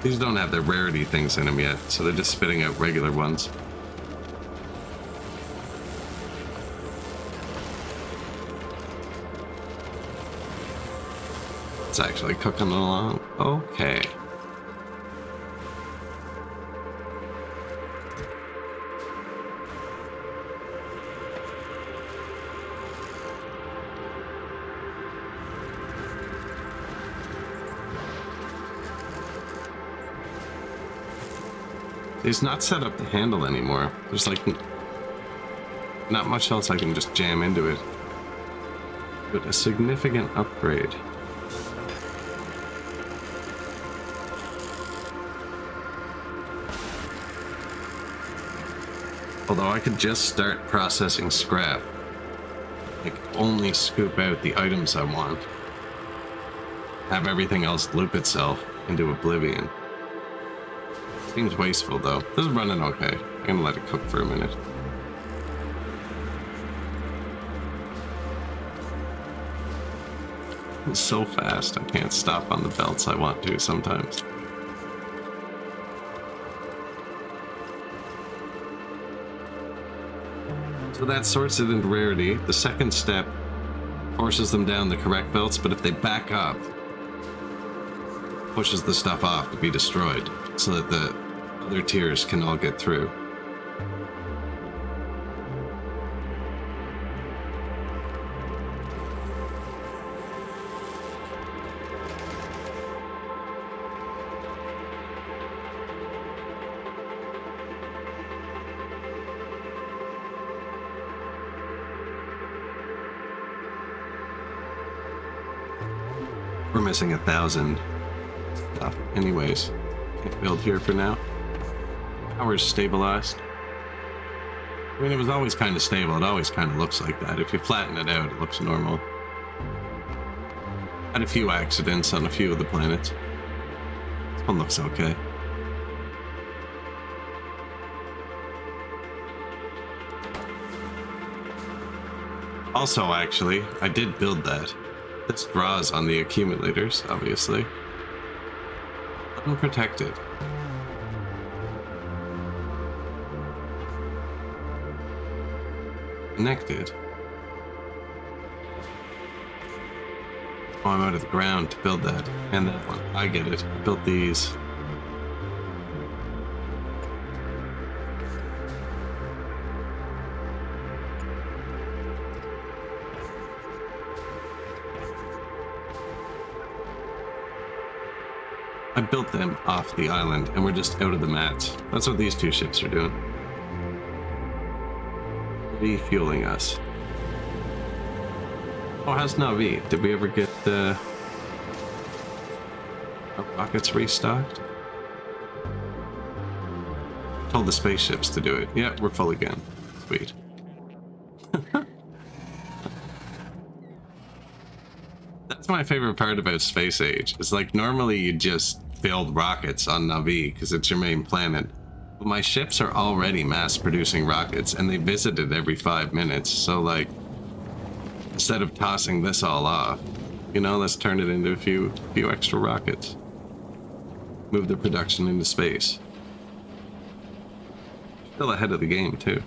S1: These don't have the rarity things in them yet, so they're just spitting out regular ones. It's actually cooking along. Okay. It's not set up to handle anymore. There's like not much else I can just jam into it. But a significant upgrade. Although I could just start processing scrap. Like only scoop out the items I want. Have everything else loop itself into oblivion. Seems wasteful though. This is running okay. I'm gonna let it cook for a minute. It's so fast I can't stop on the belts I want to sometimes. So that sorts it into rarity. The second step forces them down the correct belts, but if they back up, pushes the stuff off to be destroyed so that the other tiers can all get through. We're missing 1,000 stuff anyways. Can't build here for now. Power's stabilized. I mean, it was always kind of stable. It always kind of looks like that. If you flatten it out, it looks normal. Had a few accidents on a few of the planets. This one looks okay. Also, actually, I did build that. This draws on the accumulators, obviously. Unprotected. Connected. Oh, I'm out of the ground to build that. And that one. I get it. I built these. I built them off the island, and we're just out of the mats. That's what these two ships are doing. Refueling us. Oh, how's Navi? Did we ever get our rockets restocked? Told the spaceships to do it. Yeah, we're full again. Sweet. That's my favorite part about Space Age. It's like normally you just build rockets on Navi because it's your main planet. But my ships are already mass producing rockets and they visit it every 5 minutes. So like, instead of tossing this all off, you know, let's turn it into a few extra rockets. Move the production into space. Still ahead of the game too.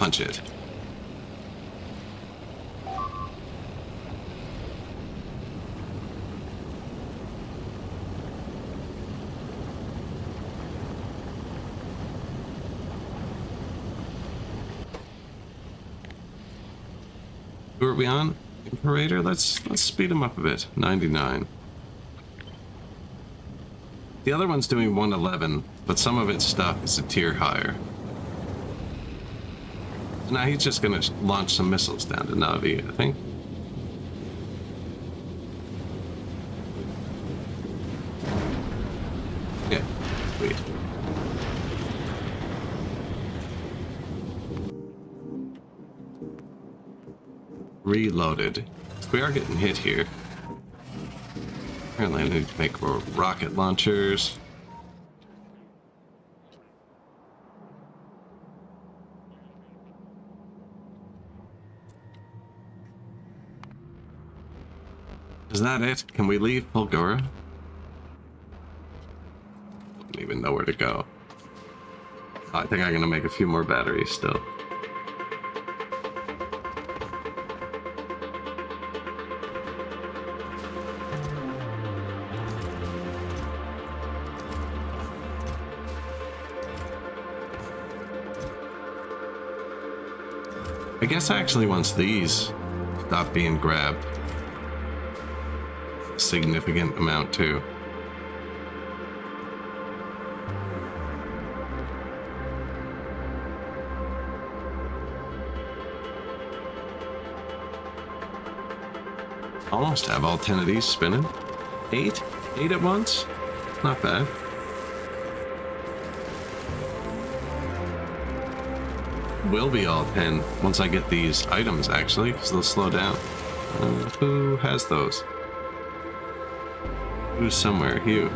S1: punch it. Who are we on? Imperator? Let's speed him up a bit. 99. The other one's doing 111, but some of its stuff is a tier higher. So now he's just gonna launch some missiles down to Navi, I think. Yeah, sweet. Reloaded. We are getting hit here. Apparently I need to make more rocket launchers. Is that it? Can we leave Fulgora? Don't even know where to go. I think I'm gonna make a few more batteries still. I guess actually once these stop being grabbed, a significant amount too. Almost have all 10 of these spinning. 8? 8 at once? Not bad. Will be all 10 once I get these items, actually, because they'll slow down. Who has those? Who's somewhere? Hugh.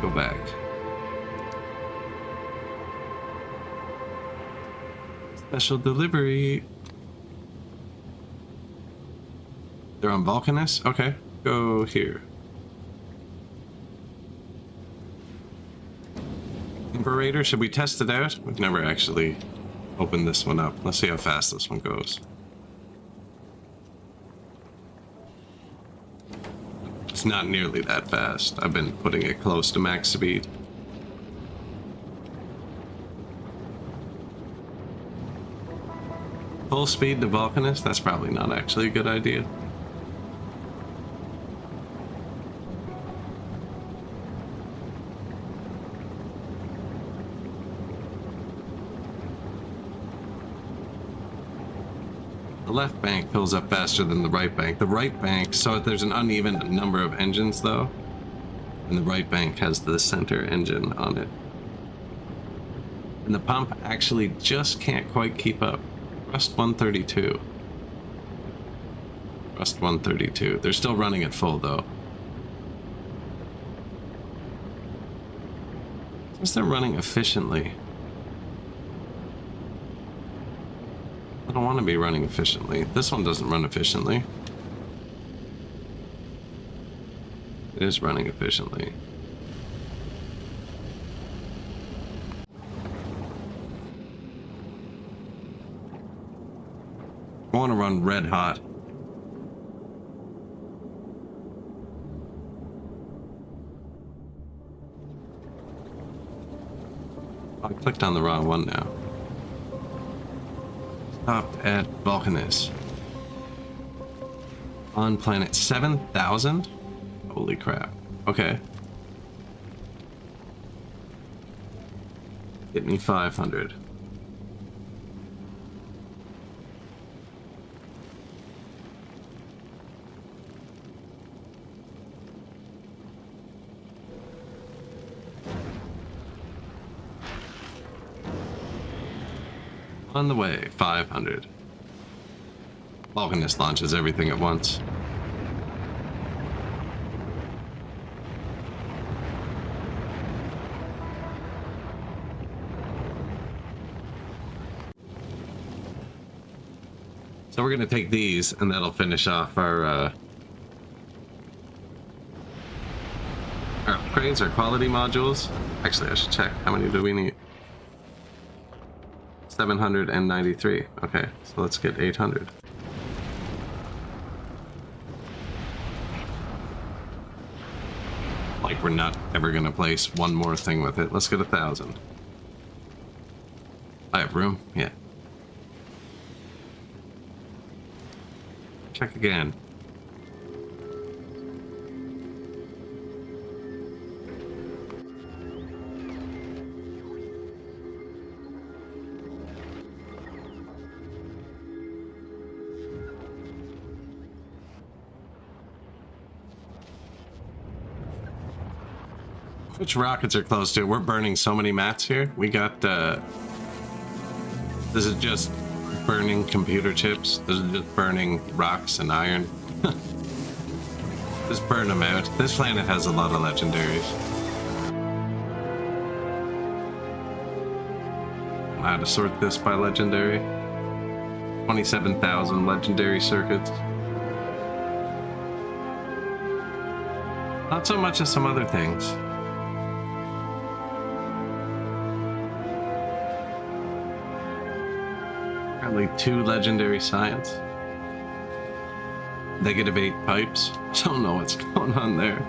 S1: Go back. Special delivery. They're on Vulcanus? Okay, go here. Imperator, should we test it out? We've never actually opened this one up. Let's see how fast this one goes. It's not nearly that fast. I've been putting it close to max speed. Full speed to Vulcanus? That's probably not actually a good idea. The left bank fills up faster than the right bank. The right bank, so there's an uneven number of engines though, and the right bank has the center engine on it. And the pump actually just can't quite keep up. Rust 132. Rust 132. They're still running it full though. Since they're running efficiently. I don't want to be running efficiently. This one doesn't run efficiently. It is running efficiently. I want to run red hot. I clicked on the wrong one now. Stopped at Vulcanus. On planet 7,000? Holy crap. Okay. Get me 500. On the way, 500. Vulcanus launches everything at once. So we're going to take these, and that'll finish off our upgrades, our quality modules. Actually, I should check. How many do we need? 793. Okay, so let's get 800. Like we're not ever gonna place one more thing with it. Let's get 1,000. I have room? Yeah. Check again. Which rockets are close to? We're burning so many mats here. We got, this is just burning computer chips. This is just burning rocks and iron. Just burn them out. This planet has a lot of legendaries. How to sort this by legendary? 27,000 legendary circuits. Not so much as some other things. Apparently 2 legendary science. -8 pipes. I don't know what's going on there.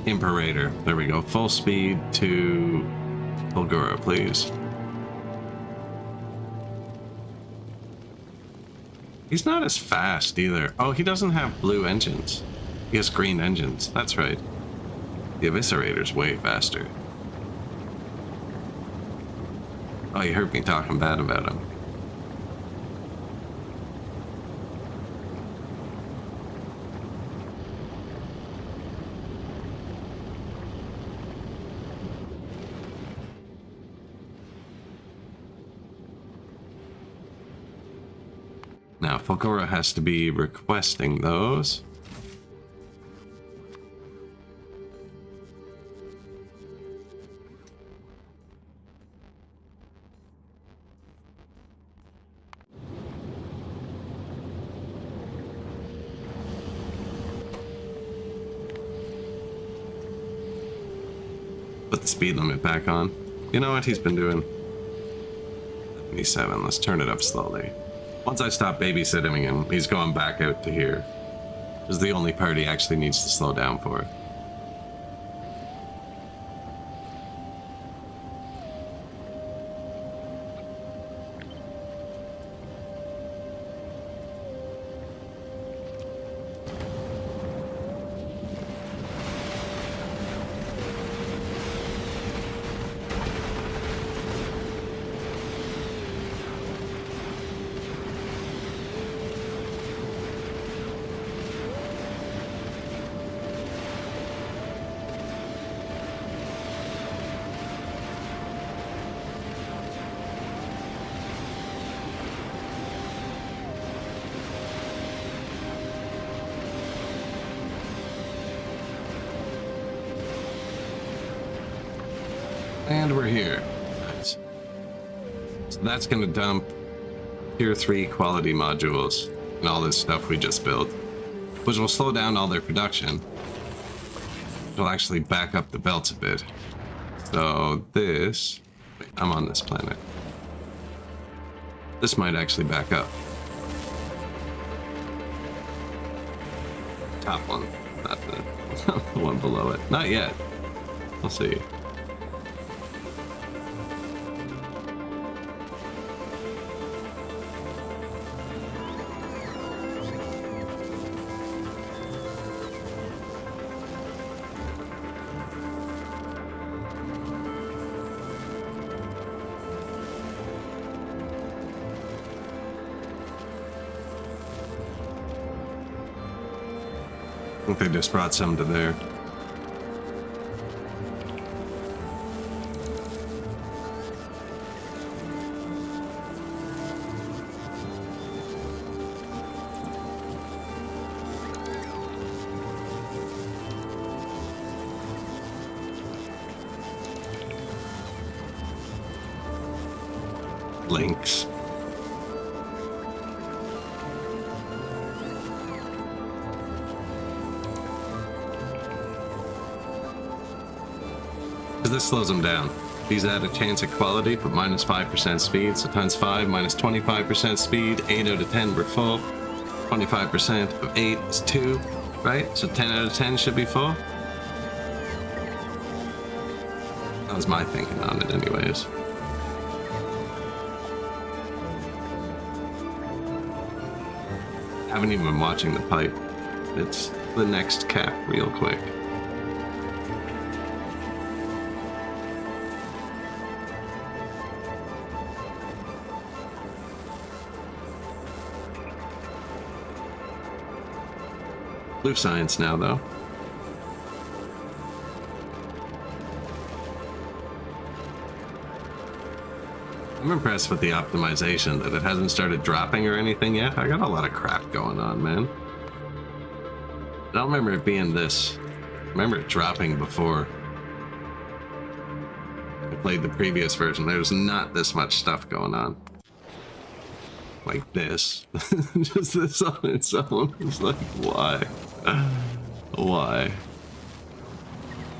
S1: Imperator. There we go. Full speed to Fulgora, please. He's not as fast either. Oh, he doesn't have blue engines. He has green engines. That's right. The Eviscerator's way faster. Oh, you heard me talking bad about him. Now, Fulgora has to be requesting those. Put the speed limit back on. You know what he's been doing? 77. Let's turn it up slowly. Once I stop babysitting him, he's going back out to here. This is the only part he actually needs to slow down for. And we're here. Nice. So that's going to dump tier 3 quality modules and all this stuff we just built, which will slow down all their production. It'll actually back up the belts a bit. So this... Wait, I'm on this planet. This might actually back up. Top one, not the one below it. Not yet. We'll see. I think they just brought some to there. Links. Because this slows them down. These add a chance at quality, but minus 5% speed. So times 5 minus 25% speed. 8 out of 10 were full. 25% of 8 is 2, right? So 10 out of 10 should be full. That was my thinking on it anyways. I haven't even been watching the pipe. It's the next cap real quick. Blue science now, though. I'm impressed with the optimization, that it hasn't started dropping or anything yet. I got a lot of crap going on, man. I don't remember it being this. I remember it dropping before I played the previous version. There was not this much stuff going on. Like this. Just this on its own. It's like, why? Why?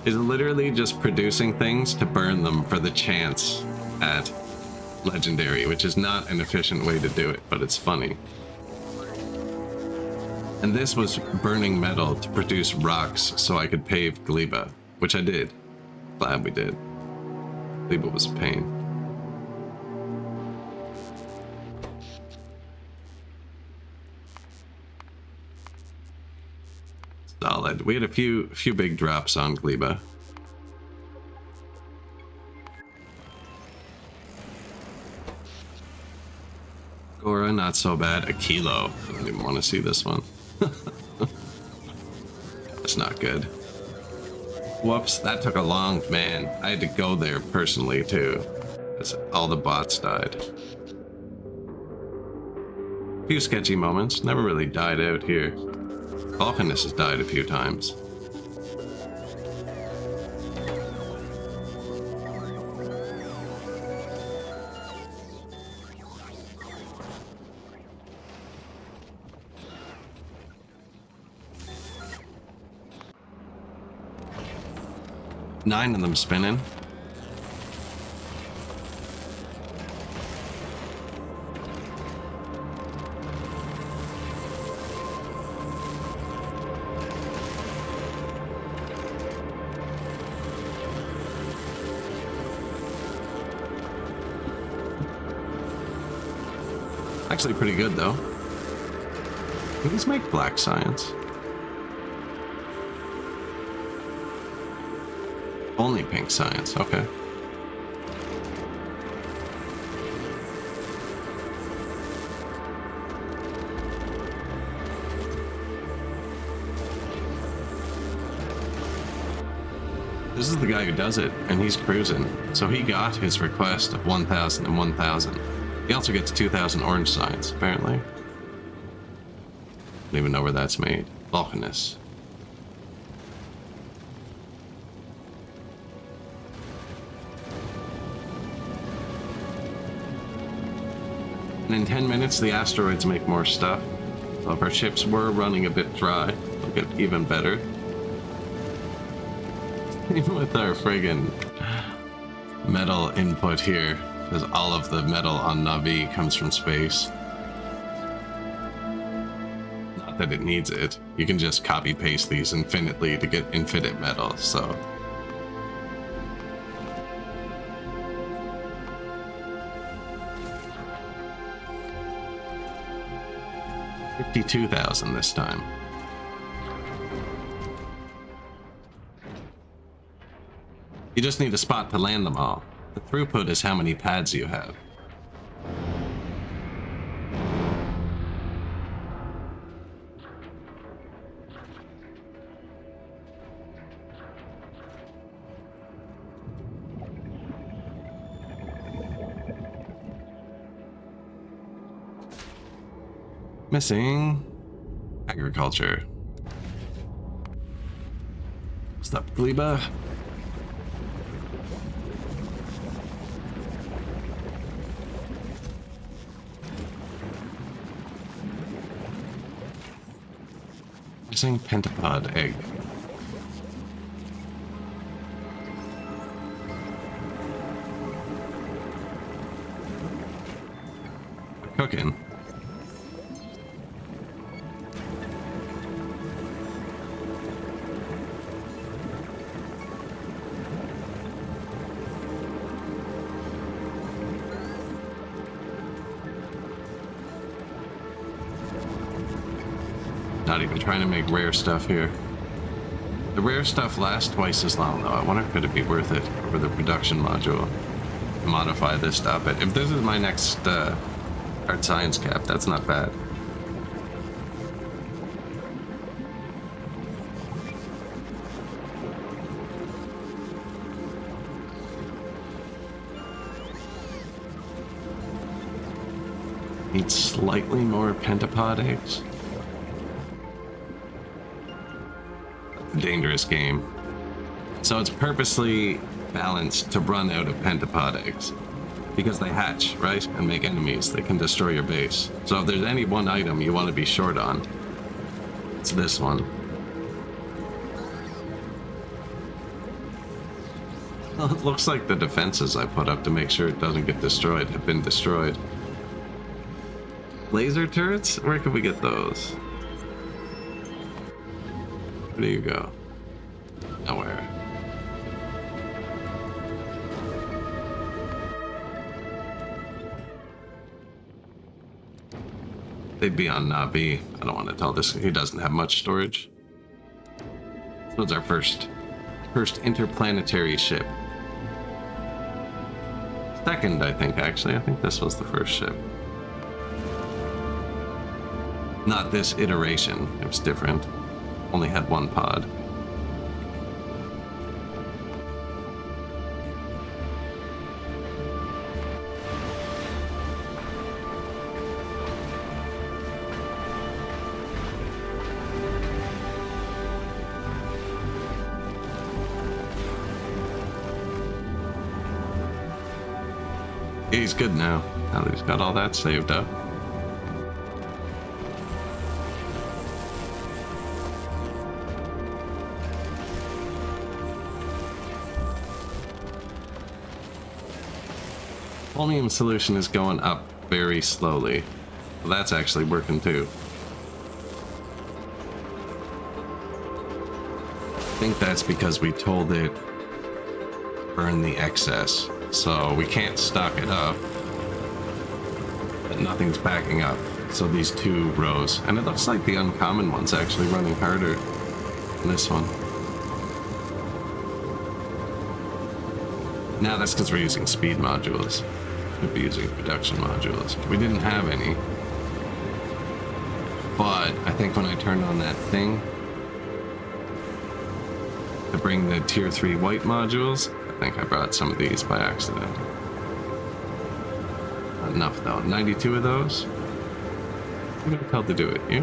S1: Is it literally just producing things to burn them for the chance at legendary, which is not an efficient way to do it, but it's funny. And this was burning metal to produce rocks so I could pave Gleba, which I did. Glad we did. Gleba was a pain. Solid. We had a few big drops on Gleba. Fulgora, not so bad. A kilo. I don't even want to see this one. That's not good. Whoops, that took a long... Man, I had to go there personally, too. Because all the bots died. A few sketchy moments. Never really died out here. Vulcanus has died a few times. Nine of them spinning. Actually pretty good though. Can these make black science? Only pink science, okay. This is the guy who does it, and he's cruising. So he got his request of 1,000 and 1,000. He also gets 2,000 orange science, apparently. Don't even know where that's made. Vulcanus. And in 10 minutes, the asteroids make more stuff. So if our ships were running a bit dry, they'll get even better. Even with our friggin' metal input here, because all of the metal on Navi comes from space. Not that it needs it. You can just copy paste these infinitely to get infinite metal, so. $52,000 this time. You just need a spot to land them all. The throughput is how many pads you have. Missing agriculture. Stop Gleba. Missing pentapod egg. cooking. Not even trying to make rare stuff here. The rare stuff lasts twice as long though. I wonder if it'd be worth it over the production module. Modify this stuff. But if this is my next hard science cap, that's not bad. Need slightly more pentapod eggs. Dangerous game. So it's purposely balanced to run out of pentapod eggs because they hatch, right, and make enemies. They can destroy your base. So if there's any one item you want to be short on, it's this one. Well, it looks like the defenses I put up to make sure it doesn't get destroyed have been destroyed. Laser turrets? Where can we get those? Where do you go? Nowhere. They'd be on Navi. I don't want to tell this. He doesn't have much storage. This was our first interplanetary ship. Second, I think, actually. I think this was the first ship. Not this iteration. It was different. Only had one pod. He's good now that he's got all that saved up. Chromium solution is going up very slowly. Well, that's actually working too. I think that's because we told it burn the excess, so we can't stock it up, but nothing's backing up. So these two rows, and it looks like the uncommon one's actually running harder than this one. Now that's because we're using speed modules. Could be using production modules. We didn't have any, but I think when I turned on that thing to bring the tier 3 white modules, I think I brought some of these by accident. Not enough though. 92 of those. I'm gonna tell to do it. You?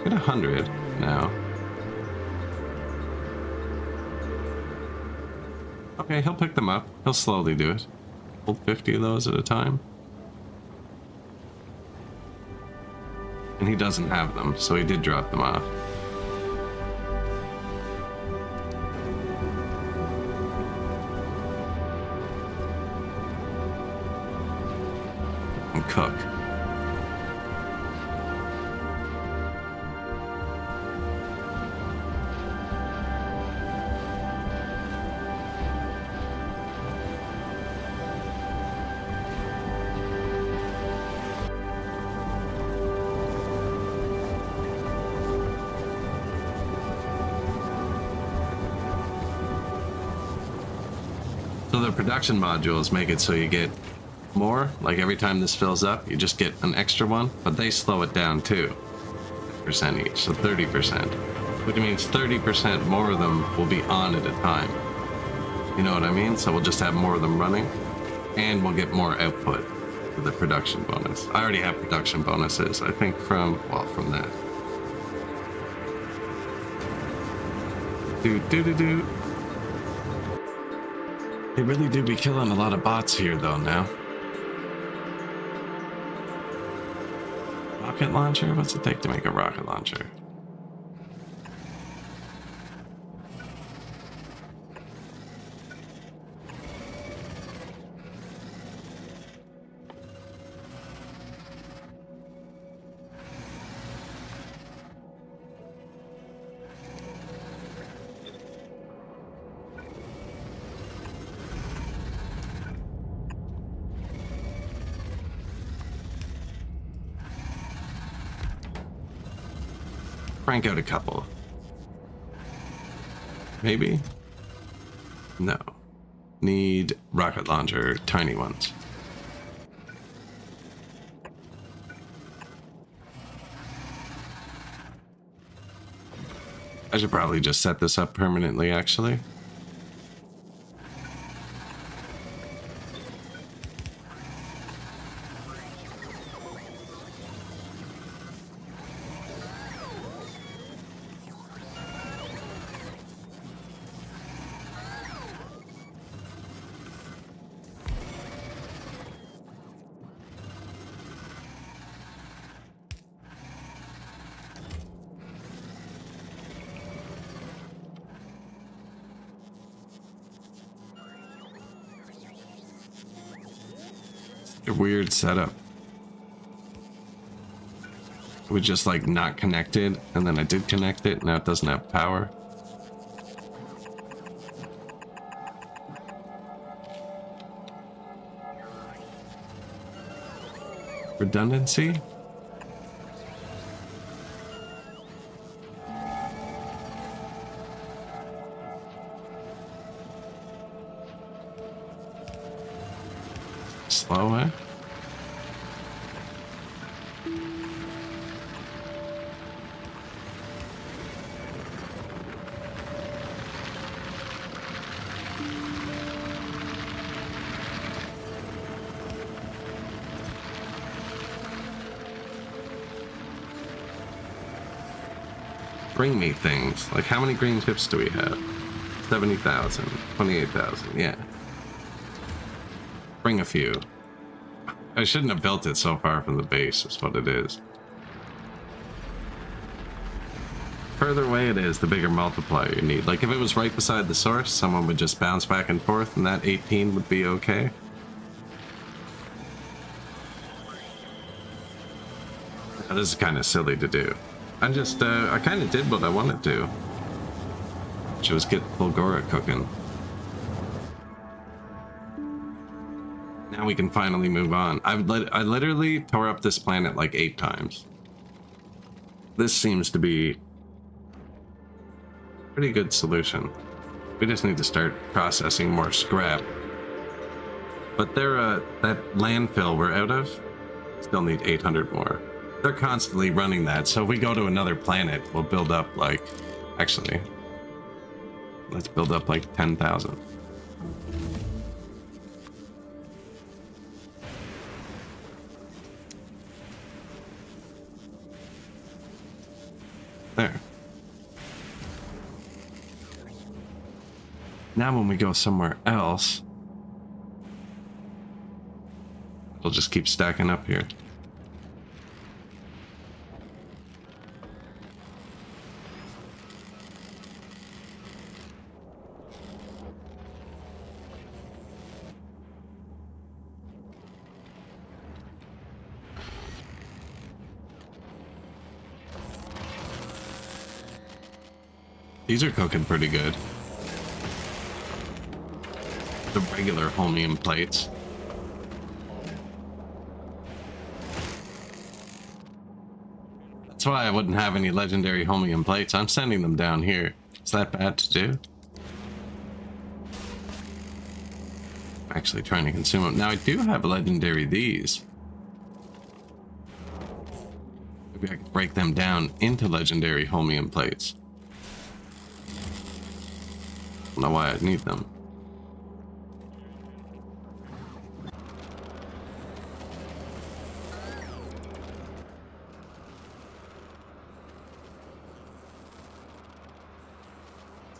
S1: Get 100 now. Okay, he'll pick them up. He'll slowly do it. Hold 50 of those at a time. And he doesn't have them, so he did drop them off. And cook. So the production modules make it so you get more, like every time this fills up, you just get an extra one, but they slow it down too. Percent each, so 30%. Which means 30% more of them will be on at a time. You know what I mean? So we'll just have more of them running, and we'll get more output for the production bonus. I already have production bonuses, I think from that. Do. They really do be killing a lot of bots here though now. Rocket launcher? What's it take to make a rocket launcher? Crank out a couple. Maybe? No. Need rocket launcher, tiny ones. I should probably just set this up permanently, actually. A weird setup. It was just like not connected, and then I did connect it. Now it doesn't have power. Redundancy? Slow, eh? Bring me things. Like, how many green tips do we have? 70,000, 28,000, yeah. Bring a few. I shouldn't have built it so far from the base, is what it is. Further away it is, the bigger multiplier you need. Like, if it was right beside the source, someone would just bounce back and forth, and that 18 would be okay. Now, this is kind of silly to do. I kind of did what I wanted to. Which was get Fulgora cooking. Now we can finally move on. I literally tore up this planet like 8 times. This seems to be a pretty good solution. We just need to start processing more scrap. But that landfill we're out of, still need 800 more. They're constantly running that, so if we go to another planet, we'll build up like... Actually, let's build up like 10,000. There. Now when we go somewhere else, we'll just keep stacking up here. These are cooking pretty good. The regular holmium plates. That's why I wouldn't have any legendary holmium plates. I'm sending them down here. Is that bad to do? I'm actually trying to consume them. Now I do have legendary these. Maybe I could break them down into legendary holmium plates. I don't know why I'd need them.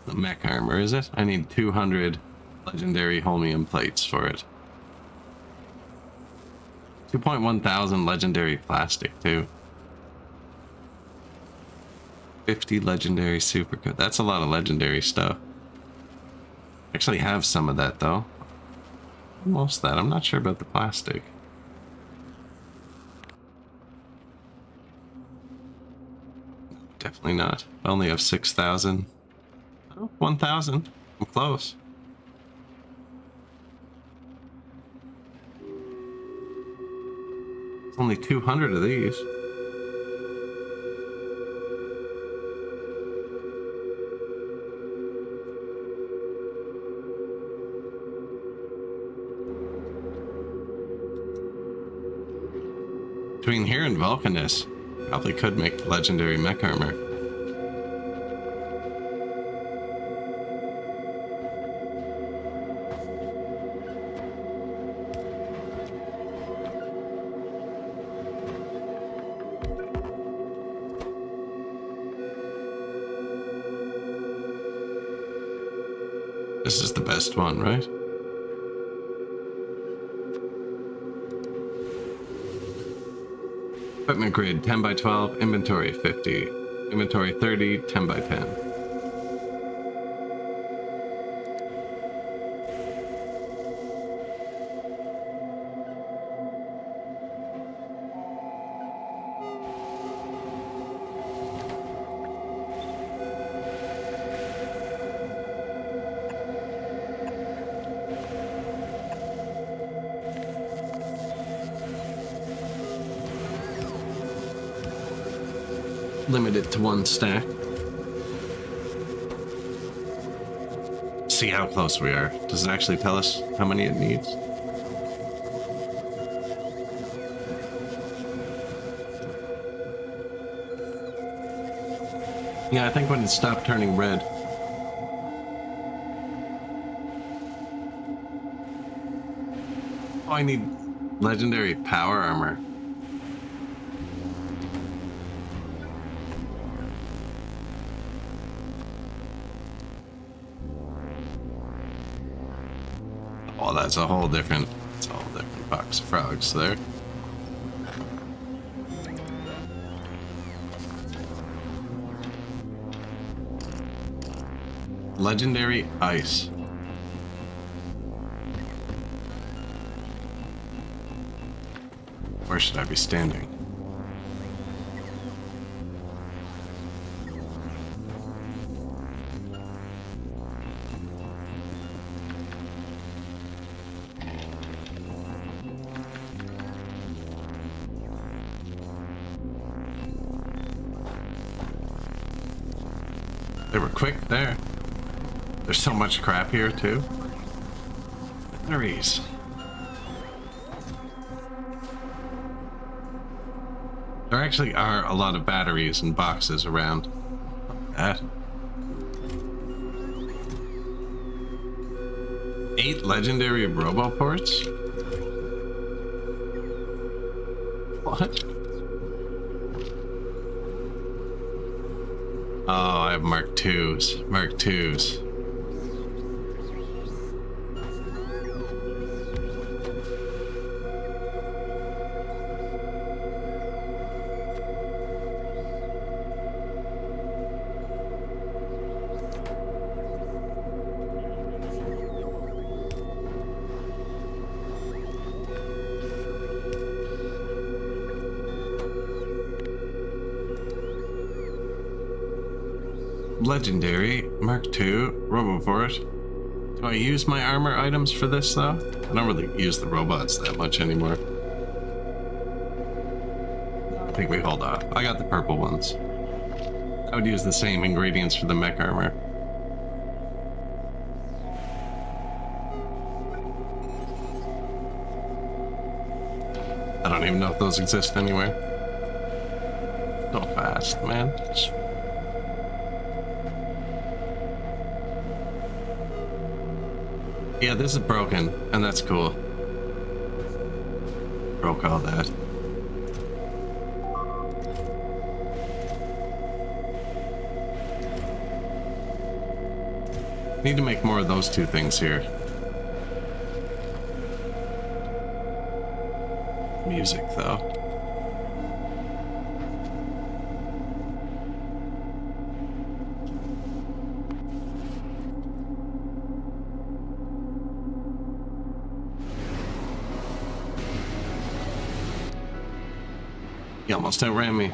S1: The mech armor, is it? I need 200 legendary holmium plates for it. 2.1 thousand legendary plastic, too. 50 legendary supercoat. That's a lot of legendary stuff. Actually have some of that though. Most of that. I'm not sure about the plastic. Definitely not. I only have 6,000. Oh, 1,000. I'm close. It's only 200 of these. Between here and Vulcanus, probably could make legendary mech armor. This is the best one, right? Equipment grid 10 by 12, inventory 50, inventory 30, 10 by 10. Limited to 1 stack. See how close we are. Does it actually tell us how many it needs? Yeah, I think when it stopped turning red. Oh, I need legendary power armor. Oh, that's a whole different box of frogs there. Legendary ice. Where should I be standing? They were quick there. There's so much crap here, too. Batteries. There actually are a lot of batteries and boxes around. That. 8 legendary roboports? What? Oh, I have Mark IIs. Mark IIs. Legendary Mark II Roboport. Do I use my armor items for this though? I don't really use the robots that much anymore. I think we hold off. I got the purple ones. I would use the same ingredients for the mech armor. I don't even know if those exist anywhere. So fast, man. Yeah, this is broken, and that's cool. Broke all that. Need to make more of those 2 things here. Music, though. He almost outran me.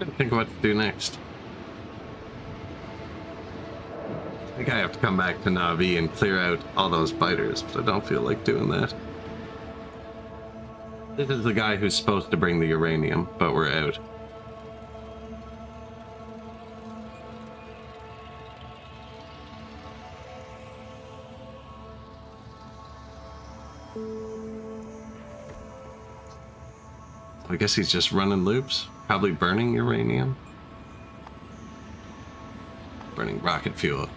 S1: Didn't think of what to do next. I think I have to come back to Na'vi and clear out all those biters, but I don't feel like doing that. This is the guy who's supposed to bring the uranium, but we're out. I guess he's just running loops, probably burning uranium. Burning rocket fuel.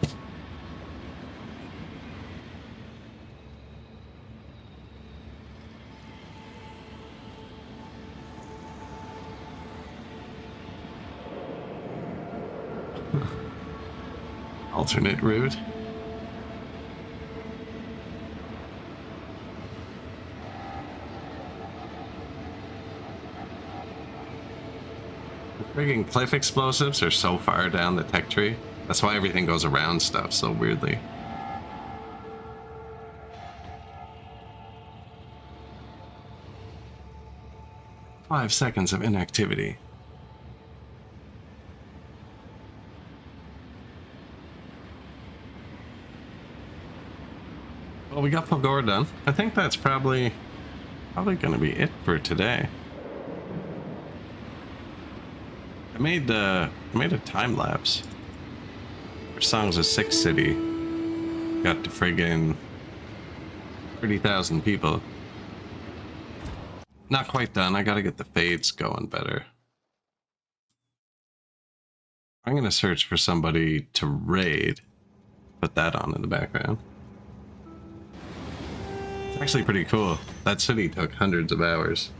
S1: Alternate route. The friggin' cliff explosives are so far down the tech tree. That's why everything goes around stuff so weirdly. Five seconds of inactivity. Well, we got Fulgora done. I think that's probably gonna be it for today. I made a time lapse for Songs of Six City. Got to friggin' 30,000 people. Not quite done. I gotta get the fades going better. I'm gonna search for somebody to raid. Put that on in the background. It's actually pretty cool. That city took hundreds of hours.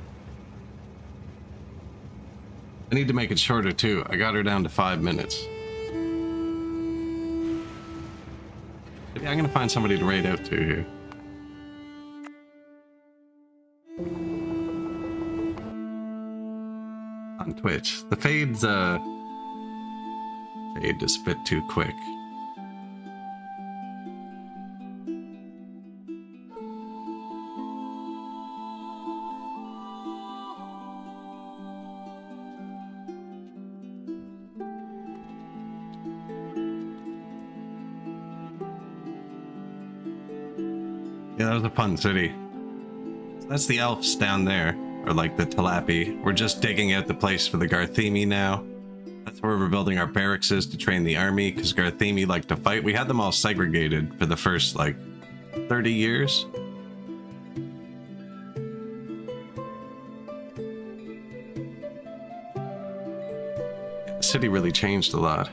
S1: I need to make it shorter too. I got her down to 5 minutes. Maybe I'm gonna find somebody to raid out to here. On Twitch. The fade's fade is a bit too quick. Yeah, that was a fun city. So that's the elves down there, or like the Talapi. We're just digging out the place for the Garthemi now. That's where we're building our barracks to train the army, because Garthemi like to fight. We had them all segregated for the first, like, 30 years. The city really changed a lot.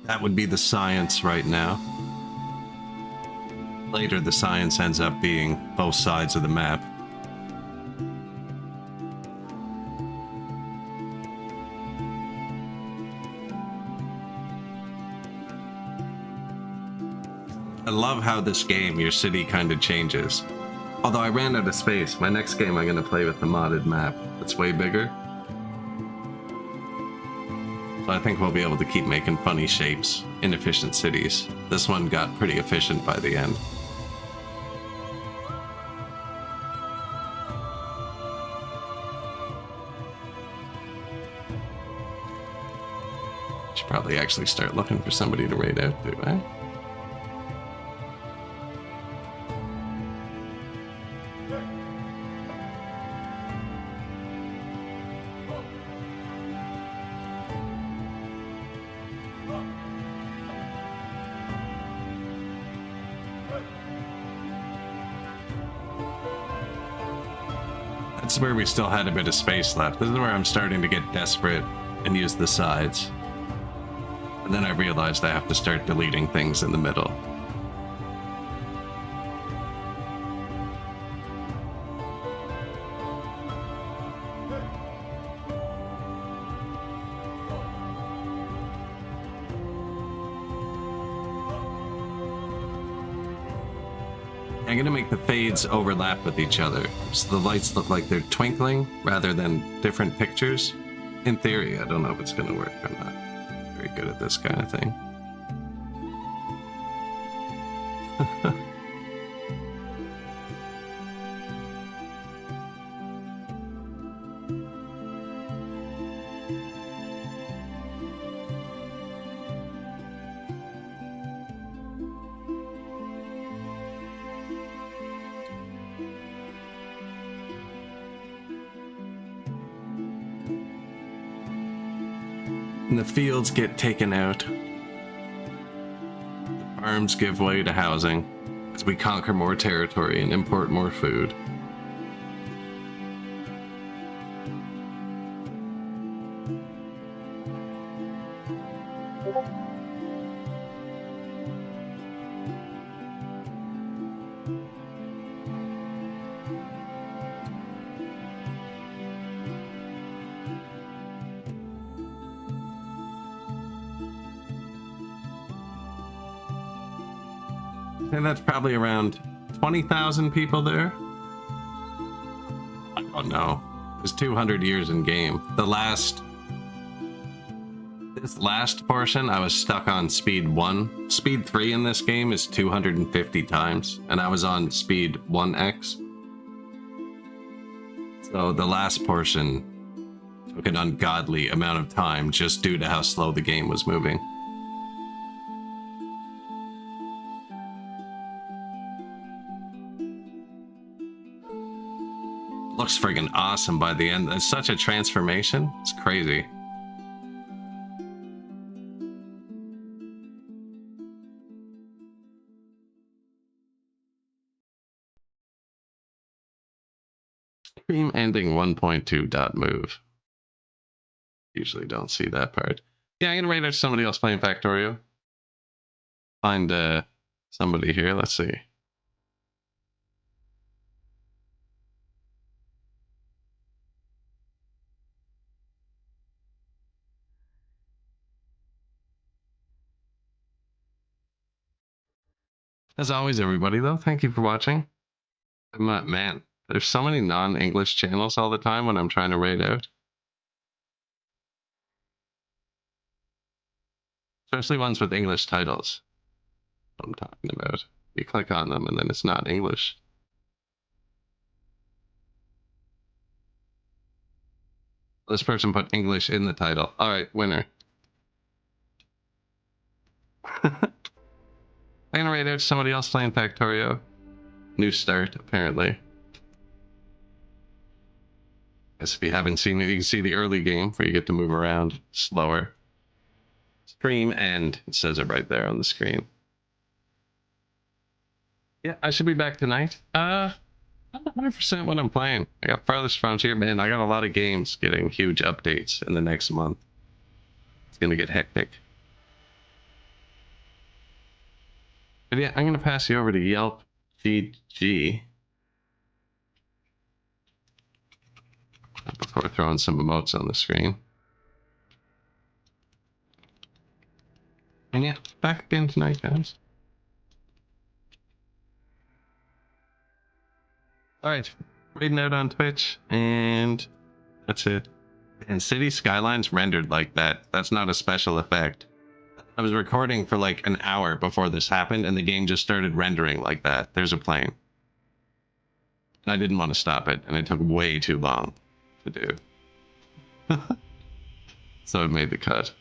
S1: That would be the science right now. Later, the science ends up being both sides of the map. I love how this game, your city kind of changes. Although I ran out of space, my next game I'm going to play with the modded map. It's way bigger. So I think we'll be able to keep making funny shapes, inefficient cities. This one got pretty efficient by the end. Should probably actually start looking for somebody to raid out to, eh? This is where we still had a bit of space left. This is where I'm starting to get desperate and use the sides. And then I realized I have to start deleting things in the middle. I'm gonna make the fades overlap with each other, so the lights look like they're twinkling rather than different pictures. In theory, I don't know if it's gonna work. I'm not very good at this kind of thing. And the fields get taken out. The farms give way to housing as we conquer more territory and import more food. And that's probably around 20,000 people there. I don't know. It was 200 years in game. This last portion, I was stuck on speed 1. Speed 3 in this game is 250 times, and I was on speed 1x. So the last portion took an ungodly amount of time just due to how slow the game was moving. Looks friggin' awesome by the end. It's such a transformation. It's crazy. Stream ending 1.2.move. Usually don't see that part. Yeah, I'm gonna rate out somebody else playing Factorio. Find somebody here. Let's see. As always, everybody, though, thank you for watching. Man, there's so many non-English channels all the time when I'm trying to rate out. Especially ones with English titles. What I'm talking about. You click on them and then it's not English. This person put English in the title. Alright, winner. I'm gonna rate out somebody else playing Factorio. New start, apparently. Guess if you haven't seen it, you can see the early game where you get to move around slower. Stream end. It says it right there on the screen. Yeah, I should be back tonight. Not 100% what I'm playing. I got Farthest Frontier, man. I got a lot of games getting huge updates in the next month. It's gonna get hectic. But yeah, I'm gonna pass you over to Yelp GG before throwing some emotes on the screen. And yeah, back again tonight, guys. Alright, reading out on Twitch, and that's it. And City Skylines rendered like that. That's not a special effect. I was recording for like an hour before this happened, and the game just started rendering like that. There's a plane. And I didn't want to stop it, and it took way too long to do. So it made the cut.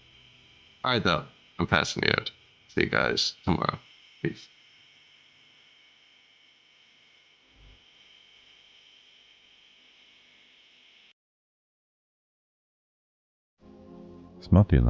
S1: Alright though, I'm passing you out. See you guys tomorrow. Peace.
S2: Smart enough.